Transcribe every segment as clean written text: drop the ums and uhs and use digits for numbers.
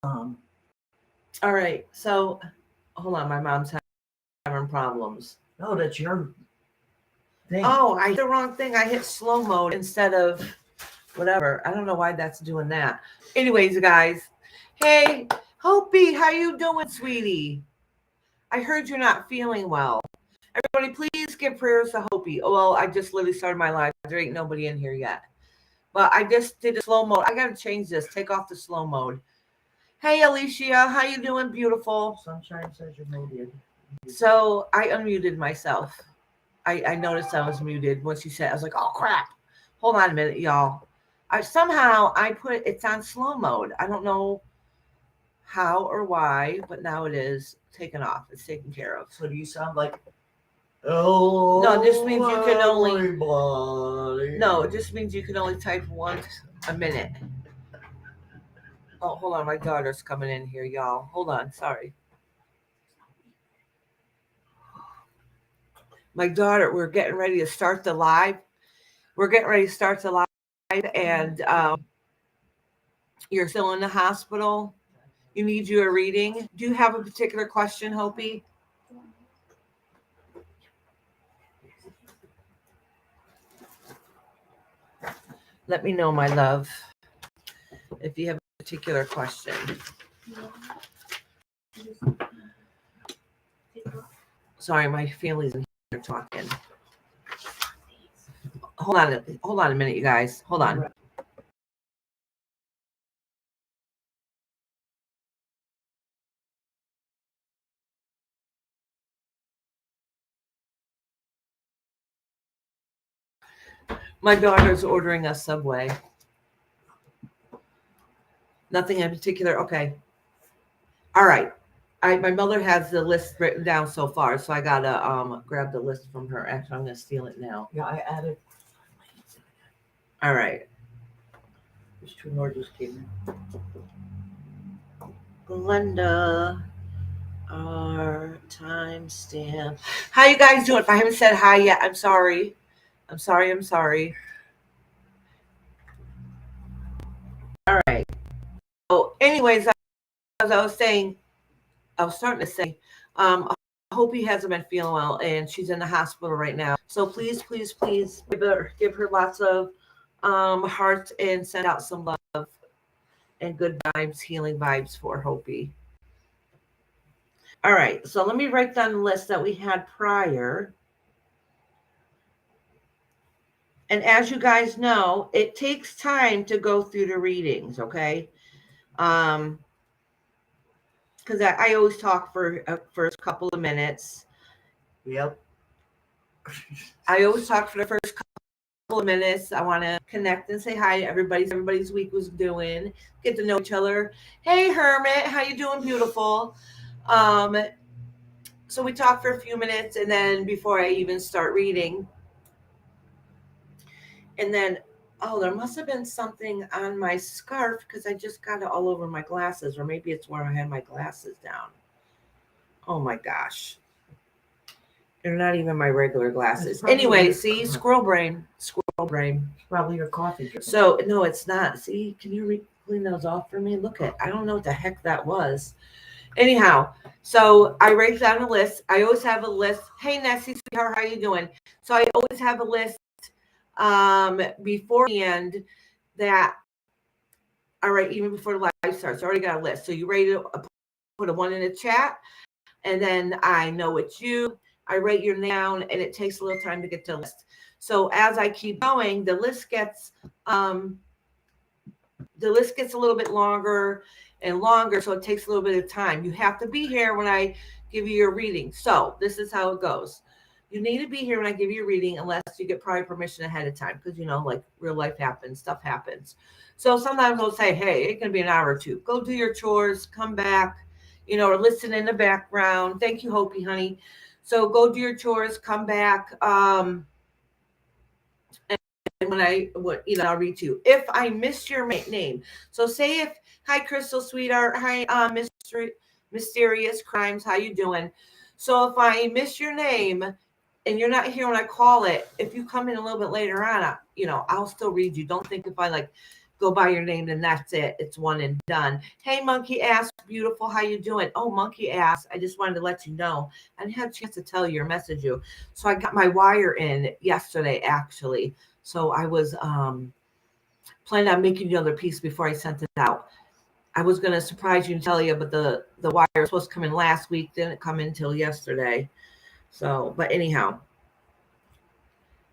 All right. So hold on. My mom's having problems. No, that's your thing. Oh, I hit the wrong thing. I hit slow mode instead of whatever. I don't know why that's doing that. Anyways, guys. Hey, Hopi, how you doing, sweetie? I heard you're not feeling well. Everybody, please give prayers to Hopi. Oh, well, I just literally started my live. There ain't nobody in here yet. But I just did a slow mode. I got to change this. Take off the slow mode. Hey, Alicia. How you doing, beautiful? Sunshine says you're muted. So I unmuted myself. I noticed I was muted once you said. I was like, oh crap! Hold on a minute, y'all. Somehow I put it's on slow mode. I don't know how or why, but now it is taken off. It's taken care of. So do you sound like? Oh no, it just means you can only. Everybody. No, it just means you can only type once a minute. Oh, hold on, my daughter's coming in here, y'all. Hold on, sorry. My daughter, we're getting ready to start the live. And you're still in the hospital. You need you a reading. Do you have a particular question, Hopi? Let me know, my love, if you have a particular question. Sorry, my family's in here talking. Hold on a minute, you guys. Hold on. My daughter's ordering a Subway. Nothing in particular. Okay. All right. My mother has the list written down so far, so I gotta grab the list from her. Actually, I'm gonna steal it now. Yeah, I added. All right. There's two more just came in. Glenda, our timestamp. How you guys doing? If I haven't said hi yet, I'm sorry. I'm sorry. All right. So, anyways, as I was saying, I was starting to say, Hopi hasn't been feeling well, and she's in the hospital right now. So please give her lots of hearts and send out some love and good vibes, healing vibes for Hopi. All right, so let me write down the list that we had prior. And as you guys know, it takes time to go through the readings, okay? Because I always talk for a first couple of minutes. Yep. I always talk for the first couple of minutes. I want to connect and say hi to everybody's week was doing, get to know each other. Hey, Hermit, how you doing, beautiful? So we talk for a few minutes, and then before I even start reading, and then, oh, there must have been something on my scarf because I just got it all over my glasses, or maybe it's where I had my glasses down. Oh my gosh. They're not even my regular glasses. Anyway, see, squirrel brain. It's probably your coffee. So, no, it's not. See, can you clean those off for me? Look at, I don't know what the heck that was. Anyhow, so I write down a list. I always have a list. Hey, Nessie, sweetheart, how you doing? So I always have a list beforehand that, all right, even before the live starts, I already got a list. So you ready to put a 1 in the chat, and then I know it's you. I write your name down, and it takes a little time to get to the list. So as I keep going, the list gets a little bit longer and longer, so it takes a little bit of time. You have to be here when I give you your reading. So this is how it goes. You need to be here when I give you a reading, unless you get prior permission ahead of time, because like real life happens, stuff happens. So sometimes I'll say, hey, it's gonna be an hour or two. Go do your chores, come back, or listen in the background. Thank you, Hopi, honey. So go do your chores, come back, and when I'll read to you. If I missed your name, so say if, hi, Crystal, sweetheart, hi, Mysterious Crimes, how you doing? So if I miss your name and you're not here when I call it, if you come in a little bit later on, I'll still read you. Don't think if I go by your name, and that's it. It's one and done. Hey, Monkey Ass, beautiful. How you doing? Oh, Monkey Ass, I just wanted to let you know. I didn't have a chance to tell you or message you. So I got my wire in yesterday, actually. So I was planning on making another piece before I sent it out. I was going to surprise you and tell you, but the wire was supposed to come in last week. Didn't come in until yesterday. So, but anyhow,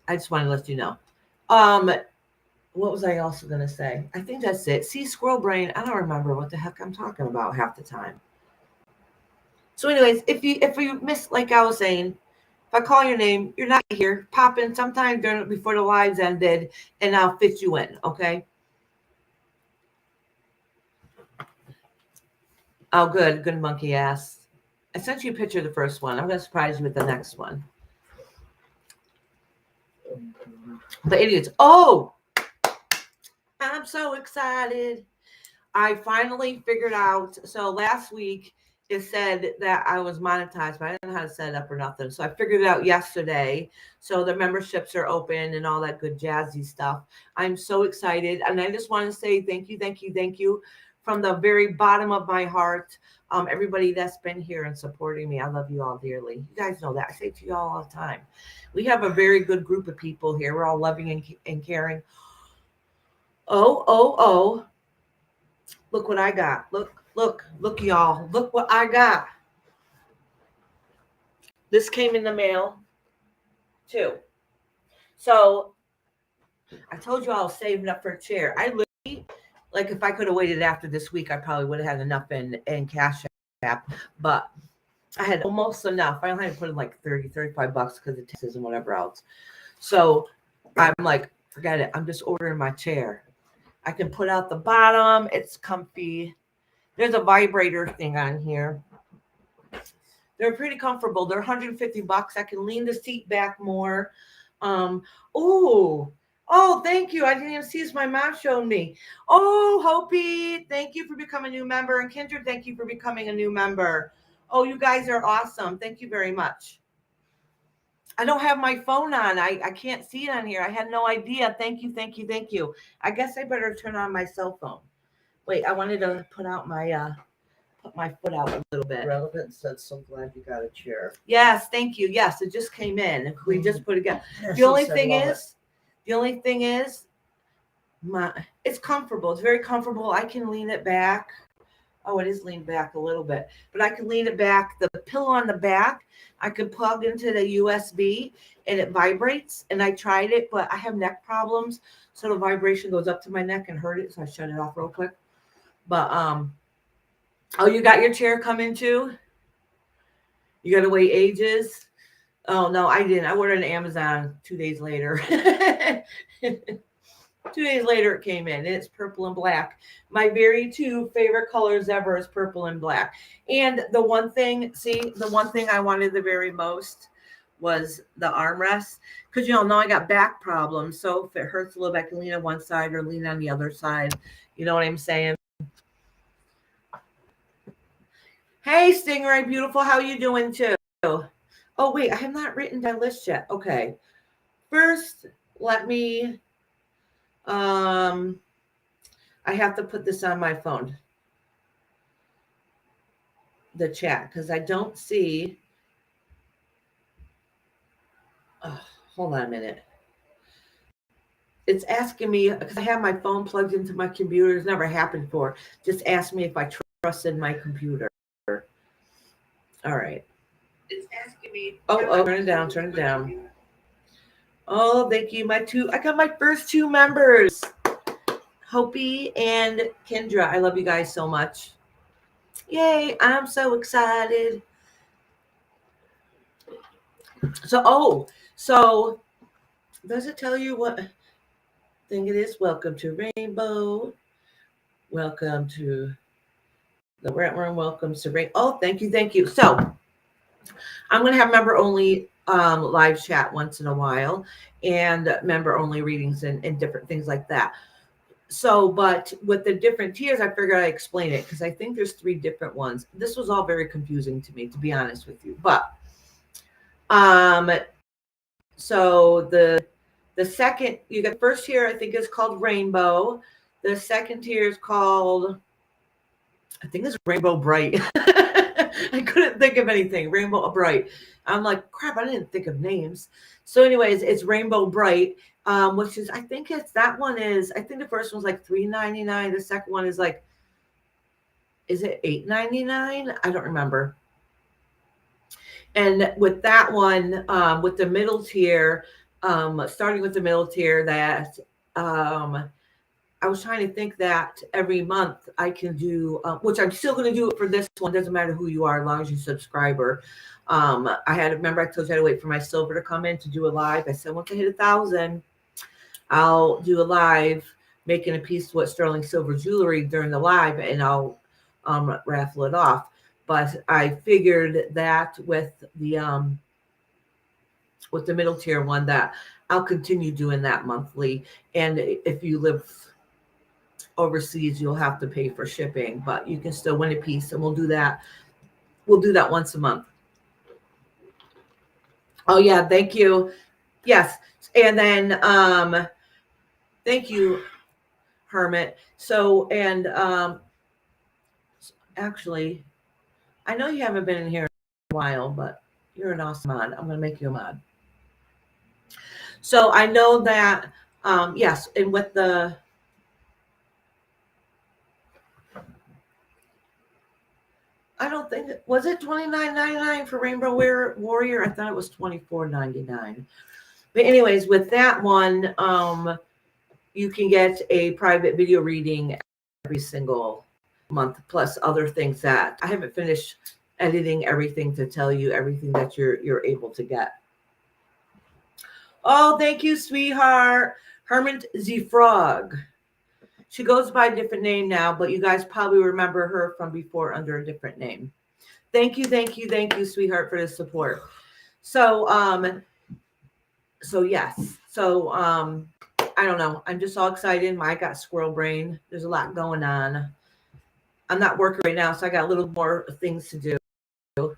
I just wanted to let you know. What was I also going to say? I think that's it. See, squirrel brain. I don't remember what the heck I'm talking about half the time. So, anyways, if you miss, like I was saying, if I call your name, you're not here. Pop in sometime before the lives ended, and I'll fit you in. Okay. Oh, good monkey ass. I sent you a picture of the first one. I'm going to surprise you with the next one. The idiots. Oh, I'm so excited. I finally figured out. So last week it said that I was monetized, but I didn't know how to set it up or nothing. So I figured it out yesterday. So the memberships are open and all that good jazzy stuff. I'm so excited. And I just want to say thank you from the very bottom of my heart. Everybody that's been here and supporting me. I love you all dearly. You guys know that. I say it to you all the time. We have a very good group of people here. We're all loving and caring. Oh. Look what I got. Look, y'all. Look what I got. This came in the mail, too. So, I told you I was saving up for a chair. I literally, like, if I could have waited after this week, I probably would have had enough in Cash App. But I had almost enough. I only had to put in like $35 because of taxes and whatever else. So, I'm like, forget it. I'm just ordering my chair. I can put out the bottom. It's comfy. There's a vibrator thing on here. They're pretty comfortable. They're $150. I can lean the seat back more. Oh, thank you. I didn't even see this. My mom showed me. Oh, Hopi, thank you for becoming a new member. And Kindred, thank you for becoming a new member. Oh, you guys are awesome. Thank you very much. I don't have my phone on. I can't see it on here. I had no idea. Thank you. I guess I better turn on my cell phone. Wait, I wanted to put my foot out a little bit. Relevant said, so glad you got a chair. Yes, thank you. Yes, it just came in. We just put it together. Yes, The only thing is, it's comfortable. It's very comfortable. I can lean it back. Oh, it is leaned back a little bit, but I can lean it back. The pillow on the back, I can plug into the USB and it vibrates. And I tried it, but I have neck problems. So the vibration goes up to my neck and hurt it. So I shut it off real quick. But, oh, you got your chair coming too? You got to wait ages? Oh, no, I didn't. I ordered on Amazon 2 days later. 2 days later it came in. And it's purple and black. My very two favorite colors ever is purple and black. And the one thing I wanted the very most was the armrest. Because, now I got back problems. So if it hurts a little bit, I can lean on one side or lean on the other side. You know what I'm saying? Hey, Stingray, beautiful. How you doing too? Oh, wait, I have not written my list yet. Okay. First, let me, I have to put this on my phone. The chat, because I don't see. Oh, hold on a minute. It's asking me, because I have my phone plugged into my computer. It's never happened before. Just ask me if I trusted my computer. All right. It's asking me. Oh, turn it down. Oh, thank you. I got my first two members, Hopi and Kendra. I love you guys so much. Yay, I'm so excited. So does it tell you what thing it is? Welcome to Rainbow. Welcome to the Rant Room. Welcome to Rain. Oh, thank you. So I'm going to have member only live chat once in a while and member only readings and different things like that. So, but with the different tiers, I figured I'd explain it because I think there's 3 different ones. This was all very confusing to me, to be honest with you. But, so the second, you got the first tier, I think is called Rainbow. The second tier is called, I think it's Rainbow Bright. I couldn't think of anything. Rainbow Bright. I'm like, crap, I didn't think of names. So, anyways, it's Rainbow Bright, which is, I think it's, that one is, I think the first one's like $3.99. The second one is like, is it $8.99? I don't remember. And with that one, with the middle tier, starting with the middle tier, that I was trying to think that every month I can do, which I'm still going to do it for this one. Doesn't matter who you are, as long as you're a subscriber. Remember I told you I had to wait for my silver to come in to do a live. I said, once I hit 1,000, I'll do a live making a piece of what sterling silver jewelry during the live, and I'll raffle it off. But I figured that with the middle tier one, that I'll continue doing that monthly. And if you live overseas, you'll have to pay for shipping, but you can still win a piece, and we'll do that once a month. Oh yeah, thank you. Yes. And then thank you, Hermit. So, and actually, I know you haven't been in here in a while, but you're an awesome mod. I'm gonna make you a mod. So I know that yes, and with the I don't think, was it $29.99 for Rainbow Warrior? I thought it was $24.99. But anyways, with that one, you can get a private video reading every single month, plus other things that I haven't finished editing everything to tell you everything that you're able to get. Oh, thank you, sweetheart. Hermit Z Frog. She goes by a different name now, but you guys probably remember her from before under a different name. Thank you, sweetheart, for the support. So, yes. So, I don't know. I'm just all excited. I got squirrel brain. There's a lot going on. I'm not working right now, so I got a little more things to do.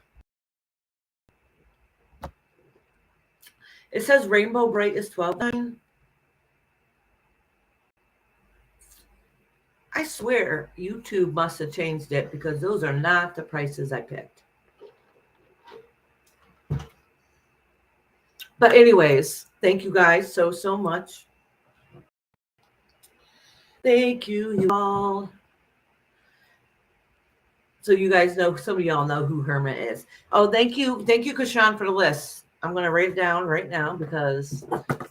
It says Rainbow Bright is $12.99. I swear YouTube must have changed it, because those are not the prices I picked. But anyways, thank you guys so much. Thank you all. So you guys know, some of y'all know who Hermit is. Oh, thank you, Kashan, for the list. I'm going to write it down right now because,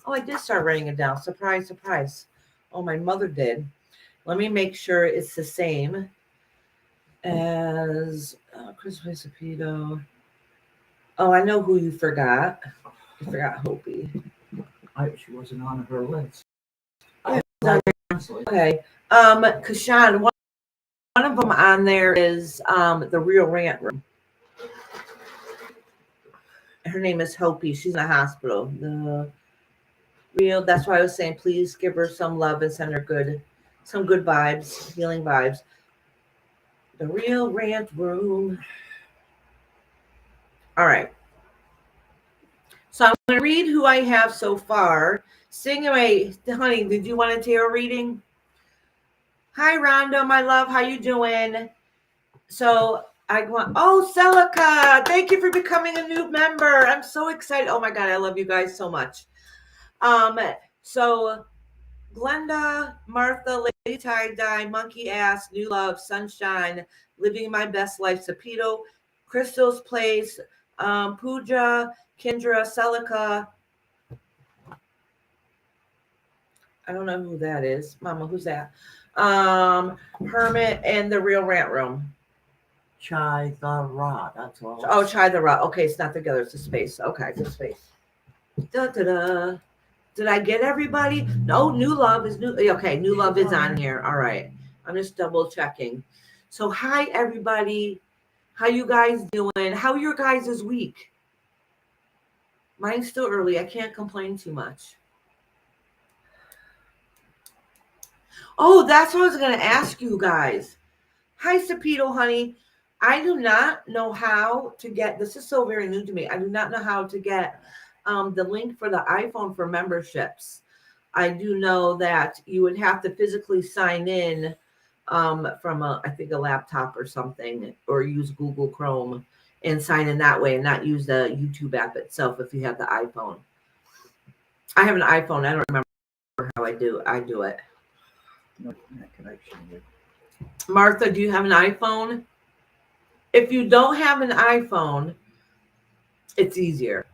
I did start writing it down. Surprise, surprise. Oh, my mother did. Let me make sure it's the same as Christmas Acepedo. Oh, I know who you forgot. You forgot Hopi. She wasn't on her list. Okay. Kashan, one of them on there is the Real Rant Room. Her name is Hopi. She's in the hospital. That's why I was saying, please give her some love and send her some good vibes, healing vibes. The Real Rant Room. All right. So I'm going to read who I have so far. Sing away. Honey, did you want a tarot reading? Hi, Rhonda, my love. How you doing? So I want, Celica, thank you for becoming a new member. I'm so excited. Oh my God, I love you guys so much. So Glenda, Martha, Lady Tie-Dye, Monkey Ass, New Love, Sunshine, Living My Best Life, Sapito, Crystal's Place, Pooja, Kendra, Celica. I don't know who that is. Mama, who's that? Hermit, and the Real Rant Room. Chai the Ra, that's all. Oh, Chai the Ra. Okay, it's not together, it's a space. Okay, it's a space. Da-da-da. Did I get everybody? No, New Love is new. Okay, New Love is on here. All right. I'm just double checking. So hi, everybody. How you guys doing? How your guys' week? Mine's still early. I can't complain too much. Oh, that's what I was going to ask you guys. Hi, Sapito, honey. I do not know how to get, this is so very new to me. I do not know how to get the link for the iPhone for memberships. I do know that you would have to physically sign in from I think a laptop or something, or use Google Chrome and sign in that way and not use the YouTube app itself if you have the iPhone. I have an iPhone. I don't remember how I do it. No internet connection here. Martha, do you have an iPhone? If you don't have an iPhone, it's easier.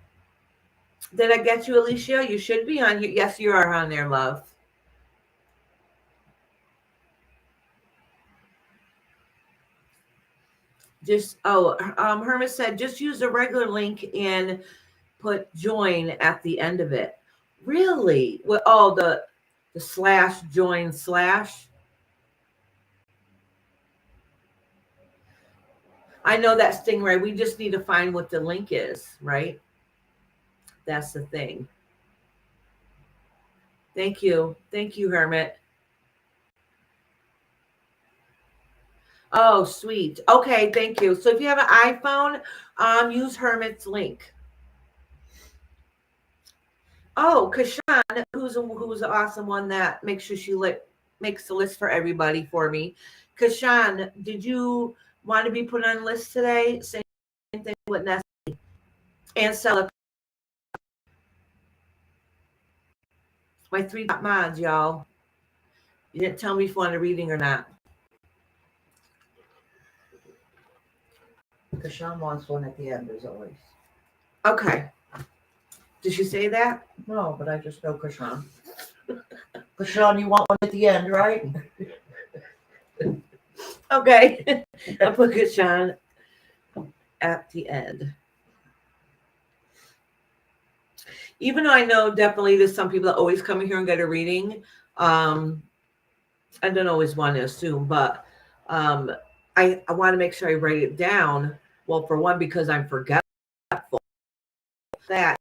Did I get you, Alicia? You should be on here. Yes, you are on there, love. Hermes said, just use the regular link and put join at the end of it. Really? Well, oh, the slash join slash. I know that Stingray. We just need to find what the link is, right? That's the thing. Thank you. Thank you, Hermit. Oh, sweet. Okay, thank you. So if you have an iPhone, use Hermit's link. Oh, Kashan, who's an awesome one that makes sure she makes the list for everybody for me. Kashan, did you want to be put on list today? Same thing with Nestle and Stella. My 3 top mods, y'all. You didn't tell me if you wanted a reading or not. Kashan wants one at the end, as always. Okay. Did she say that? No, but I just know Kashan. Kashan, you want one at the end, right? Okay. I'll put Kashan at the end. Even though I know definitely there's some people that always come here and get a reading, I don't always want to assume, but I want to make sure I write it down. Well, for one, because I'm forgetful, that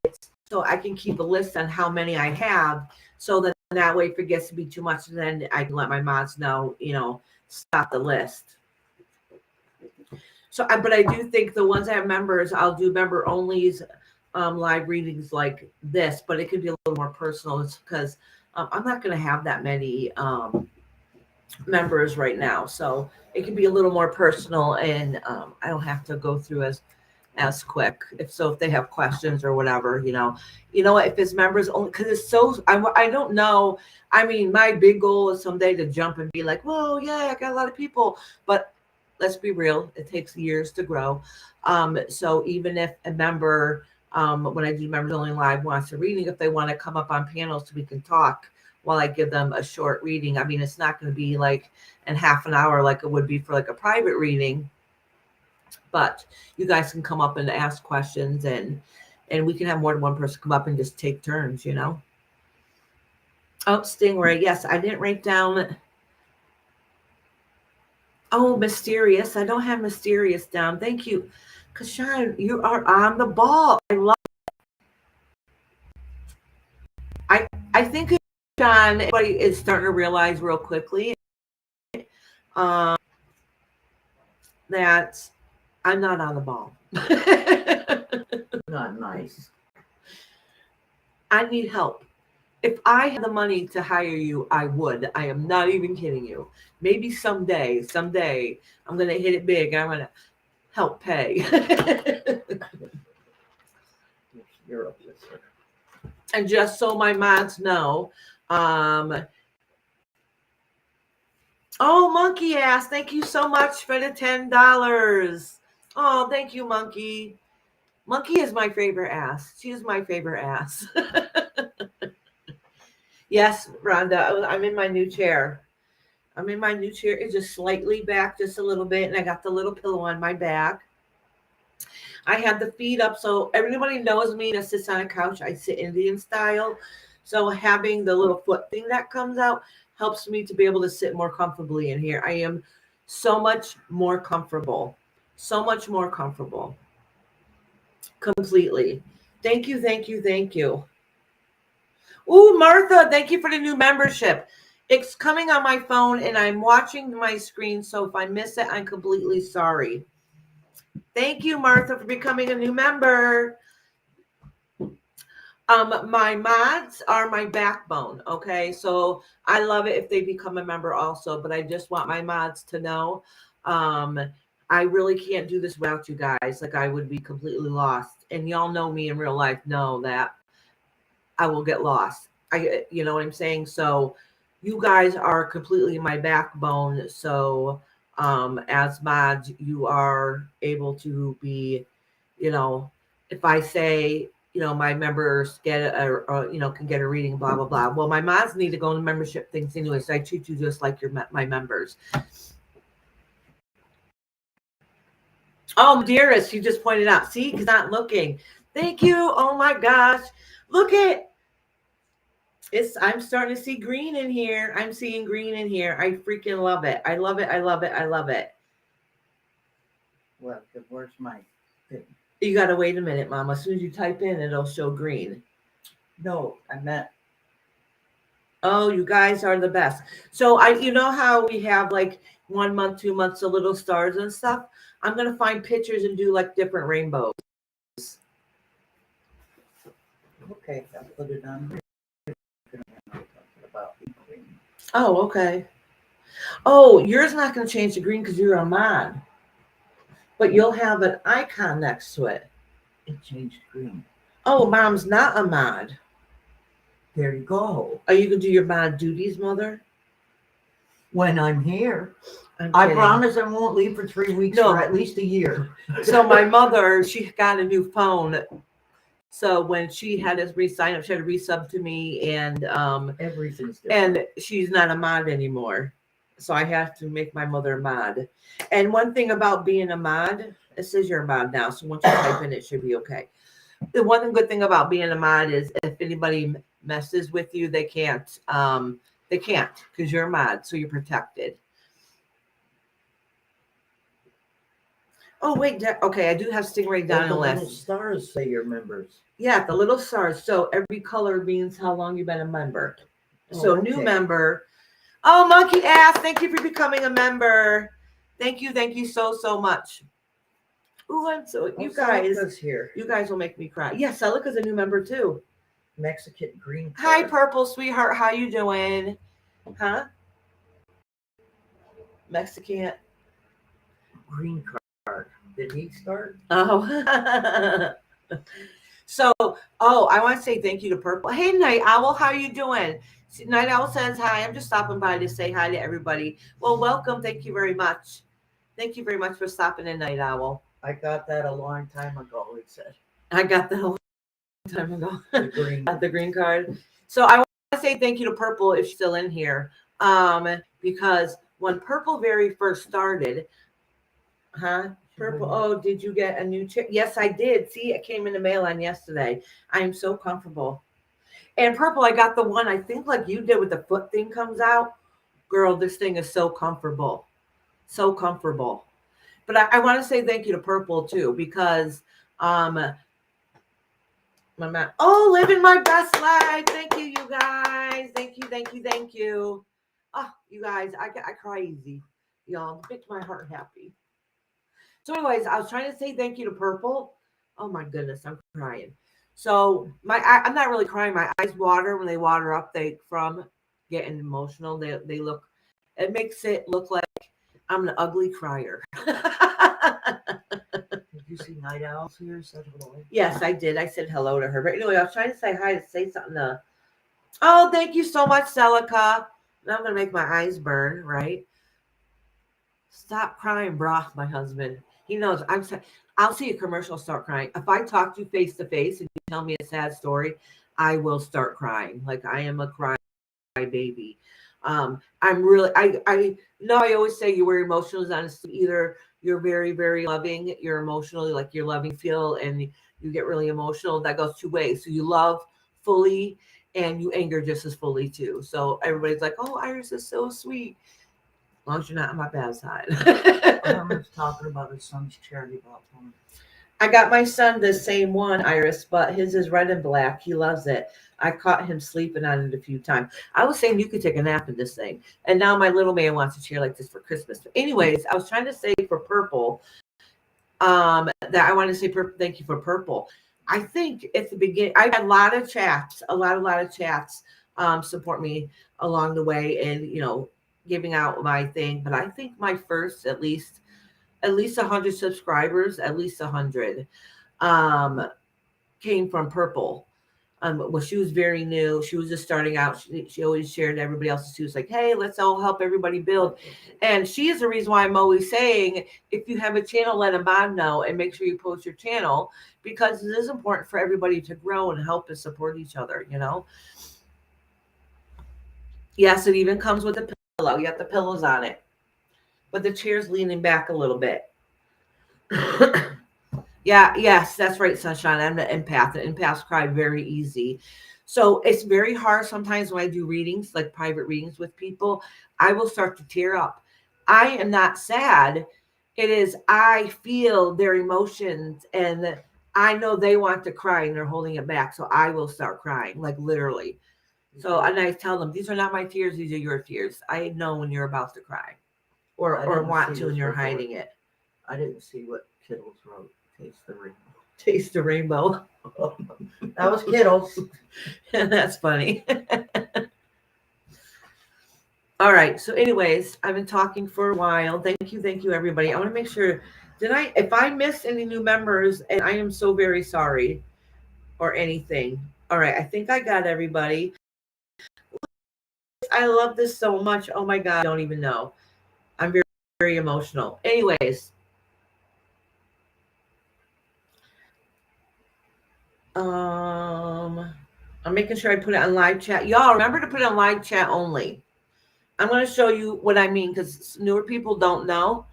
so I can keep a list on how many I have, so that way if it gets to be too much, then I can let my mods know, stop the list. So, but I do think the ones that have members, I'll do member onlys, live readings like this, but it could be a little more personal. It's because I'm not going to have that many members right now, so it can be a little more personal, and I don't have to go through as quick. If they have questions or whatever, if it's members only, because it's so I don't know. I mean, my big goal is someday to jump and be like, whoa, yeah, I got a lot of people, but let's be real, it takes years to grow. So even if a member, when I do members only live, wants a reading, if they want to come up on panels so we can talk while I give them a short reading. I mean, it's not going to be like in half an hour like it would be for like a private reading, but you guys can come up and ask questions, and we can have more than one person come up and just take turns, Oh, Stingray. Yes, I didn't write down. Oh, mysterious. I don't have mysterious down. Thank you. Kashan, you are on the ball. I love it. I think Kashan, everybody is starting to realize real quickly that I'm not on the ball. Not nice. I need help. If I had the money to hire you, I would. I am not even kidding you. Maybe someday, I'm going to hit it big. I'm going to help pay. You're up with her. And just so my mods know, oh, Monkey Ass, thank you so much for the $10. Oh, thank you, Monkey. Monkey is my favorite ass. She is my favorite ass. Yes, Rhonda, I'm in my new chair. It's just slightly back, just a little bit, and I got the little pillow on my back. I have the feet up, so everybody knows me that sits on a couch. I sit Indian style, so having the little foot thing that comes out helps me to be able to sit more comfortably in here. I am so much more comfortable. Completely. Thank you. Ooh, Martha, thank you for the new membership. It's coming on my phone and I'm watching my screen, so if I miss it, I'm completely sorry. Thank you, Martha, for becoming a new member. My mods are my backbone. Okay, so I love it if they become a member also, but I just want my mods to know, um, I really can't do this without you guys. Like I would be completely lost, and y'all know me in real life, know that I will get lost. You know what I'm saying? So you guys are completely my backbone. So as mods, you are able to be, you know, if I say, you know, my members get you know, can get a reading, blah, blah, blah. Well, my mods need to go into membership things anyway. So I treat you just like my members. Oh, dearest, you just pointed out. See, he's not looking. Thank you. Oh my gosh. Look at, I'm starting to see green in here. I'm seeing green in here. I freaking love it. I love it. I love it. I love it. Well, where's my thing? You got to wait a minute, Mom. As soon as you type in, it'll show green. No, I meant. Oh, you guys are the best. So you know how we have like 1 month, 2 months, of little stars and stuff. I'm going to find pictures and do like different rainbows. Okay, I'll put it on. About green. Oh, okay. Oh, yours not going to change to green because you're a mod. But you'll have an icon next to it. It changed green. Oh, Mom's not a mod. There you go. Are you going to do your mod duties, Mother? When I'm here. I'm I kidding. promise I won't leave for 3 weeks No. or at least a year. So my mother, she got a new phone. So when she had to re-sign up, she had to resub to me, and Everything's different. and she's not a mod anymore. So I have to make my mother a mod. And one thing about being a mod, it says you're a mod now. So once you type in, it should be okay. The one good thing about being a mod is if anybody messes with you, they can't because you're a mod, so you're protected. Oh wait, okay, I do have Stingray down on the The little list. stars say you're members. Yeah, the little stars. So every color means how long you've been a member. So new member. Oh, monkey ass! Thank you for becoming a member. Thank you so much. Ooh, I'm so you guys. Here. You guys will make me cry. Yeah, Celica's a new member too. Mexican green card. Hi, Purple sweetheart. How you doing? Huh? Mexican green card. Did he start? Oh. So, I want to say thank you to Purple. Hey, Night Owl, how you doing? Night Owl says hi. I'm just stopping by to say hi to everybody. Well, welcome. Thank you very much. Thank you very much for stopping in, Night Owl. I got that a long time ago, he said. I got that a long time ago. The green card. So I want to say thank you to Purple if she's still in here. Because when Purple very first started, Purple, oh, did you get a new chair? Yes, I did. See, it came in the mail on yesterday. I am so comfortable. And Purple, I got the one I think like you did with the foot thing comes out. Girl, this thing is so comfortable. So comfortable. But I want to say thank you to Purple too, because my man, living my best life. Thank you, you guys. Thank you. Oh, you guys, I cry easy. Y'all, it makes my heart happy. So anyways, I was trying to say thank you to Purple. Oh my goodness, I'm crying. So I'm not really crying. My eyes water when they water up. They from getting emotional. They look. It makes it look like I'm an ugly crier. Did you see Night Owls here? Said hello. Yes, I did. I said hello to her. But anyway, I was trying to say hi to say something to. Oh, thank you so much, Celica. Now I'm gonna make my eyes burn. Right. Stop crying, brah, my husband. He knows I'll see a commercial, start crying. If I talk to you face to face and you tell me a sad story, I will start crying. Like I am a cry baby. I'm really, I know I always say you were emotional honestly. Either you're very, very loving, you're emotionally like you're loving feel and you get really emotional. That goes two ways. So you love fully and you anger just as fully too. So everybody's like, oh, Iris is so sweet. As long as you're not on my bad side. Herman's talking about his son's charity platform. I got my son the same one, Iris, but his is red and black. He loves it. I caught him sleeping on it a few times. I was saying you could take a nap in this thing. And now my little man wants a chair like this for Christmas. But anyways, I was trying to say for Purple, that I want to say thank you for Purple. I think at the beginning, I've had a lot of chats, a lot of chats support me along the way, and giving out my thing. But I think my first at least 100 subscribers, at least 100, um, came from Purple. Well, she was very new. She was just starting out. She always shared everybody else's. She was like, "Hey, let's all help everybody build." And she is the reason why I'm always saying, if you have a channel, let a mod know and make sure you post your channel, because it is important for everybody to grow and help and support each other. Yes, it even comes with a pillow. You got the pillows on it, but the chair's leaning back a little bit. Yeah, yes, that's right, Sunshine. I'm an empath. And empaths cry very easy. So it's very hard sometimes when I do readings, like private readings with people, I will start to tear up. I am not sad. It is, I feel their emotions, and I know they want to cry and they're holding it back. So I will start crying, like literally. So, and I tell them, these are not my tears, these are your tears. I know when you're about to cry or want to and you're hiding it. I didn't see what Kittles wrote. Taste the rainbow. Taste the rainbow. That was Kittles. That's funny. All right. So, anyways, I've been talking for a while. Thank you, everybody. I want to make sure. If I missed any new members, and I am so very sorry, or anything. All right. I think I got everybody. I love this so much. Oh my God. I don't even know. I'm very, very emotional. Anyways. I'm making sure I put it on live chat. Y'all remember to put it on live chat only. I'm going to show you what I mean, because newer people don't know.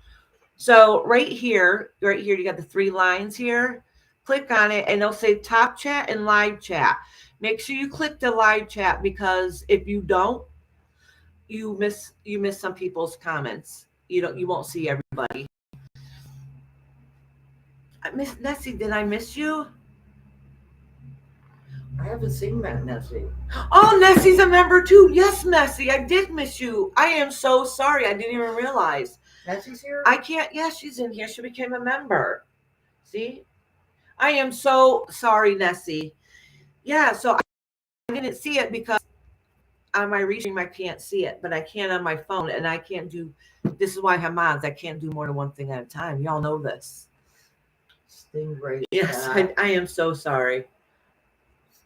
So right here, you got the 3 lines here. Click on it and it'll say top chat and live chat. Make sure you click the live chat, because if you don't, you miss some people's comments. You won't see everybody. Miss Nessie, did I miss you? I haven't seen that, Nessie. Oh, Nessie's a member too. Yes, Nessie, I did miss you. I am so sorry. I didn't even realize. Nessie's here? I can't. Yeah, she's in here. She became a member. See? I am so sorry, Nessie. Yeah, so I didn't see it because on my restream I can't see it, but I can on my phone, and I can't do. This is why I have mods. I can't do more than one thing at a time. Y'all know this. Stingray. Yes, I am so sorry.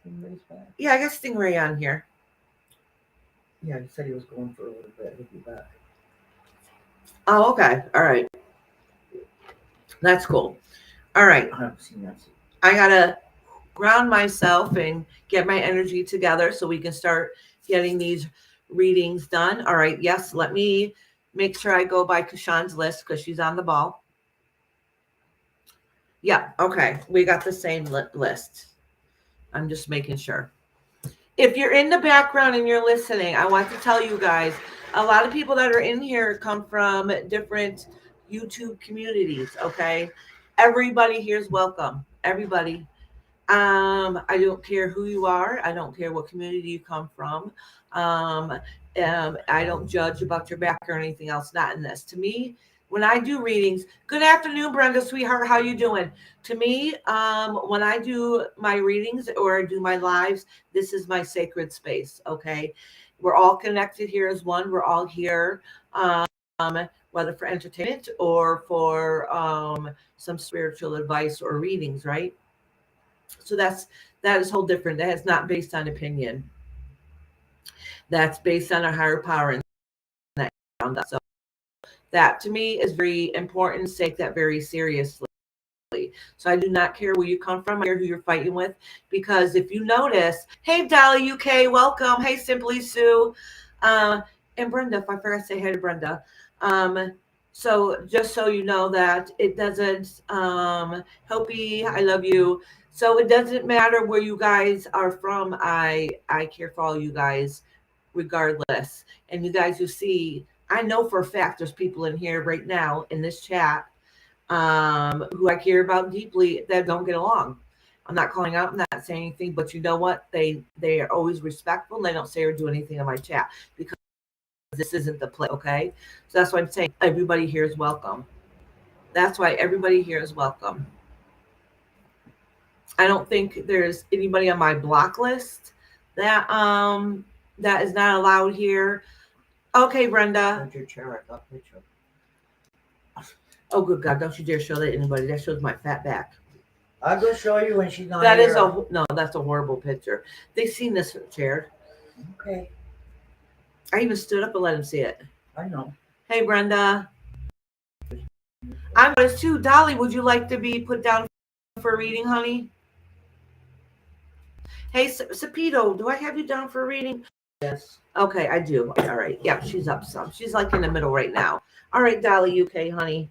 Stingray's back. Yeah, I got Stingray on here. Yeah, he said he was going for a little bit. He'll be back. Oh, okay. All right. That's cool. All right. I haven't seen Nessie. I gotta ground myself and get my energy together so we can start getting these readings done. All right. Yes. Let me make sure I go by Kashan's list, because she's on the ball. Yeah. Okay. We got the same list. I'm just making sure. If you're in the background and you're listening, I want to tell you guys, a lot of people that are in here come from different YouTube communities. Okay. Everybody here is welcome. Everybody. I don't care who you are. I don't care what community you come from. I don't judge about your background or anything else. Not in this. To me, when I do readings, good afternoon, Brenda, sweetheart. How you doing? To me, when I do my readings or do my lives, this is my sacred space. Okay, we're all connected here as one. We're all here, whether for entertainment or for some spiritual advice or readings, right? So that is whole different. That is not based on opinion. That's based on a higher power and that around us. So that to me is very important. Take that very seriously. So I do not care where you come from, I care who you're fighting with, because if you notice, hey Dolly UK, welcome. Hey Simply Sue, and Brenda. If I forgot to say hey to Brenda. So just so you know that it doesn't, Hopi, I love you. So it doesn't matter where you guys are from. I care for all you guys regardless. And you guys who see, I know for a fact there's people in here right now in this chat who I care about deeply that don't get along. I'm not calling out, I'm not saying anything, but you know what? They are always respectful. And they don't say or do anything in my chat because this isn't the place, okay? So that's why I'm saying everybody here is welcome. That's why everybody here is welcome. I don't think there's anybody on my block list that that is not allowed here. Okay, Brenda. Put your chair. I got picture. Oh, good God! Don't you dare show that to anybody. That shows my fat back. I'll go show you when she's not That here. is a no. That's a horrible picture. They've seen this chair. Okay, I even stood up and let him see it. I know. Hey, Brenda. I'm this too. Dolly, would you like to be put down for a reading, honey? Hey, Sapito, do I have you down for a reading? Yes. Okay, I do. All right. Yeah, she's up some. She's like in the middle right now. All right, Dolly, UK, honey.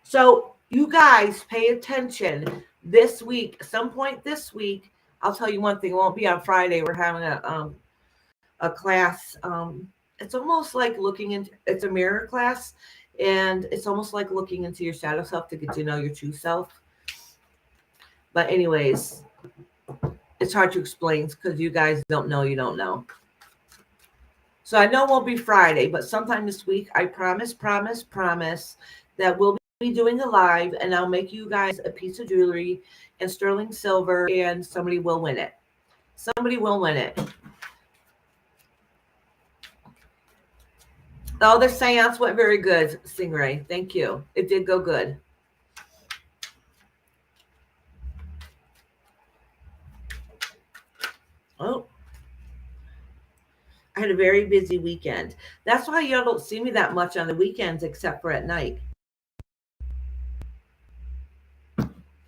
So you guys pay attention this week. Some point this week, I'll tell you one thing. It won't be on Friday. We're having a class. It's almost like looking into. It's a mirror class, and it's almost like looking into your shadow self to get to know your true self. But anyways, it's hard to explain because you guys don't know. You don't know. So I know it won't be Friday, but sometime this week, I promise that we'll be doing a live, and I'll make you guys a piece of jewelry and sterling silver, and somebody will win it. Somebody will win it. Oh, the seance went very good, Stingray. Thank you. It did go good. Oh. I had a very busy weekend. That's why y'all don't see me that much on the weekends except for at night.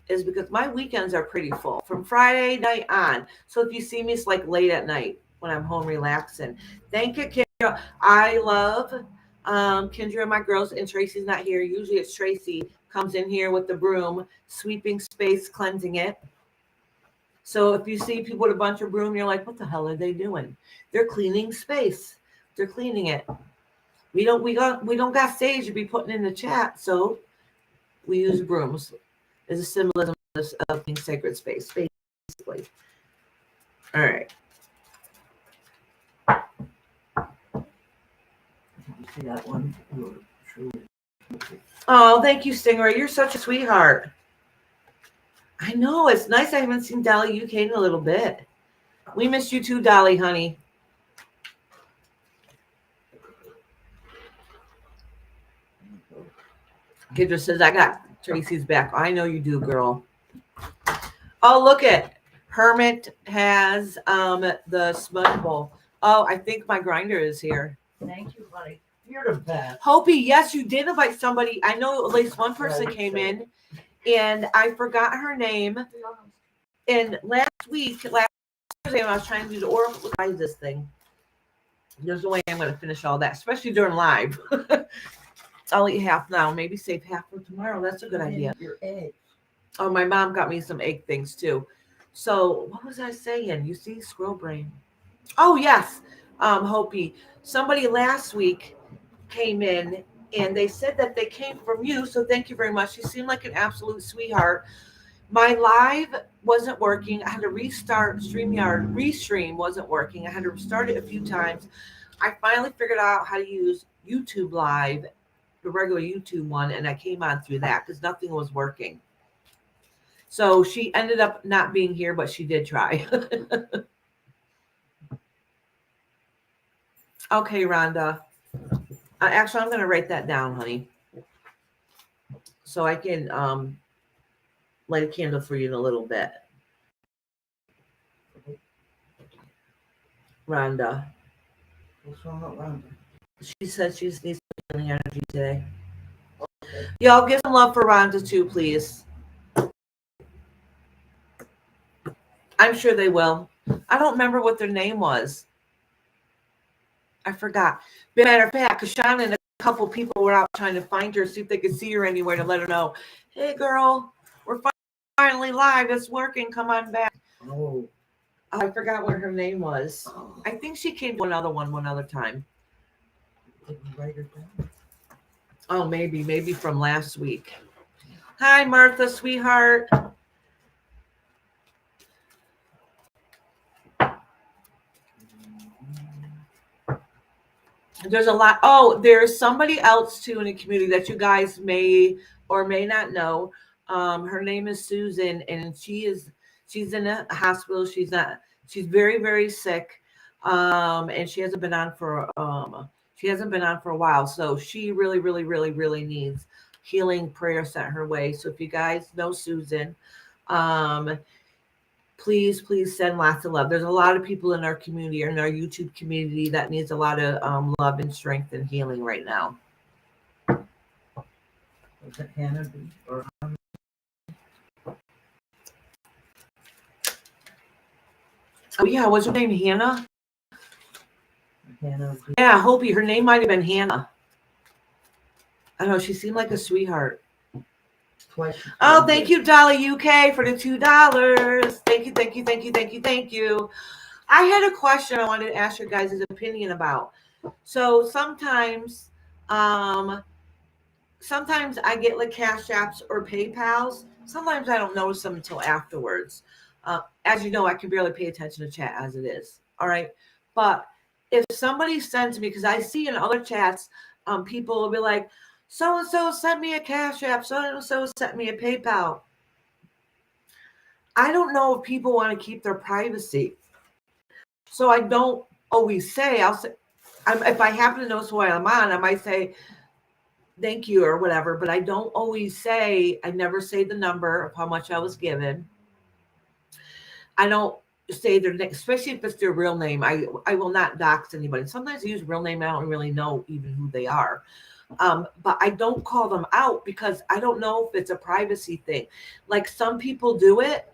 Is because my weekends are pretty full from Friday night on. So if you see me, it's like late at night when I'm home relaxing. Thank you, Kendra. I love Kendra and my girls, and Tracy's not here. Usually it's Tracy comes in here with the broom, sweeping space, cleansing it. So if you see people with a bunch of broom, you're like, what the hell are they doing? They're cleaning space. They're cleaning it. We don't got sage to be putting in the chat, so we use brooms as a symbolism of being sacred space, basically. All right. You see that one? Oh, thank you, Stingray. You're such a sweetheart. I know. It's nice. I haven't seen Dolly UK in a little bit. We missed you too, Dolly, honey. Kendra says, I got Tracy's back. I know you do, girl. Oh, look at Hermit has the smudge bowl. Oh, I think my grinder is here. Thank you, honey. You're the best. Hopi, yes, you did invite somebody. I know at least one person came in, and I forgot her name. And last Thursday, when I was trying to do the oracle, why is this thing? There's no way I'm going to finish all that, especially during live. I'll eat half now, maybe save half for tomorrow. That's a good idea. Your eggs. Oh, my mom got me some egg things too. So what was I saying? You see, squirrel brain. Oh yes, Hopi. Somebody last week came in and they said that they came from you. So thank you very much. You seem like an absolute sweetheart. My live wasn't working. I had to restart StreamYard. Restream wasn't working. I had to restart it a few times. I finally figured out how to use YouTube Live, the regular YouTube one, and I came on through that because nothing was working. So she ended up not being here, but she did try. Okay, Rhonda. Actually, I'm going to write that down, honey, so I can light a candle for you in a little bit. Rhonda. What's wrong with Rhonda? She said she needs some healing energy today. Okay. Y'all give some love for Rhonda too, please. I'm sure they will. I don't remember what their name was. I forgot. Matter of fact, Kashana and a couple people were out trying to find her, see if they could see her anywhere to let her know, hey, girl, we're finally live. It's working. Come on back. Oh. I forgot what her name was. I think she came to one other time. Did you write her down? Oh, maybe from last week. Hi, Martha, sweetheart. There's a lot. Oh, there's somebody else too in the community that you guys may or may not know. Her name is Susan, and she's in a hospital. She's very, very sick. And she hasn't been on for a while. So she really, really, really, really needs healing prayer sent her way. So if you guys know Susan, um, please send lots of love. There's a lot of people in our community, in our YouTube community, that needs a lot of love and strength and healing right now. Was it Hannah or Oh yeah, what's her name? Hannah? Hannah? Yeah, Hopi. Her name might have been Hannah. I don't know. She seemed like a sweetheart. Twice. Oh, thank you, Dolly UK, for the $2. Thank you, thank you, thank you, thank you, thank you. I had a question I wanted to ask your guys' opinion about. So sometimes I get like Cash Apps or PayPals. Sometimes I don't notice them until afterwards. As you know, I can barely pay attention to chat as it is. All right. But if somebody sends me, because I see in other chats, people will be like, so and so sent me a Cash App, so and so sent me a PayPal. I don't know if people want to keep their privacy. So I don't always say, if I happen to know who I'm on, I might say thank you or whatever, but I don't always say, I never say the number of how much I was given. I don't say their name, especially if it's their real name. I will not dox anybody. Sometimes I use real name. I don't really know even who they are. But I don't call them out because I don't know if it's a privacy thing. Like some people do it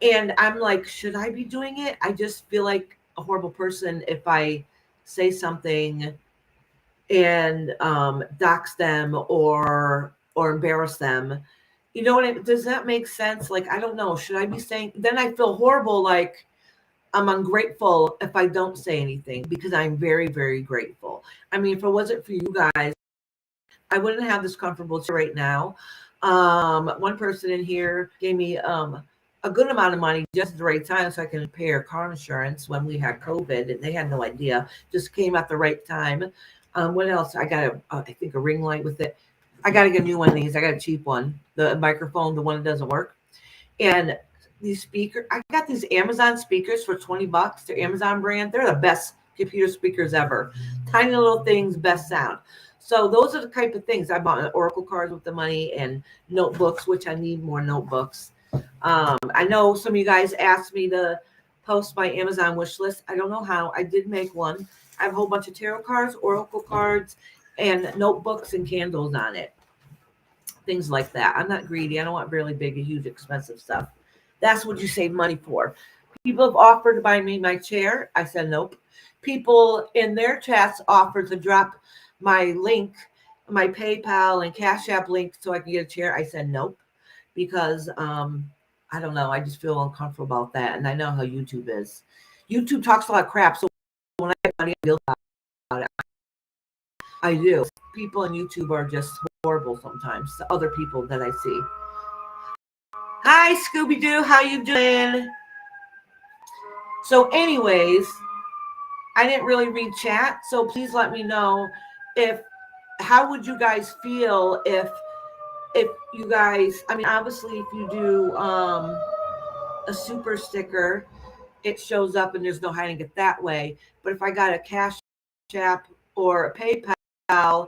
and I'm like, should I be doing it? I just feel like a horrible person if I say something and dox them or embarrass them. You know what? Does that make sense? Like, I don't know. Should I be saying? Then I feel horrible. Like I'm ungrateful if I don't say anything because I'm very, very grateful. I mean, if it wasn't for you guys, I wouldn't have this comfortable chair right now. One person in here gave me a good amount of money just at the right time so I can pay our car insurance when we had COVID, and they had no idea. Just came at the right time. What else? I got I think a ring light with it. I got to get a new one of these. I got a cheap one. The microphone, the one that doesn't work. And these speakers, I got these Amazon speakers for $20. They're Amazon brand. They're the best computer speakers ever. Tiny little things, best sound. So those are the type of things I bought. Oracle cards with the money and notebooks, which I need more notebooks. I know some of you guys asked me to post my Amazon wish list. I don't know how. I did make one. I have a whole bunch of tarot cards, Oracle cards, and notebooks and candles on it. Things like that. I'm not greedy. I don't want really big, huge, expensive stuff. That's what you save money for. People have offered to buy me my chair. I said nope. People in their chats offered to drop my link, my PayPal and Cash App link so I can get a chair. I said nope because I don't know. I just feel uncomfortable about that. And I know how YouTube is. YouTube talks a lot of crap. So when I get money, I feel about it. I do. People on YouTube are just horrible sometimes to other people that I see. Hi, Scooby-Doo. How you doing? So anyways, I didn't really read chat. So please let me know how would you guys feel if you guys, I mean, obviously if you do a super sticker, it shows up and there's no hiding it that way. But if I got a Cash App or a PayPal,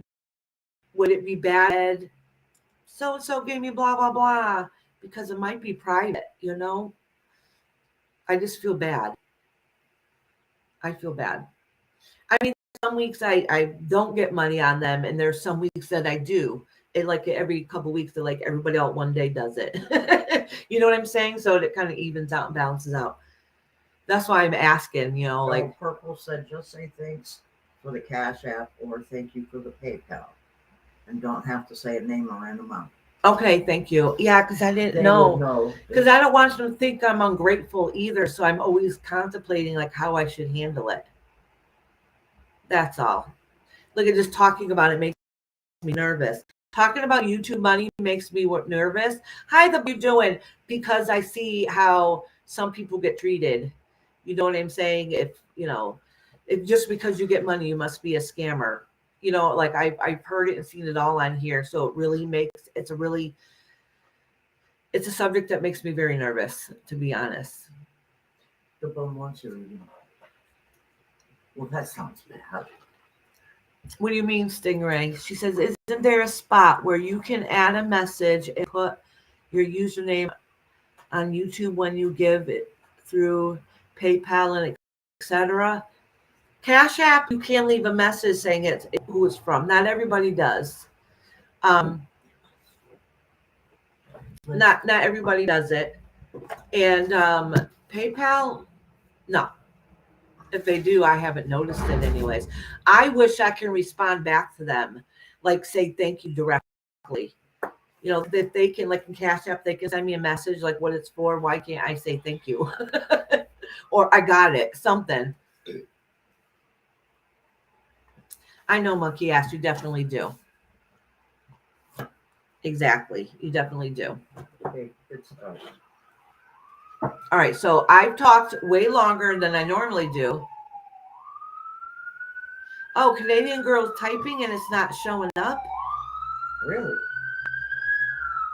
would it be bad? So gave me blah, blah, blah, because it might be private, you know? I just feel bad. I feel bad. I mean, some weeks I don't get money on them, and there's some weeks that I do. It like every couple of weeks, they're like everybody else one day does it. You know what I'm saying? So it kind of evens out and balances out. That's why I'm asking, you know, like Purple said, just say thanks for the Cash App or thank you for the PayPal, and don't have to say a name or an amount. Okay, thank you. Yeah, because I didn't know. Because I don't want them to think I'm ungrateful either. So I'm always contemplating like how I should handle it. That's all. Look at just talking about it makes me nervous. Talking about YouTube money makes me nervous. Hi, how you doing? Because I see how some people get treated. You know what I'm saying? If just because you get money, you must be a scammer. You know, like I've heard it and seen it all on here. So it's a really It's a subject that makes me very nervous, to be honest. The bum wants you reading. Well, that sounds bad. What do you mean, Stingray? She says, isn't there a spot where you can add a message and put your username on YouTube when you give it through PayPal and etc.? Cash App, you can leave a message saying it's who it's from. Not everybody does. Not everybody does it. And PayPal, no. If they do, I haven't noticed it anyways. I wish I can respond back to them, like say thank you directly. You know, if they can, like in Cash App, they can send me a message like what it's for. Why can't I say thank you? Or I got it, something. I know, Monkey Ass, you definitely do. Exactly, you definitely do. Okay, good stuff. All right, so I've talked way longer than I normally do. Oh, Canadian girl's typing and it's not showing up. Really?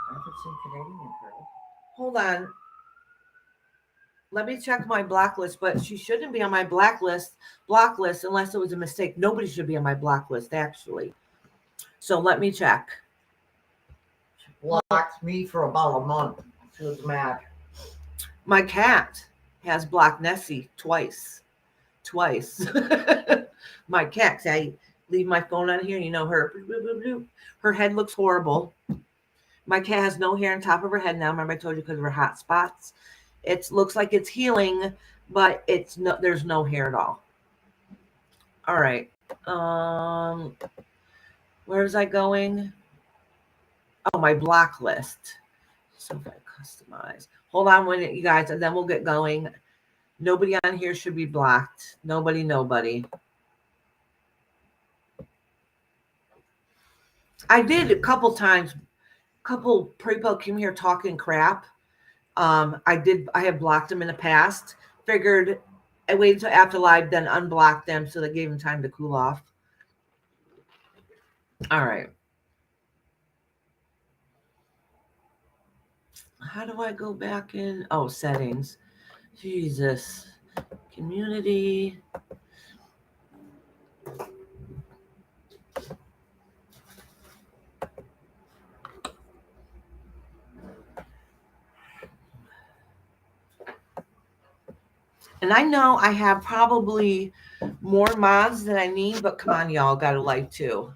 I haven't seen Canadian girl. Hold on. Let me check my block list, but she shouldn't be on my block list unless it was a mistake. Nobody should be on my block list, actually. So let me check. She blocked me for about a month. She was mad. My cat has blocked Nessie twice. My cat, I leave my phone on here and you know her head looks horrible. My cat has no hair on top of her head now. Remember I told you because of her hot spots. It looks like it's healing, but there's no hair at all. All right. Where was I going? Oh, my block list. So if I customize. Hold on one minute, you guys, and then we'll get going. Nobody on here should be blocked. Nobody. I did a couple times. Couple people came here talking crap. I have blocked them in the past. Figured I waited until after live, then unblocked them so they gave them time to cool off. All right. How do I go back in? Oh, settings. Jesus. Community. And I know I have probably more mods than I need, but come on, y'all, got a life too.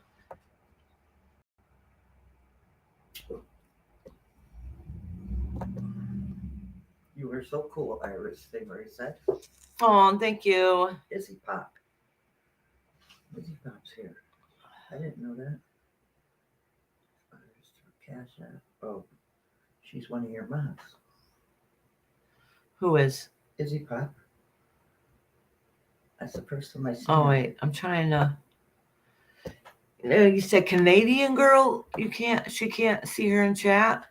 You were so cool, Iris, Stingray said. Oh, thank you. Izzy Pop. Izzy Pop's here. I didn't know that. Cash App. Oh, she's one of your moms. Who is? Izzy Pop. That's the first time I seen Oh, her. wait, I'm trying to. You said Canadian girl? She can't see her in chat?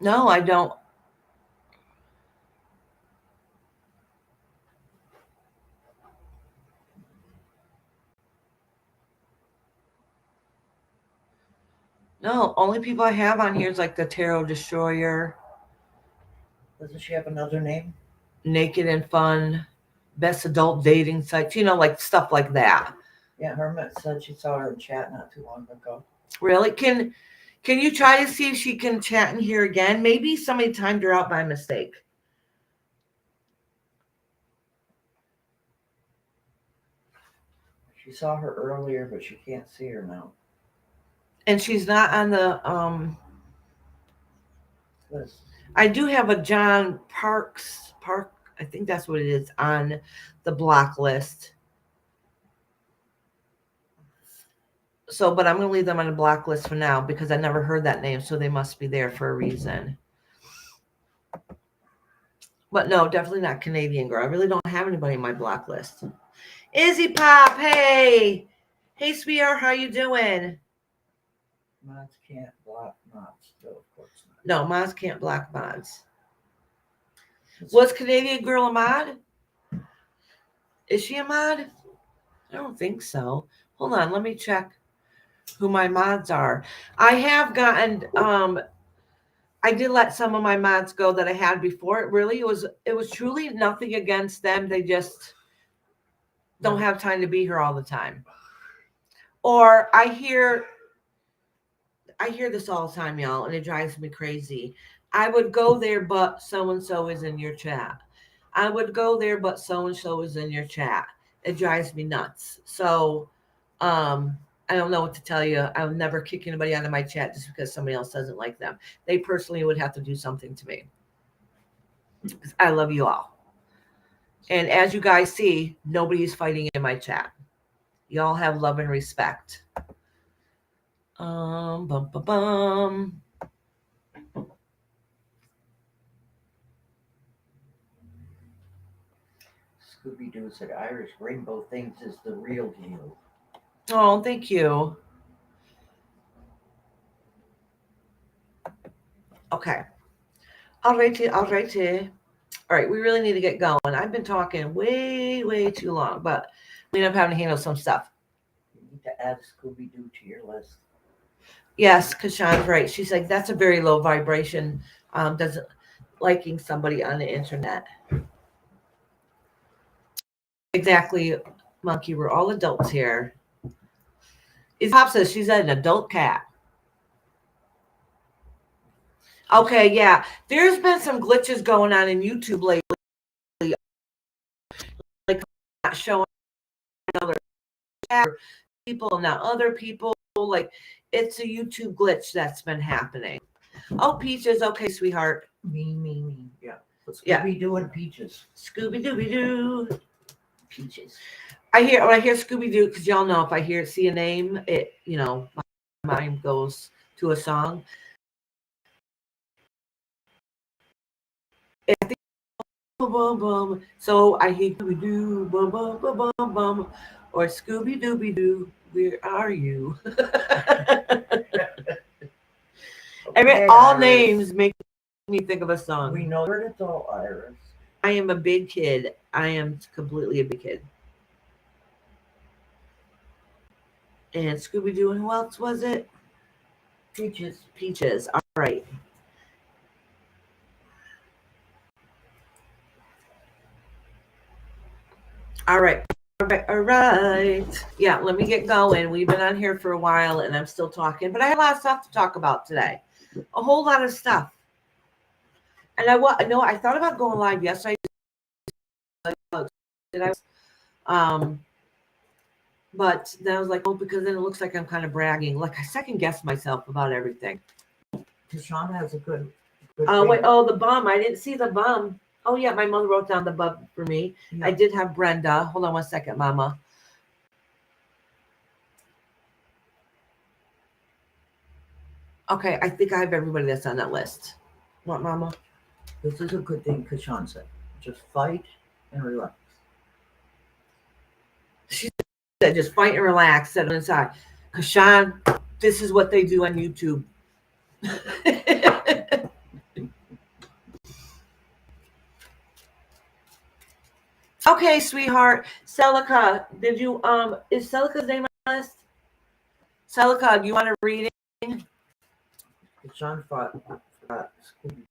No, I don't. No, only people I have on here is like the Tarot Destroyer, Doesn't she have another name? Naked and Fun, Best Adult Dating Sites, like stuff like that. Yeah, Hermit said she saw her in chat not too long ago. Really? Can you try to see if she can chat in here again? Maybe somebody timed her out by mistake. She saw her earlier, but she can't see her now. And she's not on the List. I do have a John Park, I think that's what it is, on the block list. So, but I'm going to leave them on the block list for now because I never heard that name, so they must be there for a reason. But no, definitely not Canadian girl. I really don't have anybody on my block list. Izzy Pop, hey. Hey, sweetheart, how you doing? Mods can't block mods, though, of course not. No, mods can't block mods. Was Canadian girl a mod? Is she a mod? I don't think so. Hold on, let me check who my mods are. I have gotten I did let some of my mods go that I had before. It was truly nothing against them. They just don't have time to be here all the time. Or I hear this all the time, y'all, and it drives me crazy. I would go there, but so and so is in your chat. I would go there, but so and so is in your chat. It drives me nuts. So, I don't know what to tell you. I'll never kick anybody out of my chat just because somebody else doesn't like them. They personally would have to do something to me. I love you all. And as you guys see, nobody is fighting in my chat. Y'all have love and respect. Bum, bum, bum. Scooby Doo said Irish rainbow things is the real deal. Oh, thank you. Okay. Alrighty. All right, we really need to get going. I've been talking way too long, but we end up having to handle some stuff. You need to add Scooby Doo to your list. Yes, Kashan's right. She's like, that's a very low vibration. Doesn't liking somebody on the internet. Exactly, Monkey. We're all adults here. Pop says she's an adult cat. Okay, yeah. There's been some glitches going on in YouTube lately, like not showing other people, not other people. Like it's a YouTube glitch that's been happening. Oh, Peaches. Okay, sweetheart. Me. Yeah. Yeah. Scooby Doo and Peaches. Scooby Dooby Doo. Peaches. When I hear Scooby Doo, because y'all know if I see a name, it my mind goes to a song. I think, bum, bum, bum. So I hear Scooby Doo, bum bum bum bum bum, or Scooby Dooby Doo, where are you? All Iris. names make me think of a song. We know that it's all Iris. I am a big kid. I am completely a big kid. And Scooby Doo, and who else was it? Peaches. All right. All right. Yeah, let me get going. We've been on here for a while and I'm still talking, but I had a lot of stuff to talk about today. A whole lot of stuff. And I thought about going live yesterday. But then I was like, because then it looks like I'm kind of bragging. Like I second guess myself about everything. Kashan has a good the bum. I didn't see the bum. Oh yeah, my mother wrote down the bum for me. Yeah. I did have Brenda. Hold on one second, Mama. Okay, I think I have everybody that's on that list. What, Mama? This is a good thing Kashan said. Just fight and relax. She said, just fight and relax, set it aside. Kashan, this is what they do on YouTube. Okay, sweetheart. Celica, did you is Celica's name on the list? Celica, do you want to read it? Kashan fought Scooby.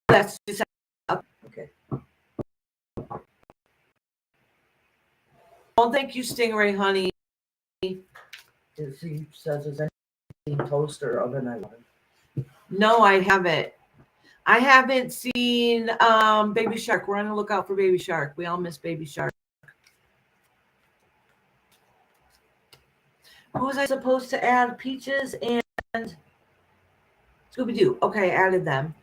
That's just okay. Oh, thank you, Stingray, honey. He says, is any toaster oven I love? No, I haven't. I haven't seen Baby Shark. We're on the lookout for Baby Shark. We all miss Baby Shark. Who was I supposed to add? Peaches and Scooby-Doo. Okay, I added them.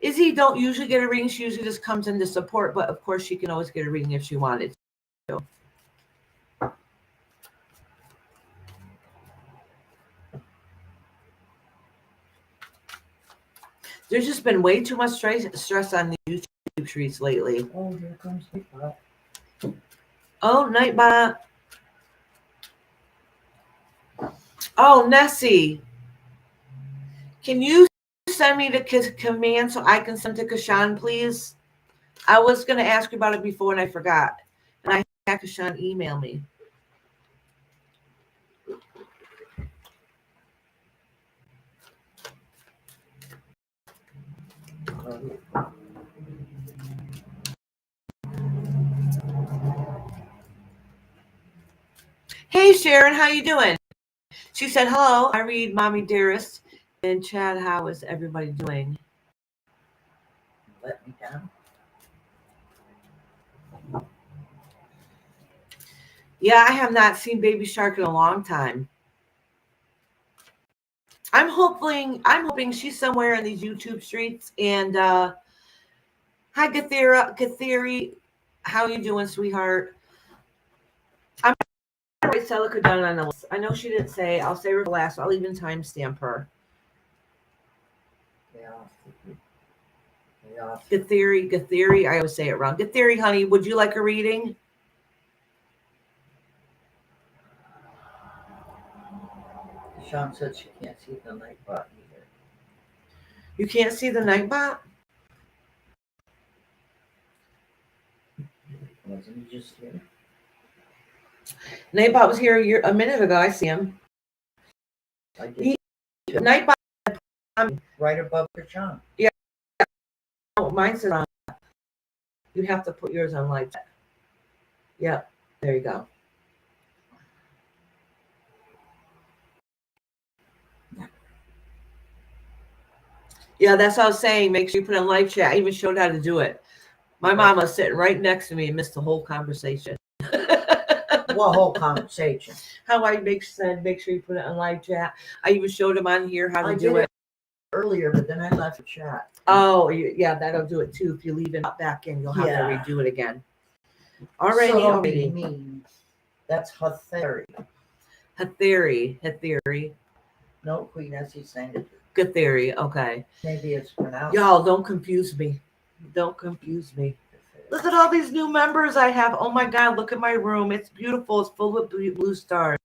Izzy don't usually get a reading. She usually just comes in to support, but of course she can always get a reading if she wanted to. There's just been way too much stress on the YouTube streets lately. Oh, here comes Nightbot. Oh, Nightbot. Oh, Nessie. Can you send me the command so I can send to Kashan, please? I was going to ask you about it before and I forgot. And I had Kashan email me. Hey, Sharon, how you doing? She said, hello, I read Mommy Dearest. And Chad, how is everybody doing? Let me down. Yeah, I have not seen Baby Shark in a long time. I'm hoping she's somewhere in these YouTube streets. And hi, Gatheri, how you doing, sweetheart? I'm gonna write Celica down on the list. I know she didn't say. I'll say her last. I'll even timestamp her. Yeah. Gatheri. I always say it wrong. Gatheri, honey, would you like a reading? Sean said she can't see the night bot either. You can't see the Nightbot? Wasn't he just here? Nightbot was here a minute ago. I see him. I did. Nightbot. Right above Sean. Yeah. Oh, mine says on. You have to put yours on live chat. Yep. There you go. Yeah, that's what I was saying. Make sure you put on live chat. I even showed how to do it. My mom was sitting right next to me and missed the whole conversation. What whole conversation? How I said make sure you put it on live chat. I even showed him on here how to do it Earlier, but then I left the chat. Oh, yeah, that'll do it too. If you leave it back in, you'll have to redo it again. Alrighty, So alrighty. mean. That's Hatheri. Hatheri. No, Queen Essie's saying it. Good theory. Okay. Maybe it's pronounced. Y'all, don't confuse me. Don't confuse me. Look at all these new members I have. Oh my God, look at my room. It's beautiful. It's full of blue stars.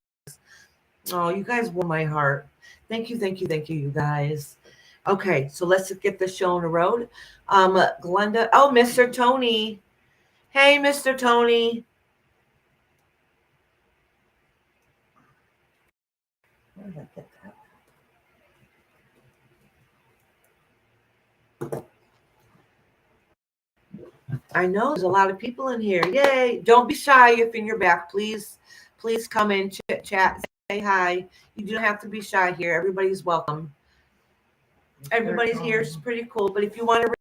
Oh, you guys warm my heart. Thank you, you guys. Okay, so let's get this show on the road. Glenda. Oh, Mr. Tony. Hey, Mr. Tony. Where did I get that? I know there's a lot of people in here. Yay. Don't be shy if in your back. Please come in, chit chat, say hi. You don't have to be shy here. Everybody's welcome. Everybody's here. It's pretty cool. But if you want to read,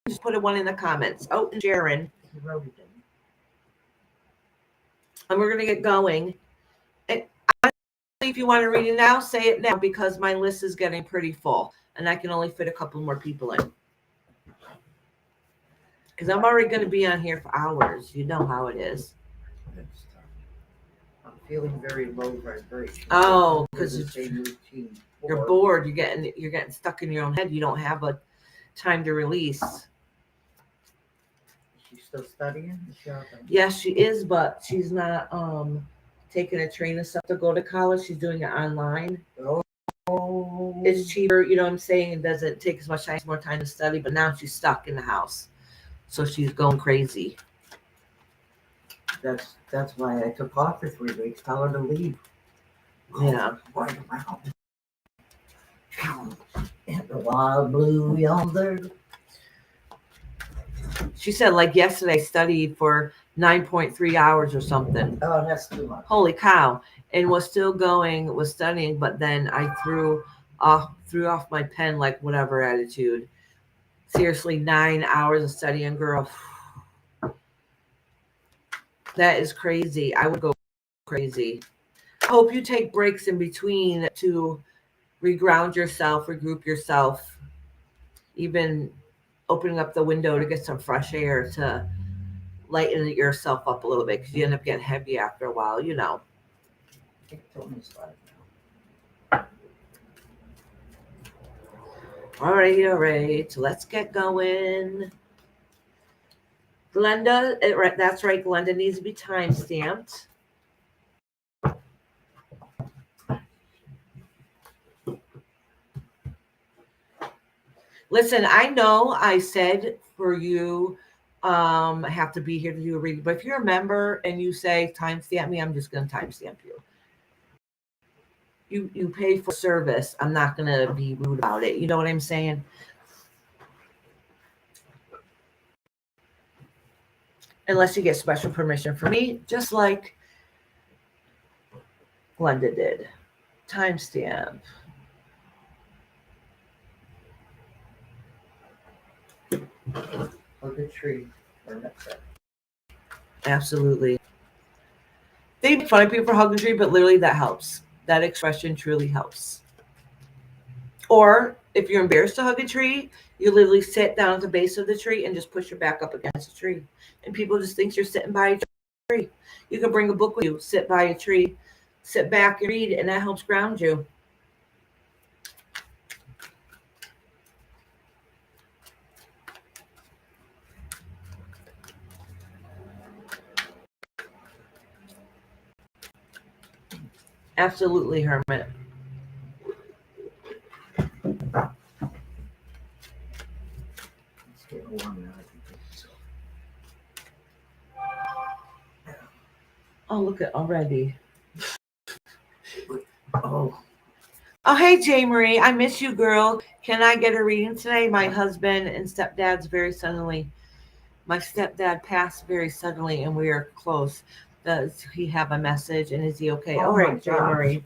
just put one in the comments. Oh, and Sharon. He wrote it in. And we're going to get going. And if you want to read it now, say it now because my list is getting pretty full. And I can only fit a couple more people in. Because I'm already going to be on here for hours. You know how it is. I'm feeling very low vibration. Oh, because you're bored. You're getting stuck in your own head. You don't have a time to release. Is she still studying? Yes, she is, but she's not taking a train and stuff to go to college. She's doing it online. Oh. It's cheaper, you know what I'm saying? It doesn't take as much time, more time to study, but now she's stuck in the house. So she's going crazy. That's why I took off for 3 weeks. Tell her to leave. Yeah. Right around. And the wild blue yonder. She said, like yesterday, I studied for 9.3 hours or something. Oh, that's too much. Holy cow. And was studying, but then I threw off my pen, like whatever attitude. Seriously, 9 hours of studying, girl. That is crazy. I would go crazy. I hope you take breaks in between to reground yourself, regroup yourself, even opening up the window to get some fresh air to lighten yourself up a little bit because you end up getting heavy after a while, you know. All right. So let's get going. Glenda, that's right. Glenda needs to be time stamped. Listen, I know I said for you have to be here to do a reading, but if you're a member and you say timestamp me, I'm just going to timestamp you. You pay for service. I'm not going to be rude about it. You know what I'm saying? Unless you get special permission from me, just like Glenda did. Timestamp. Hug a tree. Or that's it. Absolutely. They make fun of people for hugging a tree, but literally that helps. That expression truly helps. Or if you're embarrassed to hug a tree, you literally sit down at the base of the tree and just push your back up against the tree. And people just think you're sitting by a tree. You can bring a book with you, sit by a tree, sit back and read, and that helps ground you. Absolutely, Hermit. It's getting warm now. I think so. Oh, look at already. Oh, Oh, hey, J. Marie. I miss you, girl. Can I get a reading today? My husband and stepdad's very suddenly. My stepdad passed very suddenly, and we are close. Does he have a message, and is he okay? Oh All my right, J. gosh. Marie.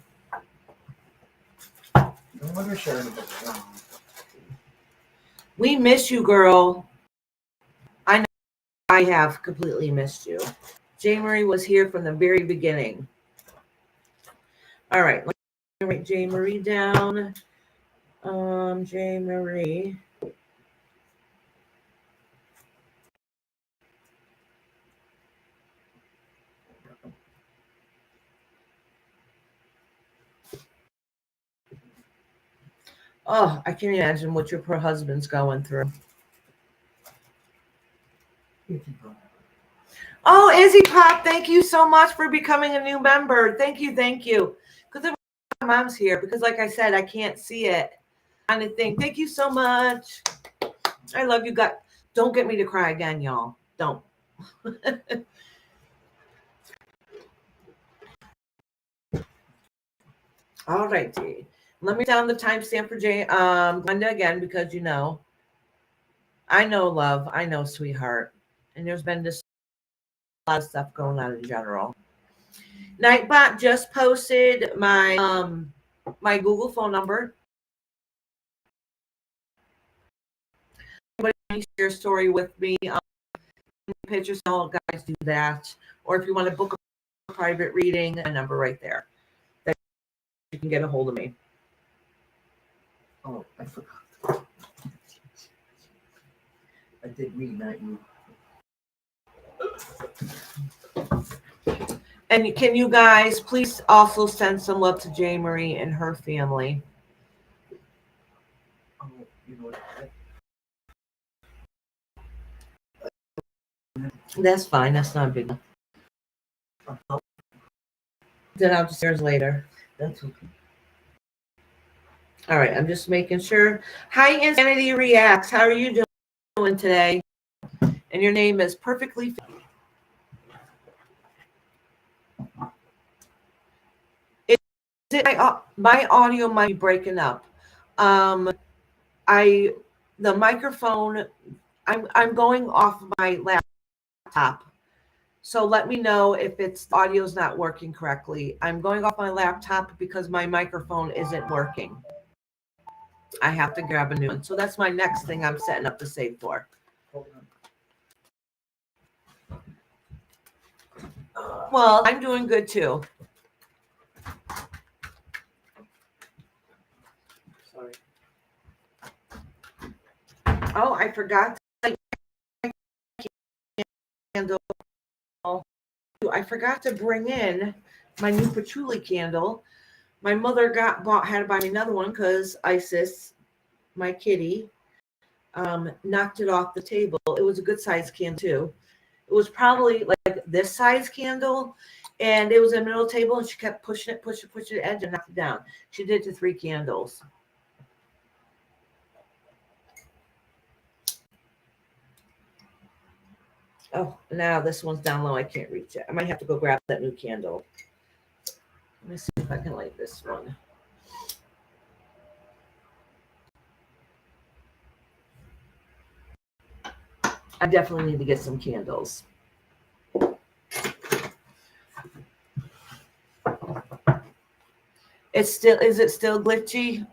no wonder Sharon was wrong. We miss you, girl. I know I have completely missed you. J. Marie was here from the very beginning. All right, let me write J. Marie down. J. Marie. Oh, I can't imagine what your poor husband's going through. Oh, Izzy Pop, thank you so much for becoming a new member. Thank you, thank you. Because my mom's here, because like I said, I can't see it. Kind of thing. Thank you so much. I love you guys. Don't get me to cry again, y'all. Don't. All right, G. Let me down the timestamp for Glenda again, because you know. I know, love. I know, sweetheart. And there's been just a lot of stuff going on in general. Nightbot just posted my Google phone number. Anybody wants to share a story with me? Pictures, all guys do that. Or if you want to book a private reading, a number right there that you can get a hold of me. Oh, I forgot. I did read, not you. And can you guys please also send some love to J. Marie and her family? Oh, you know what? That's fine. That's not a big deal. Then I'll just yours later. That's okay. All right. I'm just making sure. Hi, Insanity Reacts. How are you doing today? And your name is perfectly. Is it my audio might be breaking up? The microphone. I'm going off my laptop. So let me know if the audio's not working correctly. I'm going off my laptop because my microphone isn't working. I have to grab a new one. So that's my next thing I'm setting up to save for. Hold on. Well, I'm doing good too. Sorry. Oh, I forgot to light my candle. I forgot to bring in my new patchouli candle. My mother had to buy me another one because Isis, my kitty, knocked it off the table. It was a good size candle too. It was probably like this size candle, and it was in the middle of the table, and she kept pushing it to the edge and knocked it down. She did it to 3 candles. Oh, now this one's down low. I can't reach it. I might have to go grab that new candle. Let me see if I can light this one. I definitely need to get some candles. Is it still glitchy?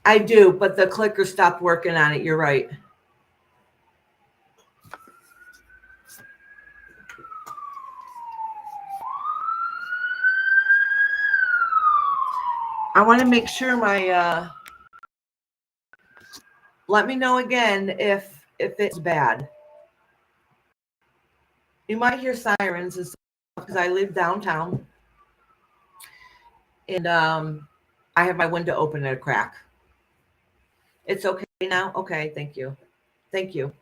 I do, but the clicker stopped working on it. You're right. I want to make sure my let me know again if it's bad. You might hear sirens and stuff because I live downtown. And I have my window open at a crack. It's okay now? Okay, thank you. Thank you.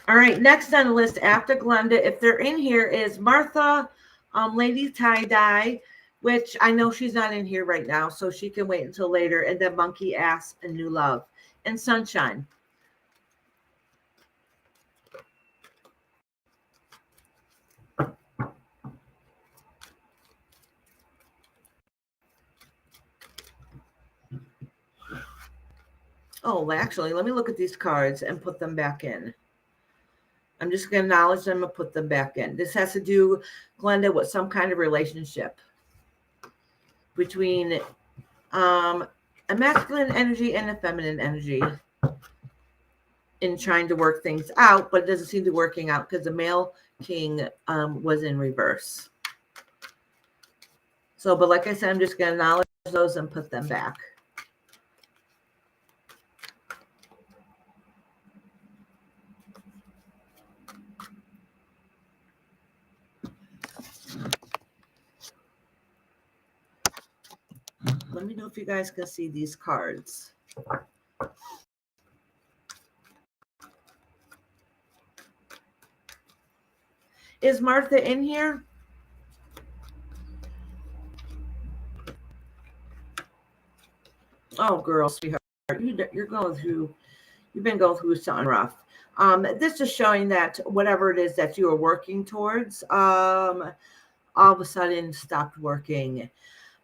All right, next on the list after Glenda, if they're in here, is Martha, Lady Tie-Dye, which I know she's not in here right now, so she can wait until later, and then Monkey Ass and New Love, and Sunshine. Oh, actually, let me look at these cards and put them back in. I'm just going to acknowledge them and put them back in. This has to do, Glenda, with some kind of relationship between a masculine energy and a feminine energy in trying to work things out, but it doesn't seem to be working out because the male king was in reverse. So, but like I said, I'm just going to acknowledge those and put them back. Let me know if you guys can see these cards. Is Martha in here? Oh, girl, sweetheart, you're going through. You've been going through something rough. This is showing that whatever it is that you are working towards, all of a sudden stopped working.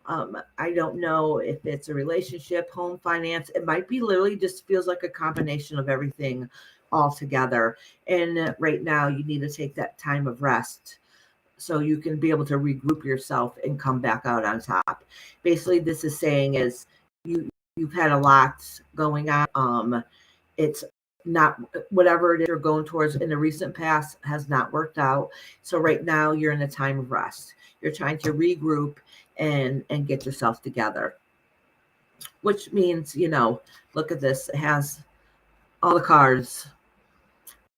I don't know if it's a relationship, home finance. It might be literally just feels like a combination of everything all together. And right now you need to take that time of rest so you can be able to regroup yourself and come back out on top. Basically, this is saying is you've had a lot going on. It's not whatever it is you're going towards in the recent past has not worked out. So right now you're in a time of rest. You're trying to regroup and get yourself together. Which means, look at this. It has all the cards,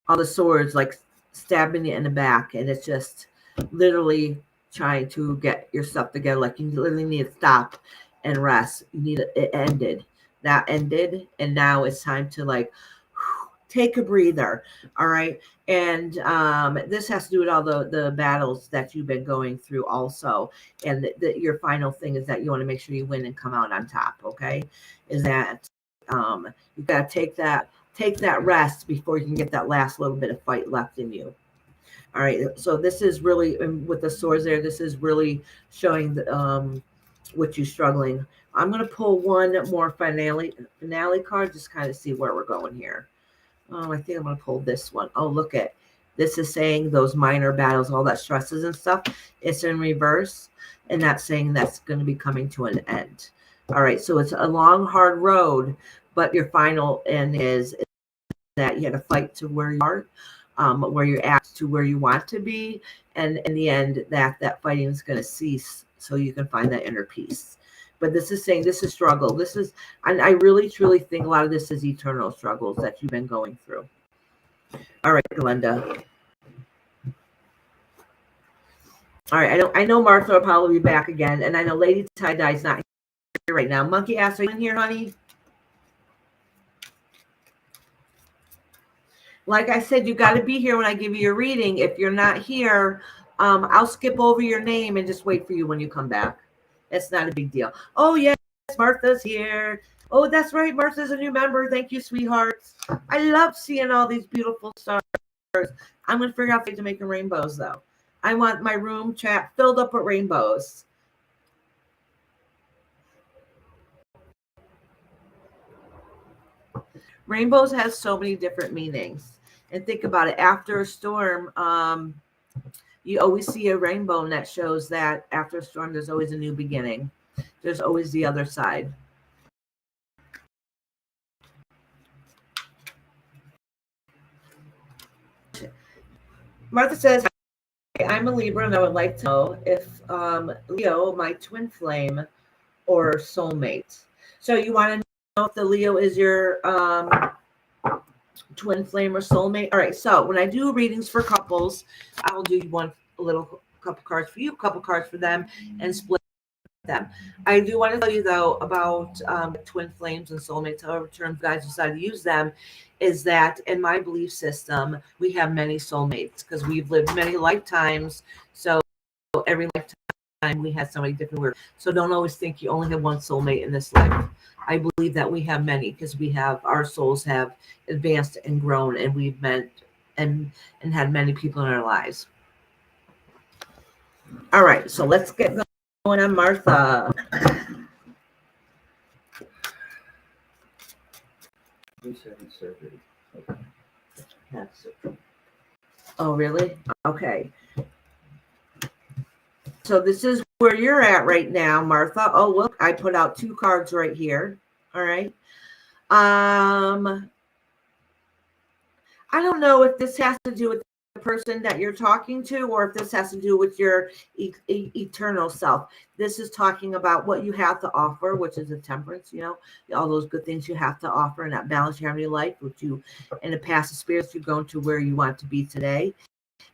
all the swords like stabbing you in the back, and it's just literally trying to get your stuff together. Like you literally need to stop and rest. You need it ended. That ended, and now it's time to take a breather. All right. And this has to do with all the battles that you've been going through also. And your final thing is that you want to make sure you win and come out on top. Okay. Is that you've got to take that rest before you can get that last little bit of fight left in you. All right. So this is really, with the swords there, this is really showing what you're struggling. I'm going to pull one more finale card, just kind of see where we're going here. Oh, I think I'm going to pull this one. Oh, look at this is saying those minor battles, all that stresses and stuff. It's in reverse, and that's saying that's going to be coming to an end. All right, so it's a long, hard road, but your final end is that you had to fight to where you are, where you're at to where you want to be, and in the end, that fighting is going to cease, so you can find that inner peace. But this is saying this is struggle. This is, and I really, truly think a lot of this is eternal struggles that you've been going through. All right, Glenda. All right, I know Martha will probably be back again, and I know Lady Tie-Dye's not here right now. Monkey Ass, are you in here, honey? Like I said, you got to be here when I give you your reading. If you're not here, I'll skip over your name and just wait for you when you come back. It's not a big deal. Oh, yes, Martha's here. Oh, that's right. Martha's a new member. Thank you, sweethearts. I love seeing all these beautiful stars. I'm going to figure out ways to make them rainbows, though. I want my room chat filled up with rainbows. Rainbows has so many different meanings. And think about it. After a storm, you always see a rainbow, and that shows that after a storm, there's always a new beginning. There's always the other side. Martha says, I'm a Libra, and I would like to know if Leo, my twin flame, or soulmate. So you want to know if the Leo is your twin flame or soulmate? All right. So when I do readings for couples, I'll do a little couple cards for you, a couple cards for them, and split them. I do want to tell you though about twin flames and soulmates, however terms guys decide to use them, is that in my belief system, we have many soulmates because we've lived many lifetimes. So every lifetime we had somebody different. So don't always think you only have one soulmate in this life. I believe that we have many because our souls have advanced and grown, and we've met and had many people in our lives. All right, so let's get going on Martha. Who's having surgery? Okay. Had surgery. Oh, really? Okay. So this is where you're at right now, Martha. Oh, look, I put out 2 cards right here. All right. I don't know if this has to do with the person that you're talking to or if this has to do with your eternal self. This is talking about what you have to offer, which is a temperance, all those good things you have to offer and that balance you have in your life, which you, in the past experience, you've gone to where you want to be today.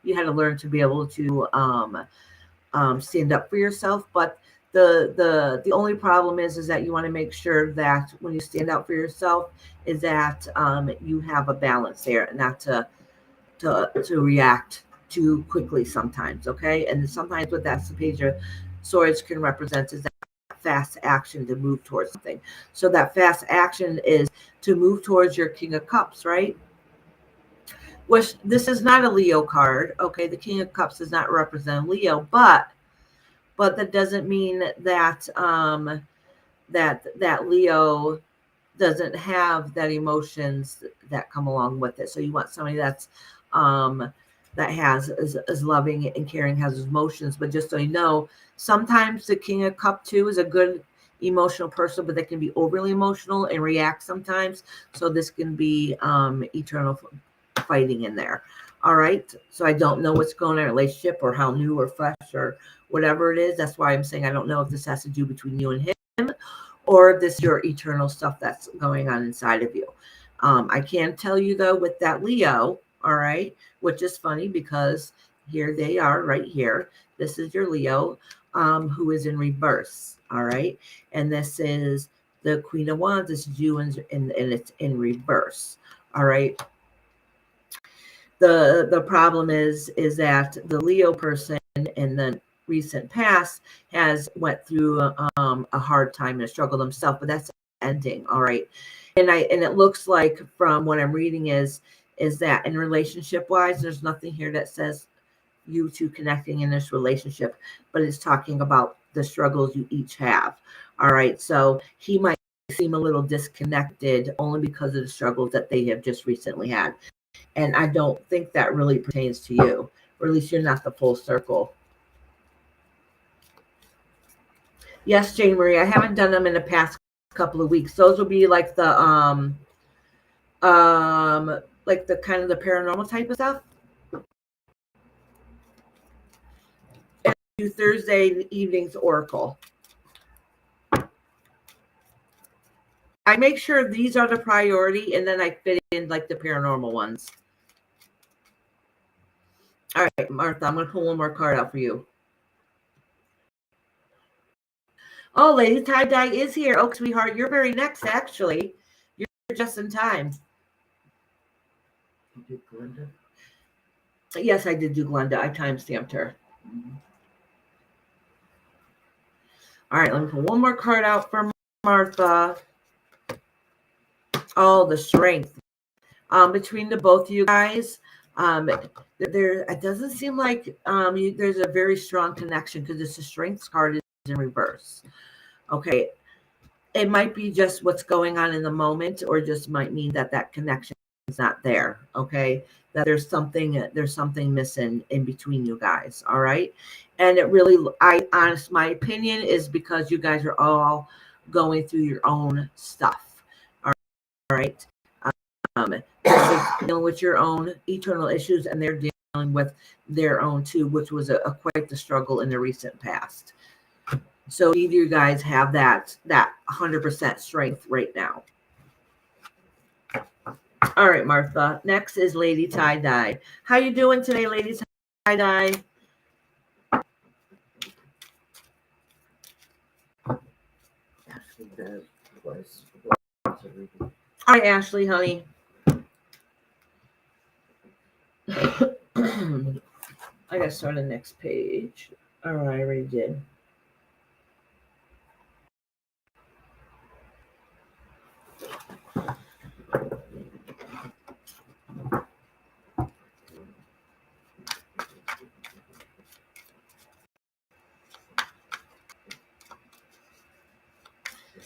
You had to learn to be able to stand up for yourself, but the only problem is that you want to make sure that when you stand up for yourself is that you have a balance there and not to react too quickly sometimes. Okay, and sometimes what that page of swords can represent is that fast action to move towards something. So that fast action is to move towards your King of Cups, right? Which this is not a Leo card. Okay, the King of Cups does not represent Leo, but that doesn't mean that that Leo doesn't have that emotions that come along with it. So you want somebody that's that is loving and caring, has emotions. But just so you know, sometimes the King of Cup too is a good emotional person, but they can be overly emotional and react sometimes. So this can be eternal fighting in there. All right. So I don't know what's going on in a relationship or how new or fresh or whatever it is. That's why I'm saying I don't know if this has to do between you and him or this your eternal stuff that's going on inside of you. I can tell you though with that Leo, all right, which is funny because here they are right here. This is your Leo who is in reverse. All right. And this is the Queen of Wands. This is you and it's in reverse. All right. The problem is that the Leo person in the recent past has went through a hard time and a struggle themselves, but that's ending. All right. And it looks like from what I'm reading is that in relationship wise, there's nothing here that says you two connecting in this relationship, but it's talking about the struggles you each have. All right. So he might seem a little disconnected only because of the struggles that they have just recently had. And I don't think that really pertains to you, or at least you're not the full circle. Yes, Jane Marie, I haven't done them in the past couple of weeks. Those will be like the like the kind of the paranormal type of stuff. And do Thursday evenings Oracle. I make sure these are the priority, and then I fit in like the paranormal ones. All right, Martha, I'm going to pull one more card out for you. Oh, Lady Tie Dye is here. Oh, sweetheart, you're very next, actually. You're just in time. You did Glenda? Yes, I did do Glenda. I timestamped her. Mhm. All right, let me put one more card out for Martha. Oh, the strength. Between the both of you guys, there it doesn't seem like there's a very strong connection because it's the strength card is in reverse. Okay, it might be just what's going on in the moment, or just might mean that connection is not there. Okay, that there's something missing in between you guys. All right, and it really, my opinion is because you guys are all going through your own stuff. All right. You're dealing with your own eternal issues, and they're dealing with their own too, which was a quite the struggle in the recent past. So either you guys have that 100% strength right now. All right, Martha. Next is Lady Tie Dye. How you doing today, Lady Tie Dye? Ashley does twice. All right, Ashley, honey. I gotta start the next page. All right, I already did.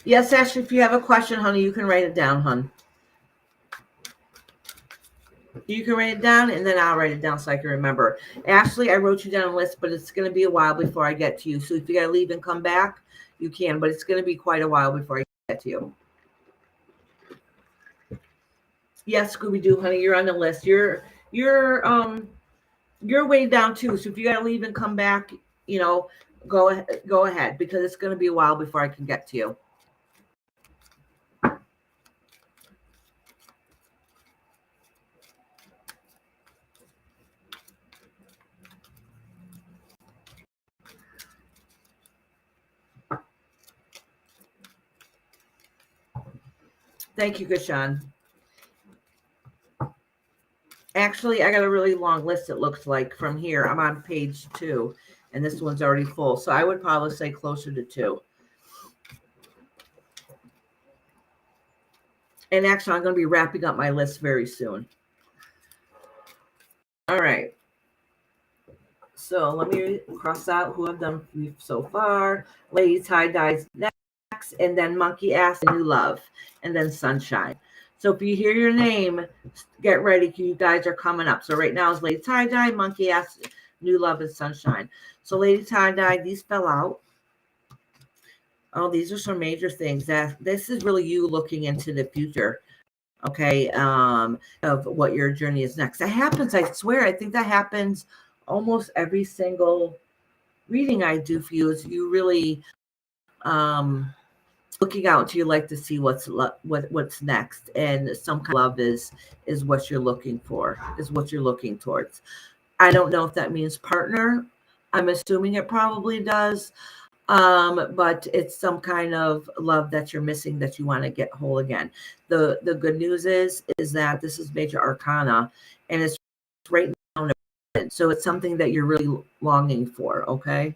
Yes, Ashley, if you have a question, honey, you can write it down, hon. You can write it down, and then I'll write it down so I can remember. Ashley, I wrote you down a list, but it's going to be a while before I get to you. So if you got to leave and come back, you can, but it's going to be quite a while before I get to you. Yes, Scooby-Doo, honey, you're on the list. You're way down too. So if you got to leave and come back, go ahead, because it's going to be a while before I can get to you. Thank you, Kashan. Actually, I got a really long list, it looks like, from here. I'm on page 2, and this one's already full. So I would probably say closer to 2. And actually, I'm going to be wrapping up my list very soon. All right. So let me cross out who I've done so far. Lady Tie Dye's next, and then Monkey Ass, New Love, and then Sunshine. So if you hear your name, get ready. You guys are coming up. So right now is Lady Tie Dye, Monkey Ass, New Love, and Sunshine. So Lady Tie Dye, these fell out. Oh, these are some major things. This is really you looking into the future. Okay, of what your journey is next. That happens, I swear. I think that happens almost every single reading I do for you. Is you really looking out to your life to see what's next, and some kind of love is what you're looking for, is what you're looking towards. I don't know if that means partner. I'm assuming it probably does. But it's some kind of love that you're missing that you want to get whole again. The good news is that this is major arcana, and it's right now. So it's something that you're really longing for. Okay.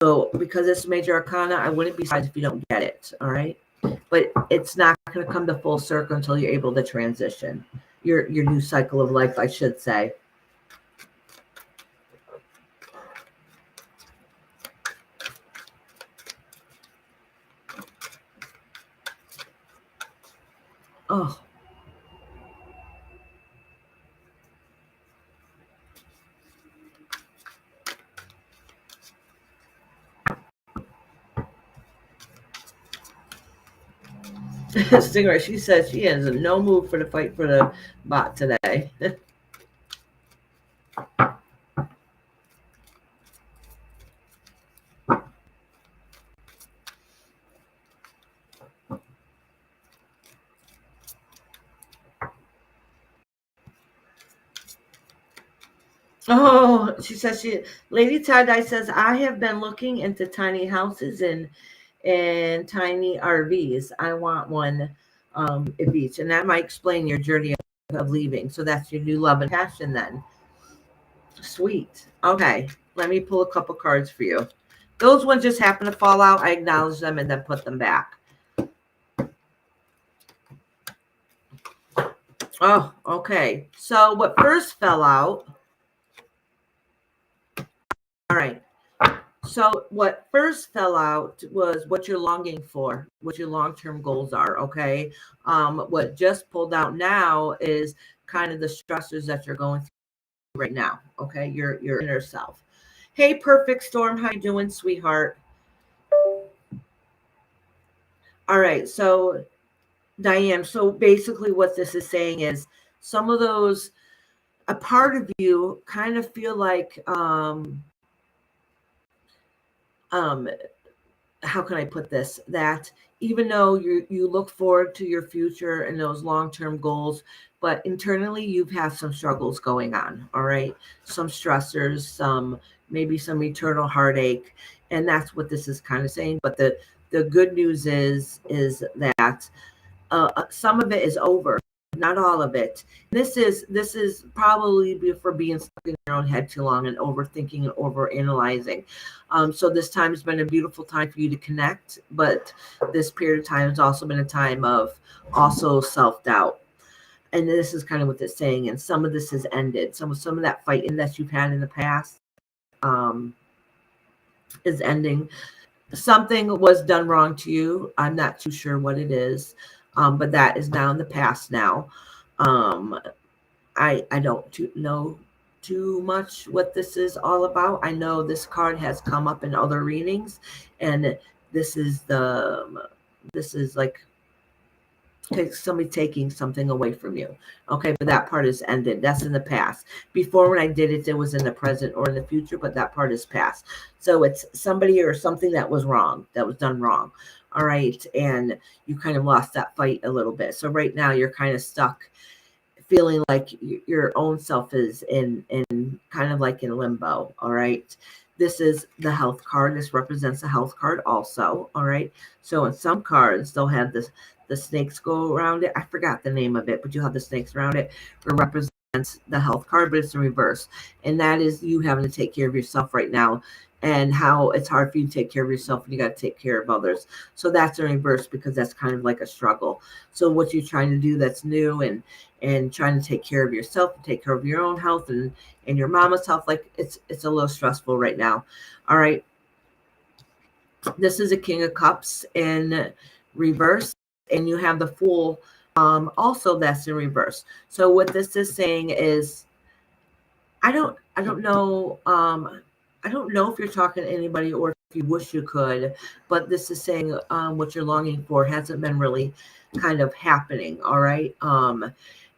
So because it's major arcana, I wouldn't be surprised if you don't get it. All right. But it's not going to come to full circle until you're able to transition your new cycle of life, I should say. Oh. Stingray, she says she is in no mood for the fight for the bot today. Oh, she says Lady Tie-Dye says, I have been looking into tiny houses and tiny RVs. I want one it beats. And that might explain your journey of leaving. So that's your new love and passion then. Sweet. Okay. Let me pull a couple cards for you. Those ones just happen to fall out. I acknowledge them and then put them back. Oh, okay. So what first fell out. All right. So what first fell out was what you're longing for, what your long-term goals are. Okay. What just pulled out now is kind of the stressors that you're going through right now. Okay. Your inner self. Hey, Perfect Storm. How you doing, sweetheart? All right. So Diane, so basically what this is saying is some of those, a part of you kind of feel like, how can I put this? That even though you look forward to your future and those long-term goals, but internally you've had some struggles going on. All right. Some stressors, maybe some eternal heartache. And that's what this is kind of saying. But the good news is that some of it is over, not all of it. This is probably for being stuck in your own head too long and overthinking and overanalyzing. So this time has been a beautiful time for you to connect, but this period of time has also been a time of also self-doubt. And this is kind of what it's saying. And some of this has ended. Some of that fighting that you've had in the past is ending. Something was done wrong to you. I'm not too sure what it is, but that is now in the past now. I don't know too much what this is all about. I know this card has come up in other readings, and this is like somebody taking something away from you. Okay, but that part is ended. That's in the past. Before, when I did it, it was in the present or in the future, but that part is past. So it's somebody or something that was wrong, that was done wrong. All right. And you kind of lost that fight a little bit. So right now you're kind of stuck feeling like your own self is in kind of like in limbo. All right. This is the health card. This represents a health card also. All right. So in some cards, they'll have this, the snakes go around it. I forgot the name of it, but you have the snakes around it. It represents the health card, but it's in reverse. And that is you having to take care of yourself right now, and how it's hard for you to take care of yourself and you got to take care of others. So that's in reverse because that's kind of like a struggle. So what you're trying to do that's new and trying to take care of yourself and take care of your own health and your mama's health, like it's a little stressful right now. All right. This is a King of Cups in reverse, and you have the Fool also that's in reverse. So what this is saying is I don't know I don't know if you're talking to anybody or if you wish you could, but this is saying what you're longing for hasn't been really kind of happening. All right.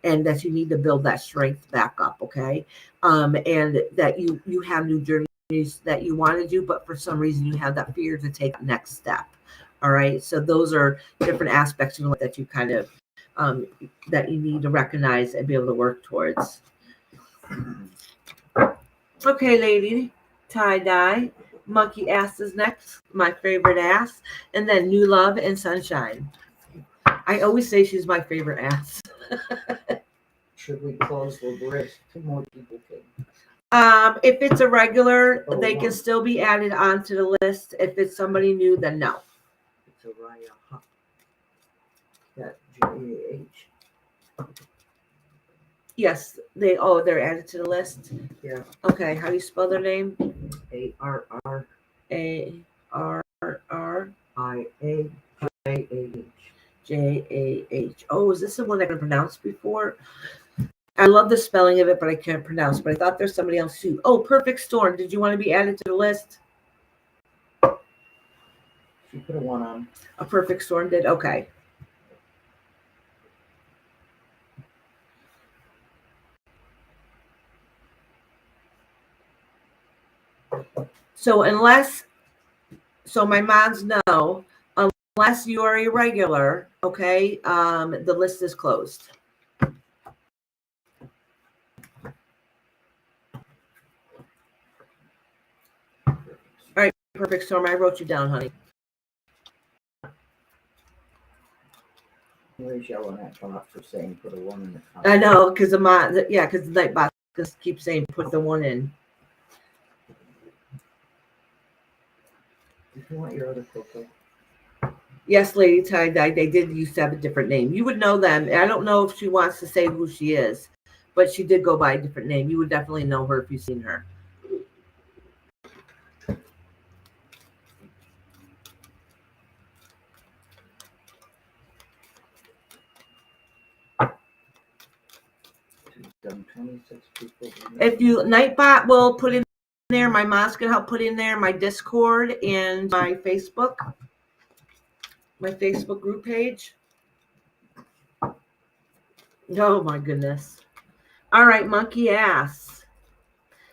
And that you need to build that strength back up. Okay. And that you have new journeys that you want to do, but for some reason you have that fear to take the next step. All right. So those are different aspects that you kind of that you need to recognize and be able to work towards. Okay, lady, tie-dye. Monkey ass is next, my favorite ass. And then New Love and Sunshine. I always say she's my favorite ass. Should we close the list? Two more people can. If it's a regular, they can still be added onto the list. If it's somebody new, then no. It's a Raya. That J-A-H. Yes, they're added to the list. Yeah. Okay, how do you spell their name? A-R-R. A-R-R. I-A-J-A-H. J-A-H. Oh, is this the one I can pronounce before? I love the spelling of it, but I can't pronounce. But I thought there's somebody else too. Oh, Perfect Storm. Did you want to be added to the list? She put a one on. A Perfect Storm did? Okay. So my mods know, unless you are a regular, okay, the list is closed. All right, Perfect Storm, I wrote you down, honey. Always yelling at Bob for saying put a one in the I comment. know, because of my, yeah, because the night bot just keeps saying put the one in. If you want your other cocoa. Yes, Lady Tie Dye, they did used to have a different name. You would know them. I don't know if she wants to say who she is, but she did go by a different name. You would definitely know her if you've seen her. Done 26 people. If you, Nightbot will put in there, my mom's going to help put in there my Discord and my Facebook group page. Oh my goodness. All right, monkey ass.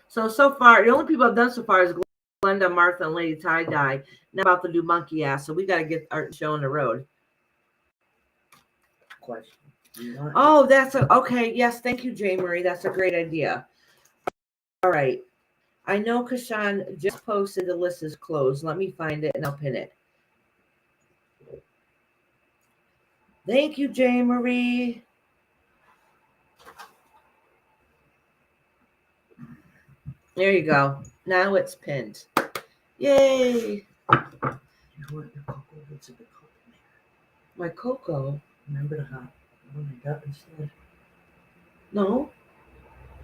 So far, the only people I've done so far is Glenda, Martha, and Lady Tie Dye. Now about to do monkey ass. So we got to get our show on the road. Question. Oh, okay. Yes, thank you, Jay Marie. That's a great idea. All right. I know Kashan just posted the list is closed. Let me find it and I'll pin it. Thank you, Jay Marie. There you go. Now it's pinned. Yay. You want your cocoa? What's in the cocoa? My cocoa. Remember the hot one I got instead? No.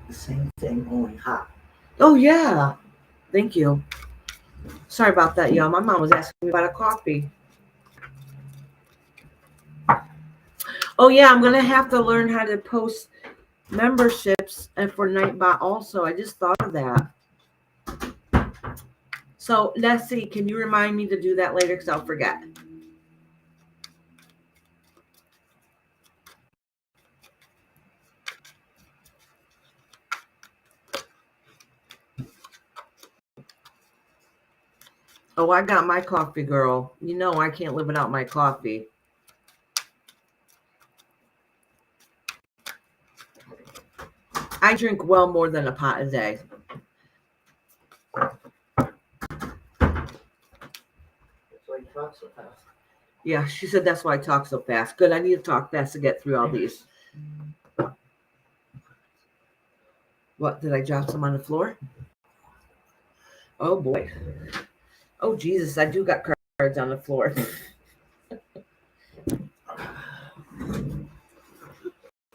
The same thing, only hot. Oh, yeah. Thank you. Sorry about that, y'all. My mom was asking me about a coffee. Oh, yeah. I'm going to have to learn how to post memberships and for Nightbot also. I just thought of that. So, Nessie, can you remind me to do that later because I'll forget. Oh, I got my coffee, girl. You know I can't live without my coffee. I drink well more than a pot a day. That's why you talk so fast. Yeah, she said that's why I talk so fast. Good, I need to talk fast to get through all these. What, did I drop some on the floor? Oh, boy. Oh, Jesus, I do got cards on the floor.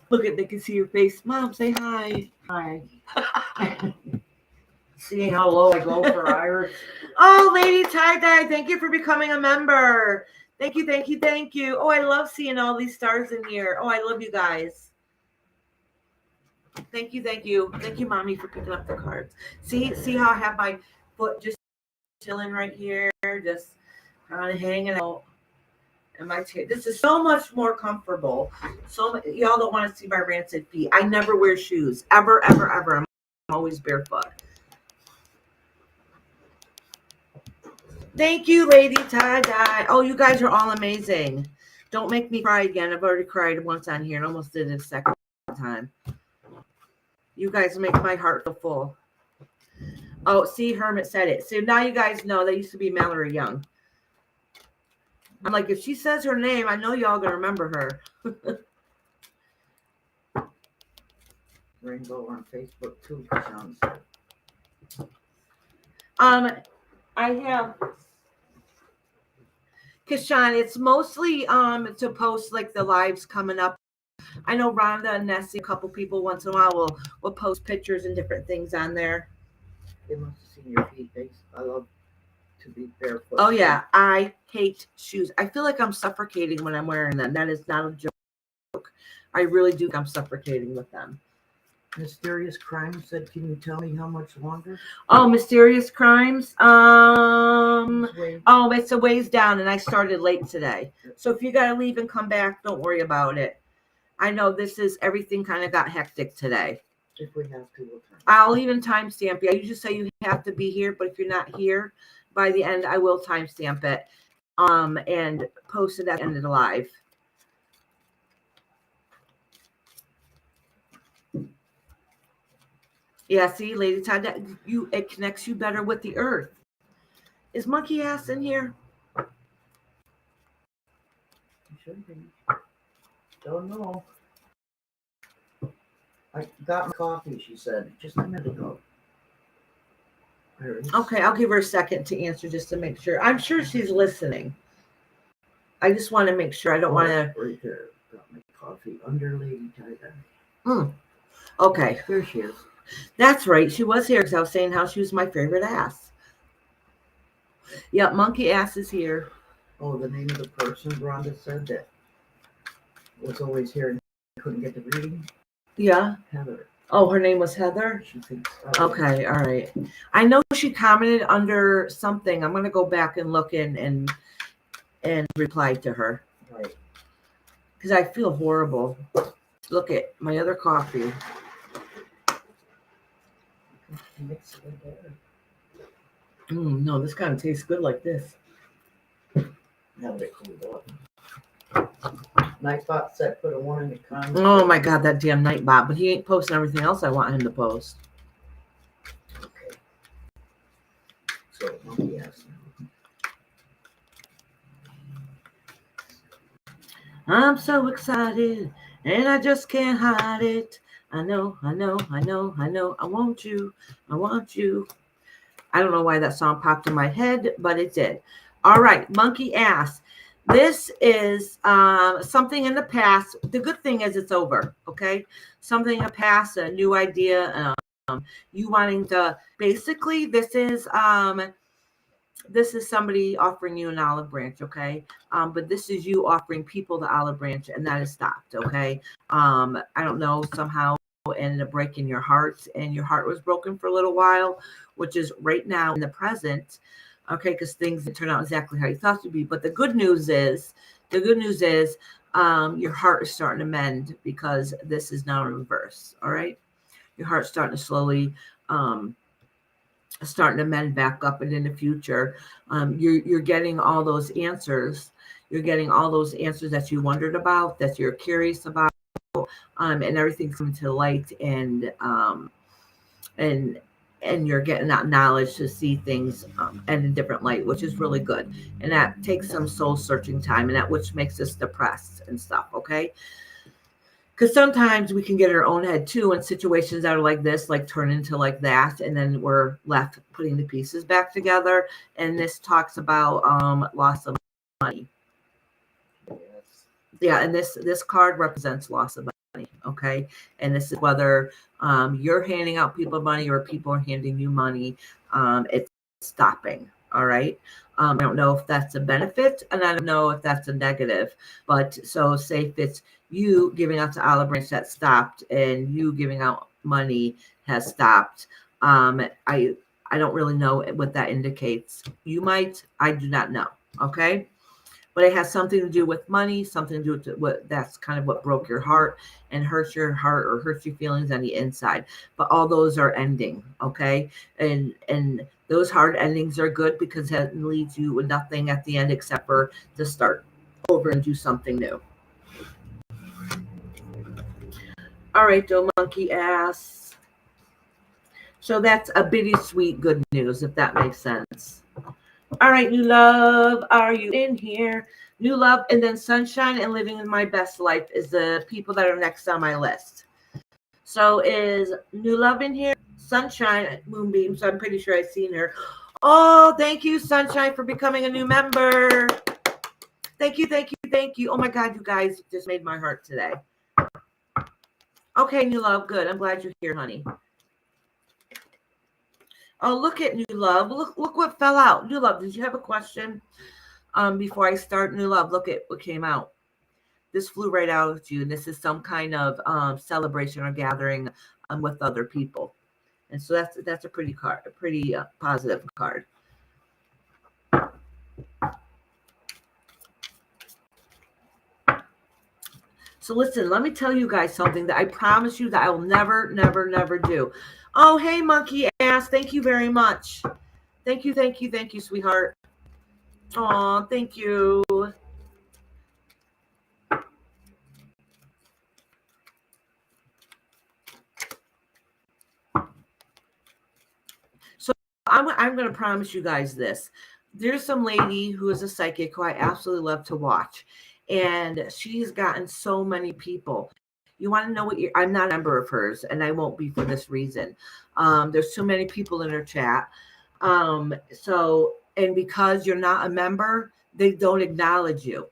Look at, they can see your face. Mom, say hi. Hi. Seeing how low I go for Iris. Oh, Lady Tie-Dye, thank you for becoming a member. Thank you, thank you, thank you. Oh, I love seeing all these stars in here. Oh, I love you guys. Thank you, thank you. Thank you, Mommy, for picking up the cards. See how I have my foot just chilling right here, just kind of hanging out. And my chair. This is so much more comfortable. So y'all don't want to see my rancid feet. I never wear shoes. Ever, ever, ever. I'm always barefoot. Thank you, Lady Tie-Dye. Oh, you guys are all amazing. Don't make me cry again. I've already cried once on here and almost did it a second time. You guys make my heart feel full. Oh, see, Hermit said it. So now you guys know that used to be Mallory Young. I'm like, if she says her name, I know y'all gonna remember her. Rainbow on Facebook too, Sean said. I have Kashan, it's mostly to post like the lives coming up. I know Rhonda and Nessie, a couple people once in a while will post pictures and different things on there. They must have seen your feet. I love to be barefoot. Oh yeah, I hate shoes. I feel like I'm suffocating when I'm wearing them. That is not a joke. I really do. I'm suffocating with them. Mysterious Crime said, "Can you tell me how much longer?" Oh, Mysterious Crimes. It's a ways down, and I started late today. So if you gotta leave and come back, don't worry about it. I know everything kind of got hectic today. If we have to, we'll turn. I'll even timestamp you. I usually say you have to be here, but if you're not here by the end, I will timestamp it and post it at the end of the live. Yeah, see, Lady Todd, it connects you better with the earth. Is Monkey Ass in here? You should be. Don't know. I got my coffee, she said, just a minute ago. There it is. Okay, I'll give her a second to answer just to make sure. I'm sure she's listening. I just want to make sure. I don't want to. Right there. Got my coffee under Lady Tie-Dye. Okay, There she is. that's right. She was here because I was saying how she was my favorite ass. Yep, Monkey Ass is here. Oh, the name of the person Rhonda said that was always here and couldn't get the reading? Yeah. Heather. Oh, her name was Heather? She thinks. Okay, all right. I know she commented under something. I'm going to go back and look in and reply to her. Right. Because I feel horrible. Look at my other coffee. Mix it in there. No, this kind of tastes good like this. Now that it cooled up. Nightbot said put a 1 in the comments. Oh my God, that damn Nightbot. But he ain't posting everything else I want him to post. Okay. So, Monkey Ass now. I'm so excited and I just can't hide it. I know. I want you. I want you. I don't know why that song popped in my head, but it did. All right, Monkey Ass. This is something in the past. The good thing is it's over, okay? Something in the past, a new idea, you wanting to, basically, this is somebody offering you an olive branch, okay? But this is you offering people the olive branch, and that is stopped, okay? I don't know, somehow ended up breaking your heart, and your heart was broken for a little while, which is right now in the present, okay? Because things didn't turn out exactly how you thought to be. But the good news is, your heart is starting to mend because this is now in reverse, all right? Your heart's starting to slowly starting to mend back up, and in the future you're getting all those answers. You're getting all those answers that you wondered about, that you're curious about, and everything's coming to light, and you're getting that knowledge to see things in a different light, which is really good. And that takes some soul searching time, and that which makes us depressed and stuff, okay? Because sometimes we can get in our own head too, in situations that are like this, like turn into like that, and then we're left putting the pieces back together. And this talks about loss of money. Yes. Yeah, and this card represents loss of money, okay? And this is whether you're handing out people money or people are handing you money. It's stopping, all right? I don't know if that's a benefit, and I don't know if that's a negative. But so say if it's you giving out to olive branch that stopped, and you giving out money has stopped. I don't really know what that indicates. You might, I do not know, okay? But it has something to do with money, something to do with what, that's kind of what broke your heart and hurts your heart or hurts your feelings on the inside. But all those are ending, okay? And those hard endings are good because it leaves you with nothing at the end except for to start over and do something new. All right, though, Monkey Ass. So that's a bittersweet good news, if that makes sense. All right, new love, are you in here? New love, and then sunshine and living in my best life is the people that are next on my list. So is new love in here? Sunshine, Moonbeam, so I'm pretty sure I've seen her. Oh, thank you, Sunshine, for becoming a new member. Thank you. Oh my God, you guys just made my heart today. Okay, new love, good. I'm glad you're here, honey. Oh, look at new love. Look what fell out. New love, did you have a question? Before I start, new love, look at what came out. This flew right out at you, and this is some kind of celebration or gathering with other people. And so that's a pretty card, a pretty positive card. So listen, let me tell you guys something that I promise you that I will never do. Oh, hey, Monkey Ass. Thank you very much. Thank you, sweetheart. Oh, thank you. So I'm going to promise you guys this. There's some lady who is a psychic who I absolutely love to watch. and she's gotten so many people. You want to know what I'm not a member of hers, and I won't be for this reason. There's too many people in her chat. And because you're not a member, they don't acknowledge you.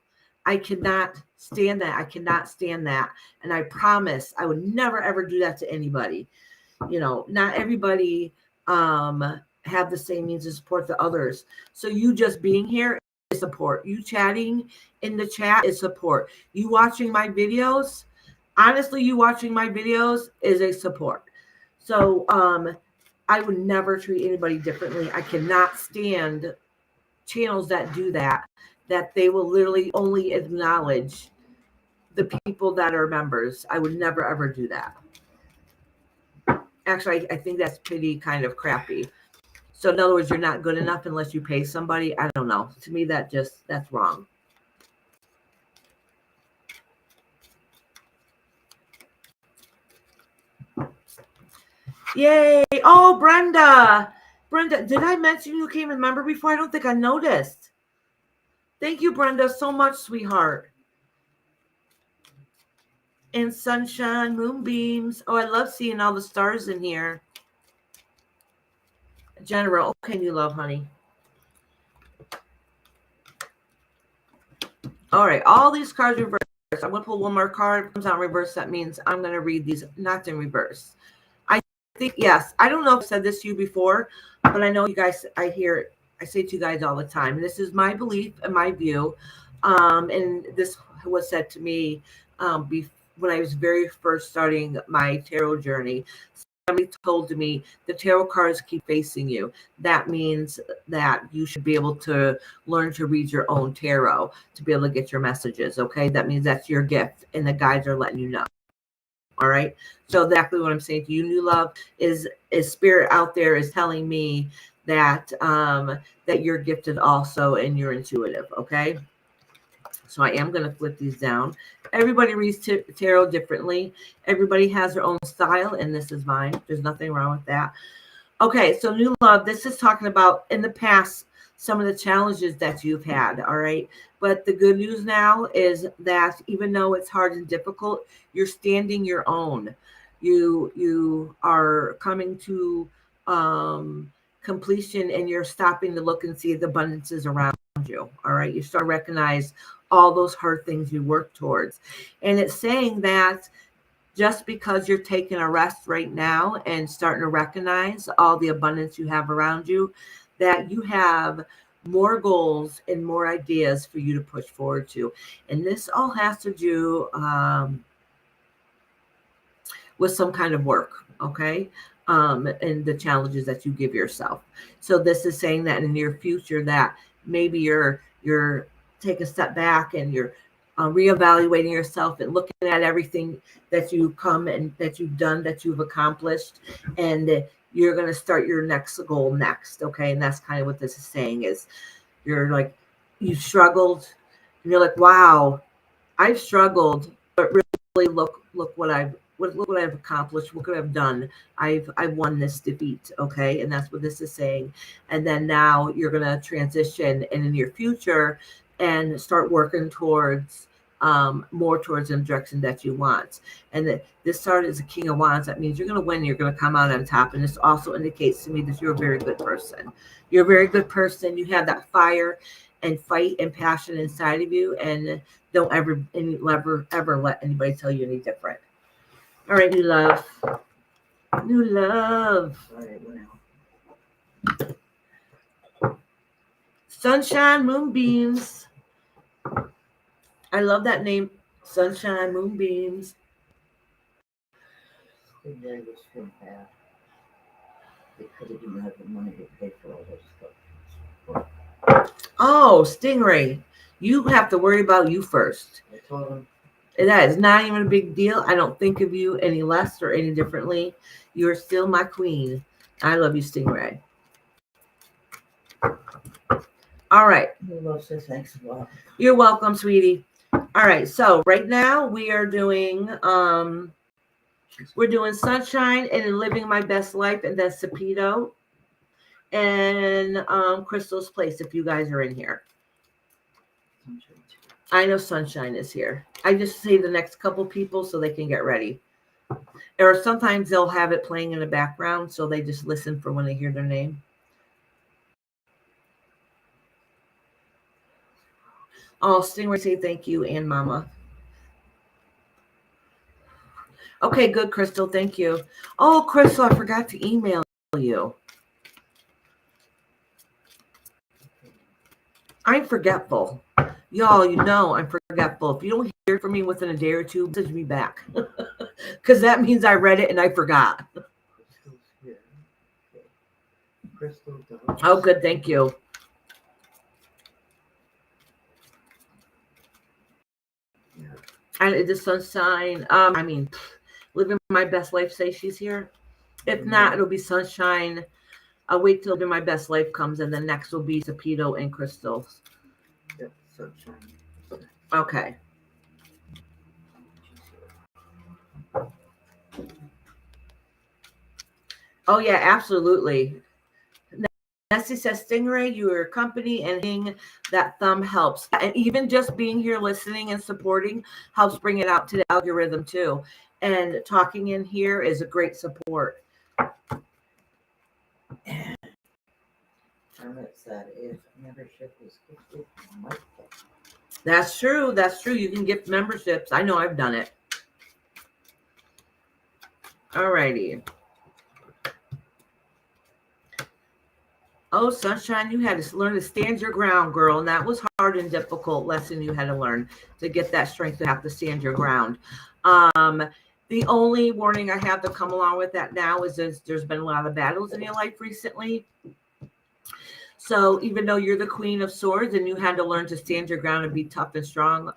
I cannot stand that. I cannot stand that. And I promise I would never ever do that to anybody. Not everybody have the same means of support to others. So you just being here is support. You chatting in the chat is support. You watching my videos, honestly, you watching my videos is a support. So I would never treat anybody differently. I cannot stand channels that do that they will literally only acknowledge the people that are members. I would never ever do that. Actually, I think that's pretty kind of crappy. So in other words, you're not good enough unless you pay somebody. I don't know. To me, that's wrong. Yay. Oh, Brenda, did I mention you came a member before? I don't think I noticed. Thank you, Brenda, so much, sweetheart. And sunshine, moonbeams. Oh, I love seeing all the stars in here. General, okay, you love, honey. All right, all these cards reverse. I'm going to pull one more card. If it comes out in reverse, that means I'm going to read these not in reverse. I think, yes, I don't know if I've said this to you before, but I know you guys, I say to you guys all the time. This is my belief and my view. And this was said to me when I was very first starting my tarot journey. Somebody told me the tarot cards keep facing you. That means that you should be able to learn to read your own tarot to be able to get your messages. Okay, that means that's your gift, and the guides are letting you know. All right. So exactly what I'm saying to you, new love, is spirit out there is telling me that that you're gifted also and you're intuitive. Okay. So I am going to flip these down. Everybody reads tarot differently. Everybody has their own style, and this is mine. There's nothing wrong with that. Okay, so new love, this is talking about in the past some of the challenges that you've had, all right? But the good news now is that even though it's hard and difficult, you're standing your own. You are coming to completion, and you're stopping to look and see the abundances around you, all right? You start to recognize all those hard things you work towards. And it's saying that just because you're taking a rest right now and starting to recognize all the abundance you have around you, that you have more goals and more ideas for you to push forward to. And this all has to do with some kind of work, okay? And the challenges that you give yourself. So this is saying that in the near future that maybe you're take a step back and you're reevaluating yourself and looking at everything that you come and that you've done, that you've accomplished, and you're going to start your next goal next. Okay. And that's kind of what this is saying is you're like, you've struggled and you're like, wow, I've struggled, but really look what I've accomplished. What could I've done? I've won this defeat. Okay. And that's what this is saying. And then now you're going to transition in the near future and start working towards more towards the direction that you want. And this card is a King of Wands. That means you're going to win. You're going to come out on top. And this also indicates to me that you're a very good person. You're a very good person. You have that fire and fight and passion inside of you. And don't ever let anybody tell you any different. All right, new love. New love. Sorry, it went out. Sunshine, moonbeams. I love that name. Sunshine, moonbeams. They just feel bad. Because they didn't have the money to pay for all this stuff. Oh, Stingray. You have to worry about you first. I told them. That is not even a big deal. I don't think of you any less or any differently. You're still my queen. I love you, Stingray. All right. New love says thanks a lot. You're welcome, sweetie. All right. So right now we are doing Sunshine and Living My Best Life, and then Sapido and Crystal's Place if you guys are in here. I know Sunshine is here. I just say the next couple people so they can get ready. Or sometimes they'll have it playing in the background so they just listen for when they hear their name. Oh, Stingray say thank you and Mama. Okay, good, Crystal. Thank you. Oh, Crystal, I forgot to email you. I'm forgetful. Y'all, you know I'm forgetful. If you don't hear from me within a day or two, message me back. Because that means I read it and I forgot. Crystal's here. Okay. Crystal does. Oh, good. Thank you. Yeah. And it is Sunshine. Living my best life. Say she's here. If not, it'll be Sunshine. I'll wait till Living My Best Life comes, and then next will be Sapito and Crystal. Yep, Sunshine. Okay. Oh yeah, absolutely. Nessie says, Stingray, your company and hitting that thumb helps. And even just being here listening and supporting helps bring it out to the algorithm too. And talking in here is a great support. Hermit said if membership is gifted, might get. That's true. That's true. You can gift memberships. I know I've done it. Alrighty. Oh, Sunshine, you had to learn to stand your ground, girl. And that was hard and difficult lesson you had to learn to get that strength to have to stand your ground. The only warning I have to come along with that now is there's been a lot of battles in your life recently. So even though you're the Queen of Swords and you had to learn to stand your ground and be tough and strong,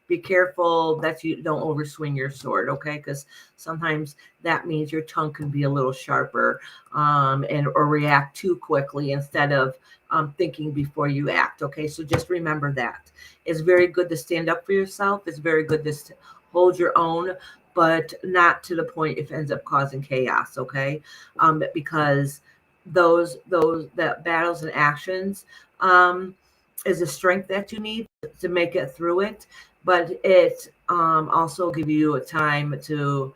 be careful that you don't overswing your sword, okay? Because sometimes that means your tongue can be a little sharper or react too quickly instead of thinking before you act, okay? So just remember that. It's very good to stand up for yourself. It's very good to hold your own, but not to the point if it ends up causing chaos, okay? Because that battles and actions is a strength that you need to make it through it, but it also give you a time to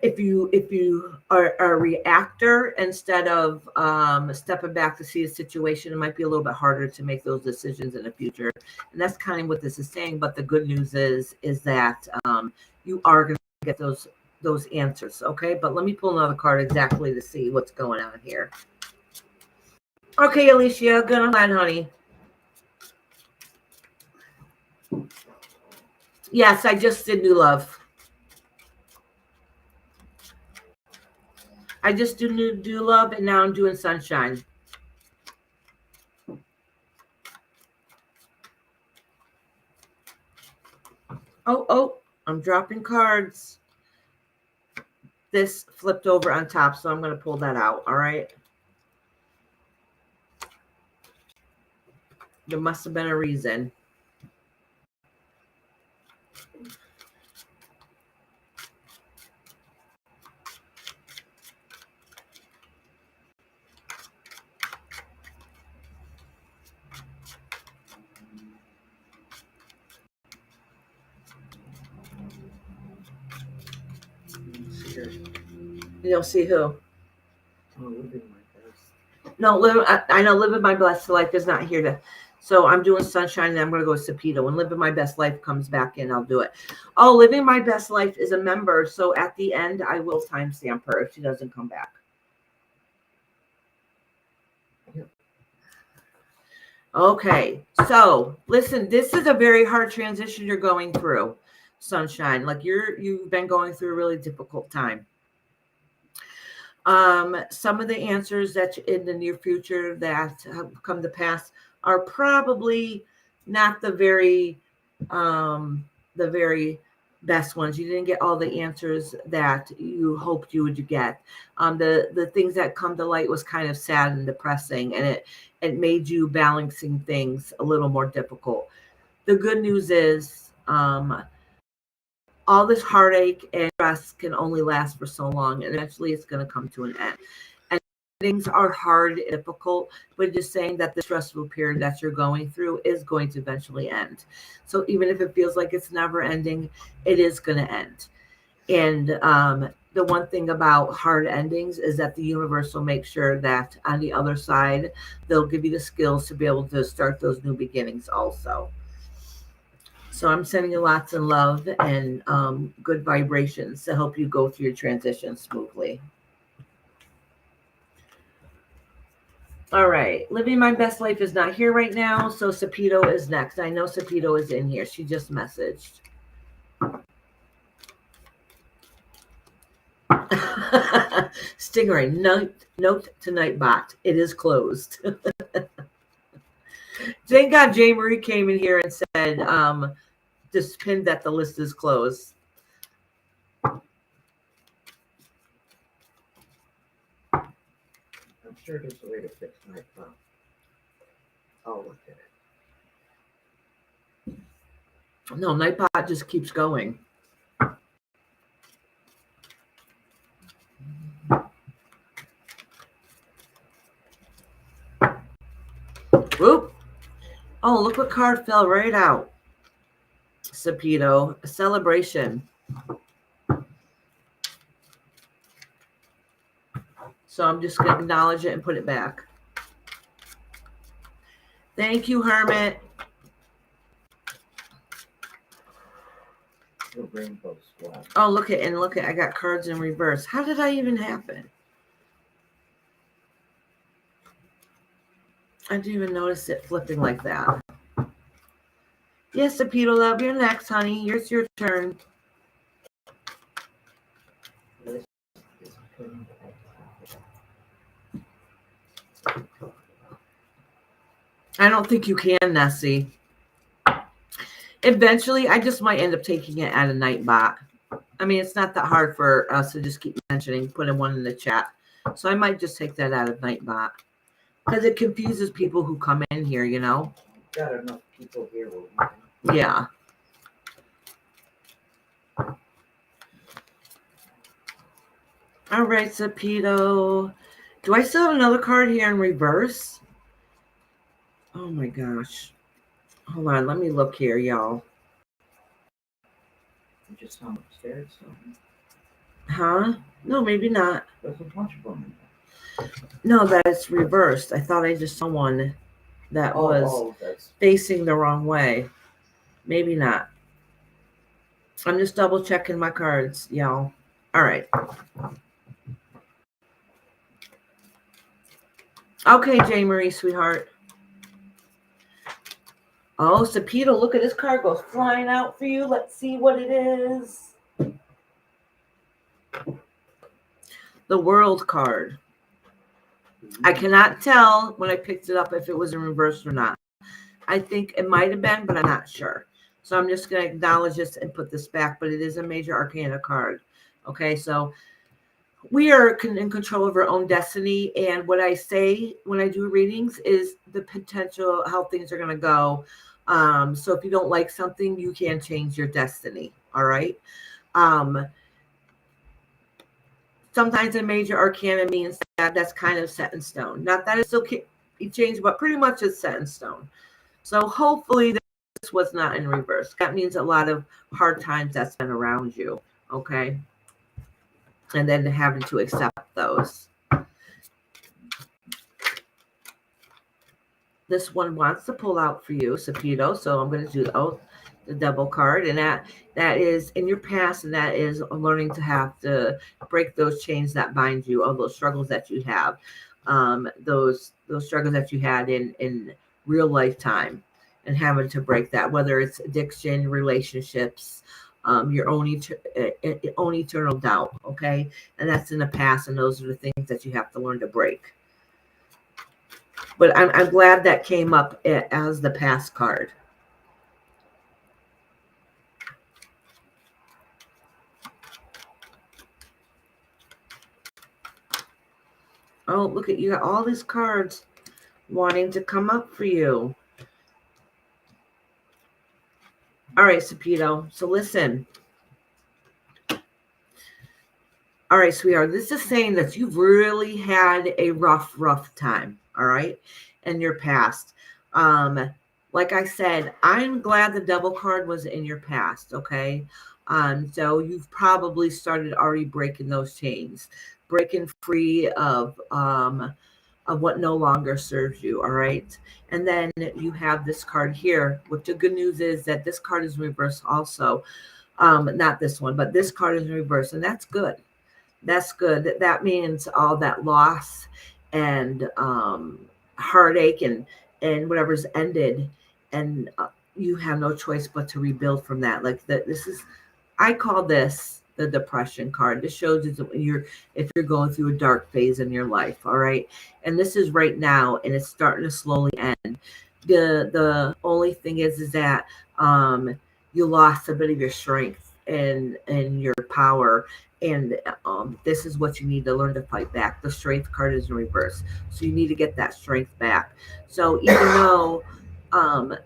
if you are a reactor instead of stepping back to see a situation, it might be a little bit harder to make those decisions in the future. And that's kind of what this is saying. But the good news is that you are going to get those answers. Okay, but let me pull another card exactly to see what's going on here. Okay, Alicia, good on that, honey. Yes, I just did New Love. I just do New Love, and now I'm doing Sunshine. Oh, I'm dropping cards. This flipped over on top, so I'm going to pull that out. All right. There must have been a reason. You don't see who? Oh, living my best. No, I know Living My Best Life is not here to. So I'm doing Sunshine, and I'm going to go with Sapito. When Living My Best Life comes back in, I'll do it. Oh, Living My Best Life is a member, so at the end, I will timestamp her if she doesn't come back. Okay, so listen, this is a very hard transition you're going through, Sunshine. Like you've been going through a really difficult time. Some of the answers that in the near future that have come to pass are probably not the very best ones. You didn't get all the answers that you hoped you would get. The things that come to light was kind of sad and depressing, and it made you balancing things a little more difficult. The good news is all this heartache and stress can only last for so long, and eventually it's going to come to an end. And endings are hard, difficult, but just saying that the stressful period that you're going through is going to eventually end. So even if it feels like it's never ending, it is going to end. And the one thing about hard endings is that the universe will make sure that on the other side, they'll give you the skills to be able to start those new beginnings also. So I'm sending you lots of love and good vibrations to help you go through your transition smoothly. All right. Living my best life is not here right now. So Sapito is next. I know Sapito is in here. She just messaged. Stingray, note to Nightbot. It is closed. Thank God J. Marie came in here and said, just pinned that the list is closed. I'm sure there's a way to fix my phone. I'll look at it. No, Nightbot just keeps going. Whoop. Oh, look what card fell right out. Sapito, a celebration. So I'm just going to acknowledge it and put it back. Thank you, Hermit. The rainbow swap. Oh, look at, I got cards in reverse. How did that even happen? I didn't even notice it flipping like that. Yes, Sapito, love, you're next, honey. Here's your turn. This is pretty. I don't think you can, Nessie. Eventually, I just might end up taking it at a Nightbot. I mean, it's not that hard for us to just keep mentioning, putting one in the chat. So I might just take that out of Nightbot. Because it confuses people who come in here, you know? Got enough people here. Yeah. All right, Sapito. Do I still have another card here in reverse? Oh my gosh. Hold on, let me look here, y'all. You just hung upstairs. So. Huh? No, maybe not. There's a bunch of them in there. No, that's reversed. I thought I just saw one that was facing the wrong way. Maybe not. I'm just double checking my cards, y'all. All right. Okay, J. Marie, sweetheart. Oh, Sapito, look at this card goes flying out for you. Let's see what it is. The World card. I cannot tell when I picked it up if it was in reverse or not. I think it might have been, but I'm not sure. So I'm just going to acknowledge this and put this back, but it is a major arcana card. Okay, so we are in control of our own destiny. And what I say when I do readings is the potential, how things are going to go. So if you don't like something, you can change your destiny. All right. Sometimes a major arcana means that that's kind of set in stone. Not that it still can be changed, but pretty much it's set in stone. So hopefully this was not in reverse. That means a lot of hard times that's been around you. Okay. And then having to accept those. This one wants to pull out for you, Sapito. So I'm going to do the double card. And that is in your past. And that is learning to have to break those chains that bind you, all those struggles that you have. Those struggles that you had in real lifetime and having to break that, whether it's addiction, relationships, your own eternal doubt. Okay. And that's in the past. And those are the things that you have to learn to break. But I'm glad that came up as the past card. Oh, look at you. Got all these cards wanting to come up for you. All right, Sapito. So listen. All right, sweetheart. This is saying that you've really had a rough time. All right, in your past. Like I said, I'm glad the devil card was in your past. Okay. So you've probably started already breaking those chains, breaking free of what no longer serves you. All right. And then you have this card here, which the good news is that this card is reversed also. Not this one, but this card is in reverse, and that's good. That's good. That means all that loss and heartache and whatever's ended, and you have no choice but to rebuild from that. Like that, this is, I call this the depression card. This shows you that if you're going through a dark phase in your life. All right, and this is right now, and it's starting to slowly end. The only thing is that you lost a bit of your strength and your power, and this is what you need to learn to fight back. The strength card is in reverse, so you need to get that strength back. So even though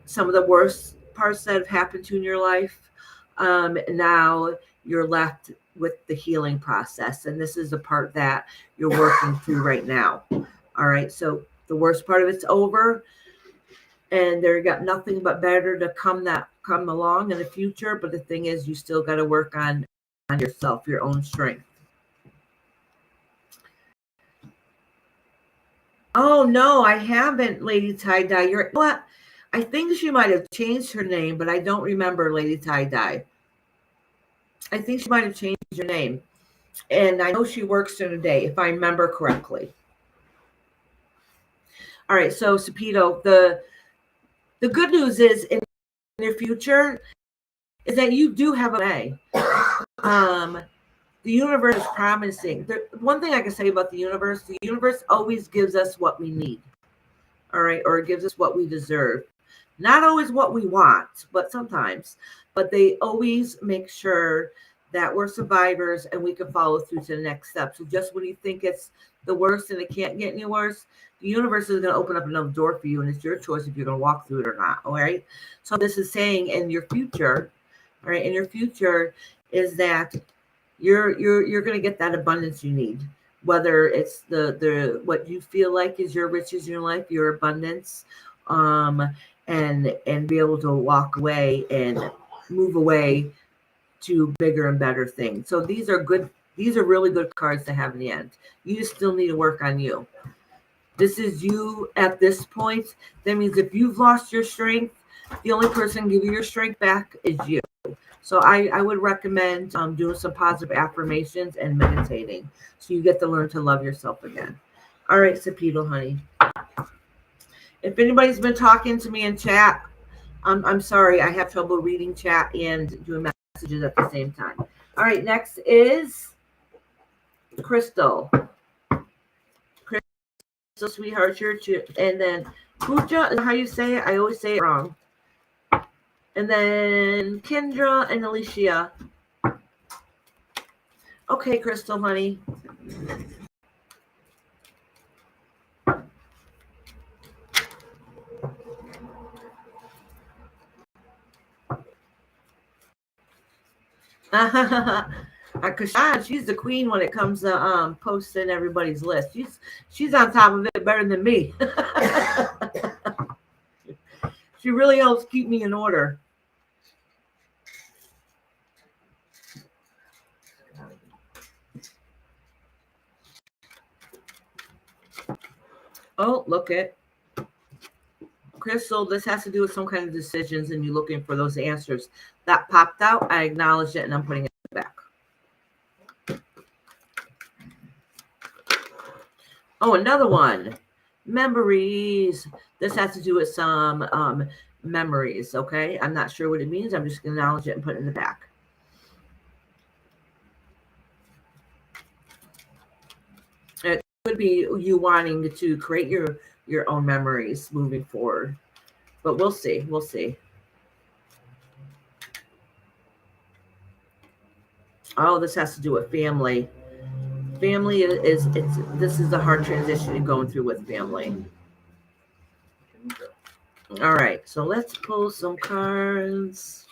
some of the worst parts that have happened to you in your life, now you're left with the healing process, and this is the part that you're working through right now. All right, so the worst part of it's over, and there got nothing but better to come along in the future. But the thing is, you still got to work on yourself, your own strength. Oh no, I haven't, Lady Tie Dye. You're what? I think she might have changed her name, but I don't remember Lady Tie Dye. I think she might have changed her name, and I know she works during the day, if I remember correctly. All right, so Sapito, the good news is in your future is that you do have a way. The universe is promising. One thing I can say about the universe always gives us what we need. All right, or it gives us what we deserve. Not always what we want, but sometimes. But they always make sure that we're survivors and we can follow through to the next step. So just when you think it's the worst and it can't get any worse, the universe is going to open up another door for you, and it's your choice if you're going to walk through it or not. All right. So this is saying in your future, all right, in your future is that you're going to get that abundance you need, whether it's the what you feel like is your riches in your life, your abundance, and be able to walk away and move away to bigger and better things. So these are really good cards to have in the end. You just still need to work on you. This is you at this point. That means if you've lost your strength, the only person giving you your strength back is you. So I would recommend doing some positive affirmations and meditating, so you get to learn to love yourself again. All right, Sapito, honey. If anybody's been talking to me in chat, I'm sorry. I have trouble reading chat and doing messages at the same time. All right, next is Crystal. Crystal, sweetheart, and then Pooja is how you say it. I always say it wrong. And then Kendra and Alicia. Okay, Crystal, honey. Kashan, she's the queen when it comes to posting everybody's list. She's on top of it better than me. She really helps keep me in order. Oh, look at Crystal. This has to do with some kind of decisions, and you're looking for those answers. That popped out. I acknowledged it, and I'm putting it back. Oh, another one. Memories. This has to do with some memories. Okay, I'm not sure what it means. I'm just going to acknowledge it and put it in the back. It could be you wanting to create your own memories moving forward, but we'll see. We'll see. Oh, this has to do with family. Family is this is the hard transition you're going through with family. All right, so let's pull some cards.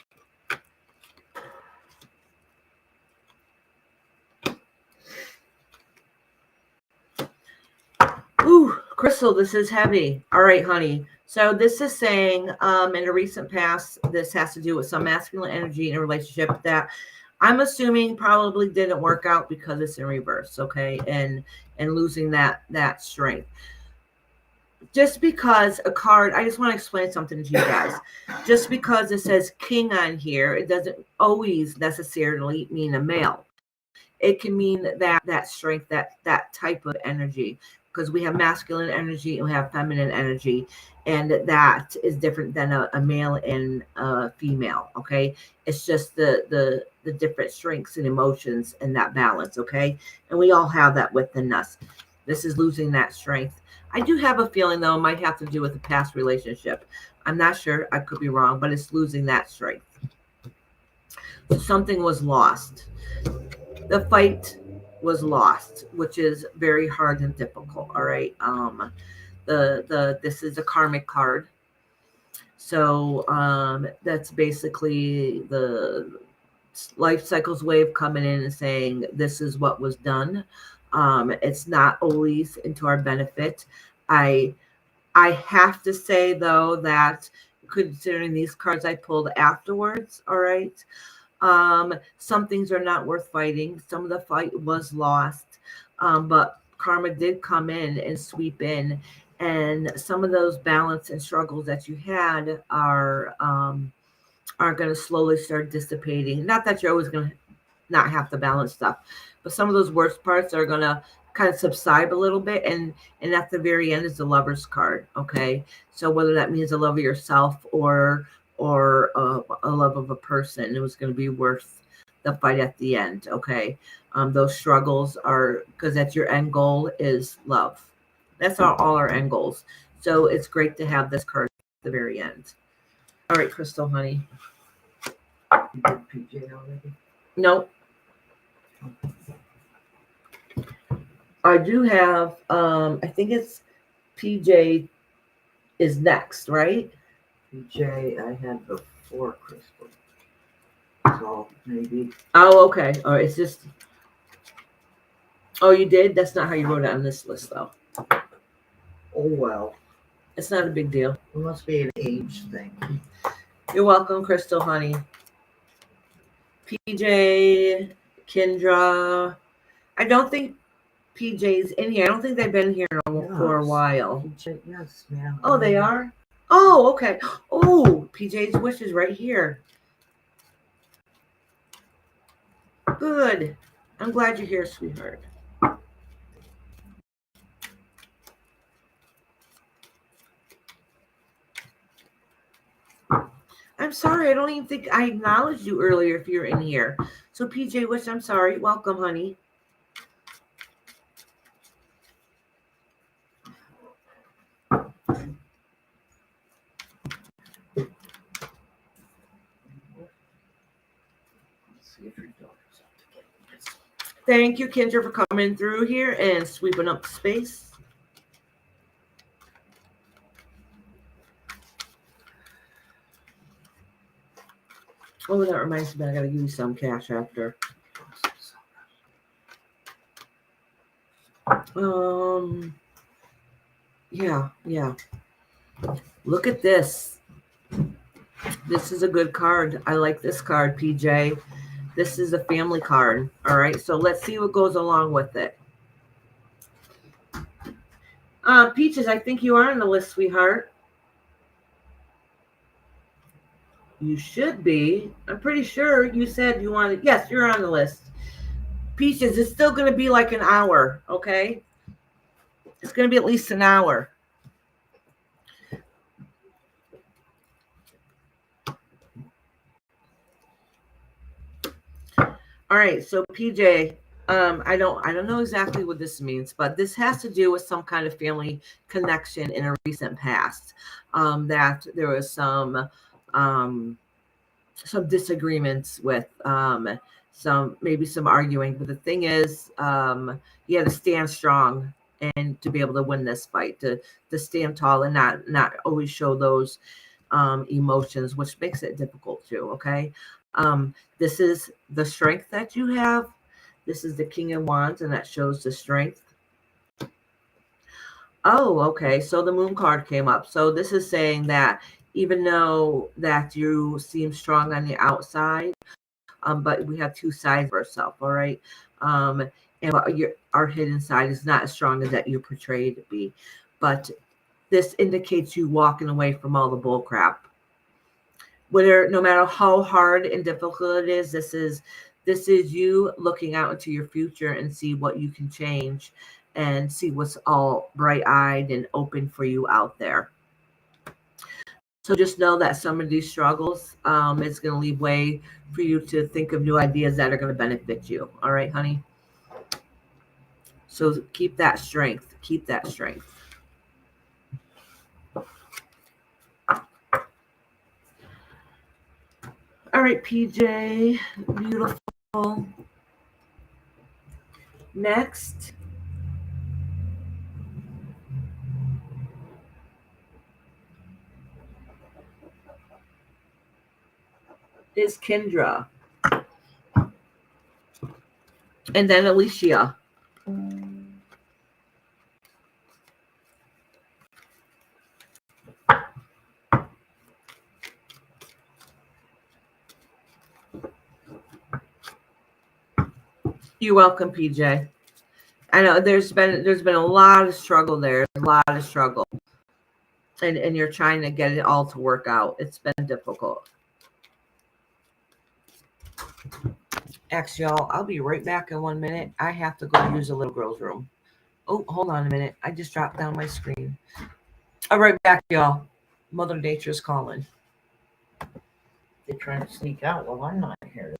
Crystal, this is heavy. All right, honey. So this is saying in a recent past, this has to do with some masculine energy in a relationship that I'm assuming probably didn't work out because it's in reverse, okay? And losing that strength. Just because a card, I just want to explain something to you guys. Just because it says king on here, it doesn't always necessarily mean a male. It can mean that strength, that type of energy, because we have masculine energy and we have feminine energy, and that is different than a male and a female. Okay, it's just the different strengths and emotions and that balance. Okay, and we all have that within us. This is losing that strength. I do have a feeling though it might have to do with a past relationship. I'm not sure. I could be wrong, but it's losing that strength. So something was lost. The fight was lost, which is very hard and difficult. All right. This is a karmic card. So that's basically the life cycle's way of coming in and saying this is what was done. It's not always into our benefit. I have to say though that considering these cards I pulled afterwards, all right, some things are not worth fighting. Some of the fight was lost, but karma did come in and sweep in, and some of those balance and struggles that you had are going to slowly start dissipating. Not that you're always going to not have to balance stuff, but some of those worst parts are going to kind of subside a little bit, and at the very end is the Lover's card. Okay, so whether that means a love of yourself or a love of a person, it was going to be worth the fight at the end. Okay, those struggles are because that's your end goal is love. That's all our end goals. So it's great to have this card at the very end. All right, Crystal, honey. You did PJ already? Nope. I do have, I think it's PJ is next, right? PJ, I had before Crystal. So maybe. Oh, okay. All right. It's just, oh, you did? That's not how you wrote it on this list, though. Oh, well. It's not a big deal. It must be an age thing. You're welcome, Crystal, honey. PJ, Kendra. I don't think PJ's in here. I don't think they've been here for a while. PJ, yes, ma'am. Oh, they are? Oh, okay. Oh, PJ's wish is right here. Good. I'm glad you're here, sweetheart. I'm sorry. I don't even think I acknowledged you earlier if you're in here. So PJ Wish, I'm sorry. Welcome, honey. Thank you, Kendra, for coming through here and sweeping up the space. Oh, that reminds me, I gotta give you some cash after. Yeah. Look at this. This is a good card. I like this card, PJ. This is a family card. All right, so let's see what goes along with it. Peaches, I think you are on the list, sweetheart. You should be. I'm pretty sure you said you wanted. Yes, you're on the list. Peaches, it's still going to be like an hour, okay? It's going to be at least an hour. All right, so PJ, I don't know exactly what this means, but this has to do with some kind of family connection in a recent past. That there was some disagreements with some arguing, but the thing is, you have to stand strong and to be able to win this fight, to stand tall and not always show those emotions, which makes it difficult too. Okay. This is the strength that you have. This is the King of Wands, and that shows the strength. Oh, okay. So the moon card came up. So this is saying that even though that you seem strong on the outside, but we have two sides of ourselves, all right? And our hidden side is not as strong as that you portray it to be. But this indicates you walking away from all the bull crap. Whether no matter how hard and difficult it is, this is you looking out into your future and see what you can change and see what's all bright eyed and open for you out there. So just know that some of these struggles is going to leave way for you to think of new ideas that are going to benefit you. All right, honey. So keep that strength. Keep that strength. All right, PJ. Beautiful. Next is Kendra. And then Alicia. You're welcome, PJ. I know there's been a lot of struggle there, a lot of struggle, and you're trying to get it all to work out. It's been difficult. Actually, y'all, I'll be right back in 1 minute. I have to go use the little girl's room. Oh, hold on a minute. I just dropped down my screen. I'll be right back, y'all. Mother Nature's calling. They're trying to sneak out while I'm not here.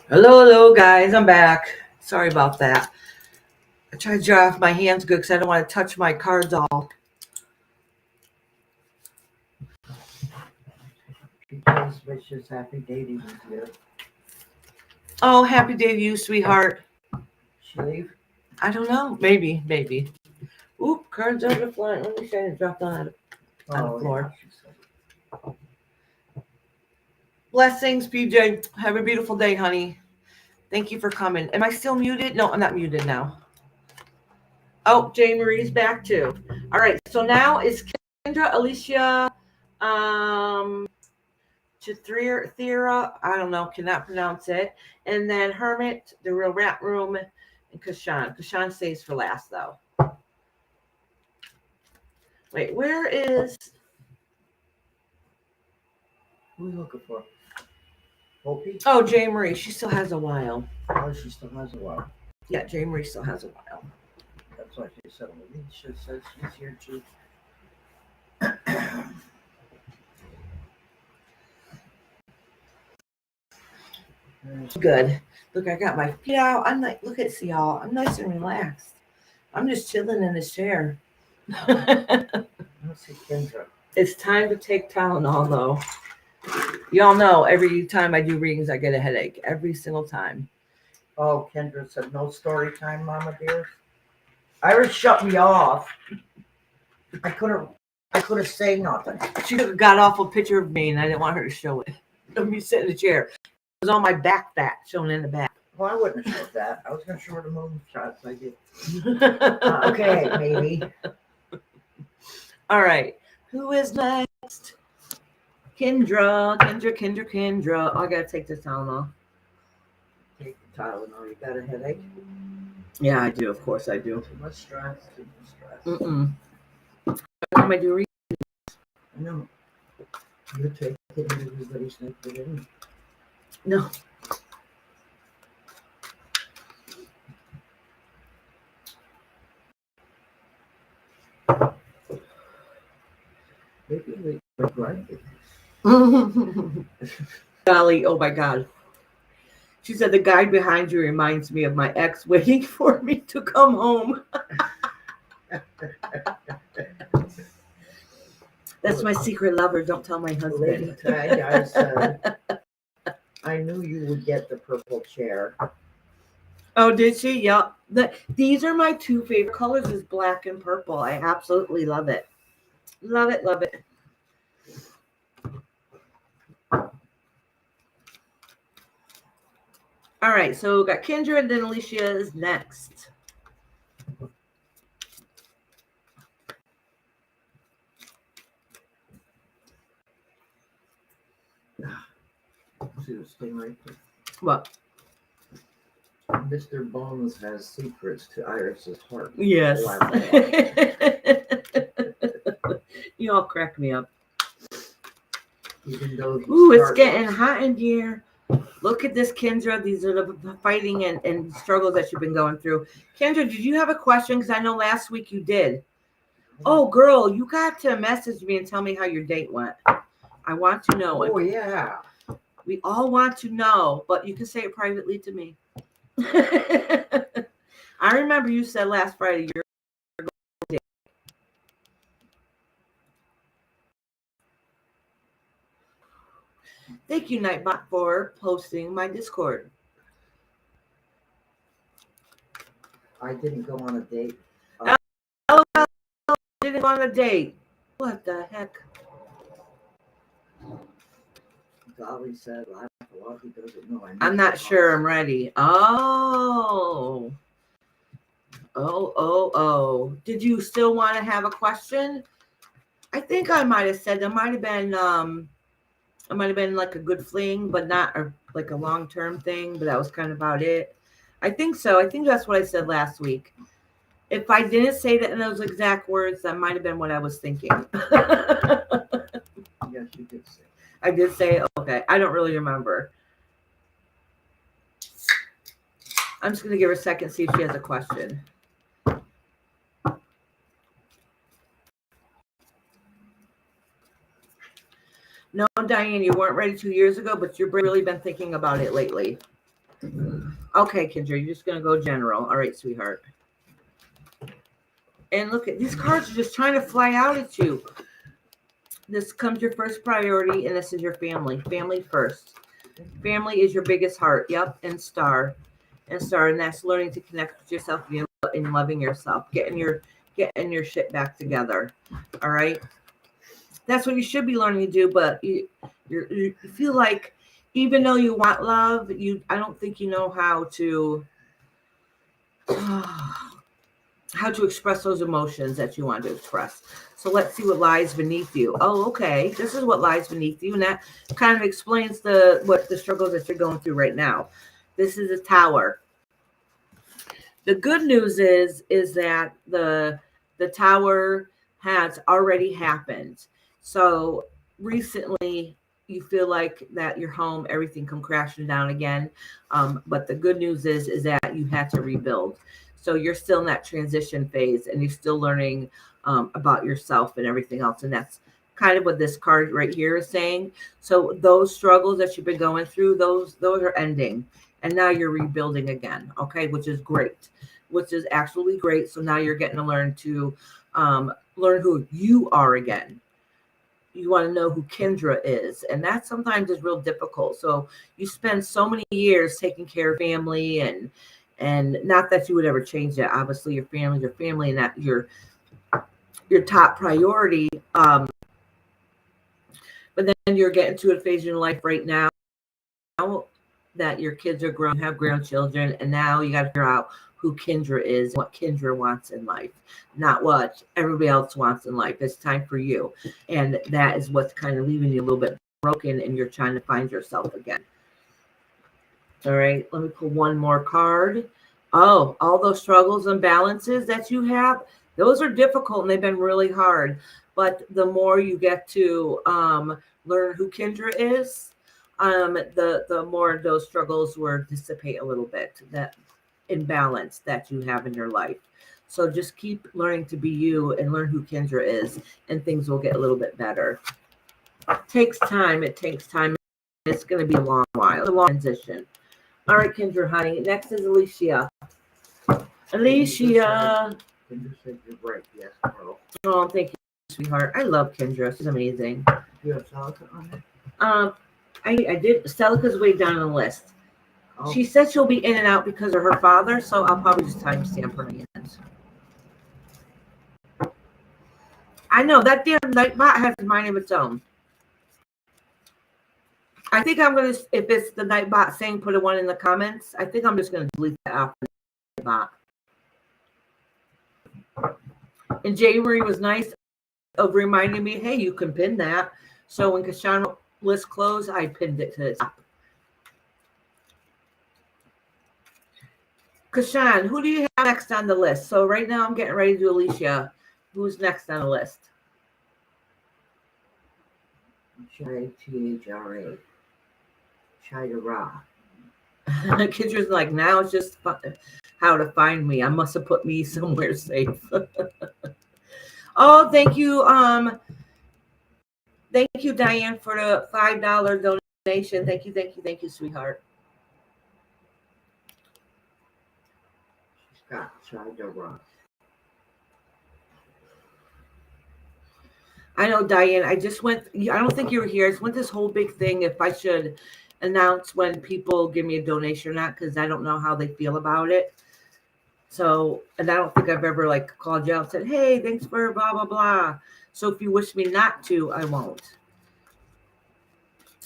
Hello, guys. I'm back. Sorry about that. I tried to dry off my hands good because I don't want to touch my cards all. Because wishes happy dating with you. Oh, happy day to you, sweetheart. She leave? I don't know. Maybe. Oop, cards over the floor. Let me show you. Dropped on the floor. Yeah, she said. Blessings, PJ. Have a beautiful day, honey. Thank you for coming. Am I still muted? No, I'm not muted now. Oh, Jane Marie's back too. All right. So now is Kendra, Alicia, Thera, I don't know, cannot pronounce it. And then Hermit, the real rat room, and Kashan. Kashan stays for last though. Wait, where is Who are you looking for? Opie? Oh, Jane Marie? She still has a while. Oh, she still has a while. Yeah, Jane Marie still has a while. That's why she said Alicia says she's here too. Good. Look, I got my feet out. I'm like, look at, see y'all. I'm nice and relaxed. I'm just chilling in this chair. Let's see Kendra. It's time to take Tylenol, though. Y'all know every time I do readings, I get a headache. Every single time. Oh, Kendra said no story time, Mama dear. Iris shut me off. I couldn't say nothing. She got off a picture of me, and I didn't want her to show it. Of me sitting in the chair. It was on my back fat, showing in the back. Well, I wouldn't have showed that. I was going to show her the moon shots I did. Okay, maybe. All right. Who is next? Kendra. Oh, I gotta take this Tylenol. Take the Tylenol. You got a headache? Yeah, I do. Of course, I do. Too much stress. Too much stress. Mm-mm. Every time I do readings, I know. You take it and everybody's not good. no. Maybe we regret it. Golly, oh my God. She said the guy behind you reminds me of my ex waiting for me to come home. That's my secret lover. Don't tell my Lady husband. Tag, I said, I knew you would get the purple chair. Oh, did she? Yep. These are my two favorite colors is black and purple. I absolutely love it. Love it, love it. All right, so we got Kendra and then Alicia is next. She was staying right there. What? Mr. Bones has secrets to Iris's heart. Yes. Laugh. You all crack me up. Even though he's Ooh, it's startled. getting hot in here. Look at this, Kendra. These are the fighting and struggles that you've been going through. Kendra, did you have a question? Because I know last week you did. Oh, girl, you got to message me and tell me how your date went. I want to know. Oh, yeah. We all want to know, but you can say it privately to me. I remember you said last Friday you're going to date. Thank you, Nightbot, for posting my Discord. I didn't go on a date. Oh, didn't go on a date. What the heck? Dolly said, laugh a lot. He doesn't know. I'm not sure I'm ready. Oh. Did you still want to have a question? I think I might have said there might have been it might have been like a good fling, but not like a long-term thing, but that was kind of about it. I think so. I think that's what I said last week. If I didn't say that in those exact words, that might have been what I was thinking. Yes, you did say. I did say, okay. I don't really remember. I'm just going to give her a second, see if she has a question. No, Diane, you weren't ready 2 years ago, but you've really been thinking about it lately. Okay, Kendra, you're just going to go general. All right, sweetheart. And look at these cards are just trying to fly out at you. This comes your first priority, and this is your family. Family first. Family is your biggest heart. Yep, and star. And that's learning to connect with yourself and loving yourself. Getting your shit back together. All right? That's what you should be learning to do, but you feel like even though you want love, I don't think you know how to express those emotions that you want to express. So let's see what lies beneath you. Oh, okay. This is what lies beneath you, and that kind of explains what the struggles that you're going through right now. This is a Tower. The good news is that the Tower has already happened. So recently, you feel like that your home, everything come crashing down again. But the good news is that you had to rebuild. So you're still in that transition phase, and you're still learning about yourself and everything else. And that's kind of what this card right here is saying. So those struggles that you've been going through, those are ending, and now you're rebuilding again. Okay, which is great, which is absolutely great. So now you're getting to learn who you are again. You want to know who Kendra is, and that sometimes is real difficult. So you spend so many years taking care of family, and not that you would ever change that. Obviously, your family, and that your top priority. But then you're getting to a phase in your life right now that your kids are grown, have grandchildren, and now you got to figure out who Kendra is, what Kendra wants in life, not what everybody else wants in life. It's time for you. And that is what's kind of leaving you a little bit broken, and you're trying to find yourself again. All right, let me pull one more card. Oh, all those struggles and balances that you have, those are difficult, and they've been really hard. But the more you get to learn who Kendra is, the more those struggles will dissipate a little bit, that imbalance that you have in your life. So just keep learning to be you and learn who Kendra is, and things will get a little bit better. It takes time. It's going to be a long while, a long transition. All right, Kendra, honey. Next is Alicia. Alicia. Kendra said you're right. Yes, Pearl. Oh, thank you, sweetheart. I love Kendra. She's amazing. You have Celica on it? I did. Celica's way down on the list. Oh, She said she'll be in and out because of her father, so I'll probably just timestamp her end. I know that damn Nightbot has a mind of its own. I think I'm gonna, if it's the Nightbot saying put a 1 in the comments, I think I'm just gonna delete that out. Nightbot. And January was nice of reminding me, hey, you can pin that. So when Kashan list closed, I pinned it to the top. Kashan, who do you have next on the list? So right now I'm getting ready to do Alicia. Who's next on the list? Chai, Chai-Ra. Kendra's like, now it's just how to find me. I must have put me somewhere safe. Oh, thank you. Thank you, Diane, for the $5 donation. Thank you, sweetheart. She's got Chai-Ra. I know, Diane. I just went. I don't think you were here. I just went this whole big thing if I should announce when people give me a donation or not, because I don't know how they feel about it. So, and I don't think I've ever like called you out and said, hey, thanks for blah, blah, blah. So if you wish me not to, I won't.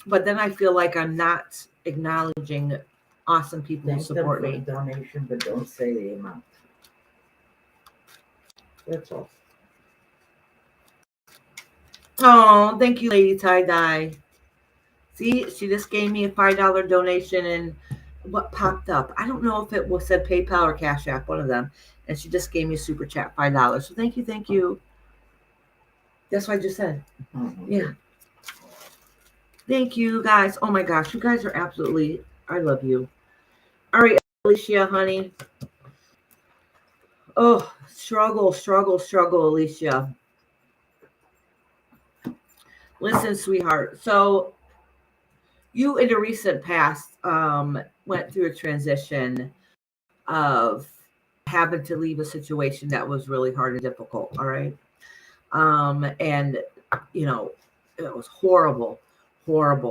But then I feel like I'm not acknowledging awesome people who support me. Donation, but don't say the amount. That's all. Oh, thank you, Lady Tie-Dye. See, she just gave me a $5 donation, and what popped up? I don't know if it was said PayPal or Cash App, one of them. And she just gave me a super chat, $5. So thank you. That's what I just said. Mm-hmm. Yeah. Thank you, guys. Oh my gosh, you guys are absolutely, I love you. All right, Alicia, honey. Oh, struggle, Alicia. Listen, sweetheart. So you in the recent past went through a transition of having to leave a situation that was really hard and difficult. All right. And you know, it was horrible. Right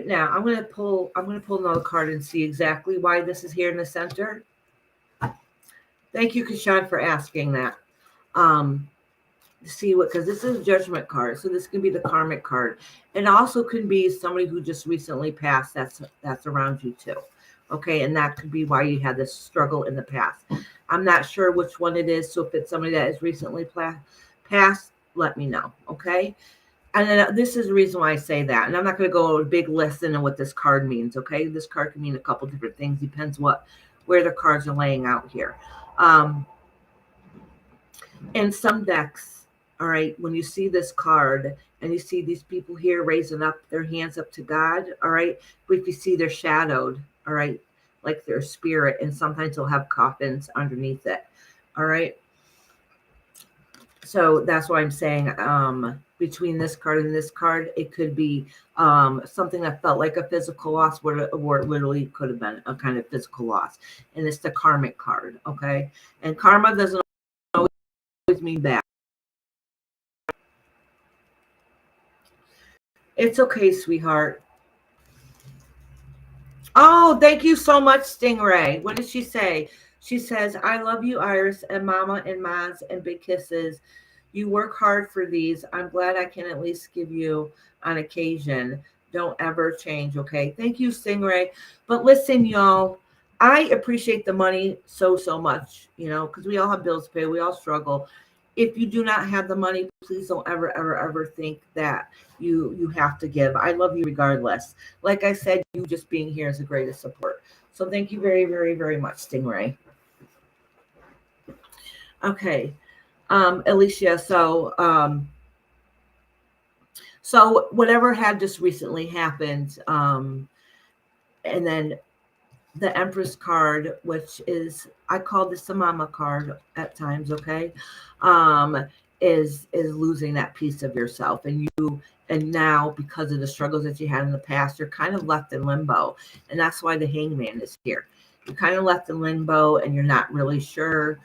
now I'm gonna pull another card and see exactly why this is here in the center. Thank you, Kashan, for asking that. See what, because this is a judgment card, so this can be the karmic card, and also can be somebody who just recently passed that's around you too. Okay, and that could be why you had this struggle in the past. I'm not sure which one it is, so if it's somebody that is recently passed, let me know. Okay, and then this is the reason why I say that, and I'm not going to go a big lesson on what this card means. Okay, this card can mean a couple different things, depends where the cards are laying out here. In some decks, all right, when you see this card and you see these people here raising up their hands up to God, all right? But if you see they're shadowed, all right, like their spirit, and sometimes they'll have coffins underneath it, all right? So that's why I'm saying between this card and this card, it could be something that felt like a physical loss, where it literally could have been a kind of physical loss. And it's the karmic card, okay? And karma doesn't always mean bad. It's okay, sweetheart. Oh, thank you so much, Stingray. What did she say? She says, I love you, Iris, and Mama, and Maz, and big kisses. You work hard for these. I'm glad I can at least give you on occasion. Don't ever change, okay? Thank you, Stingray. But listen, y'all, I appreciate the money so much, you know, because we all have bills to pay. We all struggle. If you do not have the money, please don't ever think that you have to give. I love you regardless. Like I said, you just being here is the greatest support. So thank you very much, Stingray. Okay. Alicia, so whatever had just recently happened, and then the Empress card, which is, I call this the mama card at times, okay, is losing that piece of yourself, and now, because of the struggles that you had in the past, you're kind of left in limbo, and that's why the Hangman is here. You're kind of left in limbo, and you're not really sure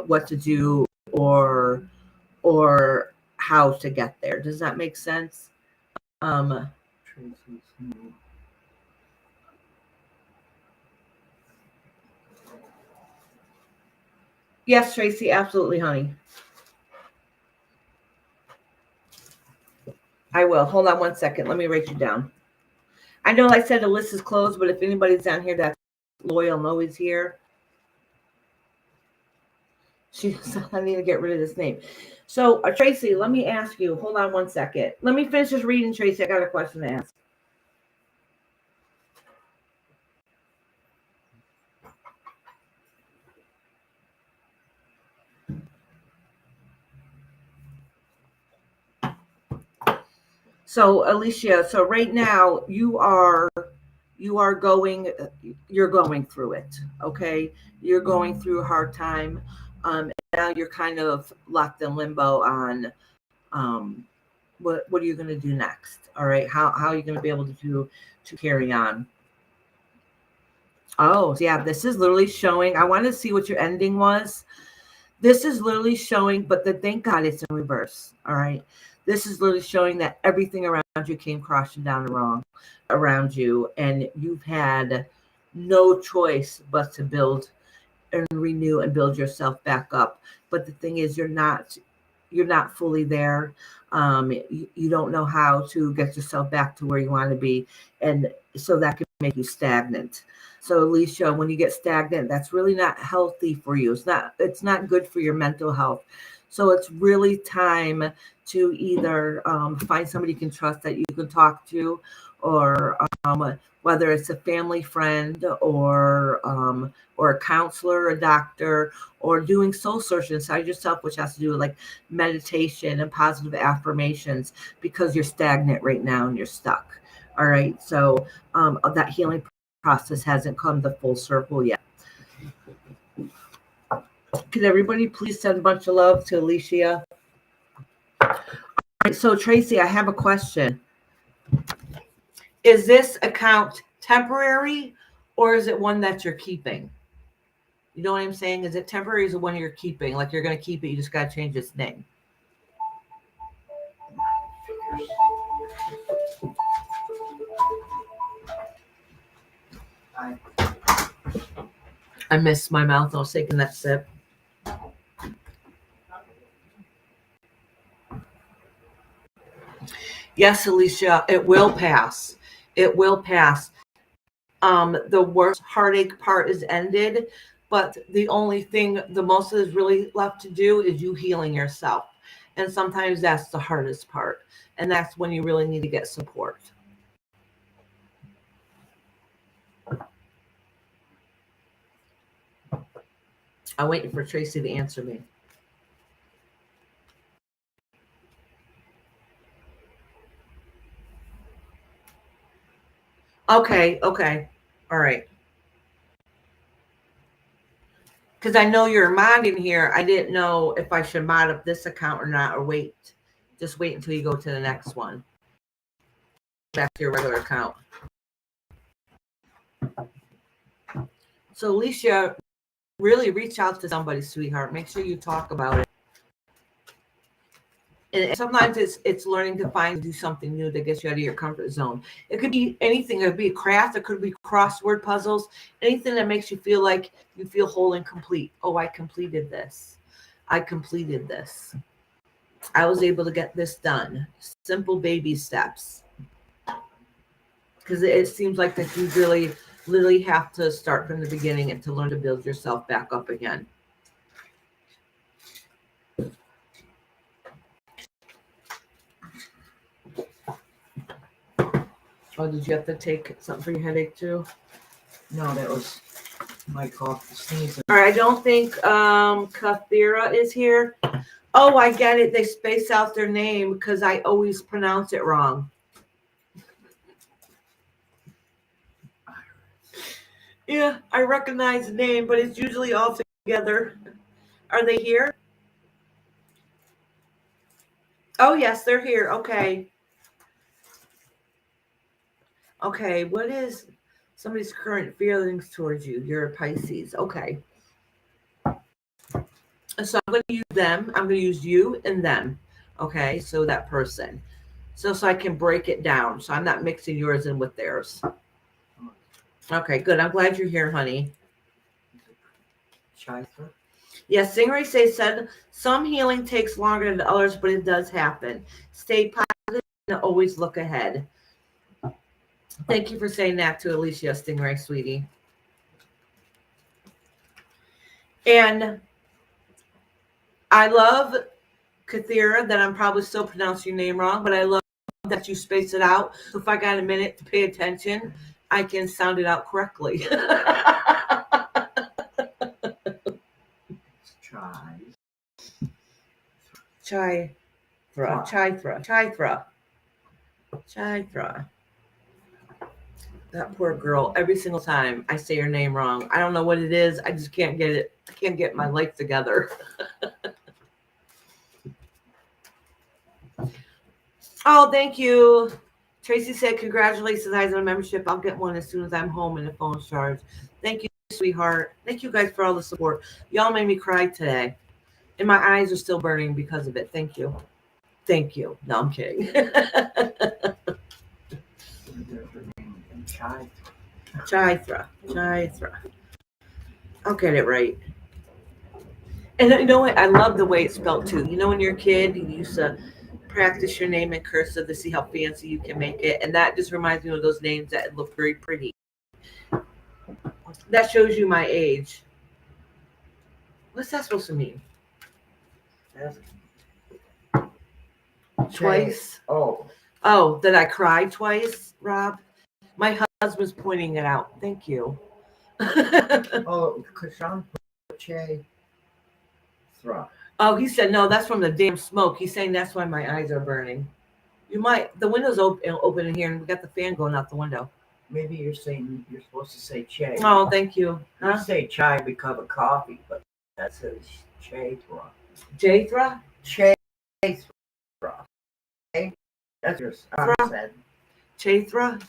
what to do or how to get there. Does that make sense? Yes, Tracy, absolutely, honey. I will. Hold on one second. Let me write you down. I know I said the list is closed, but if anybody's down here that's loyal and always here, I need to get rid of this name. So, Tracy, let me ask you. Hold on one second. Let me finish this reading, Tracy. I got a question to ask. So, Alicia, so right now you're going through it, okay? You're going through a hard time. Now you're kind of locked in limbo on what are you going to do next? All right, how are you going to be able to carry on? Oh, yeah, this is literally showing. I want to see what your ending was. This is literally showing, but thank God it's in reverse. All right. This is literally showing that everything around you came crashing down wrong around you, and you've had no choice but to build and renew and build yourself back up. But the thing is, you're not fully there. You don't know how to get yourself back to where you want to be, and so that can make you stagnant. So, Alicia, when you get stagnant, that's really not healthy for you. It's not good for your mental health. So it's really time to either find somebody you can trust that you can talk to, or whether it's a family friend or a counselor, a doctor, or doing soul search inside yourself, which has to do with like meditation and positive affirmations, because you're stagnant right now and you're stuck. All right. So that healing process hasn't come to full circle yet. Could everybody please send a bunch of love to Alicia? All right, so Tracy, I have a question. Is this account temporary, or is it one that you're keeping? You know what I'm saying? Is it temporary, or is it one you're keeping? Like you're going to keep it, you just got to change its name. I missed my mouth. I was taking that sip. Yes, Alicia, it will pass. It will pass. The worst heartache part is ended, but the only thing, the most is really left to do is you healing yourself. And sometimes that's the hardest part. And that's when you really need to get support. I'm waiting for Tracy to answer me. Okay. All right. Because I know you're modding here. I didn't know if I should mod up this account or not, or wait. Just wait until you go to the next one. Back to your regular account. So, Alicia, really reach out to somebody, sweetheart. Make sure you talk about it. And sometimes it's learning to do something new that gets you out of your comfort zone. It could be anything. It could be a craft. It could be crossword puzzles. Anything that makes you feel like you feel whole and complete. Oh, I completed this. I completed this. I was able to get this done. Simple baby steps. Because it seems like that you really, literally have to start from the beginning and to learn to build yourself back up again. Oh, did you have to take something for your headache too? No, that was my cough, sneezing. All right, I don't think Kathira is here. Oh, I get it. They space out their name because I always pronounce it wrong. Yeah, I recognize the name, but it's usually all together. Are they here? Oh, yes, they're here. Okay. Okay, what is somebody's current feelings towards you? You're a Pisces. Okay. So I'm going to use them. I'm going to use you and them. Okay, so that person. So I can break it down. So I'm not mixing yours in with theirs. Okay, good. I'm glad you're here, honey. Shifer. Yes, Stingray said some healing takes longer than others, but it does happen. Stay positive and always look ahead. Thank you for saying that to Alicia, Stingray, sweetie. And I love Kathira, that I'm probably still pronouncing your name wrong, but I love that you space it out. So if I got a minute to pay attention, I can sound it out correctly. Chithra. That poor girl. Every single time I say her name wrong. I don't know what it is. I just can't get it. I can't get my life together. Oh, thank you. Tracy said, congratulations, on a membership. I'll get one as soon as I'm home and the phone's charged. Thank you, sweetheart. Thank you guys for all the support. Y'all made me cry today. And my eyes are still burning because of it. Thank you. Thank you. No, I'm kidding. Chithra. I'll get it right. And you know what? I love the way it's spelled too. You know, when you're a kid, you used to practice your name in cursive to see how fancy you can make it. And that just reminds me of those names that look very pretty. That shows you my age. What's that supposed to mean? Twice? Oh, did I cry twice, Rob? My husband's pointing it out. Thank you. Kashan Che Thra. Oh, he said, no, that's from the damn smoke. He's saying that's why my eyes are burning. You might, the window's open in here and we got the fan going out the window. Maybe you're saying you're supposed to say Che. Oh, thank you. You say chai because of coffee, but that says Che Thra. Jathra? Che Thra. Okay? That's your said. Chathra.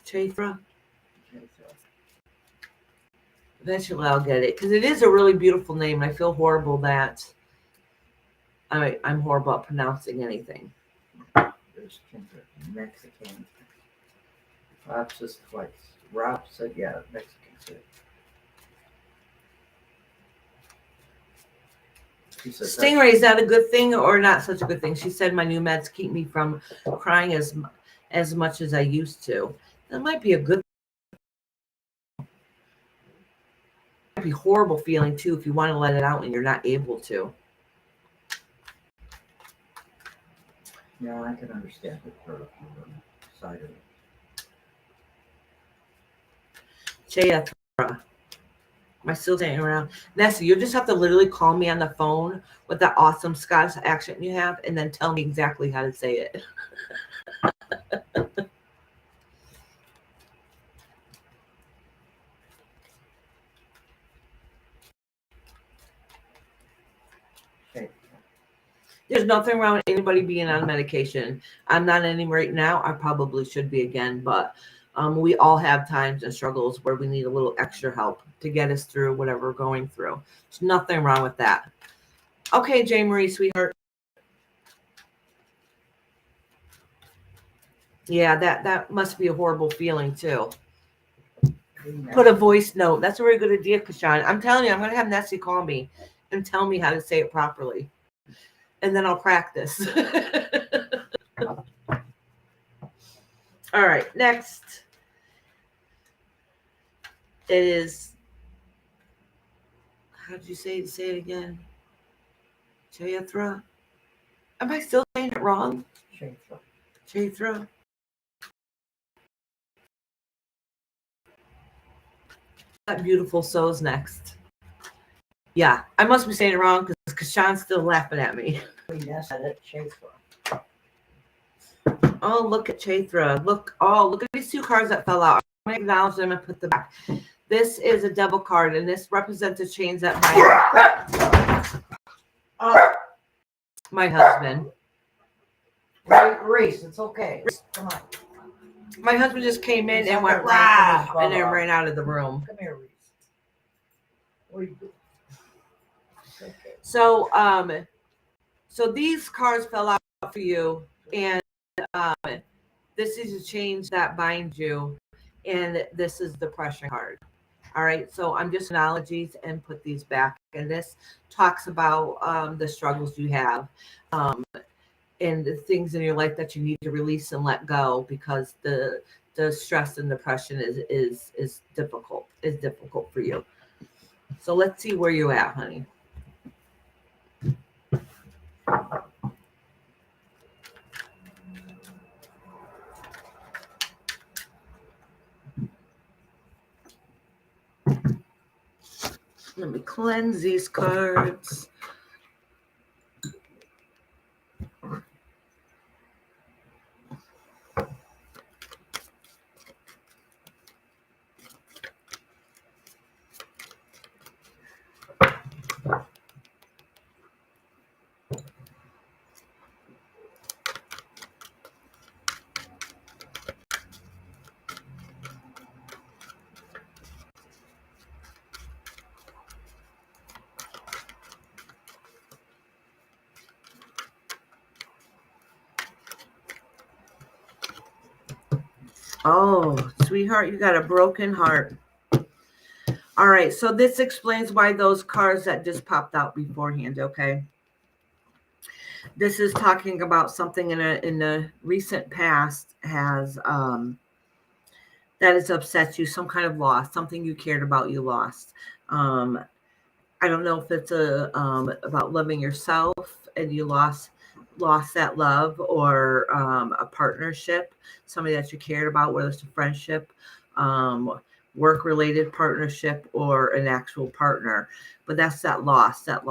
Eventually I'll get it because it is a really beautiful name. I feel horrible that I'm horrible at pronouncing anything. There's Mexican. Rob says twice. Rob said, yeah, Mexican said. Stingray, is that a good thing or not such a good thing? She said my new meds keep me from crying as much as I used to. That might be a good thing. It might be a horrible feeling too if you want to let it out and you're not able to. Yeah, I can understand it for the side of it. Chayatra. Am I still staying around? Nessie, you'll just have to literally call me on the phone with that awesome Scottish accent you have and then tell me exactly how to say it. There's nothing wrong with anybody being on medication. I'm not any right now. I probably should be again, but we all have times and struggles where we need a little extra help to get us through whatever we're going through. There's nothing wrong with that. Okay, Jay Marie, sweetheart. Yeah, that must be a horrible feeling too. Put a voice note. That's a very good idea, Kashan. I'm telling you, I'm going to have Nessie call me and tell me how to say it properly. And then I'll practice. All right, next. It is, how did you say it? Say it again. Chaithra. Am I still saying it wrong? Chaithra. That beautiful soul's next. Yeah, I must be saying it wrong because Kashan's still laughing at me. Yes, I did Chaithra. Oh, look at Chaithra. Look at these two cards that fell out. I'm going to acknowledge them and put them back. This is a devil card, and this represents a change that my husband. Reese, it's okay. Come on. My husband just came in He's and out went, there rah, ranking his and then brother. ran out of the room. Come here, Reese. What are you doing? Okay. So these cards fell out for you, and this is a change that binds you, and this is the pressure card. All right, so I'm just analogies and put these back, and this talks about the struggles you have, and the things in your life that you need to release and let go because the stress and depression is difficult for you. So let's see where you're at, honey. Let me cleanse these cards. Oh, sweetheart, you got a broken heart. All right, so this explains why those cards that just popped out beforehand, okay? This is talking about something in the recent past has that has upset you, some kind of loss, something you cared about, you lost. I don't know if it's about loving yourself and you lost that love, or a partnership, somebody that you cared about, whether it's a friendship, work-related partnership, or an actual partner. But that's that loss, that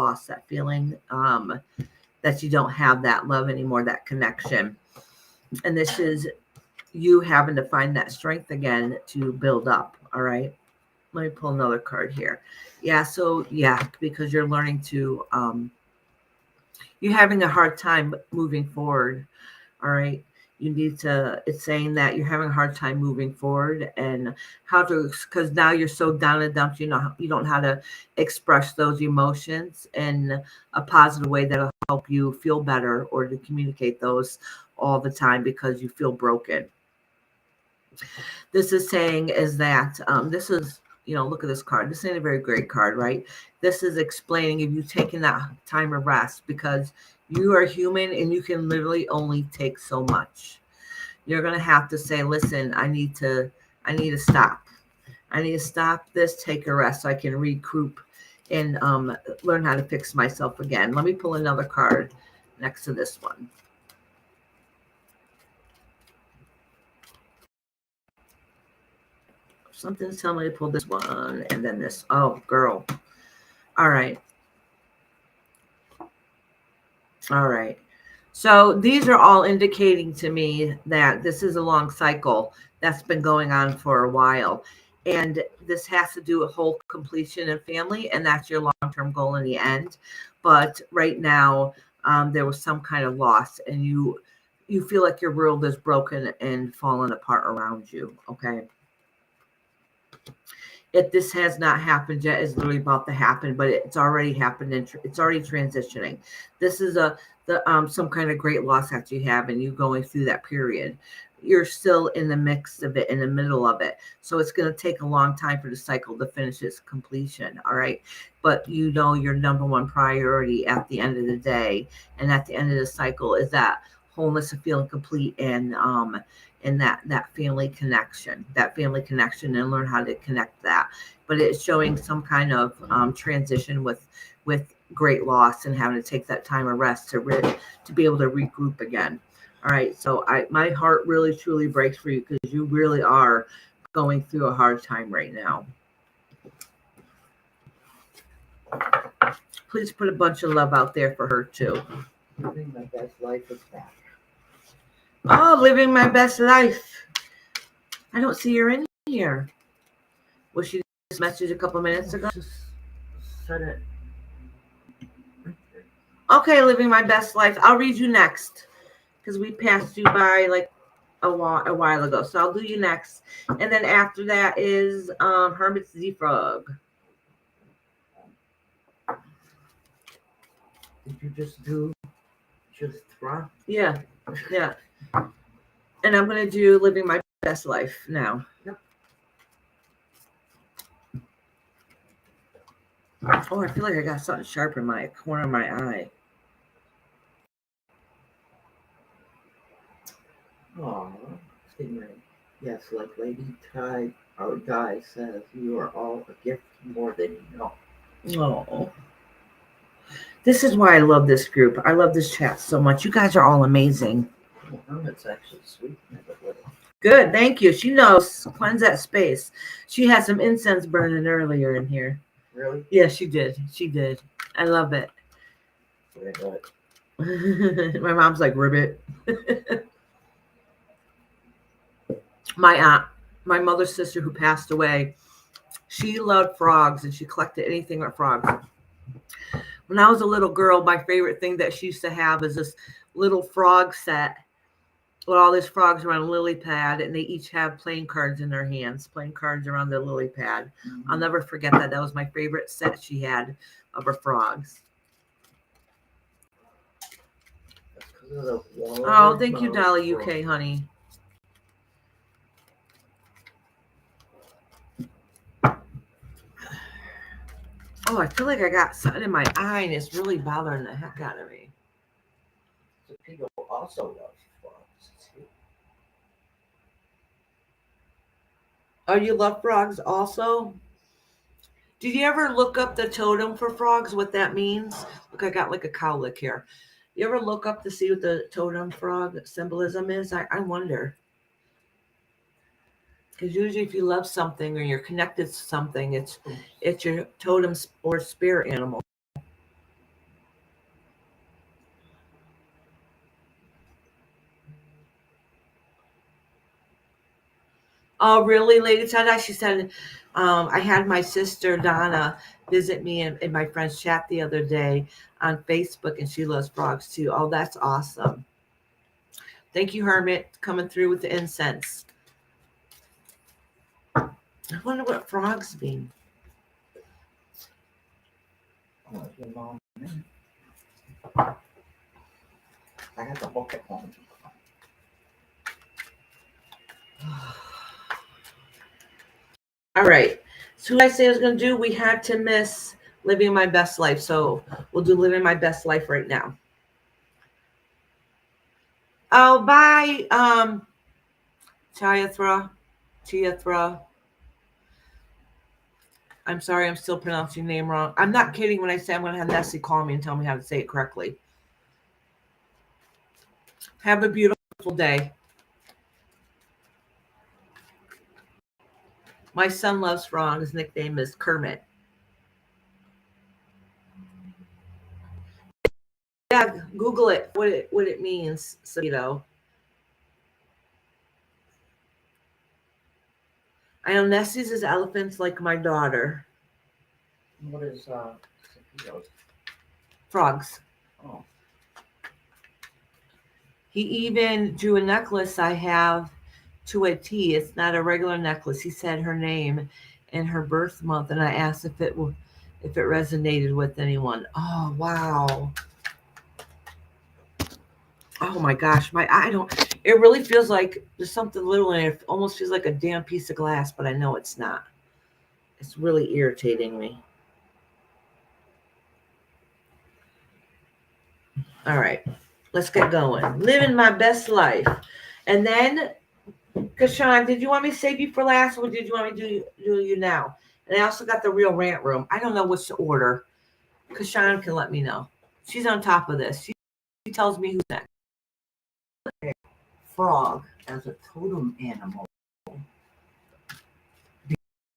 feeling that you don't have that love anymore, that connection. And this is you having to find that strength again to build up. All right. Let me pull another card here. Yeah. So yeah, because you're learning to, you're having a hard time moving forward. All right. You need to, it's saying that you're having a hard time moving forward, and how to, because now you're so down and dumped, you don't know how to express those emotions in a positive way that'll help you feel better, or to communicate those all the time because you feel broken. This is saying is that this is, look at this card. This ain't a very great card, right? This is explaining if you've taken that time of rest, because you are human and you can literally only take so much. You're going to have to say, listen, I need to stop. I need to stop this, take a rest so I can regroup and learn how to fix myself again. Let me pull another card next to this one. Something's telling me to pull this one and then this. Oh, girl. All right. All right. So these are all indicating to me that this is a long cycle that's been going on for a while. And this has to do with whole completion and family, and that's your long-term goal in the end. But right now, there was some kind of loss, and you feel like your world is broken and falling apart around you. Okay. If this has not happened yet, it's literally about to happen, but it's already happened and it's already transitioning. This is some kind of great loss that you have, and you going through that period. You're still in the mix of it, in the middle of it. So it's going to take a long time for the cycle to finish its completion. All right. But you know your number one priority at the end of the day and at the end of the cycle is that wholeness of feeling complete and that family connection, and learn how to connect that. But it's showing some kind of transition with great loss and having to take that time of rest to be able to regroup again. All right. So my heart really truly breaks for you because you really are going through a hard time right now. Please put a bunch of love out there for her too. Living my best life is back. Oh, living my best life. I don't see her in here. Was she just messaged a couple minutes ago? Just said it. Okay, living my best life. I'll read you next because we passed you by like a while ago. So I'll do you next. And then after that is Hermit Z Frog. Did you just do Ra? Yeah. And I'm going to do living my best life now. Yep. Oh, I feel like I got something sharp in my corner of my eye. Aw, Stingray. Yes, like Lady Ty, our guy says, you are all a gift more than you know. Oh. This is why I love this group. I love this chat so much. You guys are all amazing. Hermit's actually sweet. Good, thank you. She knows. Cleanse that space. She had some incense burning earlier in here. Really? Yeah, she did. She did. I love it. My mom's like, ribbit. My aunt, my mother's sister who passed away, she loved frogs and she collected anything with frogs. When I was a little girl, my favorite thing that she used to have is this little frog set with all these frogs around a lily pad, and they each have playing cards in their hands, playing cards around the lily pad. Mm-hmm. I'll never forget that. That was my favorite set she had of her frogs. Oh, thank you, Dolly UK, honey. Oh, I feel like I got something in my eye and it's really bothering the heck out of me. People also love frogs. Oh, you love frogs also? Did you ever look up the totem for frogs, what that means? Look, I got like a cowlick here. You ever look up to see what the totem frog symbolism is? I wonder. Because usually if you love something or you're connected to something, it's your totem or spirit animal. Oh, really, Lady Tada? She said, I had my sister Donna visit me in my friend's chat the other day on Facebook, and she loves frogs too. Oh, that's awesome. Thank you, Hermit, coming through with the incense. I wonder what frogs mean. I got the book at home. All right. So what I say I was going to do, we had to miss living my best life. So we'll do living my best life right now. Oh, bye, Chiathra. I'm sorry, I'm still pronouncing your name wrong. I'm not kidding when I say I'm going to have Nessie call me and tell me how to say it correctly. Have a beautiful day. My son loves frogs. His nickname is Kermit. Yeah, Google it. What it means, Sabito. I know Nessie's is elephants like my daughter. What is Sabito? Frogs. Oh. He even drew a necklace I have to a T. It's not a regular necklace. He said her name and her birth month, and I asked if it resonated with anyone. Oh wow. Oh my gosh, my I don't. It really feels like there's something little in it. It almost feels like a damn piece of glass, but I know it's not. It's really irritating me. All right, let's get going. Living my best life, and then, Kashawn, did you want me to save you for last, or did you want me to do you now? And I also got the real rant room. I don't know which to order. Kashawn can let me know. She's on top of this. She tells me who's next. Frog as a totem animal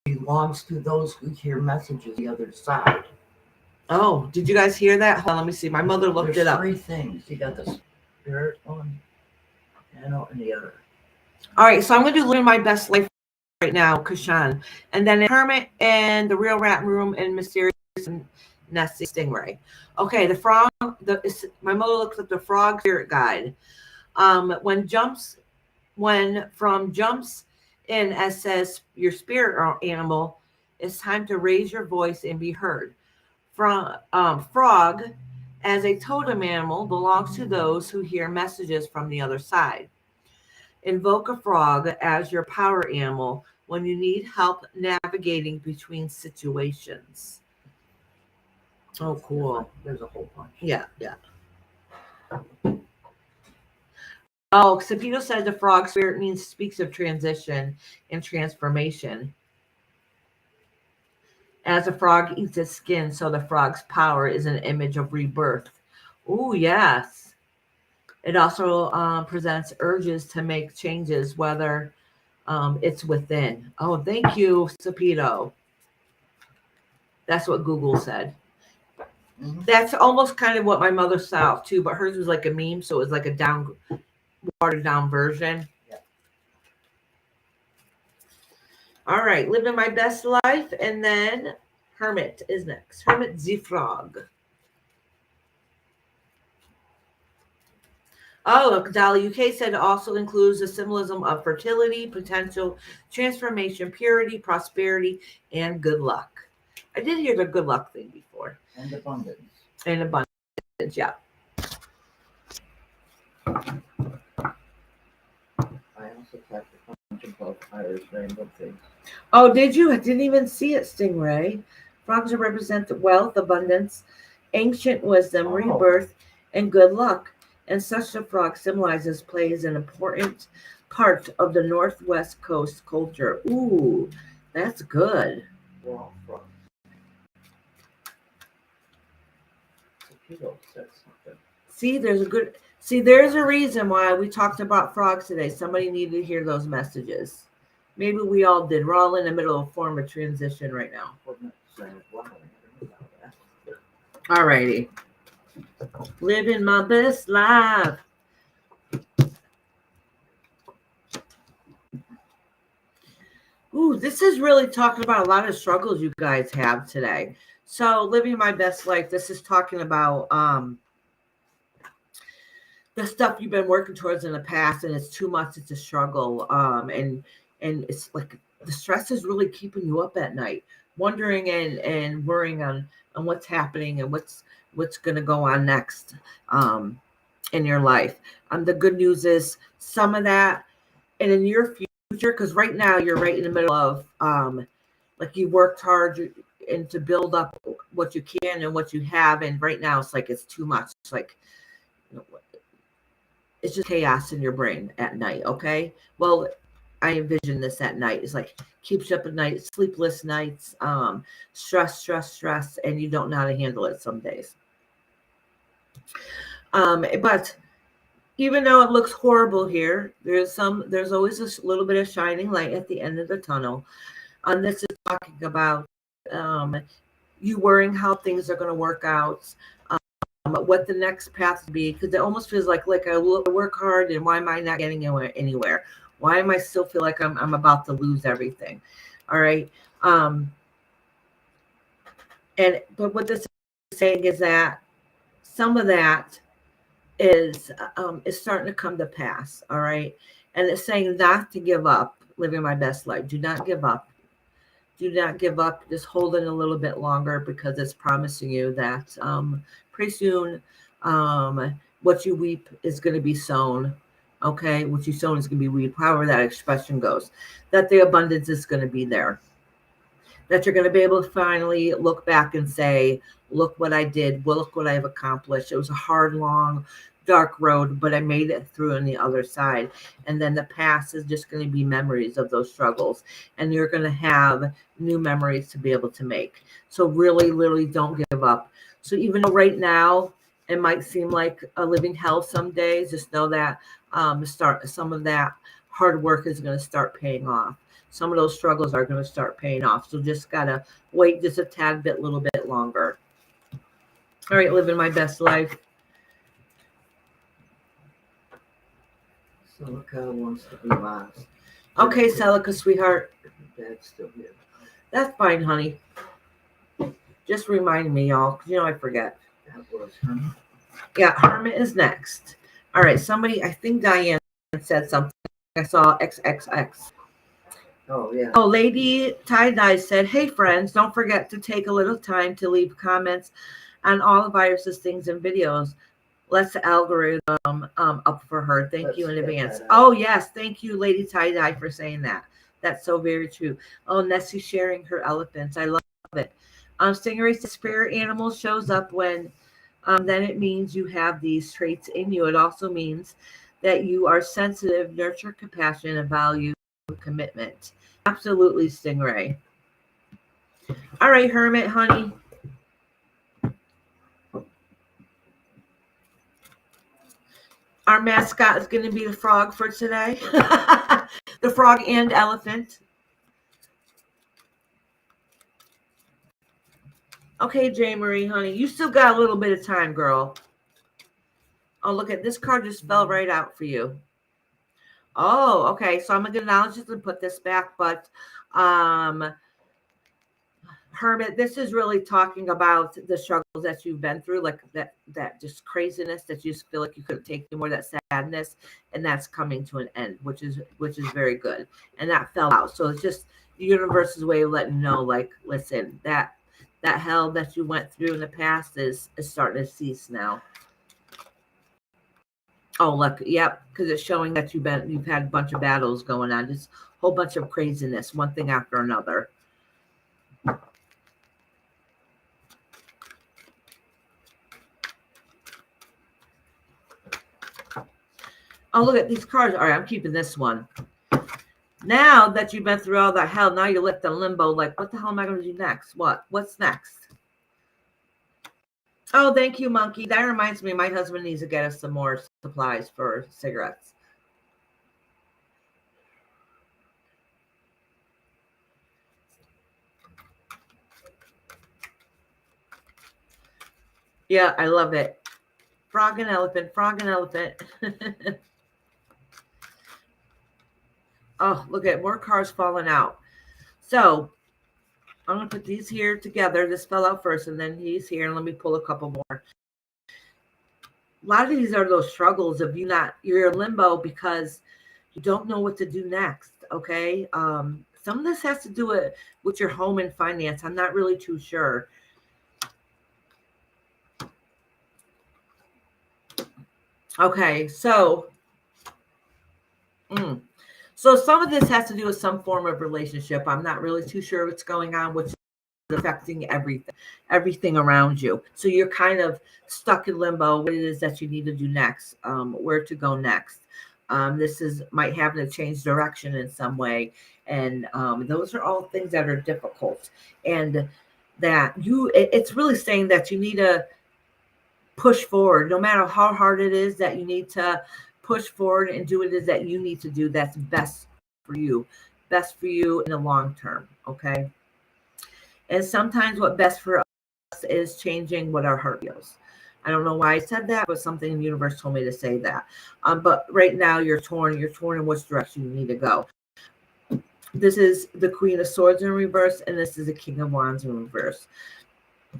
belongs to those who hear messages the other side. Oh, did you guys hear that? Hold on, let me see. My mother looked There's it up. three things. You got the spirit one, and the other. All right, so I'm going to do Living My Best Life right now, Kashan. And then Hermit and the Real Rat Room and Mysterious and Nessie Stingray. Okay, the frog, my mother looks at the frog spirit guide. When from jumps in as says your spirit or animal, it's time to raise your voice and be heard. Frog as a totem animal belongs to those who hear messages from the other side. Invoke a frog as your power animal when you need help navigating between situations. Oh, cool. There's a whole bunch. Yeah. Oh, Sapito said the frog spirit speaks of transition and transformation. As a frog eats its skin, so the frog's power is an image of rebirth. Oh, yes. It also presents urges to make changes, whether it's within. Oh, thank you, Sapito. That's what Google said. Mm-hmm. That's almost kind of what my mother saw too, but hers was like a meme, so it was like a watered down version. Yeah. All right, living my best life, and then Hermit is next. Hermit the Frog. Oh, look, Dolly UK said it also includes the symbolism of fertility, potential, transformation, purity, prosperity, and good luck. I did hear the good luck thing before. And abundance. And abundance, yeah. I also typed a bunch of both Irish rainbow things. Oh, did you? I didn't even see it, Stingray. Frogs represent wealth, abundance, ancient wisdom, rebirth, and good luck. And such a frog plays an important part of the Northwest Coast culture. Ooh, that's good. We're all frogs. Sapito said something. There's a reason why we talked about frogs today. Somebody needed to hear those messages. Maybe we all did. We're all in the middle of a form of transition right now. All righty. Living my best life. Ooh, this is really talking about a lot of struggles you guys have today. So, living my best life, this is talking about the stuff you've been working towards in the past, and it's too much, it's a struggle. And it's like the stress is really keeping you up at night, wondering and worrying on what's happening and what's going to go on next in your life. The good news is some of that, and in your future, because right now you're right in the middle of like you worked hard and to build up what you can and what you have, and right now it's like it's too much. It's like, you know, it's just chaos in your brain at night. Okay, well, I envision this at night. It's like keeps you up at night, sleepless nights, stress, and you don't know how to handle it some days. But even though it looks horrible here, there's always a little bit of shining light at the end of the tunnel. This is talking about you worrying how things are going to work out, what the next path will be, because it almost feels like I work hard, and why am I not getting anywhere? Why am I still feel like I'm about to lose everything? All right. But what this is saying is that some of that is starting to come to pass. All right. And it's saying not to give up living my best life. Do not give up. Do not give up. Just hold it a little bit longer, because it's promising you that pretty soon what you weep is going to be sown. Okay. What you sown is going to be weep, however that expression goes, that the abundance is going to be there, that you're going to be able to finally look back and say, look what I did. Well, look what I've accomplished. It was a hard, long, dark road, but I made it through on the other side. And then the past is just going to be memories of those struggles. And you're going to have new memories to be able to make. So really, literally don't give up. So even though right now it might seem like a living hell some days, just know that some of that hard work is going to start paying off. Some of those struggles are going to start paying off. So just got to wait just a tad bit, little bit longer. All right, living my best life. Celica wants to be last. Okay, Celica, sweetheart. Dad's still here. That's fine, honey. Just remind me, y'all, because I forget. That was Hermit. Yeah, Hermit is next. All right, somebody, I think Diane said something. I saw XXX. Oh, yeah. Oh, Lady Tie-Dye said, hey, friends, don't forget to take a little time to leave comments on all the viruses, things, and videos. Let's the algorithm up for her. Thank you in advance. Oh, yes. Thank you, Lady Tie-Dye, for saying that. That's so very true. Oh, Nessie sharing her elephants. I love it. Stingray's spirit animal shows up when then it means you have these traits in you. It also means that you are sensitive, nurture, compassion, and value commitment. Absolutely, Stingray. All right, Hermit, honey. Our mascot is going to be the frog for today. The frog and elephant. Okay, J. Marie, honey. You still got a little bit of time, girl. Oh, look at this card just fell right out for you. Oh, okay. So I'm going to acknowledge this and put this back. But Hermit, this is really talking about the struggles that you've been through, like that just craziness that you just feel like you couldn't take anymore, that sadness, and that's coming to an end, which is very good. And that fell out. So it's just the universe's way of letting you know, like, listen, that hell that you went through in the past is starting to cease now. Oh, look, yep, because it's showing that you've had a bunch of battles going on, just a whole bunch of craziness, one thing after another. Oh, look at these cards. All right, I'm keeping this one. Now that you've been through all that hell, now you're left in limbo. Like, what the hell am I going to do next? What's next? Oh, thank you, Monkey. That reminds me, my husband needs to get us some more supplies for cigarettes. Yeah, I love it. Frog and elephant, frog and elephant. Oh, look at more cards falling out. So I'm going to put these here together. This fell out first, and then he's here. And let me pull a couple more. A lot of these are those struggles of you're in limbo because you don't know what to do next. Okay. Some of this has to do with your home and finance. I'm not really too sure. Okay. So some of this has to do with some form of relationship. I'm not really too sure what's going on, which is affecting everything around you. So you're kind of stuck in limbo. What it is that you need to do next, where to go next. This might have to change direction in some way, and those are all things that are difficult, and that it's really saying that you need to push forward, no matter how hard it is. That you need to push forward and do what it is that you need to do. That's best for you in the long term. Okay. And sometimes what best for us is changing what our heart feels. I don't know why I said that, but something in the universe told me to say that. But right now you're torn in which direction you need to go. This is the Queen of Swords in reverse, and this is the King of Wands in reverse.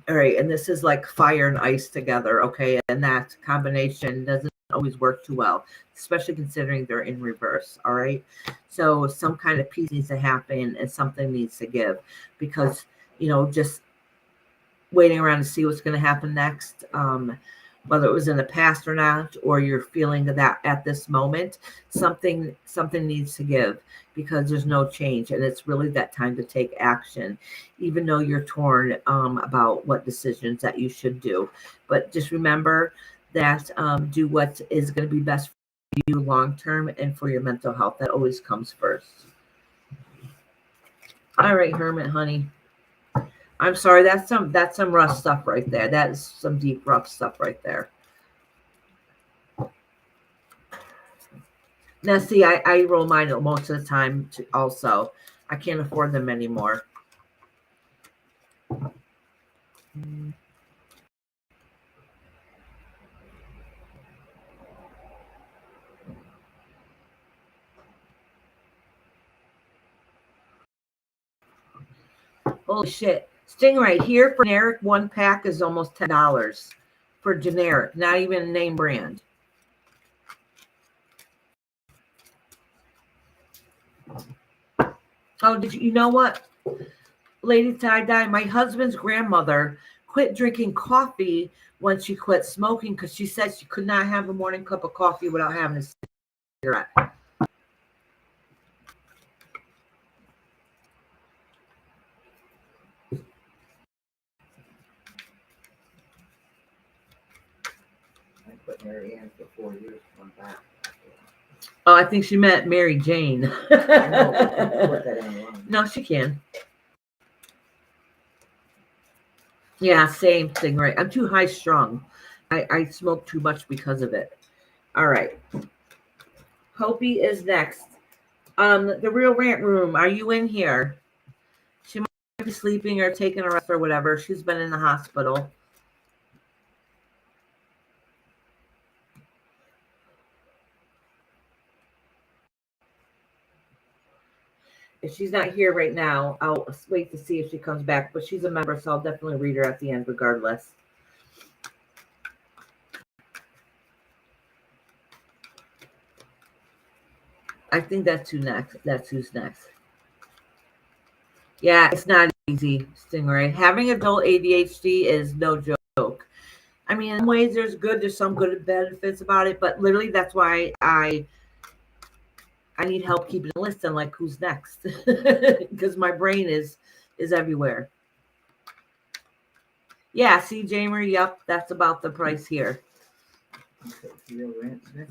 All right, and this is like fire and ice together, okay? And that combination doesn't always work too well, especially considering they're in reverse, all right? So some kind of peace needs to happen and something needs to give because, just waiting around to see what's going to happen next, whether it was in the past or not, or you're feeling that at this moment, something needs to give because there's no change, and it's really that time to take action, even though you're torn about what decisions that you should do. But just remember that do what is going to be best for you long term and for your mental health. That always comes first. All right, Hermit, honey. I'm sorry, that's some rough stuff right there. That is some deep, rough stuff right there. Now, see, I roll mine most of the time also. I can't afford them anymore. Holy shit. Stingray here for generic, one pack is almost $10 for generic, not even a name brand. Oh, you know what? Lady Tie-Dye, my husband's grandmother quit drinking coffee when she quit smoking because she said she could not have a morning cup of coffee without having a cigarette. I quit Mary Ann for 4 years. Went back. Oh, I think she meant Mary Jane. I know, but you can put that online. No, she can. Yeah, same thing, right? I'm too high strung. I smoke too much because of it. All right. Hopi is next. The Real Rant Room. Are you in here? She might be sleeping or taking a rest or whatever. She's been in the hospital. If she's not here right now, I'll wait to see if she comes back. But she's a member, so I'll definitely read her at the end regardless. I think that's who's next. Yeah, it's not easy, Stingray. Having adult ADHD is no joke. I mean, in some ways there's some good benefits about it, but literally that's why I need help keeping a list on like who's next because my brain is everywhere. Yeah, see, Jamer, yep, that's about the price here. Okay, Real Rant's next.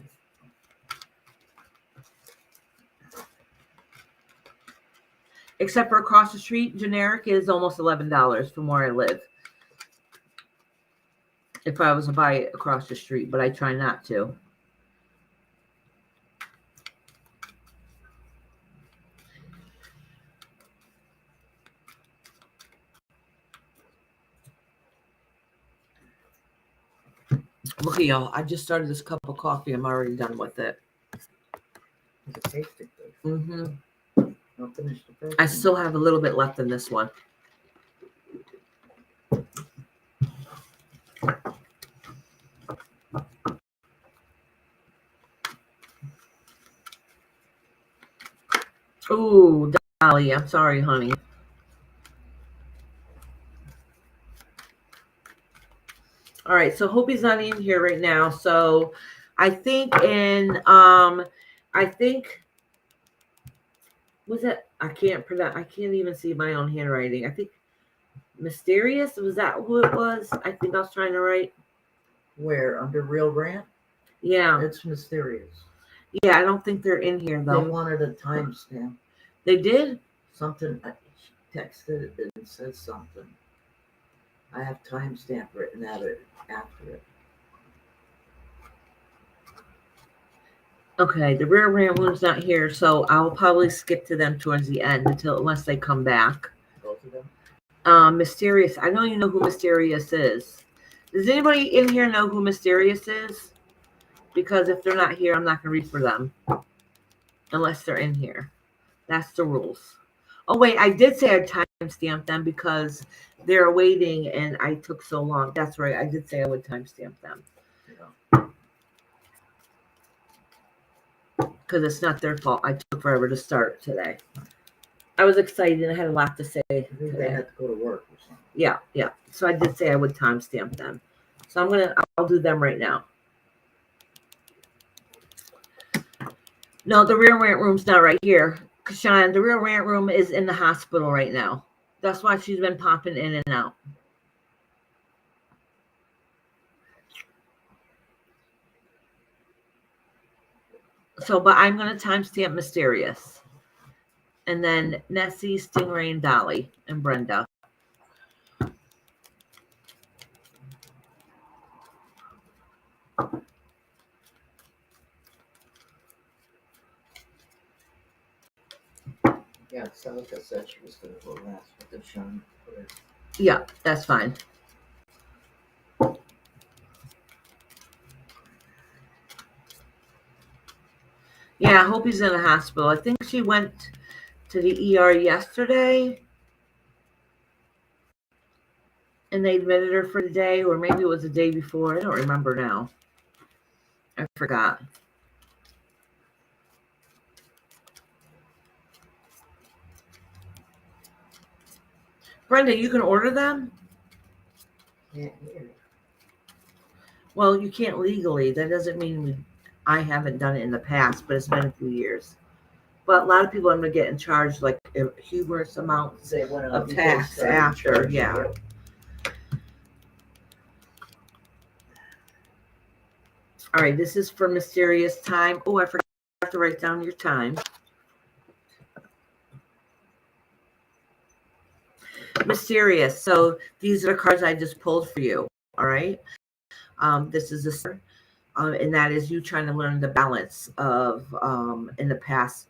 Except for across the street, generic is almost $11 from where I live. If I was to buy it across the street, but I try not to. Look at y'all. I just started this cup of coffee. I'm already done with it. It tasted good. Mm-hmm. I'll finish the first I one. still have a little bit left in this one. Ooh, Dolly, I'm sorry, honey. All right, so Hopi's not in here right now. So I think was it? I can't even see my own handwriting. I think Mysterious, was that who it was? I think I was trying to write. Where? Under Real Rant? Yeah. It's Mysterious. Yeah, I don't think they're in here though. They wanted a timestamp. They did? Something, she texted it and said something. I have timestamp written at it after it. Okay, the Real Rant one's not here, so I'll probably skip to them towards the end unless they come back. Both of them? Mysterious. I don't even know who Mysterious is. Does anybody in here know who Mysterious is? Because if they're not here, I'm not going to read for them. Unless they're in here. That's the rules. Oh wait, I did say I'd timestamp them because they're waiting and I took so long. That's right. I did say I would timestamp them Yeah. because it's not their fault. I took forever to start today. I was excited and I had a lot to say I think they today. had to go to work or something. Yeah. So I did say I would timestamp them. So I'll do them right now. No, the rear rant room's not right here. Kashan, the rear rant room is in the hospital right now. That's why she's been popping in and out. So, but I'm going to timestamp Mysterious. And then Nessie, Stingray, and Dolly, and Brenda. Yeah, Celica said she was going to go last, but then Sean put her. Yeah, that's fine. Yeah, I hope he's in the hospital. I think she went to the ER yesterday. And they admitted her for the day, or maybe it was the day before. I don't remember now. I forgot. Brenda, you can order them? Can't hear. Well, you can't legally. That doesn't mean I haven't done it in the past, but it's been a few years. But a lot of people are going to get in charge like humorous amounts They went of they tax started after. charging Yeah. you. All right, this is for Mysterious Time. Oh, I forgot to write down your time. Mysterious. So these are the cards I just pulled for you. All right. This is a and that is you trying to learn the balance of in the past,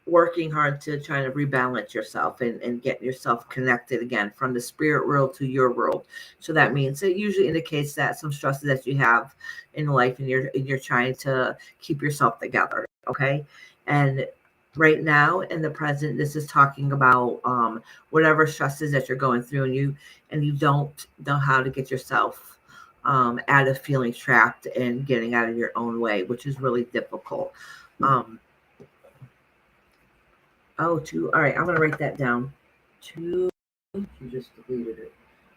working hard to try to rebalance yourself and get yourself connected again from the spirit world to your world. So that means it usually indicates that some stresses that you have in life and you're trying to keep yourself together. Okay. And right now in the present, this is talking about whatever stresses that you're going through and you don't know how to get yourself out of feeling trapped and getting out of your own way, which is really difficult. All right, I'm gonna write that down. Two. She just deleted it.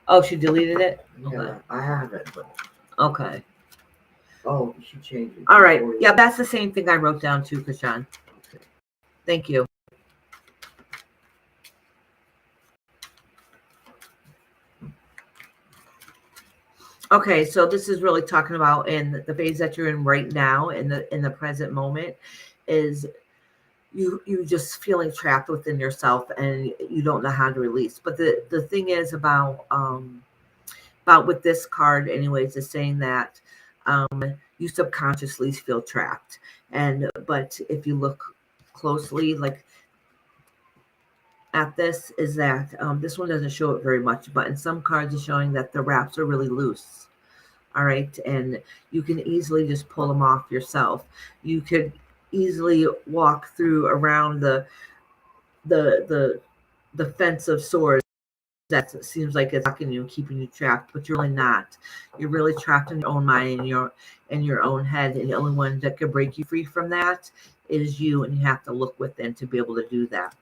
Oh, she deleted it. Yeah, Okay. I have it, but Okay. oh, she changed it. All right. Yeah, that's the same thing I wrote down too, Kashan. Okay. Thank you. Okay, so this is really talking about in the phase that you're in right now, in the present moment, is you just feeling trapped within yourself and you don't know how to release. But the thing is about with this card, anyways, is saying that you subconsciously feel trapped, but if you look closely, like at this, is that this one doesn't show it very much, but in some cards it's showing that the wraps are really loose. All right. And you can easily just pull them off yourself. You could easily walk through around the fence of swords that seems like it's blocking you and keeping you trapped, but you're really not. You're really trapped in your own mind and your own head. And the only one that can break you free from that is you, and you have to look within to be able to do that.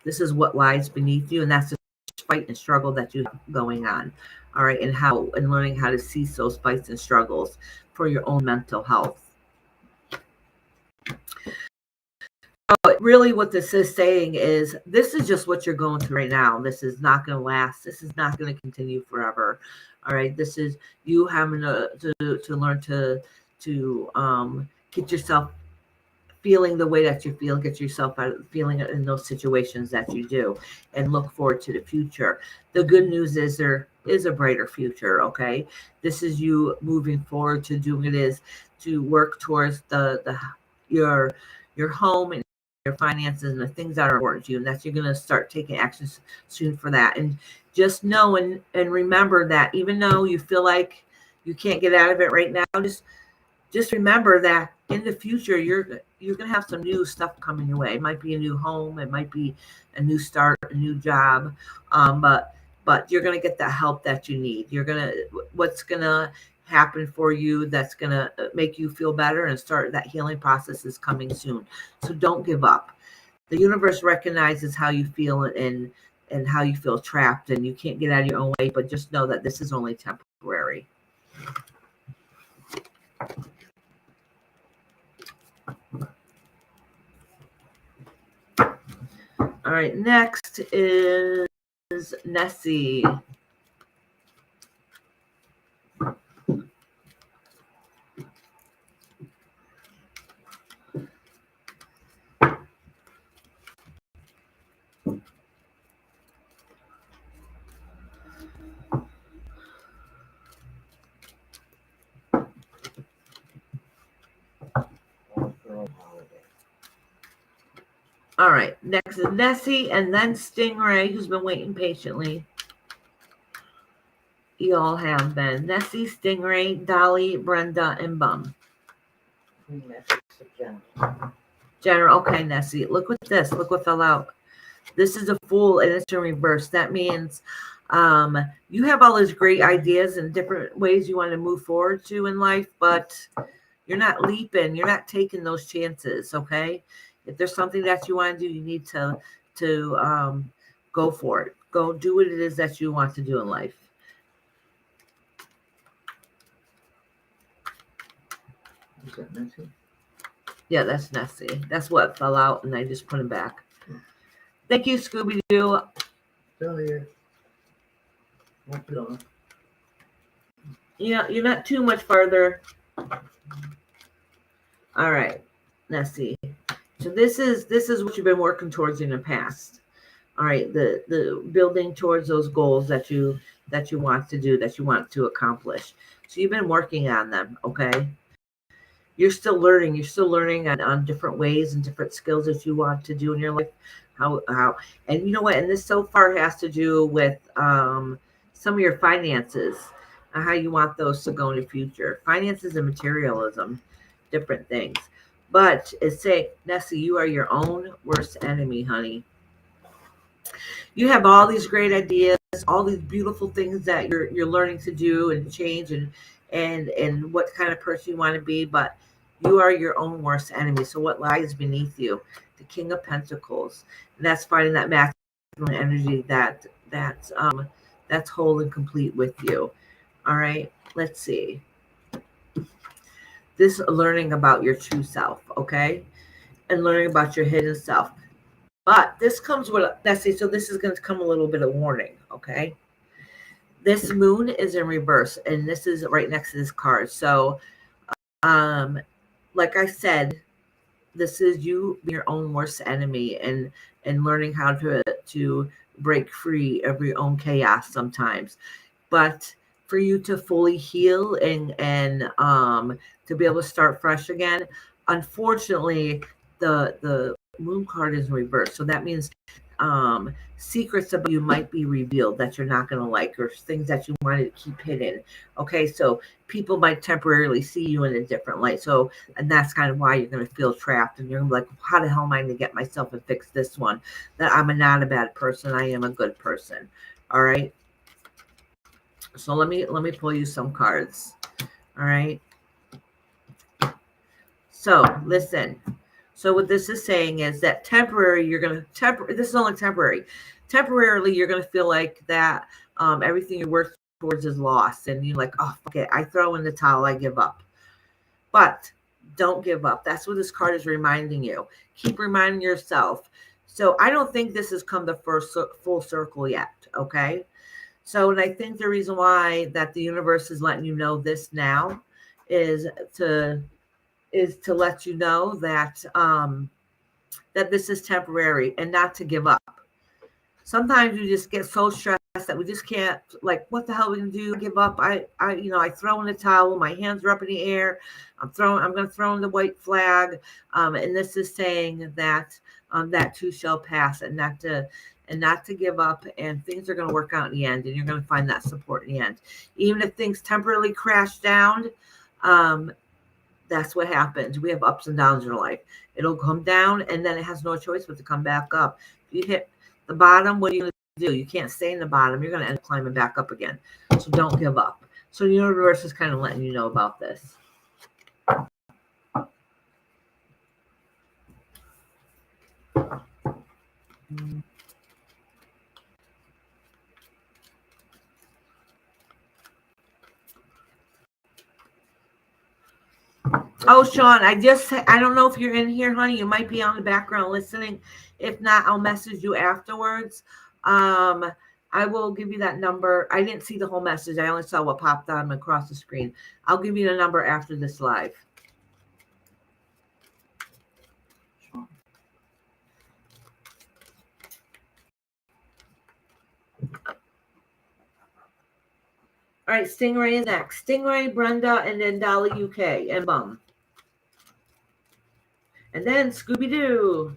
This is what lies beneath you, and that's the fight and struggle that you have going on. All right, and learning how to cease those fights and struggles for your own mental health. But really what this is saying is this is just what you're going through right now. This is not going to last. This is not going to continue forever. All right, this is you having to learn to get yourself feeling the way that you feel, get yourself out of feeling it in those situations that you do, and look forward to the future. The good news is there is a brighter future. Okay, this is you moving forward to doing it is to work towards your home and your finances and the things that are important to you, and that you're going to start taking actions soon for that. And just know and remember that even though you feel like you can't get out of it right now, just remember that in the future, you're gonna have some new stuff coming your way. It might be a new home, it might be a new start, a new job, but you're gonna get the help that you need. What's gonna happen for you that's gonna make you feel better and start that healing process is coming soon. So don't give up. The universe recognizes how you feel and how you feel trapped, and you can't get out of your own way. But just know that this is only temporary. All right, next is Nessie. All right, next is Nessie and then Stingray, who's been waiting patiently. You all have been. Nessie, Stingray, Dolly, Brenda, and Bum. General. Okay, Nessie. Look at this. Look what fell out. This is a Fool and it's in reverse. That means you have all these great ideas and different ways you want to move forward to in life, but you're not leaping. You're not taking those chances, okay? If there's something that you want to do, you need to go for it. Go do what it is that you want to do in life. Is that Nessie? Yeah, that's Nessie. That's what fell out, and I just put him back. Thank you, Scooby-Doo. Still here. What's going? Yeah, you're not too much farther. All right, Nessie. So this is what you've been working towards in the past. All right, the building towards those goals that you want to do, that you want to accomplish. So you've been working on them, okay? You're still learning. You're still learning on different ways and different skills that you want to do in your life. How and you know what? And this so far has to do with some of your finances, how you want those to go in the future. Finances and materialism, different things. But it's saying, Nessie, you are your own worst enemy, honey. You have all these great ideas, all these beautiful things that you're learning to do and change and what kind of person you want to be, but you are your own worst enemy. So what lies beneath you? The King of Pentacles. And that's finding that masculine energy that's whole and complete with you. All right, let's see. This learning about your true self, okay? And learning about your hidden self. But this comes with, let's see, so this is going to come a little bit of warning, okay? This moon is in reverse, and this is right next to this card. So, like I said, this is you being your own worst enemy and learning how to break free of your own chaos sometimes. But for you to fully heal and to be able to start fresh again, unfortunately, the moon card is in reverse. So that means secrets about you might be revealed that you're not going to like, or things that you wanted to keep hidden. Okay, so people might temporarily see you in a different light. So, and that's kind of why you're going to feel trapped, and you're going to be like, how the hell am I going to get myself and fix this one? That I'm not a bad person. I am a good person. All right. So let me pull you some cards. All right. So listen. So what this is saying is that temporary, you're going to this is only temporary. Temporarily, you're going to feel like that everything you work towards is lost, and you're like, oh, fuck it, I throw in the towel, I give up. But don't give up. That's what this card is reminding you. Keep reminding yourself. So I don't think this has come to full circle yet. Okay. So, and I think the reason why that the universe is letting you know this now is to let you know that that this is temporary and not to give up. Sometimes we just get so stressed that we just can't, like, what the hell are we gonna do? Give up. I throw in the towel, my hands are up in the air. I'm gonna throw in the white flag. And this is saying that that too shall pass, and not to give up, and things are gonna work out in the end, and you're gonna find that support in the end. Even if things temporarily crash down, That's what happens. We have ups and downs in our life. It'll come down, and then it has no choice but to come back up. If you hit the bottom, what are you going to do? You can't stay in the bottom. You're going to end up climbing back up again. So don't give up. So the universe is kind of letting you know about this. Oh, Sean, I don't know if you're in here, honey. You might be on the background listening. If not, I'll message you afterwards. I will give you that number. I didn't see the whole message. I only saw what popped on across the screen. I'll give you the number after this live. All right, Stingray is next. Stingray, Brenda, and then Dolly UK, and Bum. And then Scooby-Doo.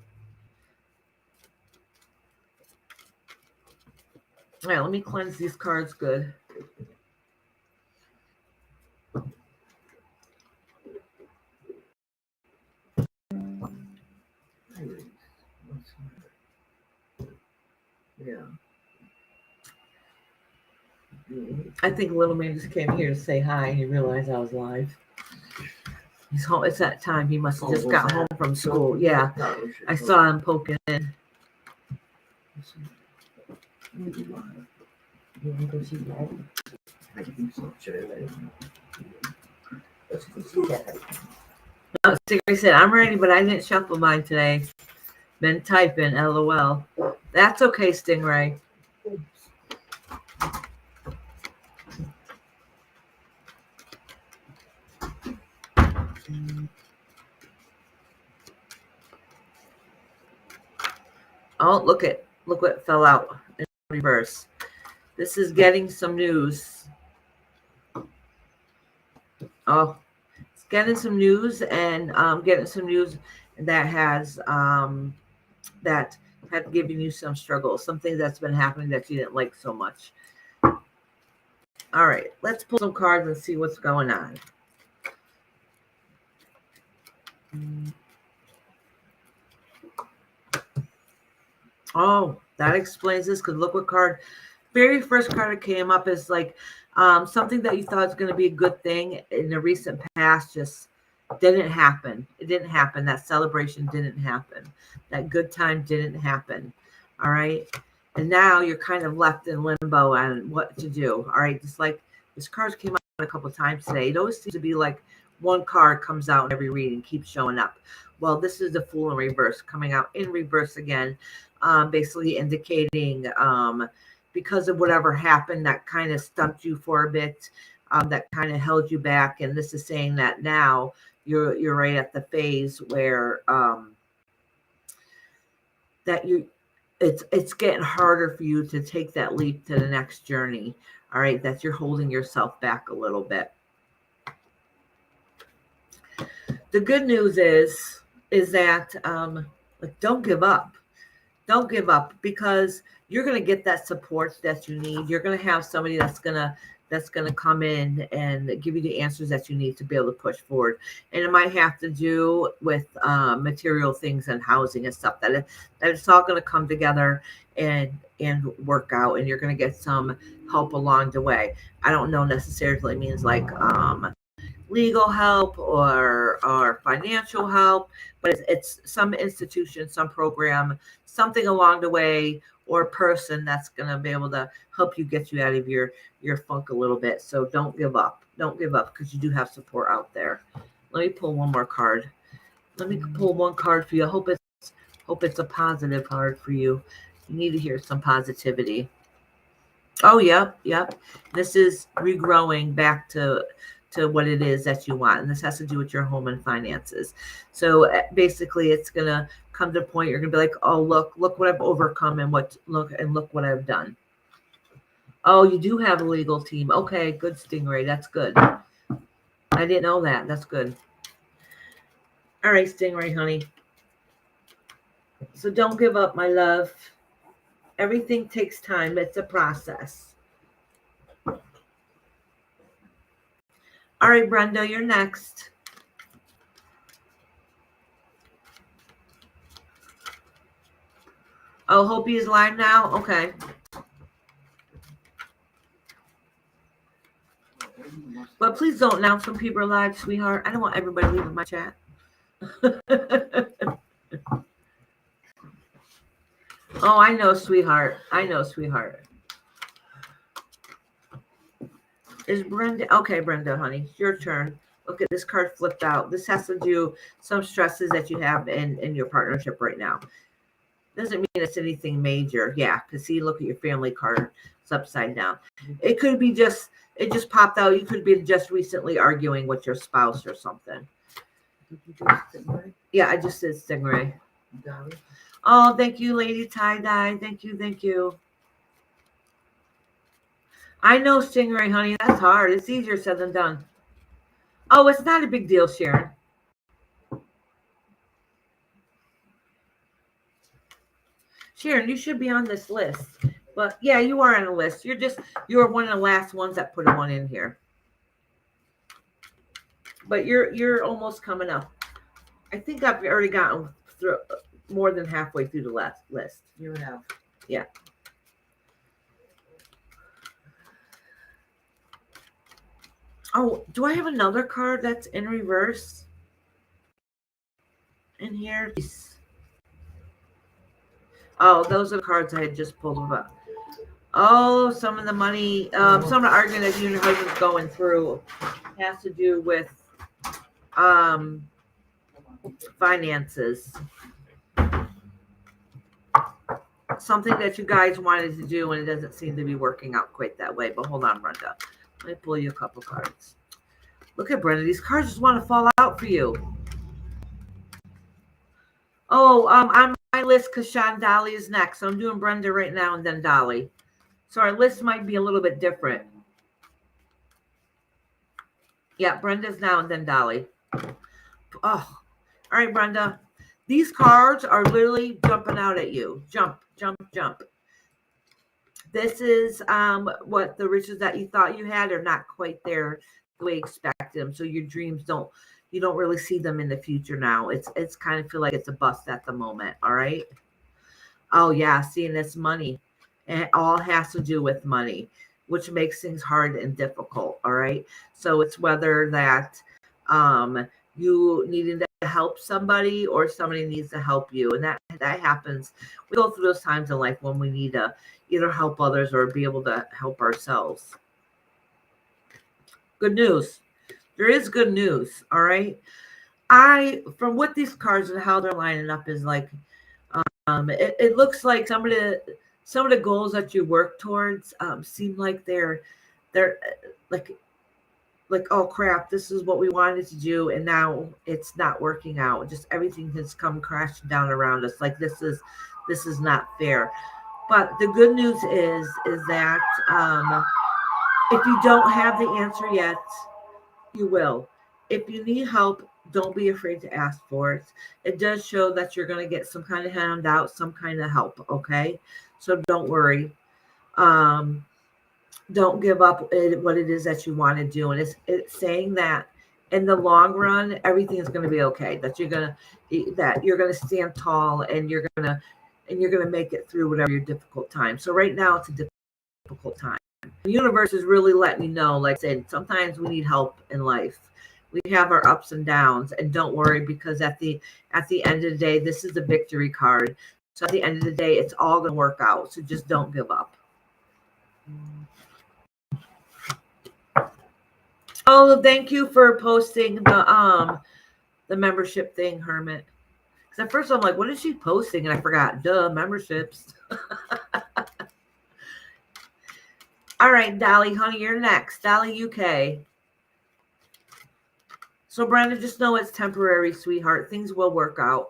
All right, let me cleanse these cards good. Yeah. I think little man just came here to say hi, and he realized I was live. He's home. It's that time. He must have just got home from school. Yeah, I saw him poking in. You want to go see Dad? I think so. Should I let him know? Let's go see Dad. No, Stingray said, I'm ready, but I didn't shuffle mine today. Been typing, LOL. That's okay, Stingray. Oh, look what fell out in reverse. This is getting some news. Oh, it's getting some news, and getting some news that has that had given you some struggle, something that's been happening that you didn't like so much. All right, let's pull some cards and see what's going on. Oh, that explains this, because look what card. Very first card that came up is like something that you thought was going to be a good thing in the recent past just didn't happen. It didn't happen. That celebration didn't happen. That good time didn't happen. All right. And now you're kind of left in limbo on what to do. All right. Just like this card came out a couple of times today. It always seems to be like one card comes out in every reading, keeps showing up. Well, this is the Fool in reverse, coming out in reverse again, basically indicating because of whatever happened that kind of stumped you for a bit, that kind of held you back. And this is saying that now you're right at the phase where that it's getting harder for you to take that leap to the next journey. All right, that you're holding yourself back a little bit. The good news is that like, don't give up. Don't give up, because you're going to get that support that you need. You're going to have somebody that's going to come in and give you the answers that you need to be able to push forward. And it might have to do with material things and housing and stuff, that it's all going to come together and work out, and you're going to get some help along the way. I don't know necessarily means like legal help or financial help, but it's some institution, some program, something along the way, or person that's going to be able to help you get you out of your funk a little bit. So don't give up. Don't give up, because you do have support out there. Let me pull one more card. Let me pull one card for you. I hope it's a positive card for you. You need to hear some positivity. Oh, yep. This is regrowing back to what it is that you want, and this has to do with your home and finances. So basically, it's gonna come to a point you're gonna be like, oh, look what I've overcome, and look what I've done. Oh, you do have a legal team. Okay, good, Stingray. That's good. I didn't know that. That's good. All right, Stingray, honey. So don't give up, my love. Everything takes time. It's a process. All right, Brenda, you're next. Oh, Hopi is live now? Okay. But please don't announce when people are live, sweetheart. I don't want everybody leaving my chat. Oh, I know, sweetheart. I know, sweetheart. Is Brenda? Okay, Brenda, honey, your turn. Look at this card flipped out. This has to do some stresses that you have in your partnership right now. Doesn't mean it's anything major. Yeah, because see, look at your family card. It's upside down. It could be just, it just popped out. You could be just recently arguing with your spouse or something. Yeah, I just said Stingray. Oh, thank you, Lady Tie-Dye. Thank you, thank you. I know Stingray, honey. That's hard. It's easier said than done. Oh, it's not a big deal, Sharon. Sharon, you should be on this list. But yeah, you are on the list. You're one of the last ones that put one in here. But you're almost coming up. I think I've already gotten through more than halfway through the last list. You have. Yeah. Oh, do I have another card that's in reverse in here? Oh, those are the cards I had just pulled up. Oh, some of the money, some of the argument that you and your husband's going through has to do with finances. Something that you guys wanted to do and it doesn't seem to be working out quite that way. But hold on, Brenda. Let me pull you a couple cards. Look at Brenda. These cards just want to fall out for you. Oh, on my list, Kashan Dolly is next. So I'm doing Brenda right now and then Dolly. So our list might be a little bit different. Yeah, Brenda's now and then Dolly. Oh, all right, Brenda. These cards are literally jumping out at you. Jump, jump, jump. This is what the riches that you thought you had are not quite there the way you expect them. So your dreams you don't really see them in the future now. It's kind of feel like it's a bust at the moment. All right. Oh yeah, seeing this money. And it all has to do with money, which makes things hard and difficult. All right. So it's whether that you needing to help somebody or somebody needs to help you. And that happens. We go through those times in life when we need to either help others or be able to help ourselves. Good news. There is good news. All right. From what these cards and how they're lining up is like, it looks like some of the goals that you work towards seem like they're like oh crap, this is what we wanted to do and now it's not working out. Just everything has come crashing down around us. Like this is not fair. But the good news is that if you don't have the answer yet, you will. If you need help, don't be afraid to ask for it. It does show that you're going to get some kind of handout, some kind of help, okay? So don't worry. Don't give up what it is that you want to do. And it's saying that in the long run, everything is going to be okay. That you're going to stand tall and you're going to make it through whatever your difficult time. So right now it's a difficult time. The universe is really letting you know, like I said, sometimes we need help in life. We have our ups and downs, and don't worry, because at the end of the day, this is a victory card. So at the end of the day, it's all going to work out. So just don't give up. Oh, thank you for posting the membership thing, Hermit. Because at first I'm like, what is she posting? And I forgot. Duh, memberships. All right, Dolly, honey, you're next. Dolly, UK. So, Brenda, just know it's temporary, sweetheart. Things will work out.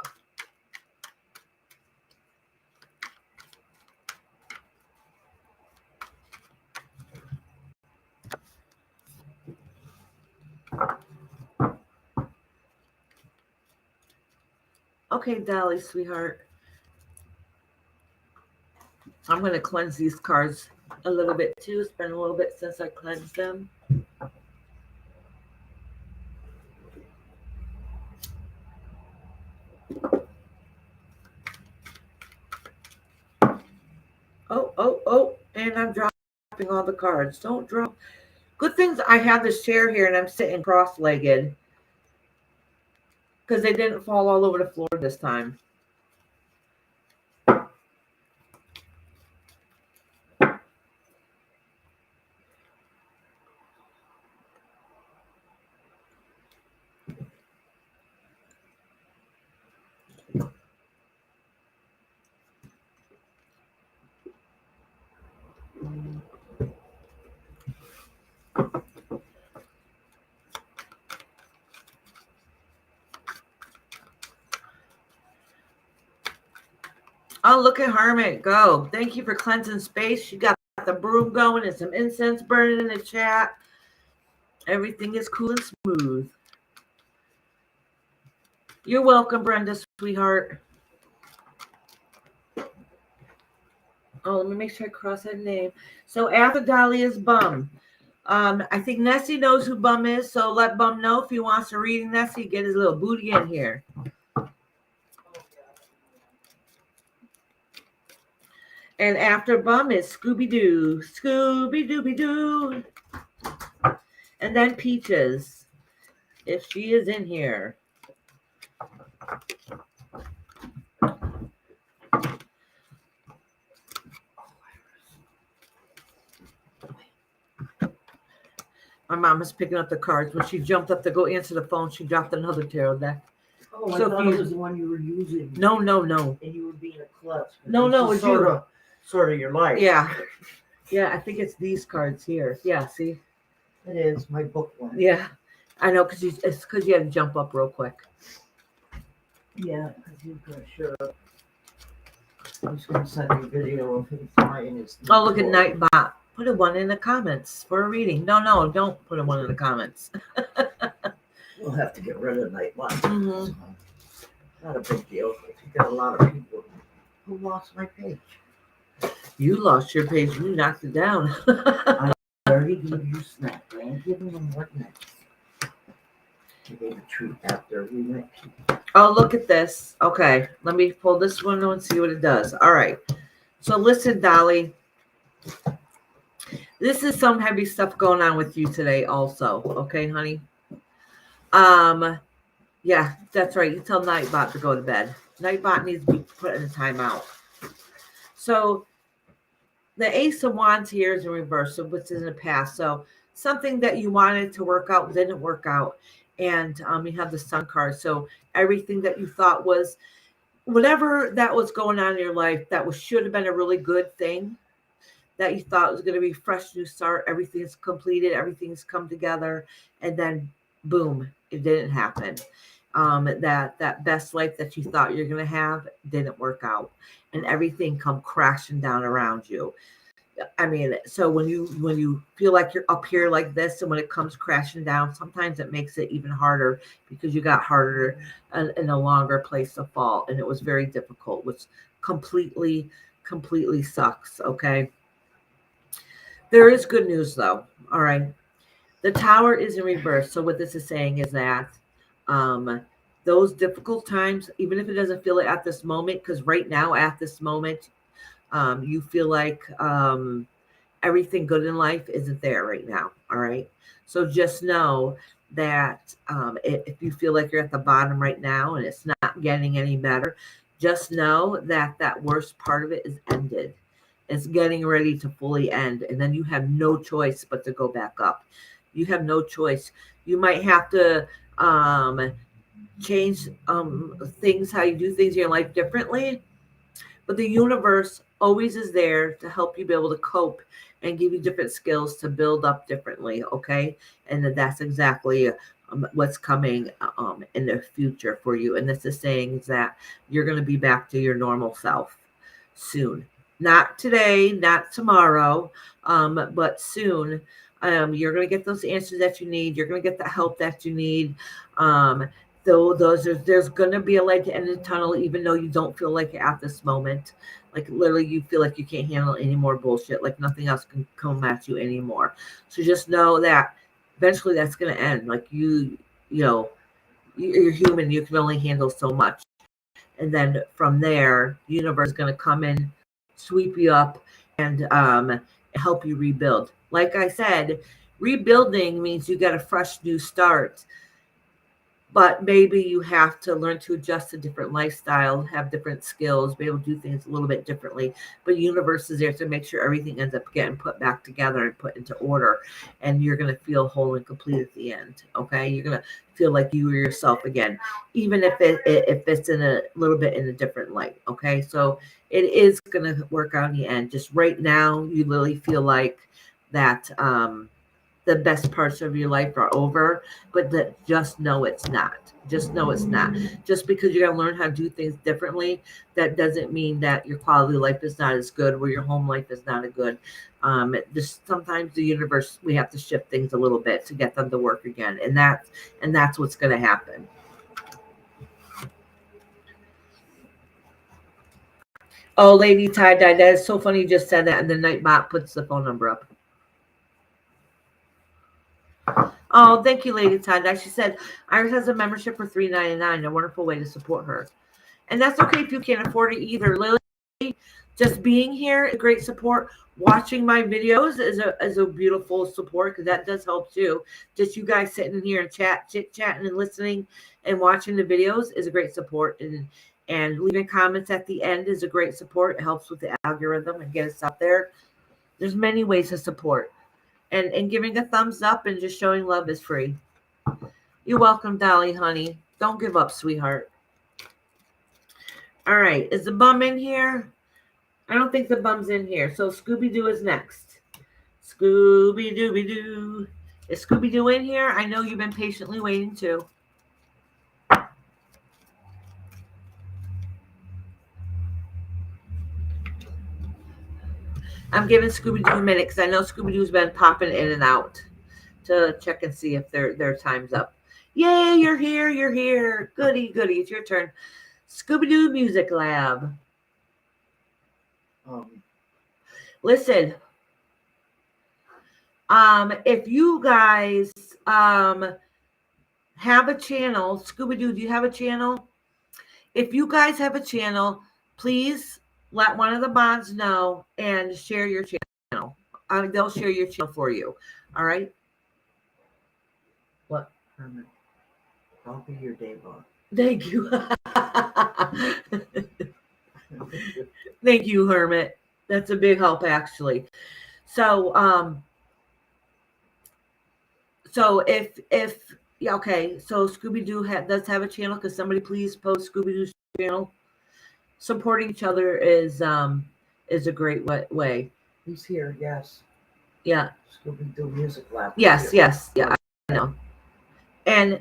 Okay, Dolly, sweetheart. I'm going to cleanse these cards a little bit, too. It's been a little bit since I cleansed them. Oh, and I'm dropping all the cards. Don't drop. Good things I have this chair here and I'm sitting cross-legged because they didn't fall all over the floor this time. Oh, look at Hermit go. Thank you for cleansing space. She got the broom going and some incense burning in the chat. Everything is cool and smooth. You're welcome, Brenda, sweetheart. Oh, let me make sure I cross that name. So after Dahlia's Bum. I think Nessie knows who Bum is, so let Bum know if he wants to read Nessie, get his little booty in here. And after Bum is Scooby-Doo. Scooby-Dooby-Doo. And then Peaches, if she is in here. My mom is picking up the cards. When she jumped up to go answer the phone, she dropped another tarot deck. Oh, I So thought if it you- was the one you were using. No. And you were being a klutz. No, This is it's sort of your life. Yeah. Yeah, I think it's these cards here. Yeah, see? It is my book one. Yeah. I know, because it's because you had to jump up real quick. Yeah, because you're gonna sure. I was gonna send you a video of him flying his. Oh, look at Nightbot. Put a 1 in the comments for a reading. No, don't put a 1 in the comments. We'll have to get rid of Nightbot. Mhm. Not a big deal. You got a lot of people who lost my page. You lost your page. You knocked it down. I already gave you snack. I ain't giving them what next. I gave a treat after we went. Oh, look at this. Okay, let me pull this one and see what it does. All right. So listen, Dolly. This is some heavy stuff going on with you today also. Okay, honey? Yeah, that's right. You tell Nightbot to go to bed. Nightbot needs to be put in a timeout. So the Ace of Wands here is in reverse, so what's in the past. So something that you wanted to work out didn't work out. And you have the Sun card. So everything that you thought was, whatever that was going on in your life that should have been a really good thing, that you thought was going to be a fresh new start, everything's completed, everything's come together, and then boom, it didn't happen. That best life that you thought you're going to have didn't work out, and everything come crashing down around you. I mean, so when you feel like you're up here like this, and when it comes crashing down, sometimes it makes it even harder because you got harder in a longer place to fall, and it was very difficult, which completely sucks. Okay. There is good news though. All right. The Tower is in reverse. So what this is saying is that those difficult times, even if it doesn't feel it at this moment, because right now at this moment, you feel like everything good in life isn't there right now. All right. So just know that if you feel like you're at the bottom right now and it's not getting any better, just know that that worst part of it is ended. It's getting ready to fully end. And then you have no choice but to go back up. You have no choice. You might have to change things, how you do things in your life differently. But the universe always is there to help you be able to cope and give you different skills to build up differently. Okay. And that's exactly what's coming in the future for you. And this is saying that you're going to be back to your normal self soon. Not today, not tomorrow, but soon. You're going to get those answers that you need. You're going to get the help that you need. Though there's going to be a light at the end of the tunnel, even though you don't feel like it at this moment. Like literally, you feel like you can't handle any more bullshit. Like nothing else can come at you anymore. So just know that eventually that's going to end. Like you're human. You can only handle so much. And then from there, the universe is going to come in, sweep you up, and help you rebuild. Like I said, rebuilding means you get a fresh new start, but maybe you have to learn to adjust to different lifestyle, have different skills, be able to do things a little bit differently. But universe is there to make sure everything ends up getting put back together and put into order, and you're going to feel whole and complete at the end. Okay, you're going to feel like you are yourself again, even if it's in a little bit in a different light. Okay, so it is going to work out in the end. Just right now, you literally feel like that. The best parts of your life are over, but just know it's not. Just know it's not. Just because you're going to learn how to do things differently, that doesn't mean that your quality of life is not as good or your home life is not as good. Just sometimes the universe, we have to shift things a little bit to get them to work again, and that's what's going to happen. Oh, Lady Tie Dye, that is so funny you just said that, and the Nightbot puts the phone number up. Oh, thank you, Lady Tie. She said Iris has a membership for $3.99. A wonderful way to support her. And that's okay if you can't afford it either. Lily, just being here is great support. Watching my videos is a beautiful support because that does help too. Just you guys sitting in here and chit-chatting and listening and watching the videos is a great support. And leaving comments at the end is a great support. It helps with the algorithm and get us up there. There's many ways to support. And giving a thumbs up and just showing love is free. You're welcome, Dolly, honey. Don't give up, sweetheart. All right. Is the bum in here? I don't think the bum's in here. So Scooby-Doo is next. Scooby-Dooby-Doo. Is Scooby-Doo in here? I know you've been patiently waiting too. I'm giving Scooby-Doo a minute because I know Scooby-Doo's been popping in and out to check and see if their time's up. Yay, you're here. You're here. Goody, goody. It's your turn. Scooby-Doo Music Lab. Listen, if you guys have a channel, Scooby-Doo, do you have a channel? If you guys have a channel, please let one of the mods know and share your channel. They'll share your channel for you. All right? What? I'll be your day boss. Thank you. Thank you, Hermit. That's a big help, actually. So if yeah, okay. So Scooby-Doo does have a channel. Because somebody please post Scooby-Doo's channel. Supporting each other is a great way. He's here, yes. Yeah. Scooby-Doo Music Lab. Yes, yeah, I know. And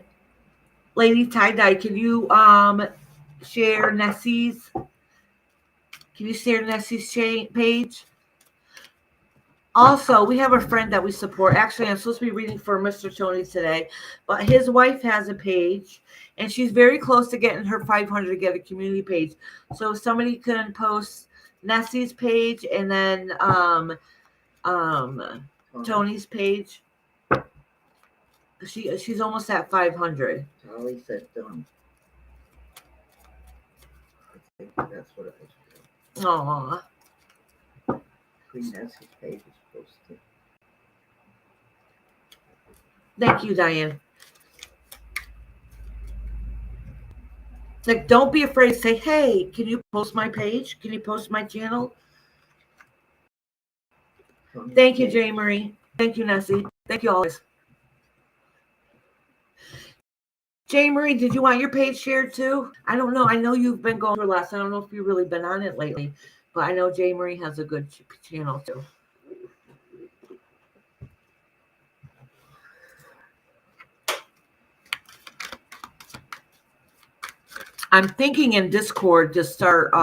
Lady Tie-Dye, can you share Nessie's? Can you share Nessie's page? Also, we have a friend that we support. Actually, I'm supposed to be reading for Mr. Tony today, but his wife has a page, and she's very close to getting her 500 to get a community page. So if somebody can post Nessie's page and then Tony's page. She's almost at 500. Charlie said done. I think that's what it was. Aww. Queen Nessie's page is posted. Thank you, Diane. Like, don't be afraid to say, hey, can you post my page? Can you post my channel? Thank you, J. Marie. Thank you, Nessie. Thank you always. J. Marie, did you want your page shared too? I don't know. I know you've been going through less. I don't know if you've really been on it lately, but I know J. Marie has a good channel too. I'm thinking in Discord to start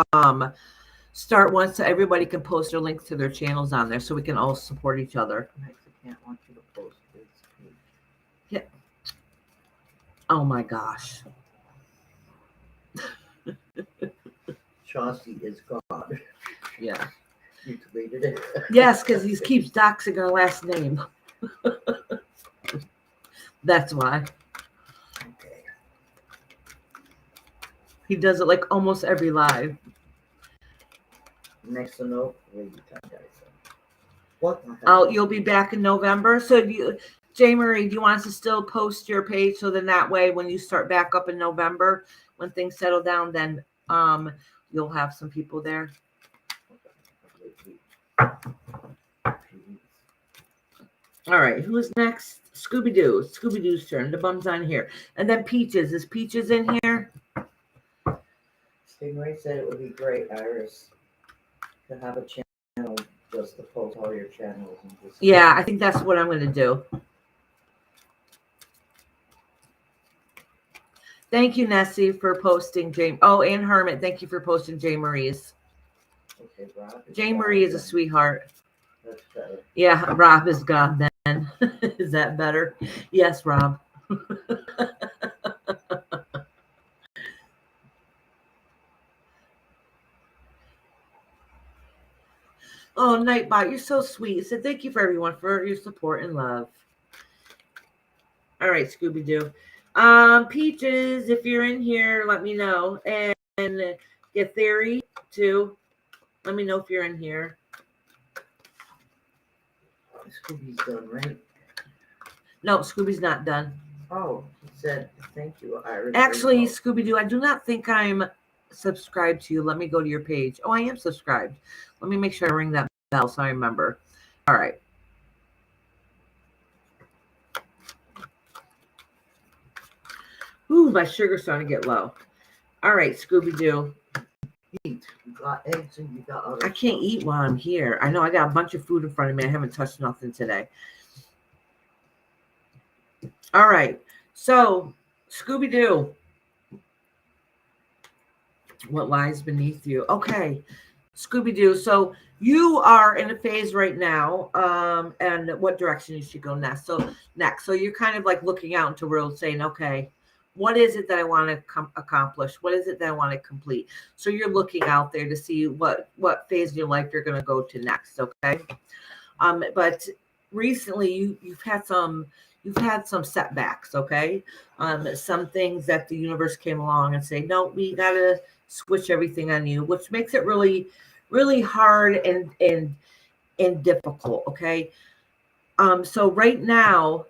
once so everybody can post their links to their channels on there so we can all support each other. I can't want you to post this page. Yeah. Oh my gosh. Chauncey is God. Yeah. You deleted it. Yes, because he keeps doxing our last name. That's why. Okay. He does it like almost every live. Next to no Reiki time, guys. What the Oh, hell? you'll be back in November. So Jay Marie, do you want us to still post your page so then that way when you start back up in November, when things settle down, then you'll have some people there. All right, who's next? Scooby-Doo. Scooby-Doo's turn. The bum's on here. And then Peaches. Is Peaches in here? Stingray said it would be great, Iris, to have a channel just to post all your channels and just. Yeah, I think that's what I'm going to do. Thank you, Nessie, for posting Jay. Oh, and Hermit, thank you for posting Jay Marie's. Okay, Rob. Jay Marie is a sweetheart. That's better. Yeah, Rob is gone then. Is that better? Yes, Rob. Oh, Nightbot, you're so sweet. So thank you for everyone for your support and love. All right, Scooby-Doo. Peaches, if you're in here, let me know. And get Theory too. Let me know if you're in here. Scooby's done, right? No, Scooby's not done. Oh, he said thank you, Iris. Actually, Scooby-Doo, I do not think I'm subscribed to you. Let me go to your page. Oh, I am subscribed. Let me make sure I ring that bell so I remember. All right. Ooh, my sugar's starting to get low. All right, Scooby-Doo. Eat. You got eggs and you got other I can't eat while I'm here. I know I got a bunch of food in front of me. I haven't touched nothing today. All right. So, Scooby-Doo. What lies beneath you? Okay. Scooby-Doo. So you are in a phase right now, and what direction you should go next. So you're kind of like looking out into the world saying, okay, what is it that I want to accomplish? What is it that I want to complete? So you're looking out there to see what phase of your life you're going to go to next. Okay. But recently you've had some setbacks. Okay. Some things that the universe came along and say, no, we got to switch everything on you, which makes it really, really hard and difficult. Okay. So right now,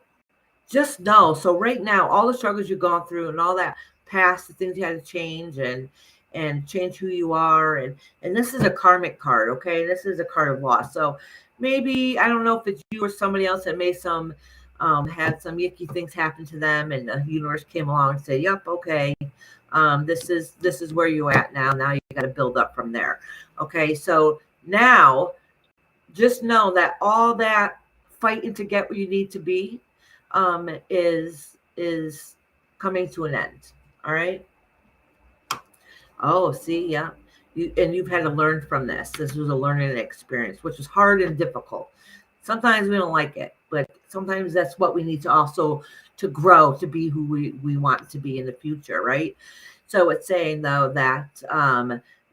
just know. So right now, all the struggles you've gone through and all that past, the things you had to change and change who you are. And this is a karmic card. Okay. This is a card of loss. So maybe, I don't know if it's you or somebody else that made some, had some yucky things happen to them and the universe came along and said, yep. Okay. This is where you're at now. Now you got to build up from there. Okay. So now just know that all that fighting to get where you need to be, is coming to an end. All right. Oh, see, yeah. You've had to learn from this. This was a learning experience, which is hard and difficult. Sometimes we don't like it, but sometimes that's what we need to also to grow to be who we want to be in the future, right? So it's saying though that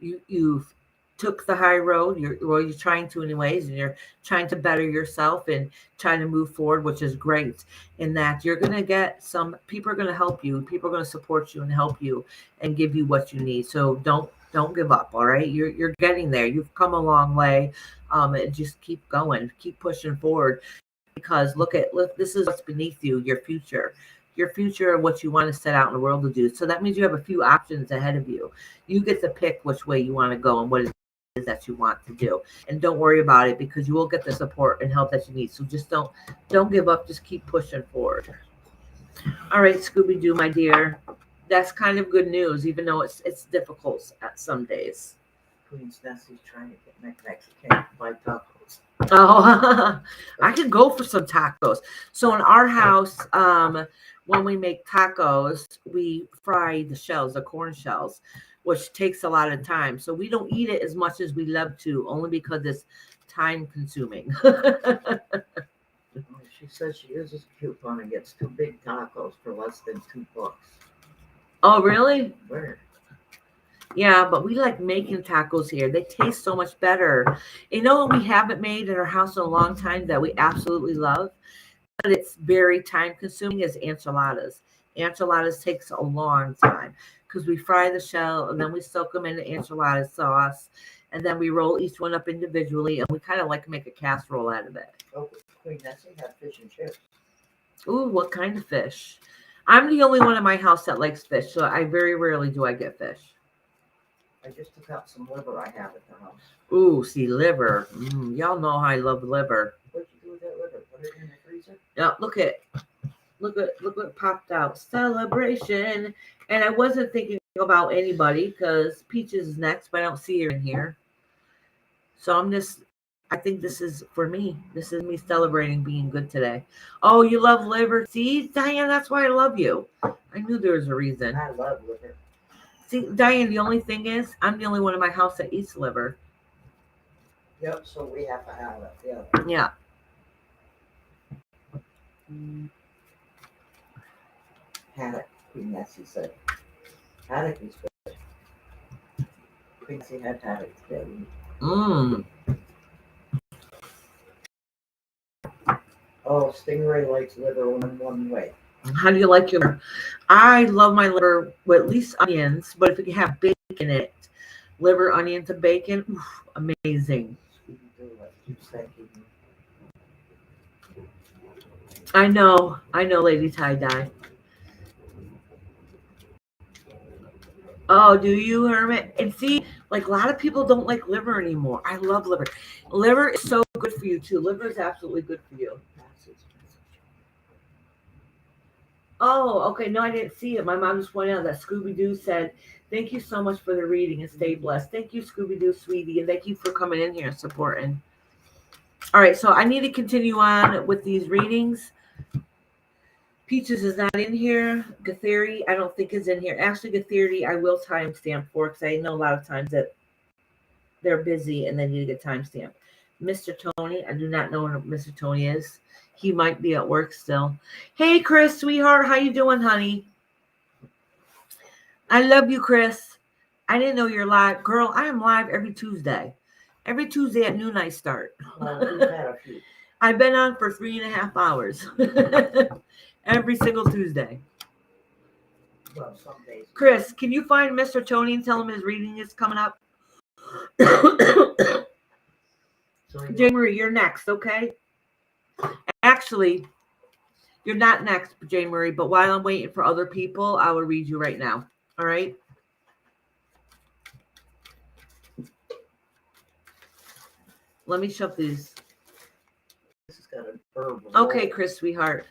you've took the high road. You're trying to anyways, and you're trying to better yourself and trying to move forward, which is great. In that you're gonna get some people are gonna help you. People are gonna support you and help you and give you what you need. So don't give up. All right, you're getting there. You've come a long way. And just keep going, keep pushing forward. Because look, this is what's beneath you, your future, what you want to set out in the world to do. So that means you have a few options ahead of you. You get to pick which way you want to go and what it is that you want to do. And don't worry about it because you will get the support and help that you need. So just don't give up. Just keep pushing forward. All right, Scooby-Doo, my dear. That's kind of good news, even though it's difficult at some days. Queen Nessie's trying to get Mexican buy tacos. Oh, I could go for some tacos. So in our house, when we make tacos, we fry the shells, the corn shells, which takes a lot of time. So we don't eat it as much as we love to, only because it's time consuming. She says she uses a coupon and gets 2 big tacos for less than $2. Oh, really? Where? Yeah, but we like making tacos here. They taste so much better. You know what we haven't made in our house in a long time that we absolutely love, but it's very time consuming is enchiladas. Enchiladas takes a long time because we fry the shell and then we soak them in the enchilada sauce and then we roll each one up individually, and we kind of like make a casserole out of it. Oh, Queen Nessie had fish and chips. Ooh, what kind of fish? I'm the only one in my house that likes fish, so I very rarely do I get fish. I just took out some liver I have at the house. Ooh, see, liver. Y'all know how I love liver. What'd you do with that liver? Put it in the freezer? Now, look what popped out. Celebration. And I wasn't thinking about anybody because Peaches is next, but I don't see her in here. So I think this is for me. This is me celebrating being good today. Oh, you love liver? See, Diane, that's why I love you. I knew there was a reason. I love liver. See, Diane, the only thing is, I'm the only one in my house that eats liver. Yep, so we have to have it. Yeah. Yeah. Haddock, Queen Nessie said. Haddock is good. Queen Nessie had haddock today. Oh, Stingray likes liver in one way. How do you like your liver? I love my liver with at least onions, but if you have bacon in it, liver, onions, and bacon, oof, amazing. I know, Lady Tie-Dye. Oh, do you, Hermit? And see, like a lot of people don't like liver anymore. I love liver. Liver is so good for you, too. Liver is absolutely good for you. Oh, okay. No, I didn't see it. My mom just pointed out that Scooby-Doo said, thank you so much for the reading and stay blessed. Thank you, Scooby-Doo, sweetie. And thank you for coming in here and supporting. All right. So I need to continue on with these readings. Peaches is not in here. Gatheri, I don't think is in here. Actually, Gatheri, I will timestamp for because I know a lot of times that they're busy and they need to get timestamped. Mr. Tony, I do not know where Mr. Tony is. He might be at work still. Hey, Chris, sweetheart, how you doing, honey? I love you, Chris. I didn't know you're live. Girl, I am live every Tuesday. Every Tuesday at noon I start. I've been on for 3.5 hours. Every single Tuesday. Well, some days. Chris, can you find Mr. Tony and tell him his reading is coming up? Jane Marie, you're next, okay? Actually, you're not next, Jane Marie, but while I'm waiting for other people, I will read you right now. All right? Let me shove these. This has got an herb roll. Okay, Chris, sweetheart.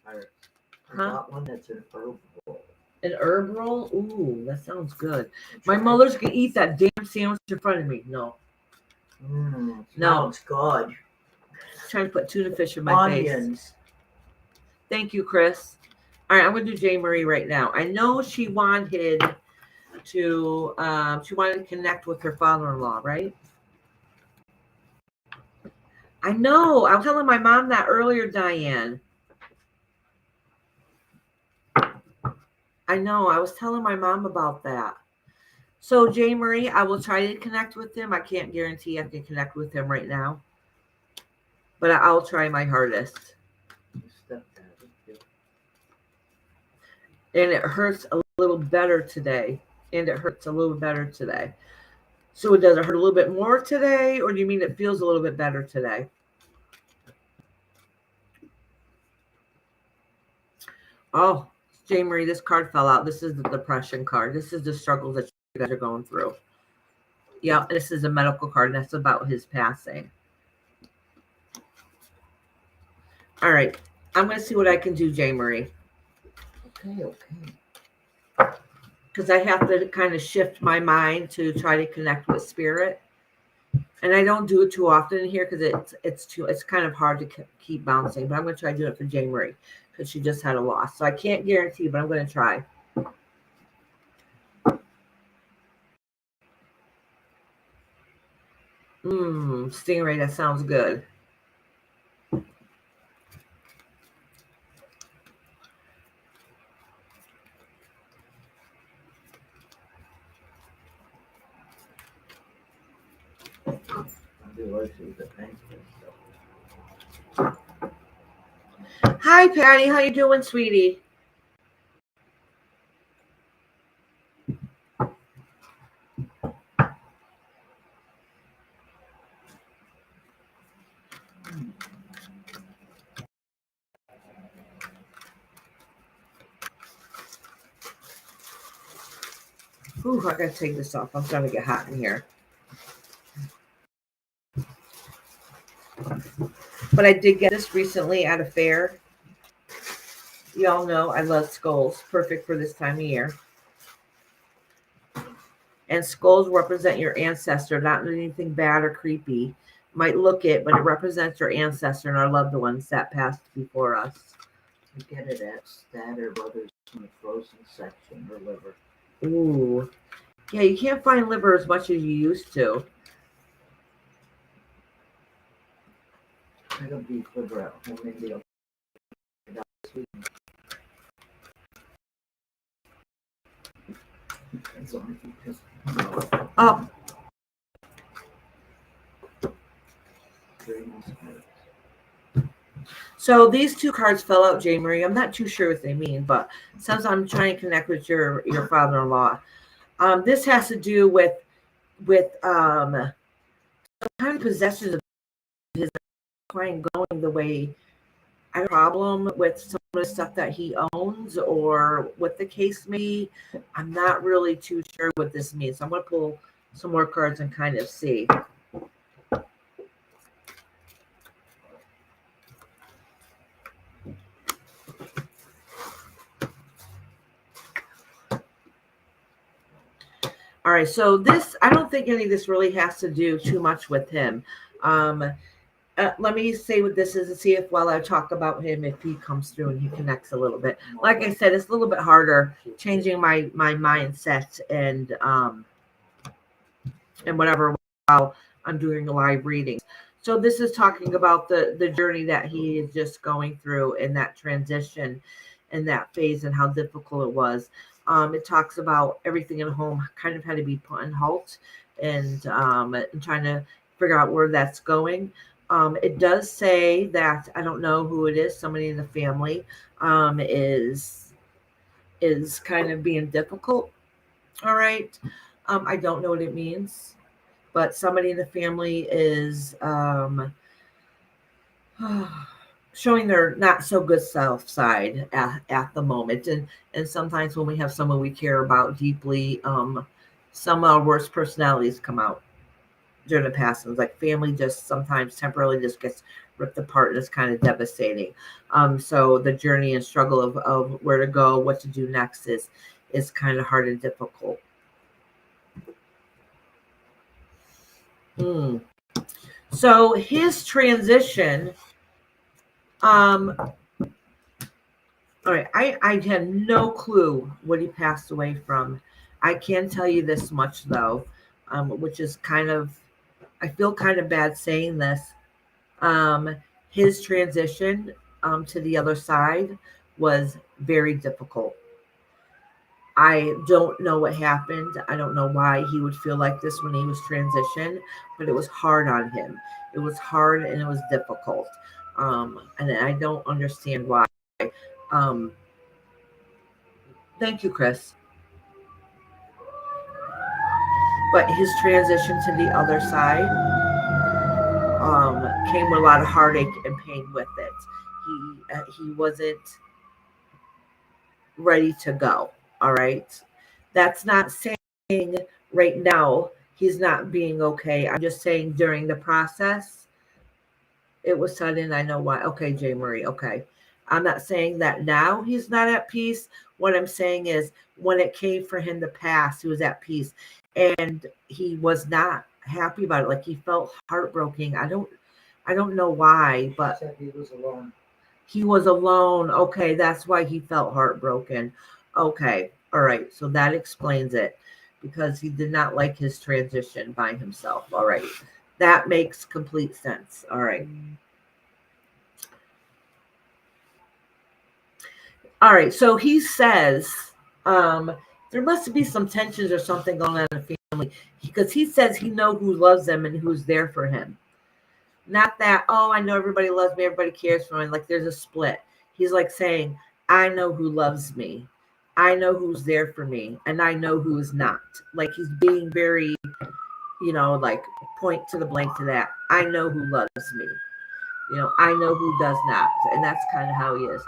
I got one that's an herb roll. An herb roll? Ooh, that sounds good. My mother's going to eat that damn sandwich in front of me. No. No, it's good. Trying to put tuna fish in my face. Thank you, Chris. All right, I'm going to do Jane Marie right now. I know she wanted to connect with her father-in-law, right? I know. I was telling my mom that earlier, Diane. I know. I was telling my mom about that. So, Jane Marie, I will try to connect with him. I can't guarantee I can connect with him right now, but I'll try my hardest. And it hurts a little better today. So does it hurt a little bit more today, or do you mean it feels a little bit better today? Oh, Jane Marie, this card fell out. This is the depression card. This is the struggles that you guys are going through. Yeah, this is a medical card, and that's about his passing. All right. I'm going to see what I can do, Jane Marie. Okay. Because I have to kind of shift my mind to try to connect with spirit. And I don't do it too often in here because it's kind of hard to keep bouncing. But I'm going to try to do it for Jane Marie because she just had a loss. So I can't guarantee, but I'm going to try. Stingray, that sounds good. Hi, Patty. How you doing, sweetie? Ooh, I gotta take this off. I'm starting to get hot in here. But I did get this recently at a fair. Y'all know I love skulls. Perfect for this time of year. And skulls represent your ancestor, not anything bad or creepy. Might look it, but it represents your ancestor and our loved ones that passed before us. You get it at Statter Brothers in the frozen section or liver. Ooh. Yeah, you can't find liver as much as you used to. I got beef liver at home. Maybe I'll get out this weekend. Depends on if you just Oh, very nice cards. so these two cards fell out, Jane Marie. I'm not too sure what they mean, but since I'm trying to connect with your father-in-law, this has to do with some kind of possessions of his client going the way. I have a problem with some of the stuff that he owns or what the case may be. I'm not really too sure what this means. So I'm going to pull some more cards and kind of see. All right, so this, I don't think any of this really has to do too much with him. Let me say what this is and see if while I talk about him, if he comes through and he connects a little bit. Like I said, it's a little bit harder changing my mindset and whatever while I'm doing live readings. So this is talking about the journey that he is just going through in that transition, in that phase, and how difficult it was. It talks about everything in home kind of had to be put on halt and trying to figure out where that's going. It does say that I don't know who it is. Somebody in the family is kind of being difficult. All right. I don't know what it means, but somebody in the family is showing their not so good self side at the moment. And sometimes when we have someone we care about deeply, some of our worst personalities come out during the past. And like family just sometimes temporarily just gets ripped apart and it's kind of devastating. So the journey and struggle of where to go, what to do next is kind of hard and difficult. So his transition, all right, I had no clue what he passed away from. I can tell you this much though, which is kind of, I feel kind of bad saying this. His transition to the other side was very difficult. I don't know what happened. I don't know why he would feel like this when he was transitioned, but it was hard on him. It was hard and it was difficult. And I don't understand why. Um, thank you, Chris. But his transition to the other side came with a lot of heartache and pain with it. He wasn't ready to go. All right. That's not saying right now he's not being okay. I'm just saying during the process, it was sudden. I know why. Okay, Jay Marie. Okay. I'm not saying that now he's not at peace. What I'm saying is when it came for him to pass, he was at peace and he was not happy about it. Like he felt heartbroken. I don't know why, but he was alone. He was alone. Okay, that's why he felt heartbroken. Okay, all right. So that explains it because he did not like his transition by himself. All right, that makes complete sense. All right. All right. So he says there must be some tensions or something going on in the family because he says he knows who loves them and who's there for him. Not that, oh, I know everybody loves me, everybody cares for me. Like there's a split. He's like saying, I know who loves me. I know who's there for me. And I know who is not. Like he's being very, like point to the blank to that. I know who loves me. I know who does not. And that's kind of how he is.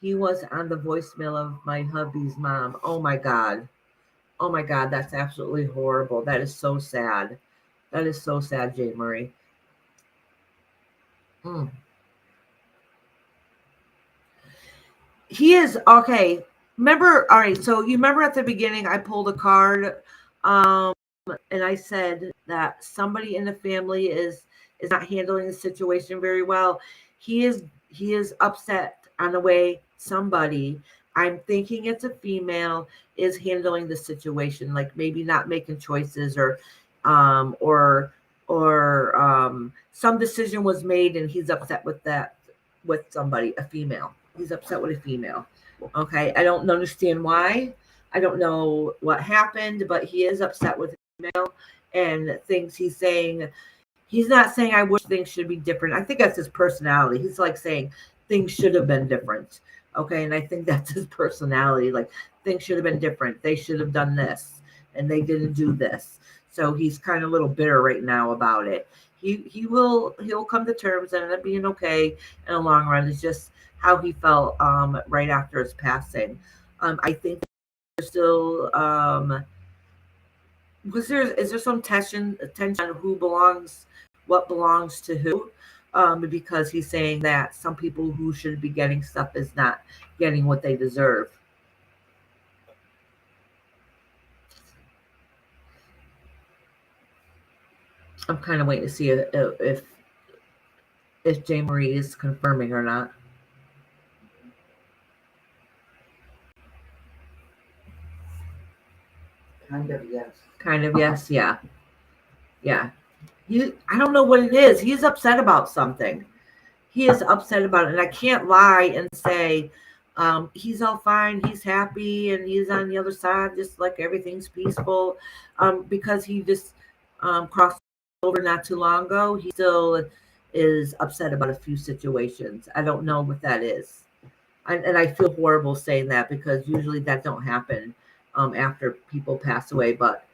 He was on the voicemail of my hubby's mom. Oh my God. Oh my God, that's absolutely horrible. That is so sad. That is so sad, Jane Marie. Mm. He is okay. Remember, all right. So you remember at the beginning, I pulled a card, um, and I said that somebody in the family is not handling the situation very well. He is upset on the way somebody. I'm thinking it's a female is handling the situation, like maybe not making choices um, or some decision was made and he's upset with that with somebody, a female. He's upset with a female. Okay. I don't understand why. I don't know what happened, but he is upset with a female and things he's not saying I wish things should be different. I think that's his personality. He's like saying things should have been different. Okay. And I think that's his personality. Like things should have been different. They should have done this and they didn't do this. So he's kind of a little bitter right now about it. He'll come to terms and end up being okay in the long run. It's just how he felt right after his passing. I think there's still because is there some tension on who belongs, what belongs to who? Because he's saying that some people who should be getting stuff is not getting what they deserve. I'm kind of waiting to see if Jane Marie is confirming or not. Kind of, yes. Kind of, yes, yeah. Yeah. I don't know what it is. He's upset about something. He is upset about it. And I can't lie and say he's all fine, he's happy, and he's on the other side, just like everything's peaceful. Because he just crossed over not too long ago. He still is upset about a few situations. I don't know what that is. And I feel horrible saying that because usually that don't happen after people pass away. But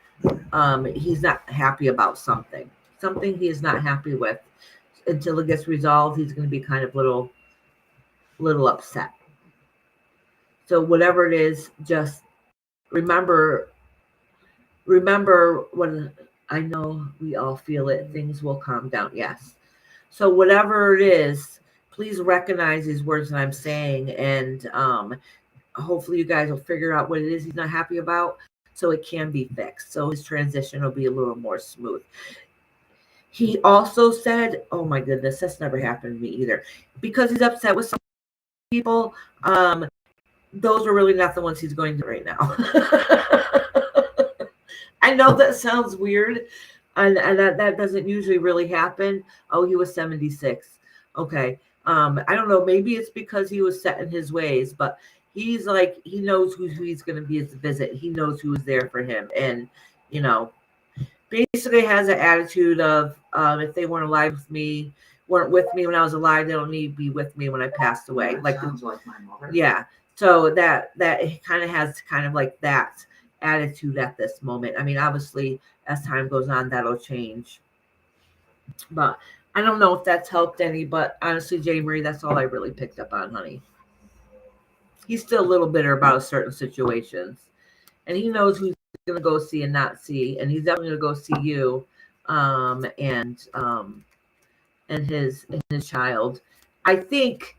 he's not happy about something. Something he is not happy with. Until it gets resolved, he's going to be kind of little upset. So whatever it is, just remember when I know we all feel it, things will calm down. Yes. So whatever it is, please recognize these words that I'm saying, and hopefully you guys will figure out what it is he's not happy about, so it can be fixed. So his transition will be a little more smooth. He also said, oh my goodness, that's never happened to me either. Because he's upset with some people, those are really not the ones he's going to right now. I know that sounds weird, and that doesn't usually really happen. Oh, he was 76. Okay. I don't know. Maybe it's because he was set in his ways, but he's like, he knows who he's going to be at the visit. He knows who is there for him. And, basically has an attitude of if they weren't with me when I was alive, they don't need to be with me when I passed away. That sounds like my mother. Yeah. So that kind of has kind of like that attitude at this moment. I mean, obviously, as time goes on, that'll change. But I don't know if that's helped any. But honestly, Jay Marie, that's all I really picked up on, honey. He's still a little bitter about certain situations, and he knows who's going to go see and not see, and he's definitely going to go see you, and his child. I think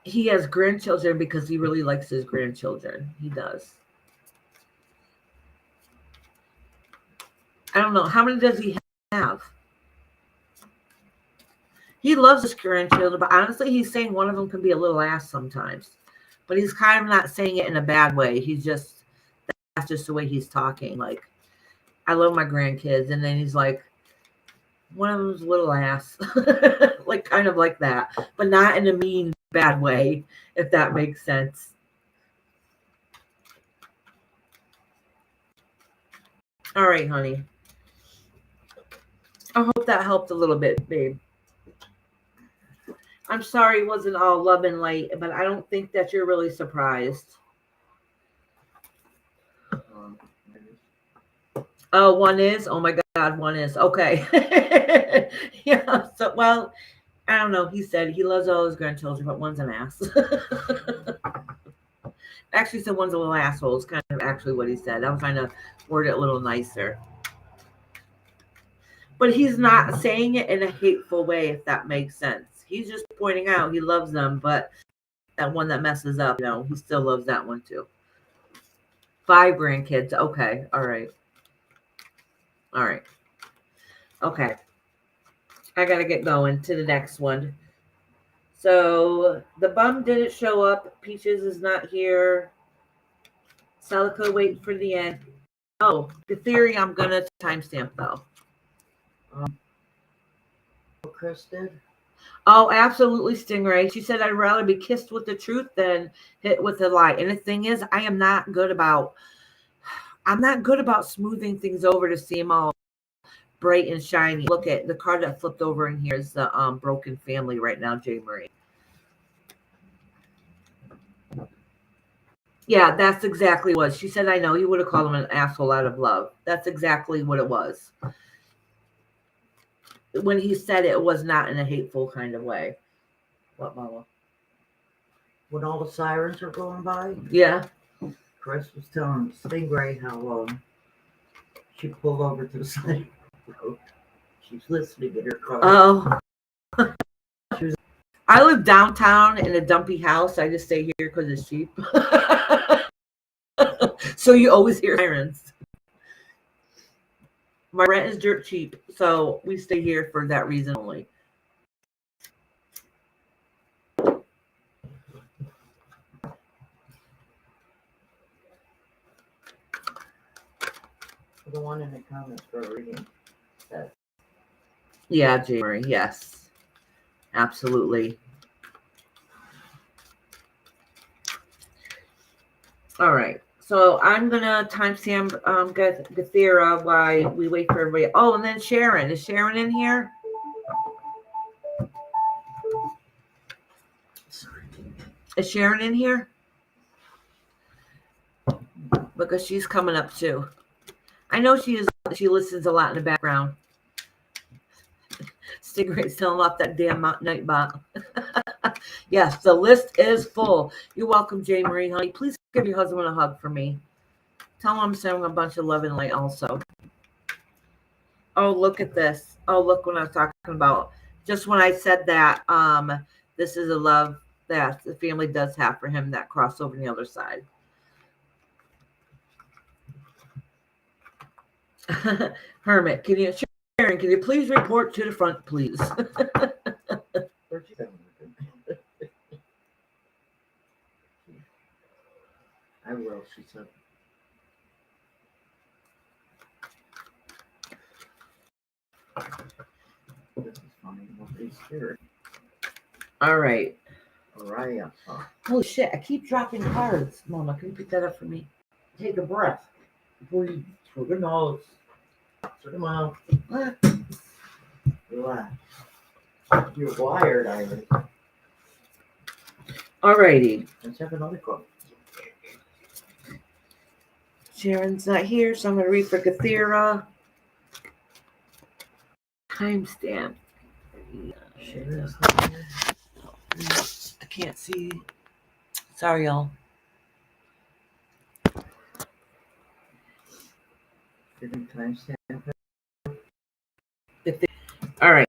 he has grandchildren because he really likes his grandchildren. He does. I don't know. How many does he have? He loves his grandchildren, but honestly, he's saying one of them can be a little ass sometimes. But he's kind of not saying it in a bad way. That's just the way he's talking. Like, I love my grandkids. And then he's like, one of them's a little ass. Like, kind of like that. But not in a mean, bad way, if that makes sense. All right, honey. I hope that helped a little bit, babe. I'm sorry it wasn't all love and light, but I don't think that you're really surprised. Oh, one is? Oh my God, one is. Okay. Yeah. So, well, I don't know. He said he loves all his grandchildren, but one's an ass. Actually, someone's a little asshole. It's kind of actually what he said. I'm trying to word it a little nicer. But he's not saying it in a hateful way, if that makes sense. He's just pointing out he loves them, but that one that messes up, he still loves that one too. 5 grandkids. Okay. All right. All right. Okay. I got to get going to the next one. So the bum didn't show up. Peaches is not here. Celica waiting for the end. Oh, the theory I'm going to timestamp though. Chris did. Oh, absolutely, Stingray. She said, I'd rather be kissed with the truth than hit with a lie. And the thing is, I'm not good about smoothing things over to see them all bright and shiny. Look at the card that flipped over in here is the broken family right now, J. Marie. Yeah, that's exactly what she said. I know he would have called him an asshole out of love. That's exactly what it was. When he said it was not in a hateful kind of way. What, Mama? When all the sirens are going by? Yeah. Chris was telling Stingray how she pulled over to the side of the road. She's listening in her car. Oh. I live downtown in a dumpy house. I just stay here because it's cheap. So you always hear sirens. My rent is dirt cheap, so we stay here for that reason only. The one in the comments for reading that. Yeah, January, yes. Absolutely. All right. So I'm gonna timestamp Gathera while we wait for everybody. Oh, and then Sharon. Is Sharon in here? Sorry. Is Sharon in here? Because she's coming up too. I know she is. She listens a lot in the background. Stingray's telling off that damn night bot. Yes, the list is full. You're welcome, J. Marie, honey. Please give your husband a hug for me. Tell him I'm sending a bunch of love and light also. Oh, look at this. Oh, look what I was talking about. Just when I said that, this is a love that the family does have for him, that crossover on the other side. Hermit, Sharon, can you please report to the front, please? Where'd you go? I will, she said. This is funny. Nobody's scared. All right. Araya. Holy shit, I keep dropping cards. Mama, can you pick that up for me? Take a breath. Breathe through the nose. Through the mouth. Relax. You're wired, Iris. All righty. Let's have another call. Sharon's not here, so I'm going to read for Gathera. Timestamp. Sharon's not here. I can't see. Sorry, y'all. Didn't timestamp it. All right.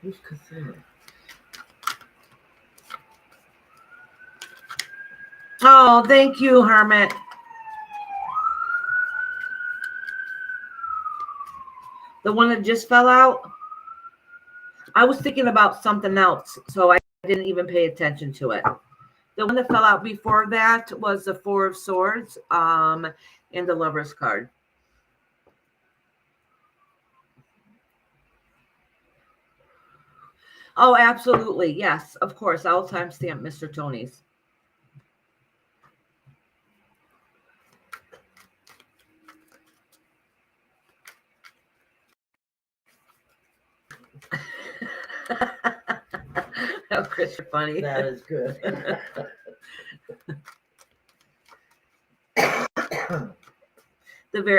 Who's Cathera? Oh, thank you, Hermit. The one that just fell out? I was thinking about something else, so I didn't even pay attention to it. The one that fell out before that was the 4 of Swords, and the Lover's card. Oh, absolutely. Yes, of course. I'll timestamp Mr. Tony's. Oh, Chris, you're funny. That is good.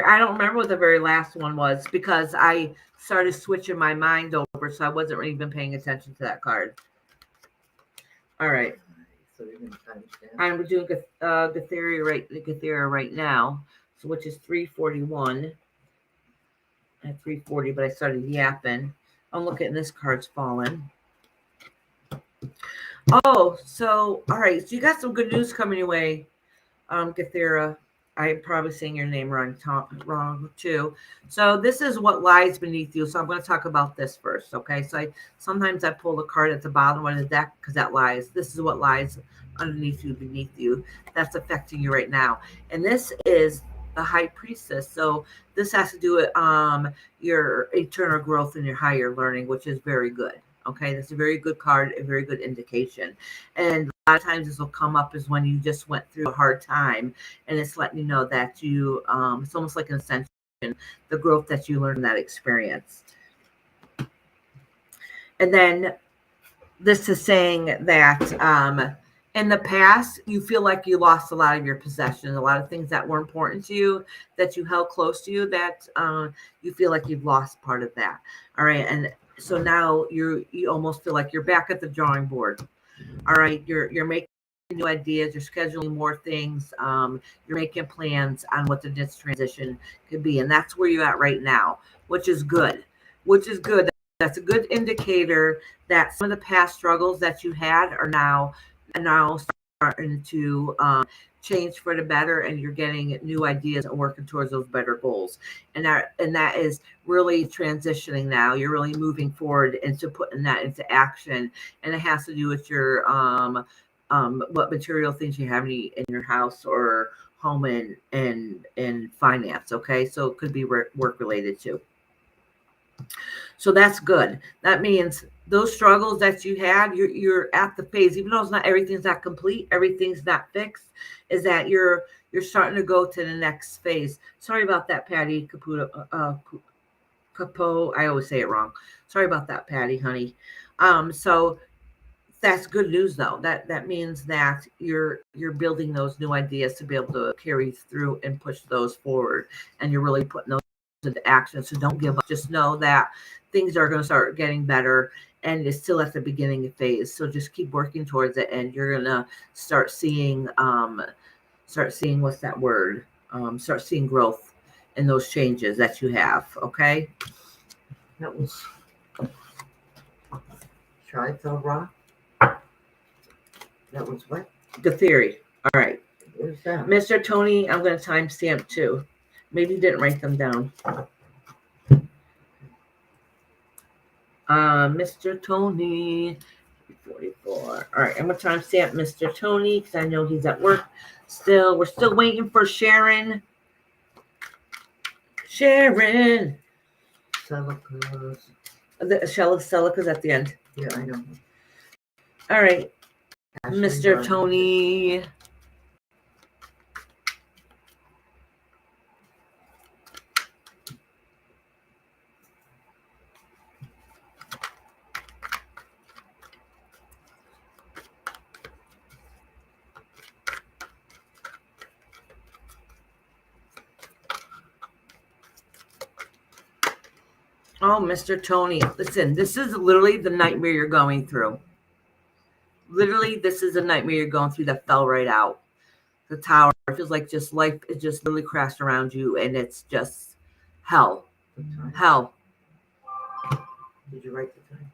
I don't remember what the very last one was because I started switching my mind over, so I wasn't even paying attention to that card. All right. So you're going to timestamp. I'm doing Gathera right now, so which is 341 at 340, but I started yapping. I'm looking at this card's fallen. Oh, so all right, so you got some good news coming your way, Gathera. I'm probably saying your name wrong too. So this is what lies beneath you. So I'm going to talk about this first, okay? So sometimes I pull the card at the bottom of the deck because that lies. This is what lies underneath you, beneath you, that's affecting you right now. And this is the High Priestess. So this has to do with your eternal growth and your higher learning, which is very good. Okay, that's a very good card, a very good indication. And a lot of times this will come up is when you just went through a hard time, and it's letting you know that you, it's almost like an ascension, the growth that you learned in that experience. And then this is saying that in the past, you feel like you lost a lot of your possessions, a lot of things that were important to you, that you held close to you, that you feel like you've lost part of that. All right, and so now you almost feel like you're back at the drawing board. All right, you're making new ideas, you're scheduling more things, you're making plans on what the next transition could be, and that's where you're at right now, which is good. That's a good indicator that some of the past struggles that you had are now starting to change for the better, and you're getting new ideas and working towards those better goals. And that is really transitioning now. You're really moving forward into putting that into action, and it has to do with your what material things you have in your house or home and finance. Okay, so it could be work related too. So that's good. That means those struggles that you had, you're at the phase, even though it's not everything's not complete, everything's not fixed, is that you're starting to go to the next phase. Sorry about that, Patty Capo. I always say it wrong. Sorry about that, Patty, honey. So that's good news, though. That means that you're building those new ideas to be able to carry through and push those forward, and you're really putting those into action. So don't give up. Just know that things are going to start getting better, and it's still at the beginning of phase. So just keep working towards it, and you're going to start seeing what's that word? Start seeing growth in those changes that you have. Okay. That was Trifel Rock. That was what? The theory. All right. Where's that? Mr. Tony, I'm going to timestamp too. Maybe you didn't write them down. Mr. Tony, 44. All right, I'm going to timestamp Mr. Tony because I know he's at work still. We're still waiting for Sharon. Sharon. Celica's at the end. Yeah, I know. All right, Ashley Mr. Rogers. Tony. Oh, Mr. Tony, listen, this is literally the nightmare you're going through. Literally, this is a nightmare you're going through that fell right out. The tower, it feels like just life is just literally crashed around you, and it's just hell. Hell. Did you write the time?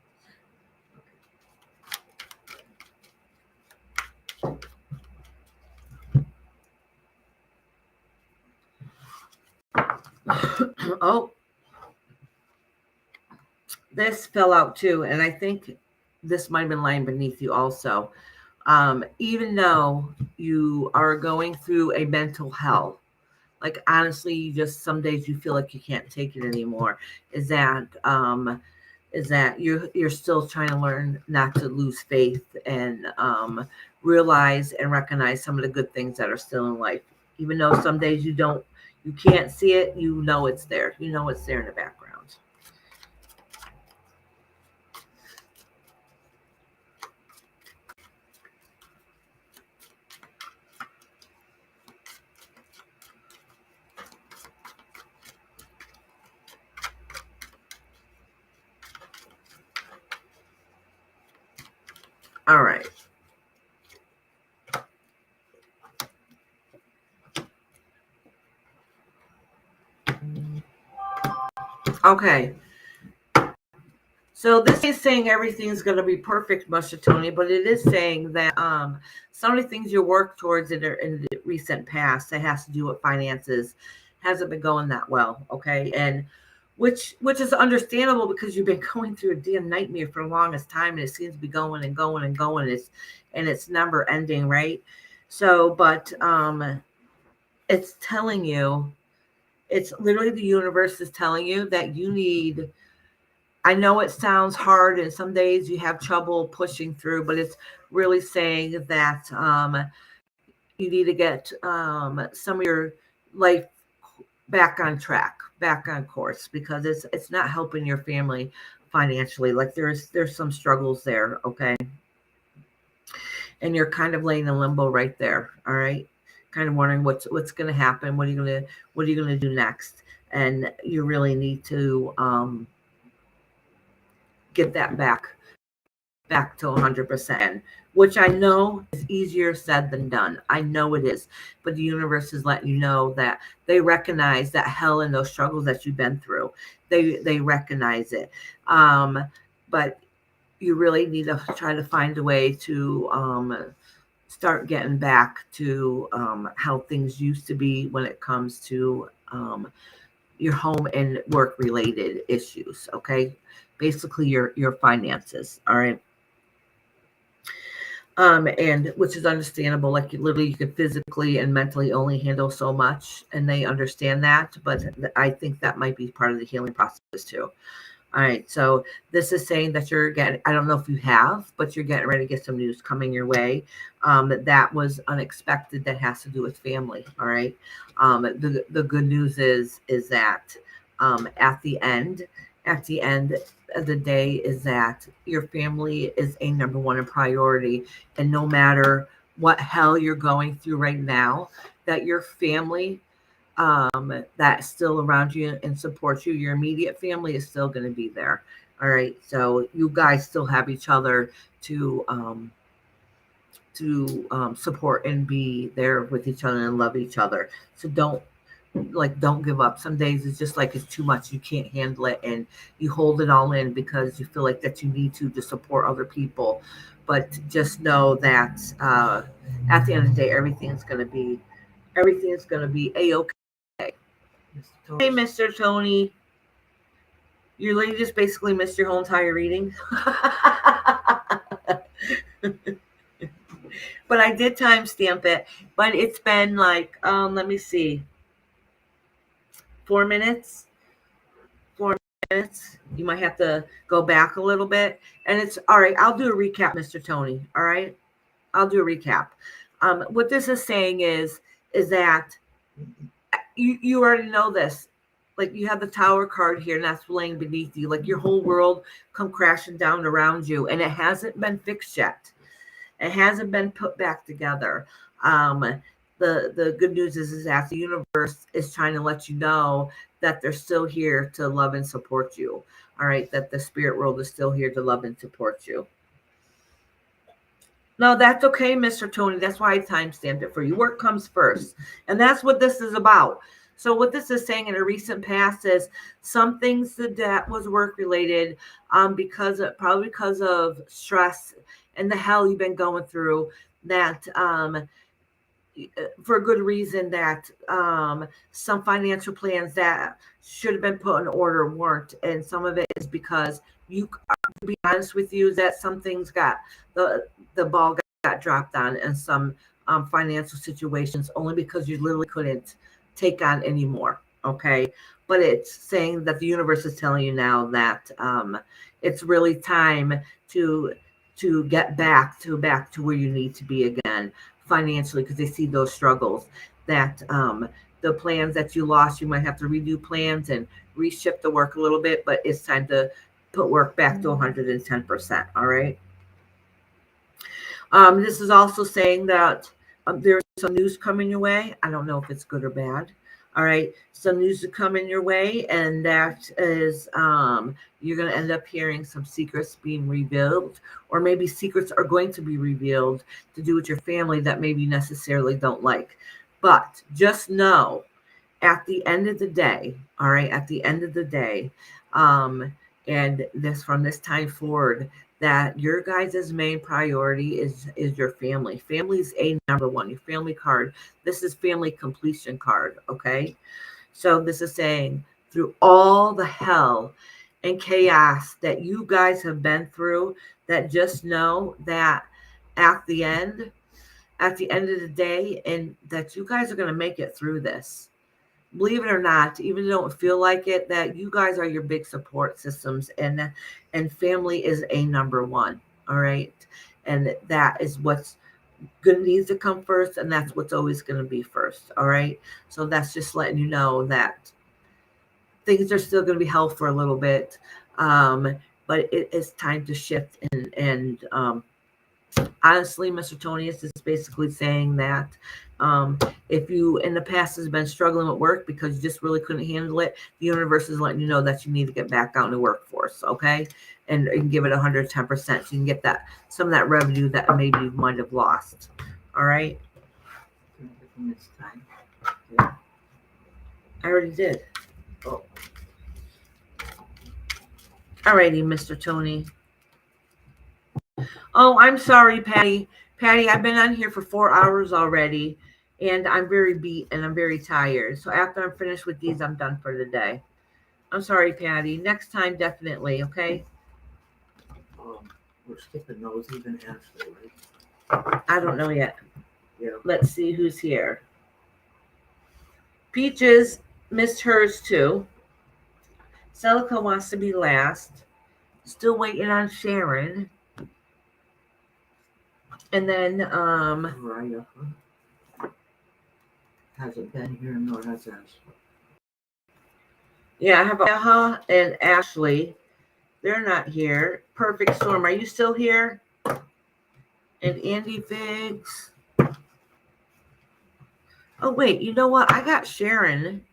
Oh, this fell out too, and I think this might have been lying beneath you also. Even though you are going through a mental hell, like honestly, you just some days you feel like you can't take it anymore. Is that you're still trying to learn not to lose faith and realize and recognize some of the good things that are still in life, even though some days you can't see it. You know it's there. You know it's there in the background. All right. Okay. So this is saying everything's going to be perfect, Mr. Tony, but it is saying that some of the things you work towards in the recent past that has to do with finances hasn't been going that well, okay? And which is understandable because you've been going through a damn nightmare for the longest time, and it seems to be going and going and going. It's never ending, right? So, but it's telling you, it's literally the universe is telling you that you need. I know it sounds hard, and some days you have trouble pushing through, but it's really saying that you need to get some of your life back on track, back on course, because it's not helping your family financially. Like there's some struggles there, okay, and you're kind of laying in limbo right there. All right, kind of wondering what's going to happen. What are you gonna do next? And you really need to get that back to 100%, which I know is easier said than done. I know it is, but the universe is letting you know that they recognize that hell and those struggles that you've been through. They recognize it, but you really need to try to find a way to start getting back to how things used to be when it comes to your home and work related issues. Okay, basically your finances. All right. And which is understandable. Like you can physically and mentally only handle so much, and they understand that. But I think that might be part of the healing process too. All right, so this is saying that you're getting, I don't know if you have, but you're getting ready to get some news coming your way that was unexpected, that has to do with family. All right. The good news is that at the end of the day is that your family is a number one priority. And no matter what hell you're going through right now, that your family that's still around you and supports you, your immediate family is still going to be there. All right, so you guys still have each other to support and be there with each other and love each other. So don't give up. Some days it's just like it's too much, you can't handle it, and you hold it all in because you feel like that you need to support other people. But just know that at the end of the day, everything's going to be a-okay. Hey, Mr. Tony. Your lady just basically missed your whole entire reading. But I did timestamp it. But it's been like, let me see, 4 minutes. 4 minutes. You might have to go back a little bit. And it's all right. I'll do a recap, Mr. Tony. All right. I'll do a recap. What this is saying is that you already know this. Like you have the Tower card here, and that's laying beneath you. Like your whole world come crashing down around you, and it hasn't been fixed yet. It hasn't been put back together. The good news is that the universe is trying to let you know that they're still here to love and support you. All right, that the spirit world is still here to love and support you. No, that's okay, Mr. Tony. That's why I timestamped it for you. Work comes first. And that's what this is about. So what this is saying in a recent past is some things that was work related because of stress and the hell you've been going through, that for a good reason, that some financial plans that should have been put in order weren't. And some of it is because to be honest with you, that some things got the ball got dropped on, and some financial situations, only because you literally couldn't take on anymore. Okay, but it's saying that the universe is telling you now that it's really time to get back to where you need to be again financially, because they see those struggles, that the plans that you lost, you might have to redo plans and reshift the work a little bit, but it's time to put work back to 110%. All right. This is also saying that there's some news coming your way. I don't know if it's good or bad. All right. Some news to come in your way, and that is you're going to end up hearing some secrets being revealed, or maybe secrets are going to be revealed to do with your family that maybe you necessarily don't like. But just know at the end of the day, all right, at the end of the day, um, and this from this time forward, that your guys' main priority is your family. Family's a number one. Your family card. This is family completion card. Okay, so this is saying through all the hell and chaos that you guys have been through, that just know that at the end, at the end of the day, and that you guys are going to make it through this. Believe it or not, even though it don't feel like it, that you guys are your big support systems, and family is a number one. All right, and that is what's good needs to come first, and that's what's always going to be first. All right, so that's just letting you know that things are still going to be held for a little bit, but it is time to shift. And honestly, Mr. Tony is just basically saying that if you in the past has been struggling with work because you just really couldn't handle it, the universe is letting you know that you need to get back out in the workforce, okay? And you can give it 110%. So you can get that some of that revenue that maybe you might have lost. All right. This time. I already did. Oh. Alrighty, Mr. Tony. Oh, I'm sorry, Patty. Patty, I've been on here for 4 hours already, and I'm very beat and I'm very tired. So after I'm finished with these, I'm done for the day. I'm sorry, Patty. Next time, definitely, okay? We're skipping those, even Ashley, right? I don't know yet. Yeah. Let's see who's here. Peaches missed hers too. Celica wants to be last. Still waiting on Sharon. And then Raya hasn't been here, nor has Ashley. yeah, I have Aha and Ashley. They're not here. Perfect Storm, are you still here? And Andy Figs. Oh wait, you know what? I got Sharon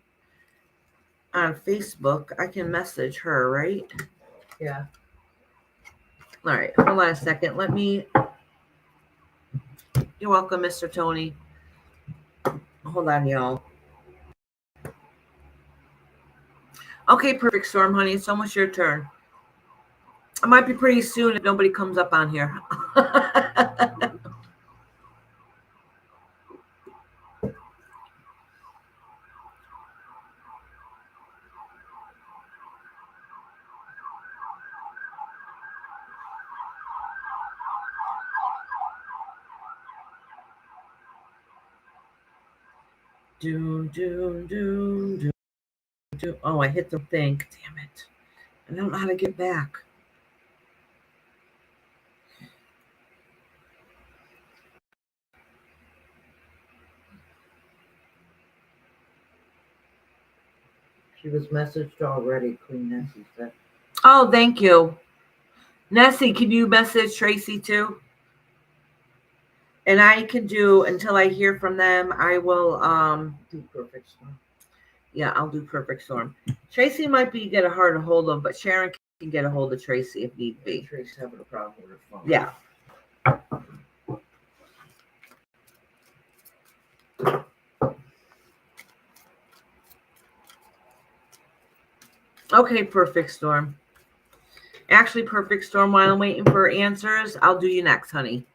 on Facebook. I can message her, right? Yeah. All right, hold on a second. Let me. You're welcome, Mr. Tony. Hold on, y'all. Okay, Perfect Storm, honey. It's almost your turn. It might be pretty soon if nobody comes up on here. Doom, doom, doom, doom, doom. Oh, I hit the thing. Damn it. I don't know how to get back. She was messaged already, Queen Nessie said. Oh, thank you. Nessie, can you message Tracy too? And I can do until I hear from them. I will Do Perfect Storm. Yeah, I'll do Perfect Storm. Tracy might be get a hard hold of, but Sharon can get a hold of Tracy if need be. Tracy's having a problem with her phone. Yeah. Okay, Perfect Storm. Actually, Perfect Storm, while I'm waiting for answers, I'll do you next, honey.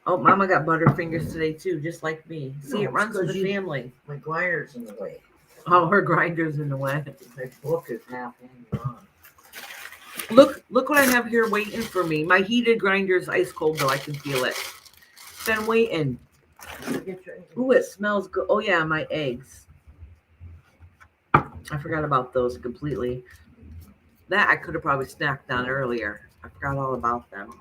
Oh, Mama got butterfingers today too, just like me. See, No, it runs in the you- family. My grinder's in the way. Oh, her grinder's in the way. My book is half hanging on. Look what I have here waiting for me. My heated grinder's ice cold though. I can feel it. Been waiting. Ooh, it smells good. Oh yeah, my eggs. I forgot about those completely. That I could have probably snacked on earlier. I forgot all about them.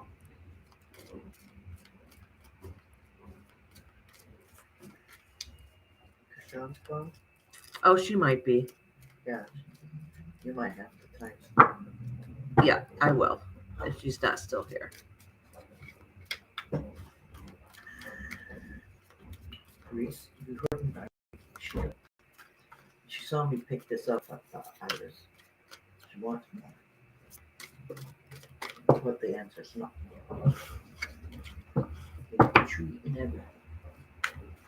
Sean's gone? Oh, she might be. Yeah. You might have to type. Yeah, I will. If she's not still here. Reese, you heard me. She saw me pick this up. I thought Iris. She wants more. But the answer's not more. Treat and everything.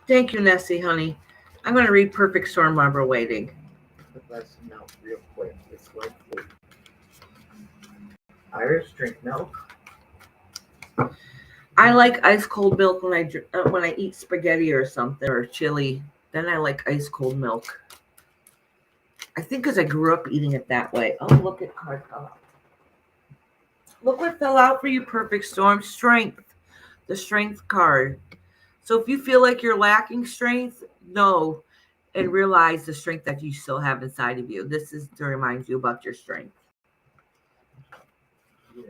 Thank you, Nessie, honey. I'm going to read Perfect Storm while we're waiting. Put this milk real quick. It's like food. Irish drink milk. I like ice cold milk when I eat spaghetti or something or chili. Then I like ice cold milk. I think because I grew up eating it that way. Oh, look at card fell out. Look what fell out for you, Perfect Storm. Strength. The strength card. So if you feel like you're lacking strength, know and realize the strength that you still have inside of you. This is to remind you about your strength. Yeah.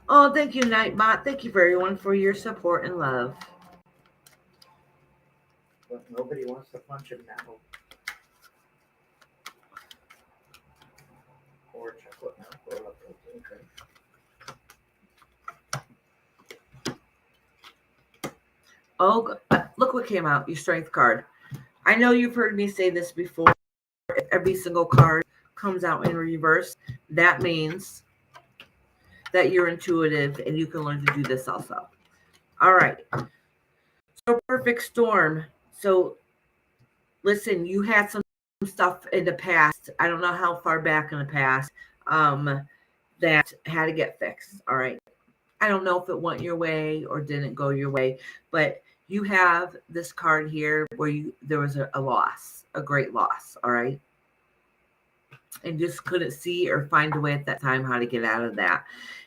Oh, thank you, Nightbot. Thank you for everyone for your support and love. But nobody wants to punch a metal. Or chocolate milk or okay. Oh, look what came out. Your strength card. I know you've heard me say this before. If every single card comes out in reverse, that means that you're intuitive and you can learn to do this also. All right. So Perfect Storm. So listen, you had some stuff in the past. I don't know how far back in the past that had to get fixed. All right. I don't know if it went your way or didn't go your way, but you have this card here where there was a loss, a great loss. All right. And just couldn't see or find a way at that time how to get out of that.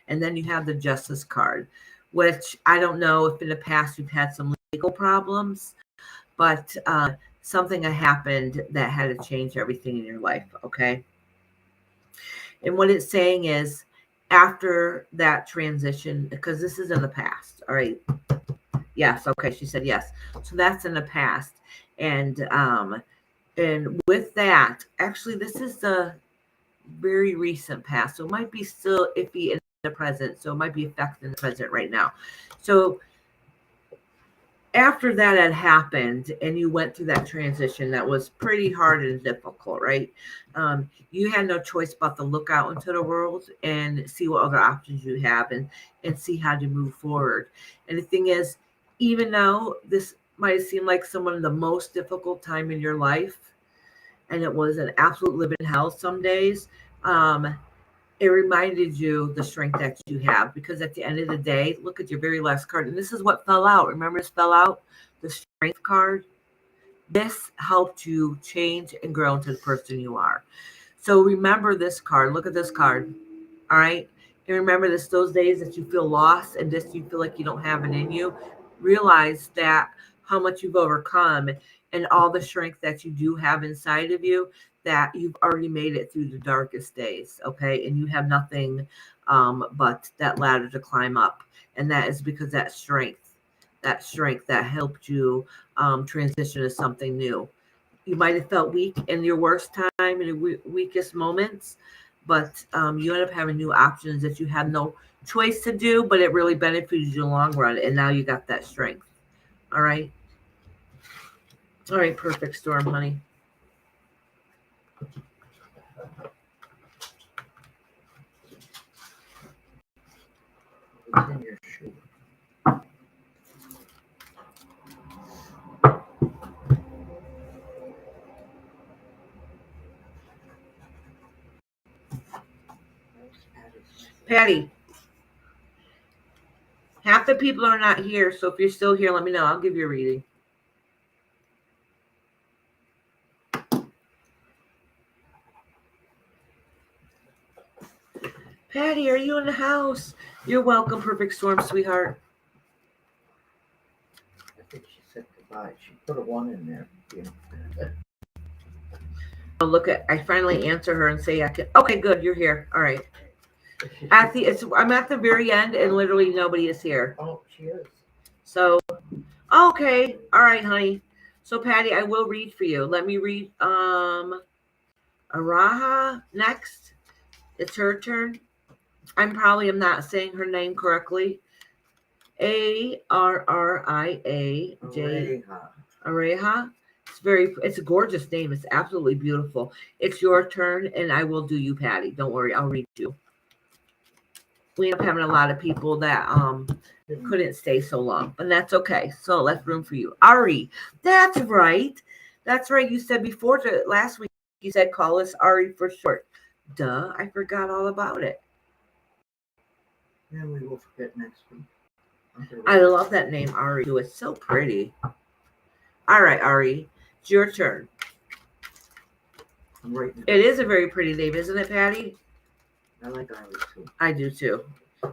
And then you have the Justice card, which I don't know if in the past you've had some legal problems, but something had happened that had to change everything in your life. Okay. And what it's saying is after that transition, because this is in the past. All right. Yes. Okay. She said yes. So that's in the past. And with that, actually, this is the very recent past. So it might be still iffy in the present. So it might be affecting the present right now. So after that had happened and you went through that transition that was pretty hard and difficult, right? You had no choice but to look out into the world and see what other options you have and see how to move forward. And the thing is, even though this might seem like some of the most difficult time in your life, and it was an absolute living hell some days, it reminded you the strength that you have, because at the end of the day, look at your very last card. And this is what fell out. Remember, this fell out, the strength card. This helped you change and grow into the person you are. So remember this card. Look at this card. All right. And remember this, those days that you feel lost and just you feel like you don't have it in you. Realize that how much you've overcome and all the strength that you do have inside of you, that you've already made it through the darkest days. Okay. And you have nothing but that ladder to climb up. And that is because that strength that helped you transition to something new. You might have felt weak in your worst time, in your weakest moments, but you end up having new options that you had no choice to do, but it really benefited you in the long run. And now you got that strength. All right. All right. Perfect Storm, honey. It's in your shoe. Patty, half the people are not here, so if you're still here, let me know. I'll give you a reading. Patty, are you in the house? You're welcome, Perfect Storm, sweetheart. I think she said goodbye. She put a 1 in there. Yeah. Oh, look at, I finally answer her and say I can. Okay, good, you're here. All right. I'm at the very end and literally nobody is here. Oh, she is. So, okay. All right, honey. So Patty, I will read for you. Let me read Araha next. It's her turn. I'm probably am not saying her name correctly. Arria. Areha. Areha. It's a gorgeous name. It's absolutely beautiful. It's your turn, and I will do you, Patty. Don't worry, I'll read you. We end up having a lot of people that couldn't stay so long, but that's okay. So left room for you. Ari, that's right. That's right. You said before last week, you said call us Ari for short. Duh, I forgot all about it. And we will forget next week. I love that name, Ari, too. It's so pretty. All right, Ari, it's your turn. I'm writing It is a very pretty name, isn't it, Patty? I like Ari too. I do too.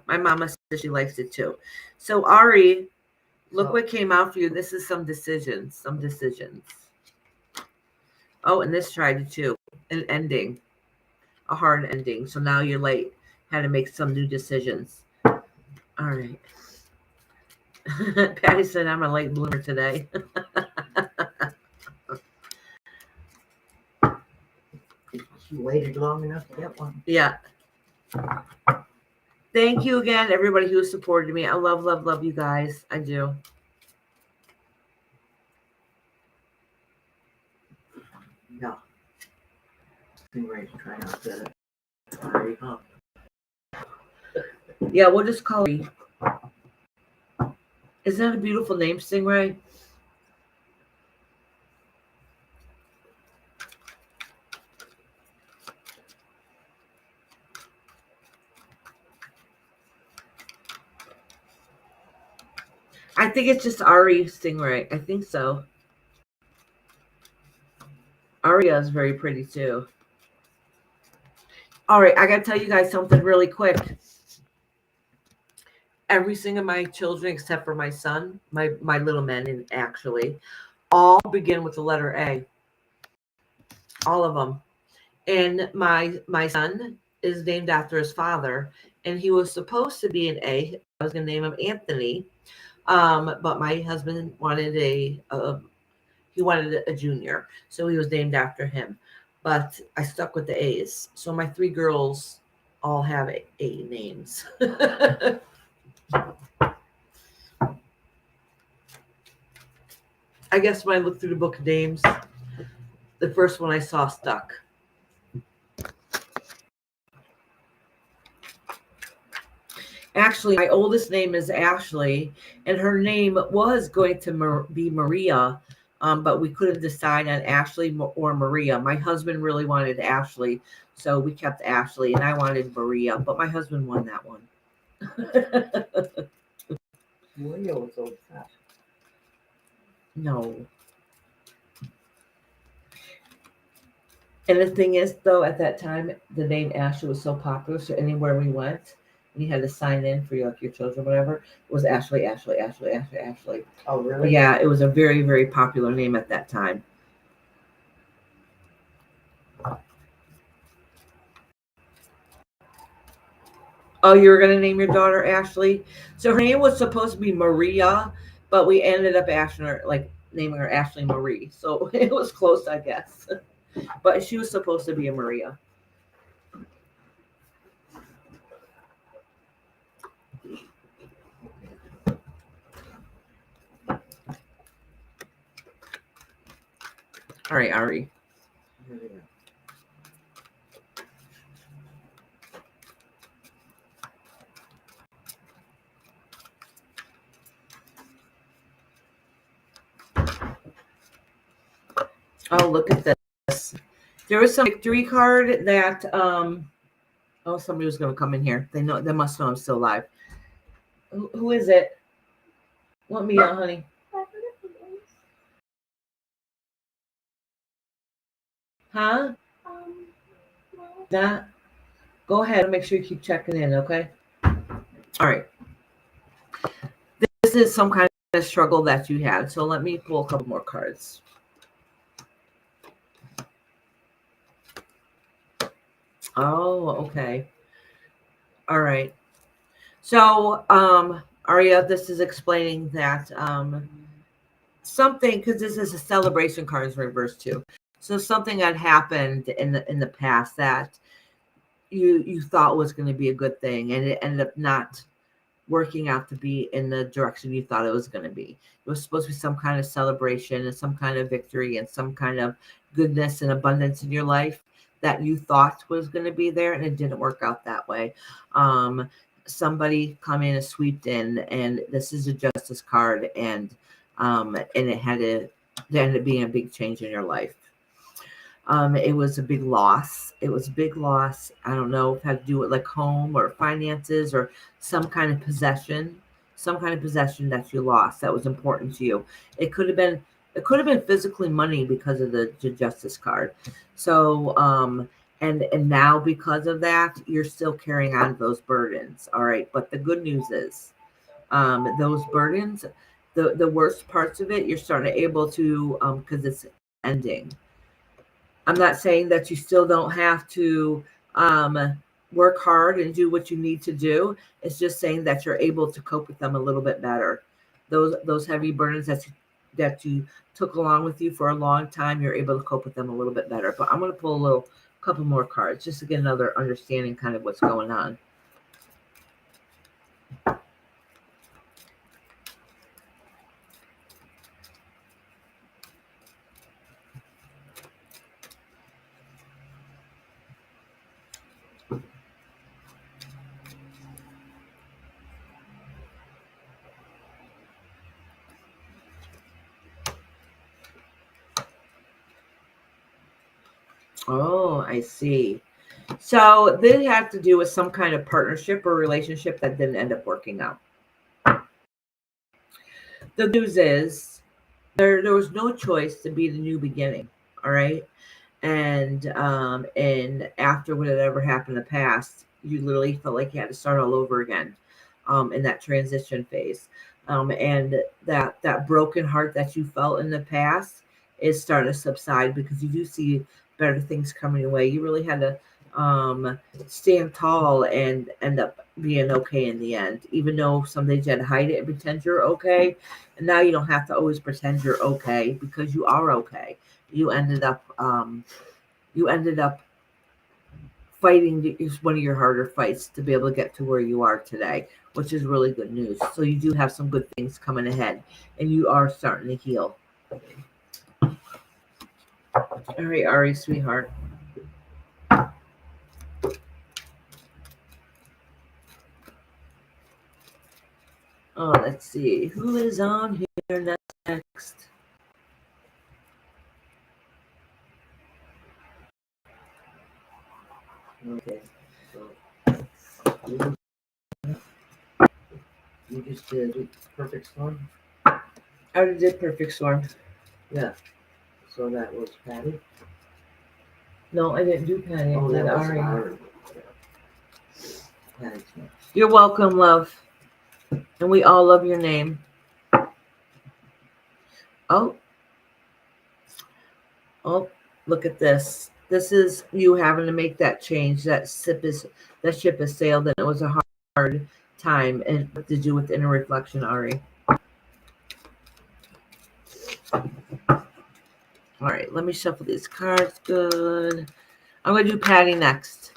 My mama says she likes it too. So, Ari, look what came out for you. This is some decisions. Oh, and this tried it too. An ending. A hard ending. So now you're late. Had to make some new decisions. All right. Patty said I'm a late bloomer today. You waited long enough to get one. Yeah. Thank you again, everybody who supported me. I love you guys. I do. No. Anyway, try not to get it. Hurry up. Yeah, we'll just call it. Isn't that a beautiful name, Stingray? I think it's just Ari Stingray. I think so. Aria is very pretty too. All right, I got to tell you guys something really quick. Every single of my children, except for my son, my little men, actually, all begin with the letter A. All of them. And my son is named after his father, and he was supposed to be an A. I was going to name him Anthony, but my husband wanted he wanted a junior, so he was named after him. But I stuck with the A's. So my 3 girls all have A names. I guess when I looked through the book of names, the first one I saw stuck. Actually, my oldest name is Ashley, and her name was going to be Maria, but we couldn't decide on Ashley or Maria. My husband really wanted Ashley, so we kept Ashley, and I wanted Maria, but my husband won that one. Maria was so fast. No. And the thing is, though, at that time, the name Ashley was so popular, so anywhere we went, and you had to sign in for your children, whatever, it was Ashley. Oh, really? Yeah, it was a very, very popular name at that time. Oh, you were going to name your daughter Ashley? So her name was supposed to be Maria, but we ended up naming her Ashley Marie. So it was close, I guess. But she was supposed to be a Maria. All right, Ari. Oh, look at this. There was some victory card that oh, somebody was going to come in here. They must know I'm still alive. Who is it? Let me out, honey. Huh? That. Go ahead and make sure you keep checking in, okay? All right. This is some kind of struggle that you had. So let me pull a couple more cards. Oh, okay. All right. So, Aria, this is explaining that something, because this is a celebration cards reverse too. So something had happened in the past that you thought was going to be a good thing, and it ended up not working out to be in the direction you thought it was going to be. It was supposed to be some kind of celebration and some kind of victory and some kind of goodness and abundance in your life that you thought was going to be there, and it didn't work out that way. Somebody come in and sweeped in, and this is a justice card, and it ended up being a big change in your life. It was a big loss. It was a big loss. I don't know if it had to do with like home or finances or some kind of possession that you lost that was important to you. It could have been physically money because of the justice card. So and now because of that, you're still carrying on those burdens. All right. But the good news is those burdens, the worst parts of it, you're starting to able to because it's ending. I'm not saying that you still don't have to work hard and do what you need to do. It's just saying that you're able to cope with them a little bit better. Those heavy burdens that you took along with you for a long time, you're able to cope with them a little bit better. But I'm going to pull couple more cards just to get another understanding kind of what's going on. Oh, I see. So they have to do with some kind of partnership or relationship that didn't end up working out. The news is there was no choice to be the new beginning. All right. And after whatever happened in the past, you literally felt like you had to start all over again in that transition phase. And that broken heart that you felt in the past is starting to subside because you do see better things coming your way. You really had to stand tall and end up being okay in the end, even though some days you had to hide it and pretend you're okay. And now you don't have to always pretend you're okay because you are okay. You ended up fighting one of your harder fights to be able to get to where you are today, which is really good news. So you do have some good things coming ahead, and you are starting to heal. All right, Ari, sweetheart. Oh, let's see. Who is on here next? Okay, so you just did Perfect Storm? I already did Perfect Storm. Yeah. So that was Patty? No, I didn't do Patty. I did Ari. Ari. Patty's next. You're welcome, love. And we all love your name. Oh, look at this. This is you having to make that change. That ship has sailed, and it was a hard time, and to do with inner reflection, Ari. All right, let me shuffle these cards. Good. I'm going to do Patty next.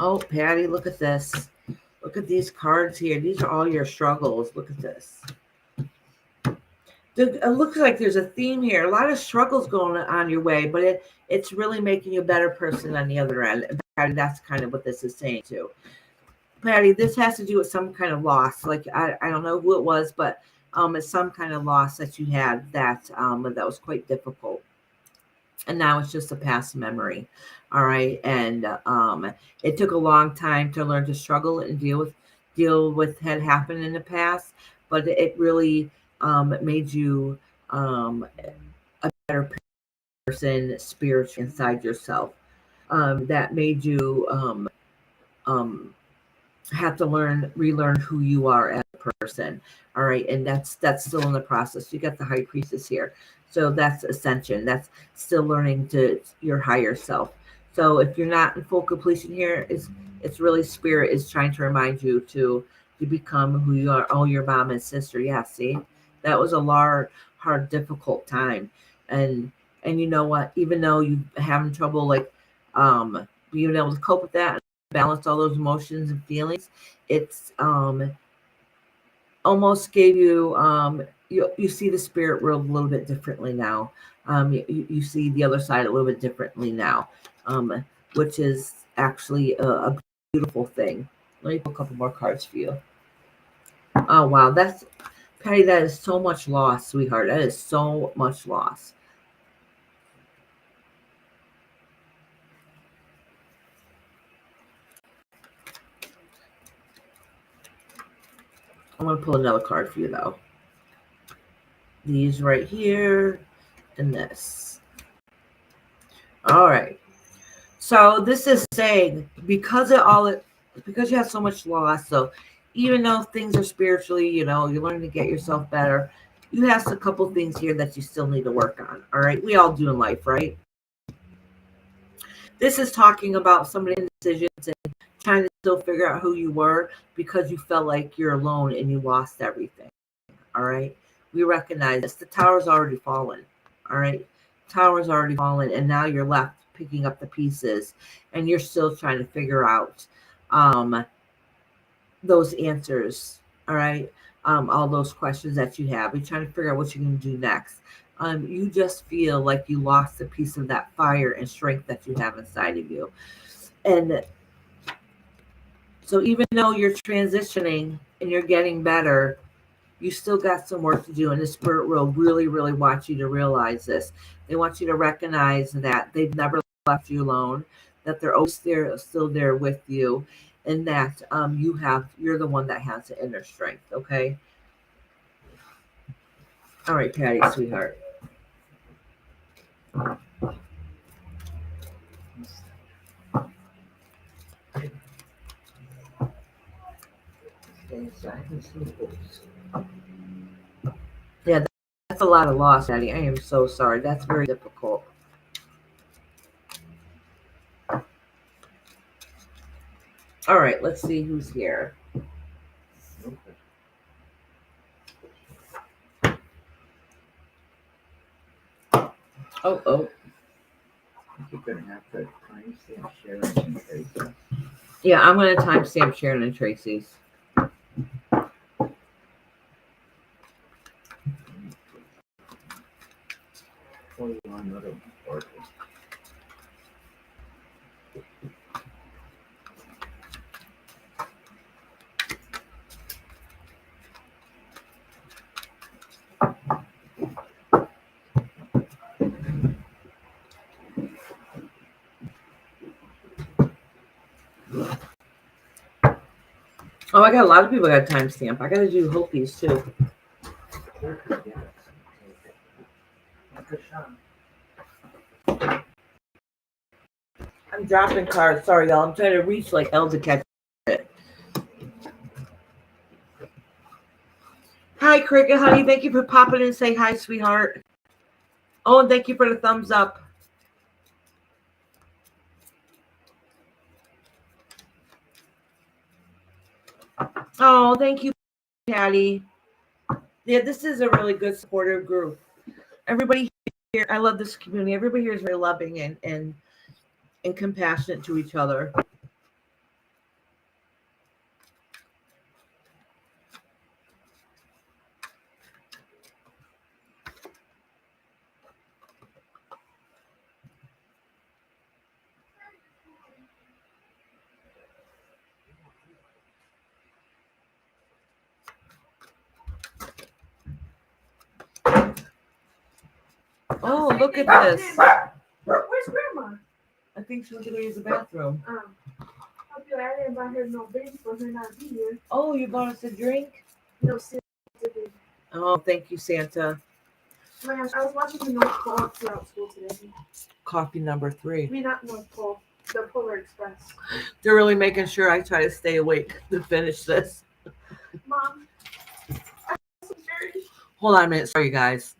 Oh, Patty, look at this. Look at these cards here. These are all your struggles. Look at this. It looks like there's a theme here. A lot of struggles going on your way, but it's really making you a better person on the other end. And Patty, that's kind of what this is saying too. Patty, this has to do with some kind of loss. Like I don't know who it was, but it's some kind of loss that you had that was quite difficult. And now it's just a past memory. All right. And it took a long time to learn to struggle and deal with had happened in the past, but it really made you a better person spiritually inside yourself. That made you have to relearn who you are as a person. All right. And that's still in the process. You got the high priestess here. So that's ascension. That's still learning to your higher self. So if you're not in full completion here, It's really spirit is trying to remind you to become who you are. Oh, your mom and sister. Yeah, see, that was a hard, difficult time, and you know what? Even though you having trouble like being able to cope with that, balance all those emotions and feelings, it's almost gave you you see the spirit world a little bit differently now. You see the other side a little bit differently now, which is actually a beautiful thing. Let me pull a couple more cards for you. Oh wow, that's Patty. That is so much loss, sweetheart. That is so much loss. I'm gonna pull another card for you though. These right here and this. All right. So this is saying because because you have so much loss. So even though things are spiritually, you're learning to get yourself better. You have a couple things here that you still need to work on. All right, we all do in life, right? This is talking about some decisions and trying to still figure out who you were because you felt like you're alone and you lost everything. All right, we recognize this. The tower's already fallen. All right, tower's already fallen, and now you're left picking up the pieces, and you're still trying to figure out those answers. All right, all those questions that you have. You're trying to figure out what you're going to do next. You just feel like you lost a piece of that fire and strength that you have inside of you, and so even though you're transitioning and you're getting better, you still got some work to do, and the spirit world really, really wants you to realize this. They want you to recognize that they've never left you alone, that they're always there, still there with you, and that you're the one that has the inner strength. Okay. All right, Patty, sweetheart. Yeah, that's a lot of loss, Patty. I am so sorry. That's very difficult. All right, let's see who's here. Oh. You're gonna have to timestamp Sharon and Tracy. Yeah, I'm going to timestamp Sharon and Tracy's. Or you want another one? Oh, I got a lot of people got timestamp. I got to do Hopies too. I'm dropping cards. Sorry, y'all. I'm trying to reach like hell to catch it. Hi, Cricket Honey. Thank you for popping in. Say hi, sweetheart. Oh, and thank you for the thumbs up. Oh, thank you, Patty. Yeah, this is a really good supportive group. Everybody here, I love this community. Everybody here is very loving and compassionate to each other. Oh, look at this. Where's Grandma? I think she was going to use the bathroom. I feel I didn't buy her no drink for her not be here. Oh, you bought us a drink? No, Santa did. Oh, thank you, Santa. I was watching the North Pole throughout school today. Coffee number 3. I mean, not North Pole, the Polar Express. They're really making sure I try to stay awake to finish this. Mom, I'm so dirty. Hold on a minute. Sorry, guys.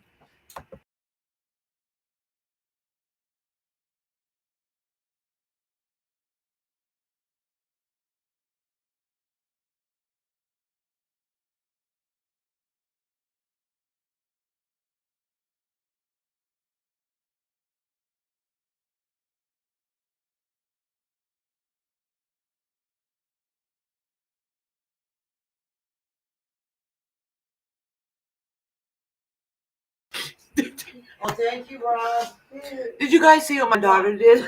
Oh, thank you, Rob. Did you guys see what my daughter did?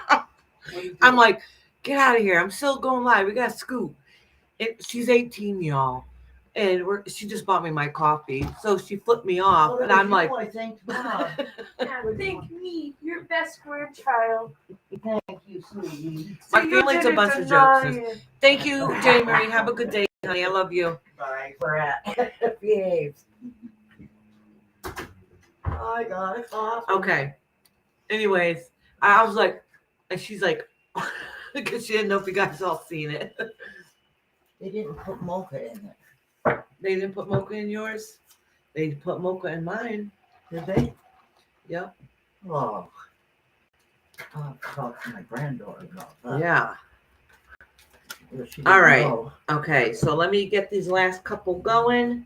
What do you I'm do? like, get out of here. I'm still going live. We got to scoop. She's 18, y'all. And she just bought me my coffee. So she flipped me off. Oh, And that I'm was like, you. I thanked Rob. Yeah, thank me, your best grandchild. Thank you, sweetie. my So you family's did a it bunch to of jokesters. Nyan. Thank you, Jay Marie. Have a good day, honey. I love you. Bye, Brat. Behave. I got a coffee. Okay. Anyways, I was like, and she's like, because she didn't know if you guys all seen it. They didn't put mocha in it, They didn't put mocha in yours. They put mocha in mine. did they? Yep. Oh. I'll talk to my granddaughter about that. Yeah. Well, she All didn't right. know. Okay. So let me get these last couple going.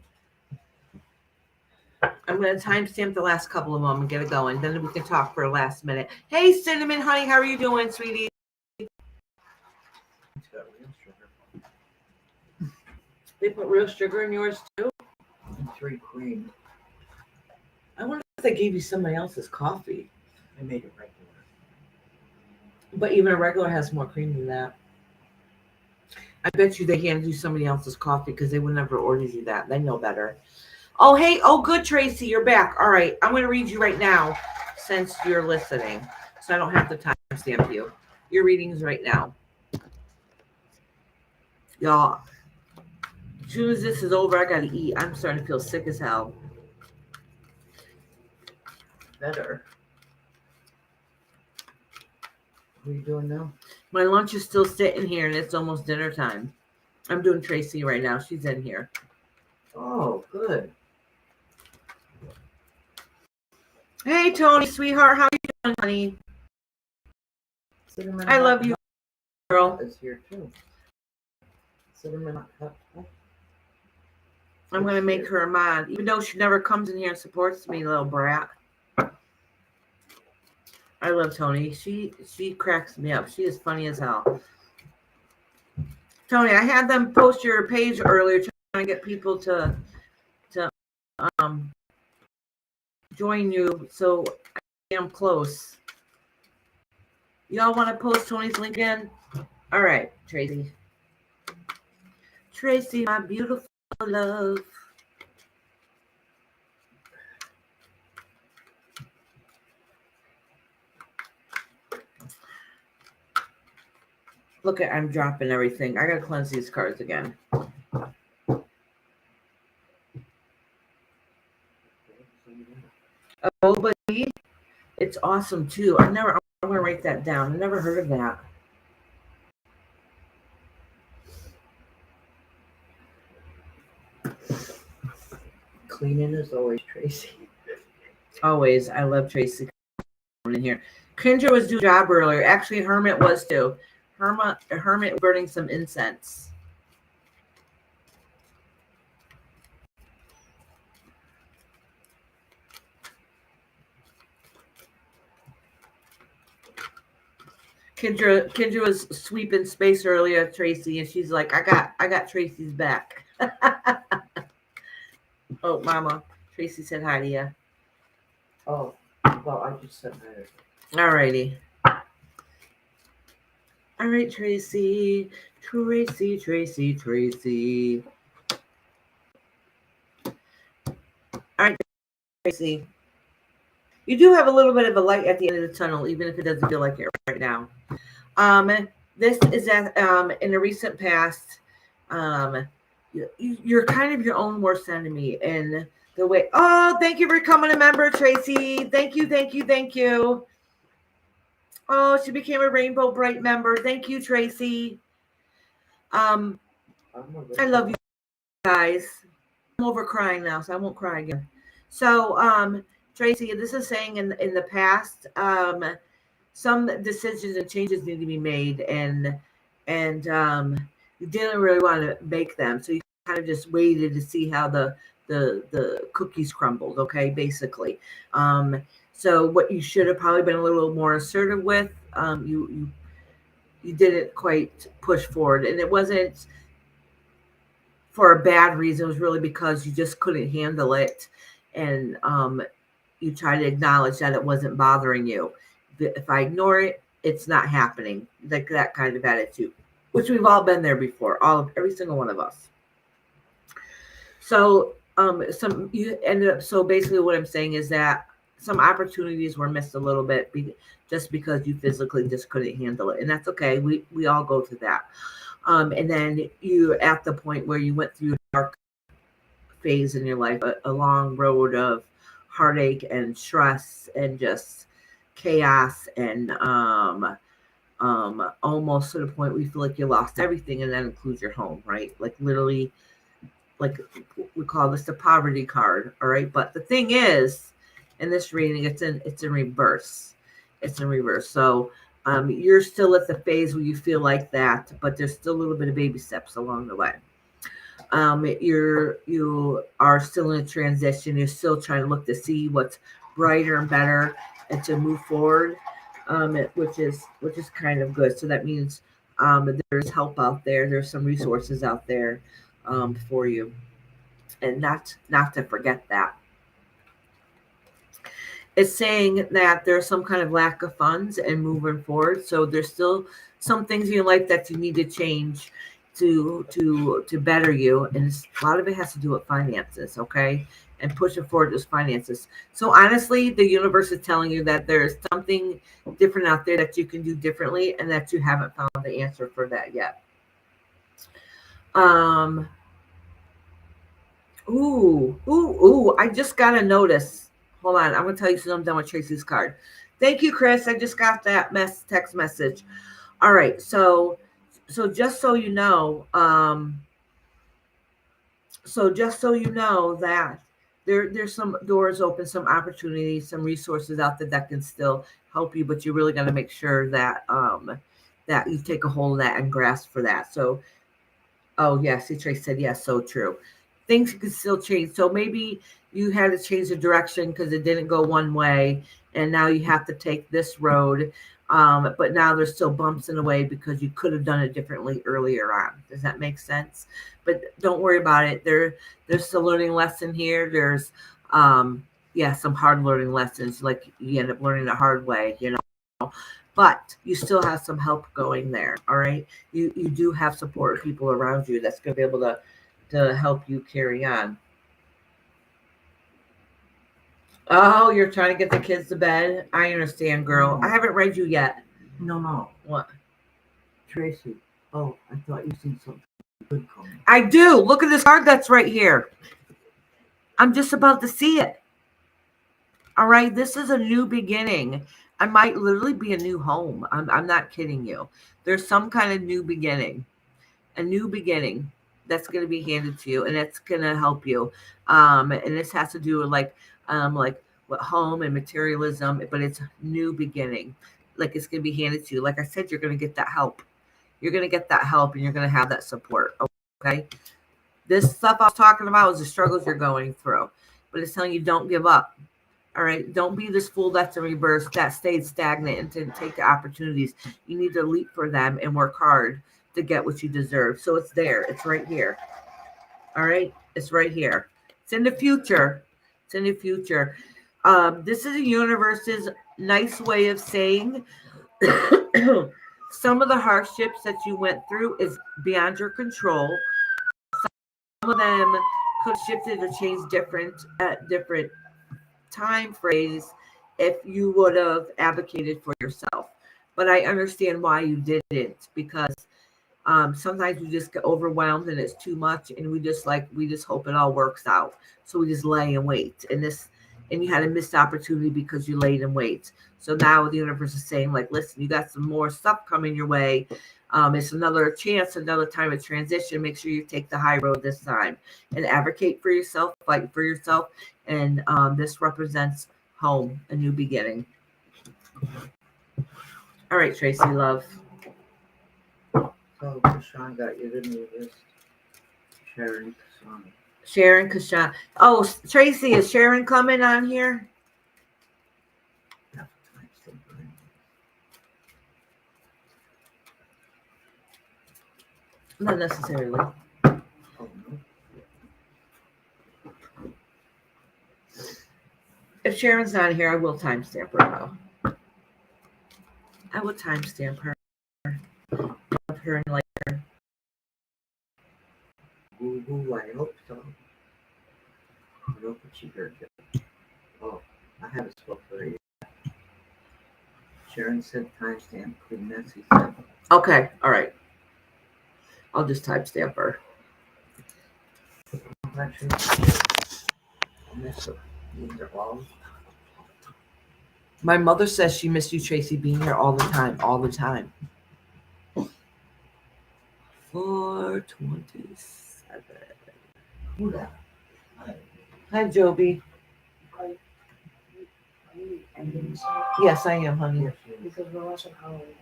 I'm going to timestamp the last couple of them and get it going. Then we can talk for a last minute. Hey, Cinnamon, honey, how are you doing, sweetie? It's got real sugar They put real sugar in yours too. and 3 cream. I wonder if they gave you somebody else's coffee. I made it regular. But even a regular has more cream than that. I bet you they handed you somebody else's coffee because they would never order you that. They know better. Oh, hey. Oh, good, Tracy. You're back. All right. I'm going to read you right now since you're listening. So I don't have to timestamp you. Your readings right now. Y'all, as soon as this is over, I got to eat. I'm starting to feel sick as hell. Better. What are you doing now? My lunch is still sitting here and it's almost dinner time. I'm doing Tracy right now. She's in here. Oh, good. Hey, Tony, sweetheart. How are you doing, honey? Cinnamon I love hot you, girl girl. is here too. Cinnamon hot. I'm going to make her a mod, even though she never comes in here and supports me, little brat. I love Tony. She cracks me up. She is funny as hell. Tony, I had them post your page earlier trying to get people to join you, so I am close. Y'all want to post Tony's link in? All right, Tracy. Tracy, my beautiful love. Look at, I'm dropping everything. I gotta cleanse these cards again. Oh, but it's awesome too. I'm gonna write that down. I never heard of that. Cleaning is always Tracy. Always. I love Tracy coming in here. Kendra was doing a job earlier. Actually, Hermit was too. Hermit burning some incense. Kendra was sweeping space earlier, Tracy, and she's like, I got Tracy's back. Oh, Mama. Tracy said hi to you. Oh, well, I just said that. Alrighty. All right, Tracy. Tracy. All right, Tracy. You do have a little bit of a light at the end of the tunnel, even if it doesn't feel like it right now. This is that in the recent past, you're kind of your own worst enemy in the way. Oh, thank you for coming a member, Tracy. Thank you. Oh, she became a Rainbow Bright member. Thank you, Tracy. I love you guys. I'm over crying now, so I won't cry again. So, Tracy, this is saying in the past, some decisions and changes need to be made, and you didn't really want to make them, so you kind of just waited to see how the cookies crumbled. Okay, basically. So what you should have probably been a little more assertive with, you didn't quite push forward, and it wasn't for a bad reason. It was really because you just couldn't handle it, and you try to acknowledge that it wasn't bothering you. If I ignore it, it's not happening. Like that kind of attitude, which we've all been there before, every single one of us. So some you ended up. So basically, what I'm saying is that some opportunities were missed a little bit just because you physically just couldn't handle it, and that's okay. We all go through that. And then you're at the point where you went through a dark phase in your life, a long road of heartache and stress and just chaos and almost to the point where you feel like you lost everything, and that includes your home, right? Like literally, like we call this the poverty card, all right? But the thing is, in this reading, it's in reverse. It's in reverse. So you're still at the phase where you feel like that, but there's still a little bit of baby steps along the way. You are still in a transition. You're still trying to look to see what's brighter and better and to move forward, which is kind of good. So that means there's help out there. There's some resources out there for you, and not to forget that. It's saying that there's some kind of lack of funds and moving forward. So there's still some things in your life that you need to change to better you, and a lot of it has to do with finances, okay, and pushing forward those finances. So honestly, the universe is telling you that there's something different out there that you can do differently, and that you haven't found the answer for that yet. I just got a notice. Hold on, I'm gonna tell you something. I'm done with Tracy's card. Thank you, Chris. I just got that text message. All right, so just so you know, that there's some doors open, some opportunities, some resources out there that can still help you, but you really got to make sure that that you take a hold of that and grasp for that. So, oh yes, Trace said yes, so true. Things can still change. So maybe you had to change the direction because it didn't go one way, and now you have to take this road. But now there's still bumps in the way because you could have done it differently earlier on. Does that make sense? But don't worry about it. There's a learning lesson here. There's some hard learning lessons, like you end up learning the hard way, but you still have some help going there. All right. You do have support people around you that's going to be able to help you carry on. Oh, you're trying to get the kids to bed? I understand, girl. I haven't read you yet. No. What? Tracy. Oh, I thought you seen something good coming. I do. Look at this card that's right here. I'm just about to see it. All right. This is a new beginning. I might literally be a new home. I'm not kidding you. There's some kind of new beginning. A new beginning that's going to be handed to you, and it's going to help you. And this has to do with like what home and materialism, but it's a new beginning. Like it's going to be handed to you. Like I said, you're going to get that help. You're going to get that help, and you're going to have that support. Okay. This stuff I was talking about is the struggles you're going through, but it's telling you don't give up. All right. Don't be this fool that's in reverse, that stayed stagnant, and to take the opportunities. You need to leap for them and work hard to get what you deserve. So it's there. It's right here. All right. It's right here. It's in the future. It's in the future. This is the universe's nice way of saying some of the hardships that you went through is beyond your control. Some of them could have shifted or changed at different time phrase if you would have advocated for yourself. But I understand why you didn't, because sometimes we just get overwhelmed and it's too much, and we just hope it all works out. So we just lay and wait. And you had a missed opportunity because you laid in wait. So now the universe is saying, like, listen, you got some more stuff coming your way. It's another chance, another time of transition. Make sure you take the high road this time and advocate for yourself, fight for yourself. And this represents home, a new beginning. All right, Tracy, love. So Kashan got you the new list. Sharon Kashan. Oh, Tracy, is Sharon coming on here? Not necessarily. Oh, no. If Sharon's not here, I will timestamp her though. I will timestamp her. Love her and like her. Ooh, I hope so. I hope that she heard you. Oh, I haven't spoken to her yet. Sharon said timestamp, Queen Nancy said. Okay, all right. I'll just timestamp her. Actually, I miss her. These are all. My mother says she missed you, Tracy, being here all the time, all the time. 4:27. Who that? Hi, Joby. Are you ending this? Yes, I am, honey. Yes, yes. Because we're watching Halloween.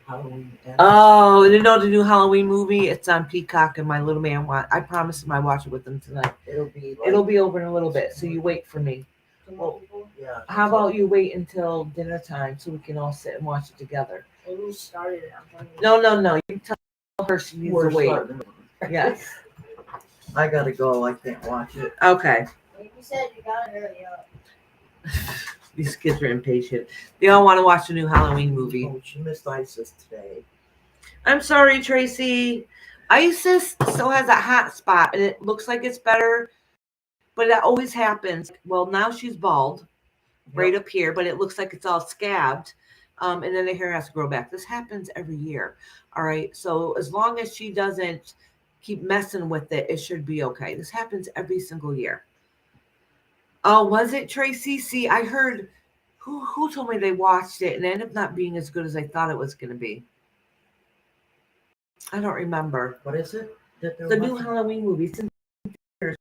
Halloween. Oh, you know the new Halloween movie? It's on Peacock, and my little man I promised him I watch it with him tonight. It'll be. Like, It'll be over in a little bit, so you wait for me. Well, Yeah. How about you wait until dinner time so we can all sit and watch it together? we started it. I'm trying to. No. You tell her she needs We're to wait. starting. Yes. I gotta go. I can't watch it. Okay. Like you said, you gotta hurry up. These kids are impatient. They all want to watch a new Halloween movie. Oh, she missed ISIS today. I'm sorry, Tracy. Isis still has a hot spot, and it looks like it's better, but that always happens. Well, now she's bald, right up here, but it looks like it's all scabbed, and then the hair has to grow back. This happens every year. All right, so as long as she doesn't keep messing with it, it should be okay. This happens every single year. Oh, was it, Tracy? See, I heard who told me they watched it and it ended up not being as good as I thought it was going to be. I don't remember. What is it? The new Halloween movie. It's in theaters.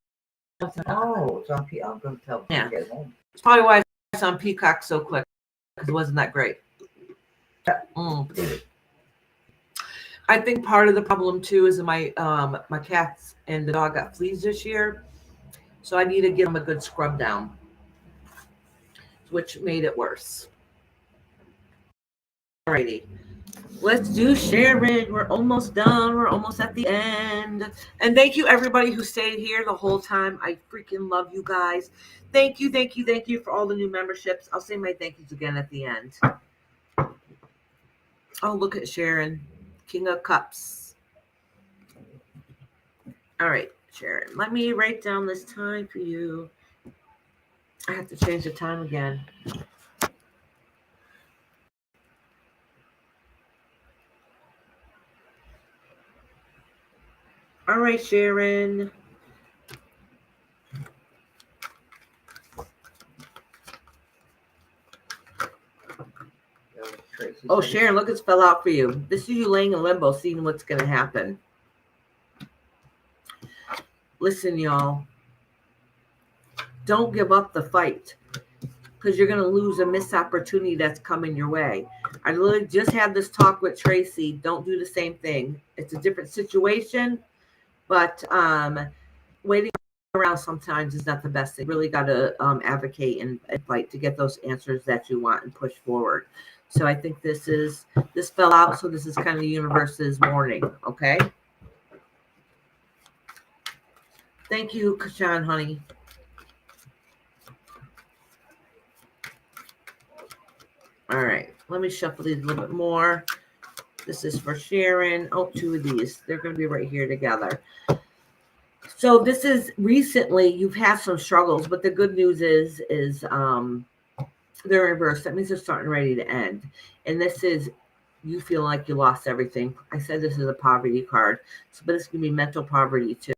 Oh, it's on I'm gonna tell them Yeah. to get home. It's probably why it's on Peacock so quick, because it wasn't that great. I think part of the problem too is my my cats and the dog got fleas this year, so I need to give them a good scrub down, which made it worse. Alrighty, let's do Sharon. We're almost done. We're almost at the end. And thank you everybody who stayed here the whole time. I freaking love you guys. Thank you for all the new memberships. I'll say my thank yous again at the end. Oh, look at Sharon, King of Cups. All right, Sharon, let me write down this time for you. I have to change the time again. All right, Sharon. Oh, Sharon, look, it's fell out for you. This is you laying in limbo, seeing what's going to happen. Listen, y'all. Don't give up the fight, because you're going to lose a missed opportunity that's coming your way. I literally just had this talk with Tracy. Don't do the same thing. It's a different situation, but waiting around sometimes is not the best thing. You really got to advocate and fight to get those answers that you want and push forward. So I think this fell out. So this is kind of the universe's warning. Okay. Thank you, Kashan, honey. All right. Let me shuffle these a little bit more. This is for Sharon. Oh, two of these. They're going to be right here together. So this is recently you've had some struggles, but the good news is they're reversed. That means they're starting ready to end. And this is you feel like you lost everything. I said this is a poverty card, but this can be mental poverty too.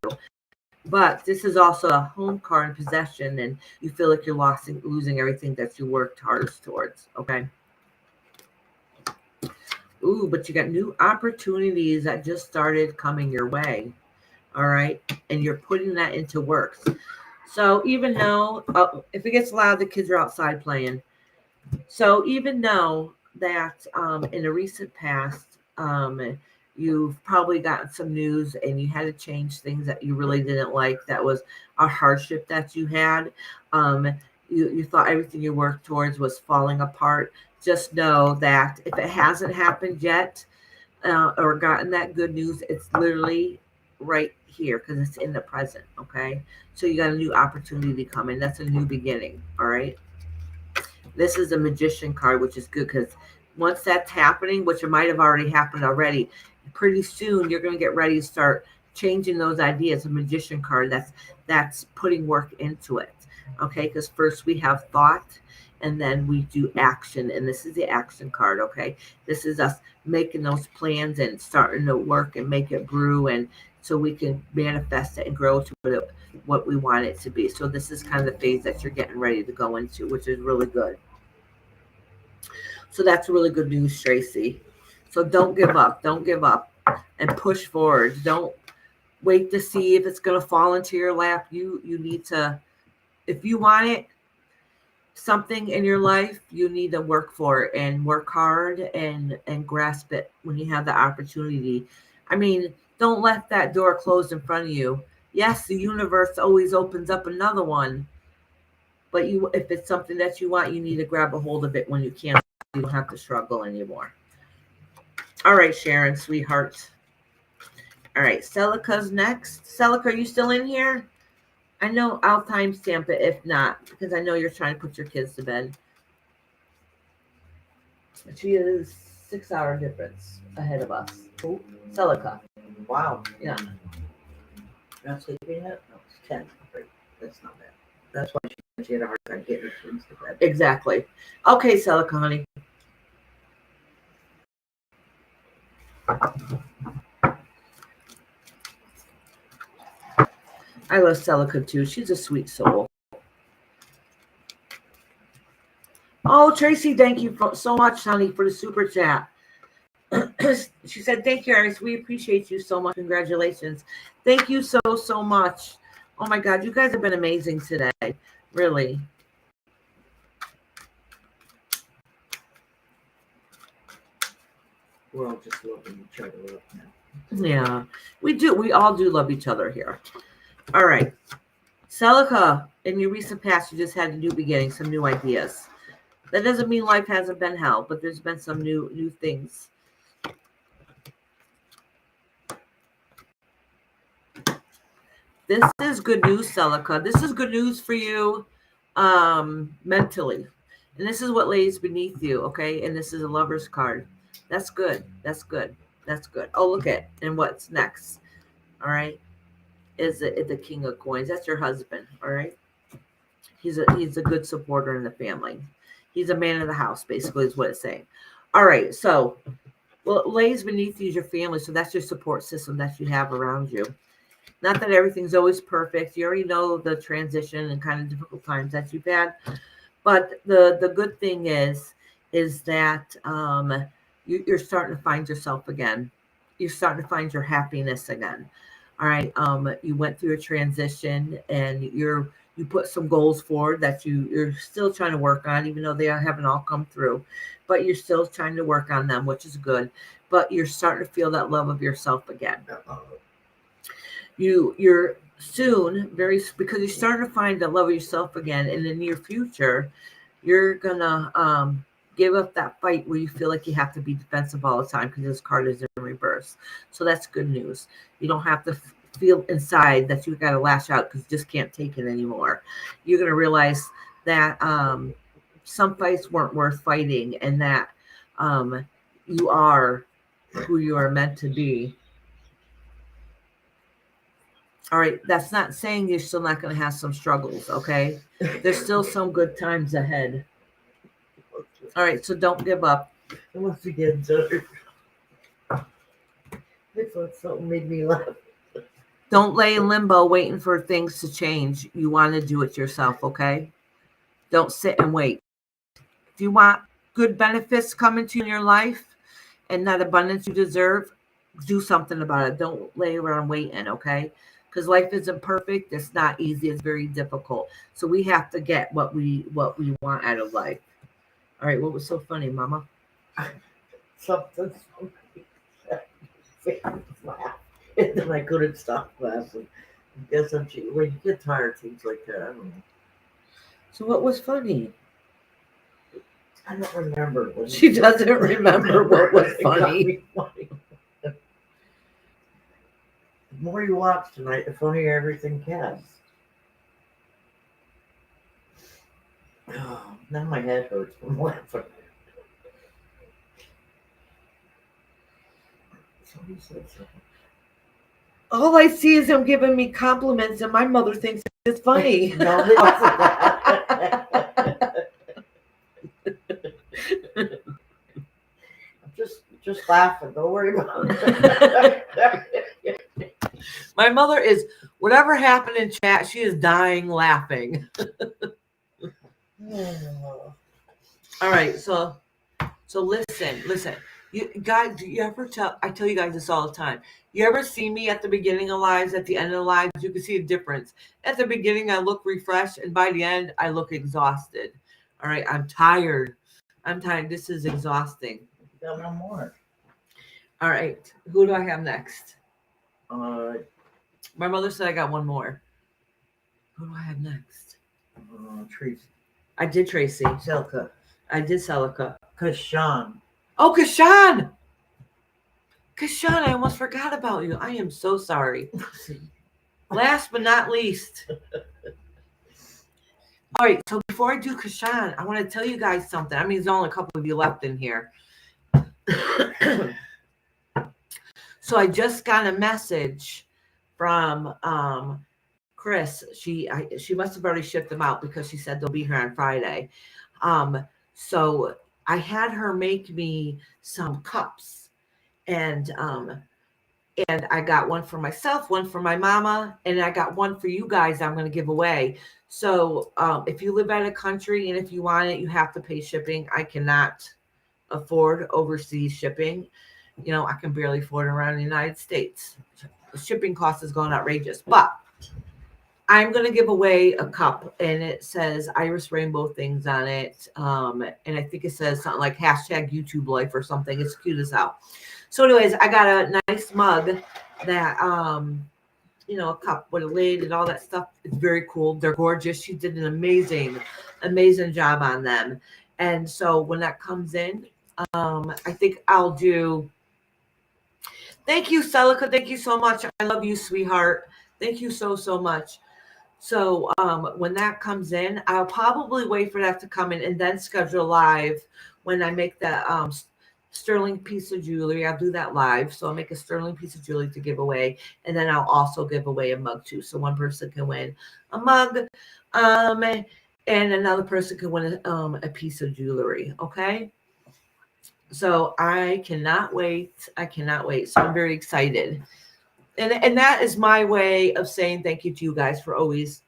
But this is also a home card and possession, and you feel like you're losing everything that you worked hardest towards. Okay. Ooh, but you got new opportunities that just started coming your way. All right. And you're putting that into works. So even though, if it gets loud, the kids are outside playing. So even though that in a recent past, you've probably gotten some news and you had to change things that you really didn't like. That was a hardship that you had. You thought everything you worked towards was falling apart. Just know that if it hasn't happened yet or gotten that good news, it's literally right here because it's in the present. Okay, so you got a new opportunity coming. That's a new beginning. All right. This is a magician card, which is good because once that's happening, which it might have already happened already, pretty soon you're going to get ready to start changing those ideas. A magician card, that's putting work into it. Okay, because first we have thought and then we do action, and this is the action card. Okay, this is us making those plans and starting to work and make it brew, and so we can manifest it and grow to what we want it to be. So this is kind of the phase that you're getting ready to go into, which is really good. So that's really good news, Tracy. So don't give up. Don't give up and push forward. Don't wait to see if it's going to fall into your lap. You need to, if you want it, something in your life, you need to work for it and work hard and grasp it when you have the opportunity. I mean, don't let that door close in front of you. Yes, the universe always opens up another one, but if it's something that you want, you need to grab a hold of it when you can. You don't have to struggle anymore. All right, Sharon, sweetheart. All right, Celica's next. Celica, are you still in here? I know I'll timestamp it if not, because I know you're trying to put your kids to bed. She is 6-hour difference ahead of us. Who? Celica. Wow. Yeah. Not sleeping yet? No, it's 10. Right. That's not bad. That's why she had a hard time getting her kids to bed. Exactly. Okay, Celica, honey. I love Celica too. She's a sweet soul. Oh, Tracy, thank you so much, honey, for the super chat. She said, thank you, Iris. We appreciate you so much. Congratulations. Thank you so much. Oh my God, you guys have been amazing today. Really. We're all just loving each other up now. Yeah, we do. We all do love each other here. All right. Celica, in your recent past, you just had a new beginning, some new ideas. That doesn't mean life hasn't been hell, but there's been some new things. This is good news, Celica. This is good news for you mentally. And this is what lays beneath you, okay? And this is a lover's card. That's good. That's good. That's good. Oh, look at and what's next. All right. Is the King of Coins. That's your husband, all right? He's a good supporter in the family. He's a man of the house, basically, is what it's saying. All right, so what lays beneath you is your family, so that's your support system that you have around you. Not that everything's always perfect. You already know the transition and kind of difficult times that you've had, but the good thing is that you're starting to find yourself again. You're starting to find your happiness again. All right. You went through a transition and you put some goals forward that you're still trying to work on, even though they haven't all come through, but you're still trying to work on them, which is good. But you're starting to feel that love of yourself again. You're soon because you're starting to find the love of yourself again. In the near future, you're gonna give up that fight where you feel like you have to be defensive all the time because this card is in reverse. So that's good news. You don't have to feel inside that you got to lash out because you just can't take it anymore. You're going to realize that some fights weren't worth fighting and that you are who you are meant to be. All right, that's not saying you're still not going to have some struggles, okay? There's still some good times ahead. All right, so don't give up. Once again, sir. I thought something made me laugh. Don't lay in limbo waiting for things to change. You want to do it yourself, okay? Don't sit and wait. If you want good benefits coming to you in your life and that abundance you deserve, do something about it. Don't lay around waiting, okay? Because life isn't perfect. It's not easy. It's very difficult. So we have to get what we want out of life. All right, what was so funny, Mama? Something laugh. And then I couldn't stop laughing. I guess when you get tired, things like that, I don't know. So what was funny? I don't remember. She doesn't remember what was funny. funny. The more you watch tonight, the funnier everything gets. Oh, now my head hurts from laughing. Somebody said something. All I see is him giving me compliments, and my mother thinks it's funny. No, it wasn't that. I'm just laughing. Don't worry about it. My mother is, whatever happened in chat, she is dying laughing. All right, so listen. You guys, do you ever I tell you guys this all the time. You ever see me at the beginning of lives, at the end of lives? You can see a difference. At the beginning, I look refreshed, and by the end, I look exhausted. All right, I'm tired. This is exhausting. Got no more. All right, who do I have next? Uh, My mother said I got one more. Who do I have next? Tracy. I did Tracy. Selka. I did Celica. Kashan. Oh, Kashan! Kashan, I almost forgot about you. I am so sorry. Last but not least. All right, so before I do Kashan, I want to tell you guys something. I mean, there's only a couple of you left in here. So I just got a message from Chris. She must have already shipped them out because she said they'll be here on Friday. So I had her make me some cups, and I got one for myself, one for my mama, and I got one for you guys I'm going to give away. So if you live out of country and if you want it, you have to pay shipping. I cannot afford overseas shipping. You know, I can barely afford it around the United States. The shipping cost is going outrageous. But I'm going to give away a cup, and it says Iris Rainbow things on it. And I think it says something like hashtag YouTube life or something. It's cute as hell. So anyways, I got a nice mug that, you know, a cup with a lid and all that stuff. It's very cool. They're gorgeous. She did an amazing job on them. And so when that comes in, I think I'll do. Thank you, Celica. Thank you so much. I love you, sweetheart. Thank you so much. So when that comes in, I'll probably wait for that to come in and then schedule live when I make the sterling piece of jewelry. I'll do that live. So I'll make a sterling piece of jewelry to give away. And then I'll also give away a mug too. So one person can win a mug and another person can win a piece of jewelry. Okay. So I cannot wait. So I'm very excited. And that is my way of saying thank you to you guys for always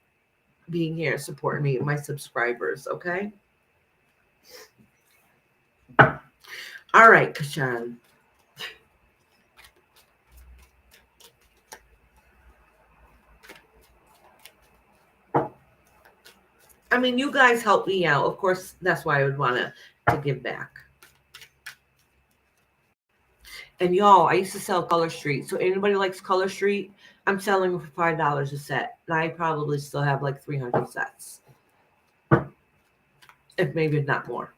being here, supporting me, my subscribers. Okay. All right, Kashan. I mean, you guys help me out. Of course, that's why I would want to give back. And y'all, I used to sell Color Street. So anybody likes Color Street, I'm selling for $5 a set. And I probably still have like 300 sets. If maybe not more.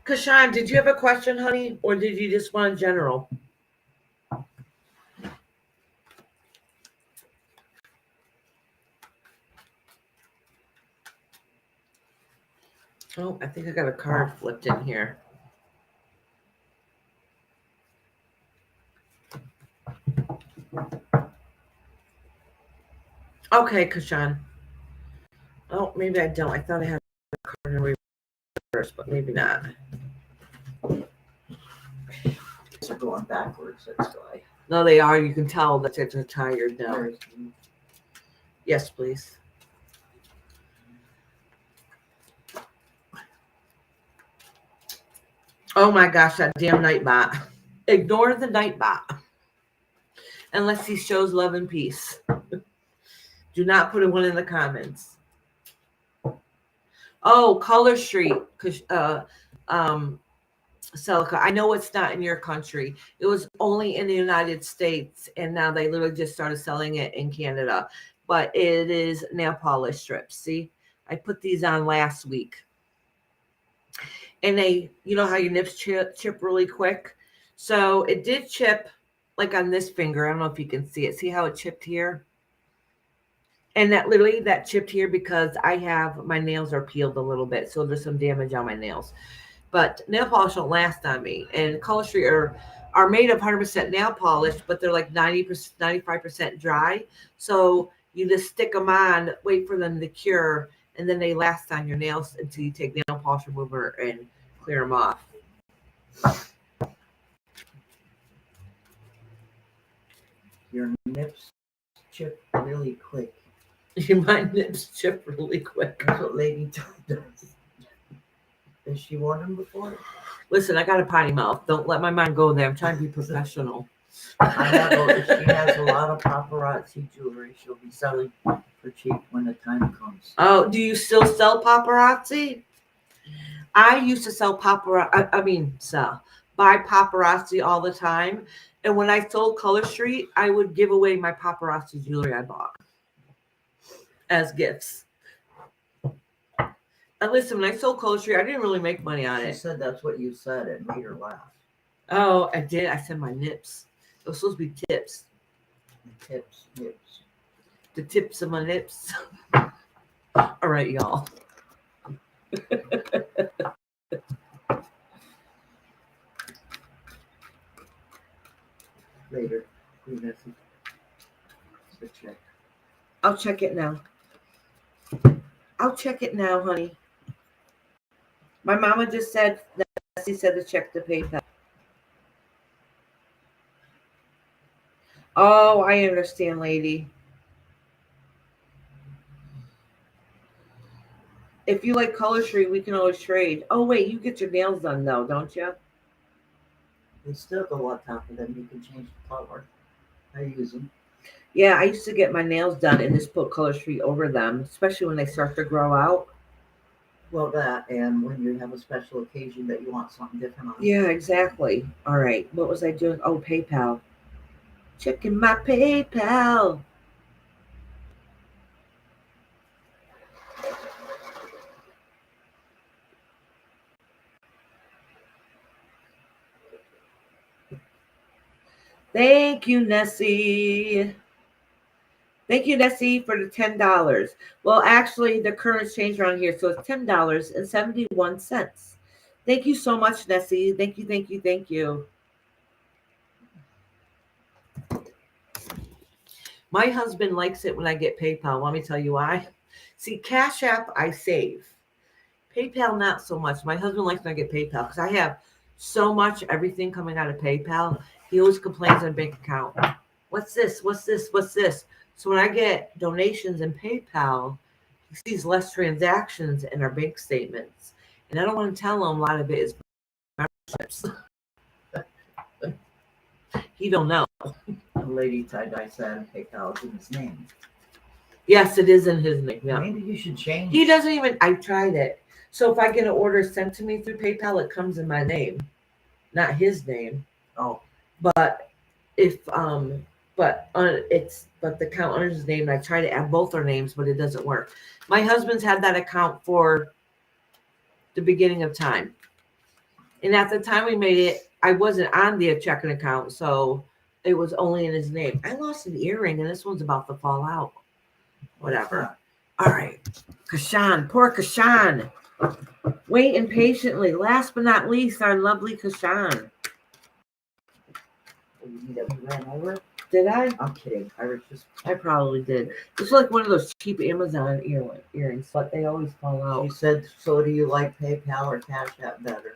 Kashan, did you have a question, honey? Or did you just want a general? Oh, I think I got a card flipped in here. Okay, Kashan. Oh, maybe I don't. I thought I had a card in reverse, but maybe not. These are going backwards. That's why. No, they are. You can tell that they're tired now. Yes, please. Oh my gosh, that damn Nightbot. Ignore the Nightbot. Unless he shows love and peace. Do not put a one in the comments. Oh, Color Street. Celica, I know it's not in your country. It was only in the United States, and now they literally just started selling it in Canada. But it is nail polish strips. See, I put these on last week. And you know how your nips chip really quick? So it did chip like on this finger. I don't know if you can see it. See how it chipped here? And that literally that chipped here because my nails are peeled a little bit. So there's some damage on my nails. But nail polish don't last on me. And Color Street are made of 100% nail polish, but they're like 90%, 95% dry. So you just stick them on, wait for them to cure, and then they last on your nails until you take nail polish remover and clear them off. Your nips chip really quick. My nips chip really quick. That's what Lady does. Has she worn them before? Listen, I got a potty mouth. Don't let my mind go there. I'm trying to be professional. She has a lot of paparazzi jewelry she'll be selling for cheap when the time comes. Oh, do you still sell paparazzi? I used to sell buy paparazzi all the time. And when I sold Color Street, I would give away my paparazzi jewelry I bought as gifts. And listen, when I sold Color Street, I didn't really make money on She it. said that's what you said. It made her laugh. Oh, I did. I said my nips. It was supposed to be tips. Nips. The tips of my nips. All right, y'all. Later. The check. I'll check it now. I'll check it now, honey. My mama just said that she said to check the PayPal. Oh, I understand, lady. If you like Color Street, we can always trade. Oh, wait, you get your nails done, though, don't you? They still go on top of them. You can change the color. I use them. Yeah, I used to get my nails done and just put Color Street over them, especially when they start to grow out. Well, that and when you have a special occasion that you want something different on. Yeah, exactly. All right. What was I doing? Oh, PayPal. Checking my PayPal. Thank you, Nessie. Thank you, Nessie, for the $10. Well, actually, the current exchange around here, so it's $10.71. Thank you so much, Nessie. Thank you, thank you, thank you. My husband likes it when I get PayPal. Let me tell you why. See, Cash App, I save. PayPal, not so much. My husband likes when I get PayPal because I have so much everything coming out of PayPal. He always complains on bank account. What's this? What's this? What's this? So when I get donations in PayPal, he sees less transactions in our bank statements. And I don't want to tell him a lot of it is memberships. He don't know. The lady tie-dye said PayPal is in his name. Yes, it is in his name. Yeah. Maybe you should change. He doesn't even, I tried it. So if I get an order sent to me through PayPal, it comes in my name, not his name. Oh. But if the account under his name, and I try to add both our names, but it doesn't work. My husband's had that account for the beginning of time. And at the time we made it, I wasn't on the checking account, so it was only in his name. I lost an earring, and this one's about to fall out. Whatever. All right. Kashan, poor Kashan. Waiting patiently. Last but not least, our lovely Kashan. You mean that we ran over? Did I? I'm kidding. I probably did. It's like one of those cheap Amazon earrings, but they always fall out. She said, so do you like PayPal or Cash App better?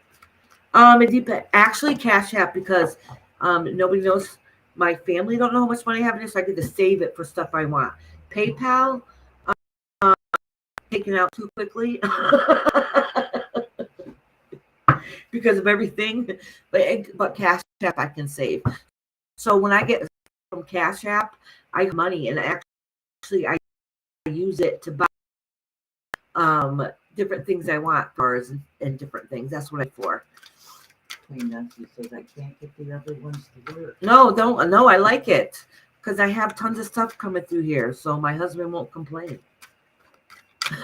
It depends. Actually, Cash App, because nobody knows. My family don't know how much money I have in this, so I get to save it for stuff I want. PayPal, taken out too quickly because of everything. But Cash App I can save. So when I get from Cash App, I have money, and actually I use it to buy different things I want, cars and different things. That's what I'm for. Nancy says I can't get the other ones to work. No, I like it because I have tons of stuff coming through here, so my husband won't complain.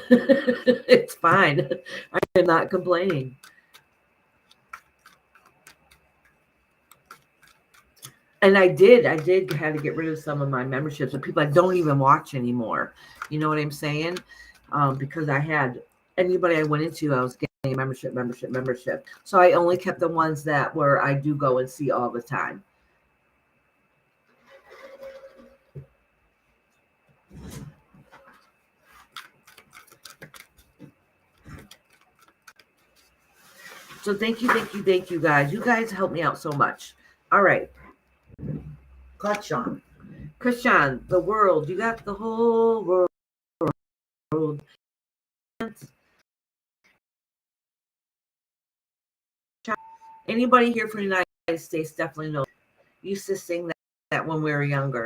It's fine. I am not complaining. And I did have to get rid of some of my memberships of people I don't even watch anymore. You know what I'm saying? Because I had anybody I went into, I was getting a membership. So I only kept the ones that where I do go and see all the time. So thank you guys. You guys help me out so much. All right. Kashan. Krishan, the world. You got the whole world. Anybody here from the United States definitely knows. Used to sing that when we were younger.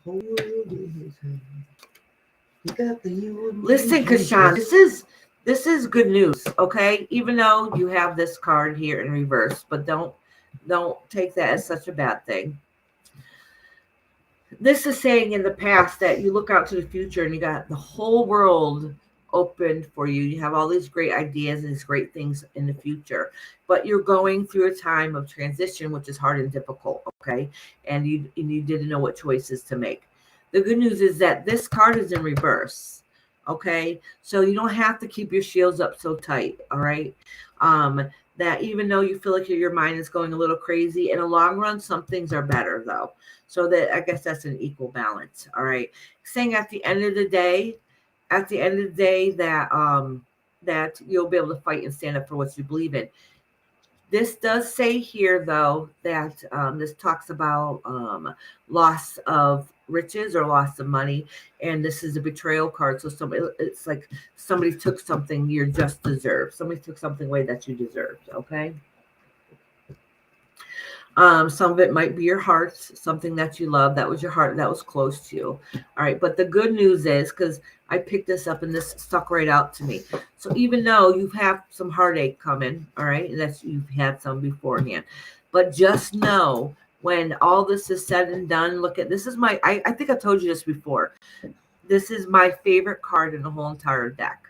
Listen, Kashan, this is good news, okay? Even though you have this card here in reverse, but don't take that as such a bad thing. This is saying in the past that you look out to the future and you got the whole world open for you. You have all these great ideas and these great things in the future, but you're going through a time of transition, which is hard and difficult, okay? And you didn't know what choices to make. The good news is that this card is in reverse, okay? So you don't have to keep your shields up so tight, all right? That even though you feel like your mind is going a little crazy, in the long run, some things are better though. So that I guess that's an equal balance, all right? Saying at the end of the day that that you'll be able to fight and stand up for what you believe in. This does say here, though, that this talks about loss of riches or loss of money, and this is a betrayal card. So it's like somebody took something you just deserved. Somebody took something away that you deserved. Okay. Some of it might be your heart, something that you love. That was your heart that was close to you. All right. But the good news is, because I picked this up and this stuck right out to me. So even though you have some heartache coming, all right, and that's you've had some beforehand, but just know when all this is said and done, look at this is my, I think I told you this before. This is my favorite card in the whole entire deck.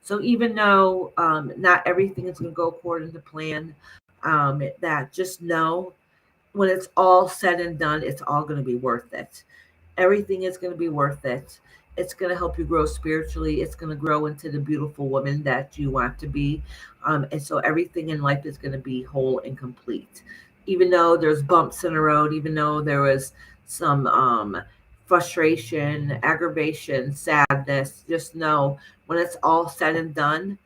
So even though not everything is going to go according to plan, that just know when it's all said and done, it's all going to be worth it. Everything is going to be worth it. It's going to help you grow spiritually. It's going to grow into the beautiful woman that you want to be. And so everything in life is going to be whole and complete. Even though there's bumps in the road, even though there was some frustration, aggravation, sadness, just know when it's all said and done,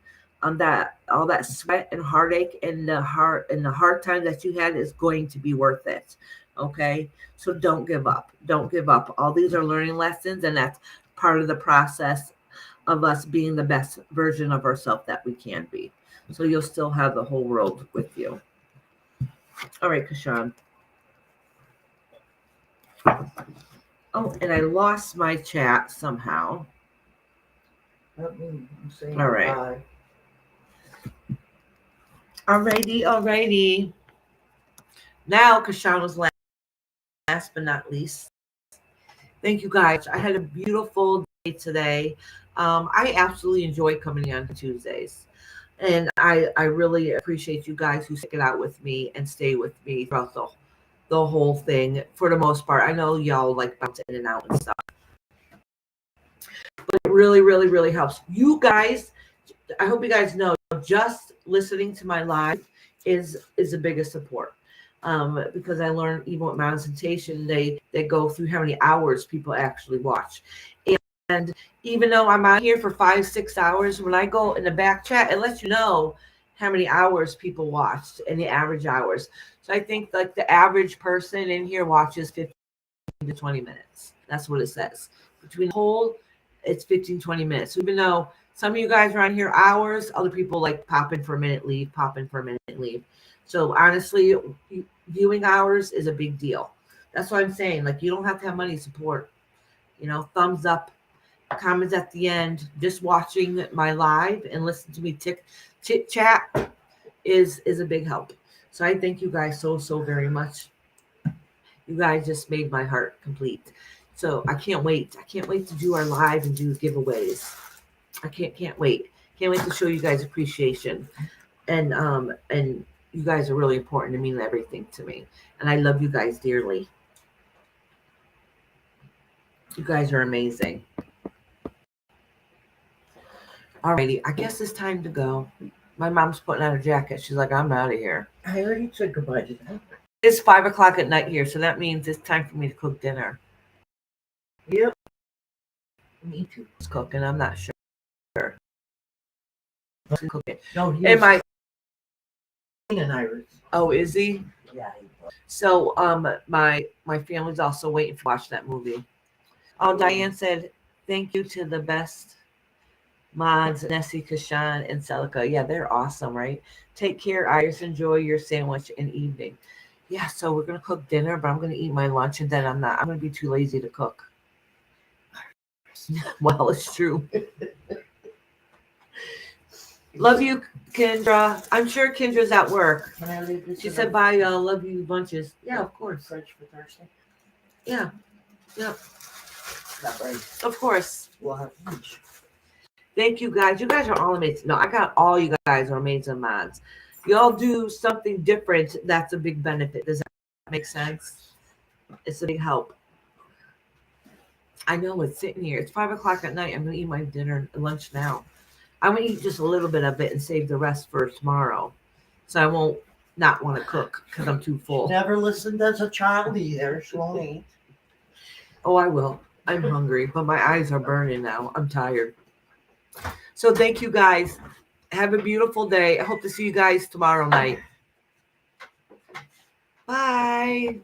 that all that sweat and heartache and the hard time that you had is going to be worth it. Okay, so don't give up. Don't give up. All these are learning lessons, and that's part of the process of us being the best version of ourselves that we can be. So you'll still have the whole world with you. All right, Kashan. Oh, and I lost my chat somehow. I'm saying All right. bye. Alrighty. Now, Kashana's last but not least. Thank you guys. I had a beautiful day today. I absolutely enjoy coming on Tuesdays. And I really appreciate you guys who stick it out with me and stay with me throughout the whole thing for the most part. I know y'all like bounce in and out and stuff. But it really, really, really helps. You guys, I hope you guys know, just listening to my live is the biggest support. Because I learned even with presentation, they go through how many hours people actually watch. And even though I'm out here for 5-6 hours, when I go in the back chat, it lets you know how many hours people watched and the average hours. So I think like the average person in here watches 15 to 20 minutes. That's what it says. Between the whole, it's 15-20 minutes. So even though some of you guys are on here hours, other people like pop in for a minute, leave, pop in for a minute, leave. So honestly, viewing hours is a big deal. That's what I'm saying. Like, you don't have to have money support. You know, thumbs up, comments at the end. Just watching my live and listen to me chit chat is a big help. So I thank you guys so very much. You guys just made my heart complete. So I can't wait. I can't wait to do our live and do giveaways. I can't wait. Can't wait to show you guys appreciation. And you guys are really important to me and everything to me. And I love you guys dearly. You guys are amazing. Alrighty, I guess it's time to go. My mom's putting on her jacket. She's like, I'm out of here. I already said goodbye to them. It's 5 o'clock at night here, so that means it's time for me to cook dinner. Yep. Me too. It's cooking, I'm not sure. Who's cooking? No, he Am was I? an Iris. Oh, is he? Yeah, he was. So my family's also waiting to watch that movie. Oh, Diane said, thank you to the best mods, Nessie, Kashan, and Celica. Yeah, they're awesome, right? Take care, Iris. Enjoy your sandwich and evening. Yeah, so we're gonna cook dinner, but I'm gonna eat my lunch and then I'm gonna be too lazy to cook. Well, it's true. Love you, Kendra. I'm sure Kendra's at work. Can I leave this? She in said the bye, y'all. Love you bunches. Yeah, of course. fridge for Thursday? Yeah, That way of course. we'll have lunch. Thank you guys. You guys are all amazing. No, I got all you guys are amazing mods. Y'all do something different. That's a big benefit. Does that make sense? It's a big help. I know it's sitting here. It's 5 o'clock at night. I'm gonna eat my dinner lunch now. I'm gonna eat just a little bit of it and save the rest for tomorrow. So I won't not want to cook because I'm too full. Never listened as a child either. She won't eat. Oh, I will. I'm hungry, but my eyes are burning now. I'm tired. So thank you guys. Have a beautiful day. I hope to see you guys tomorrow night. Bye.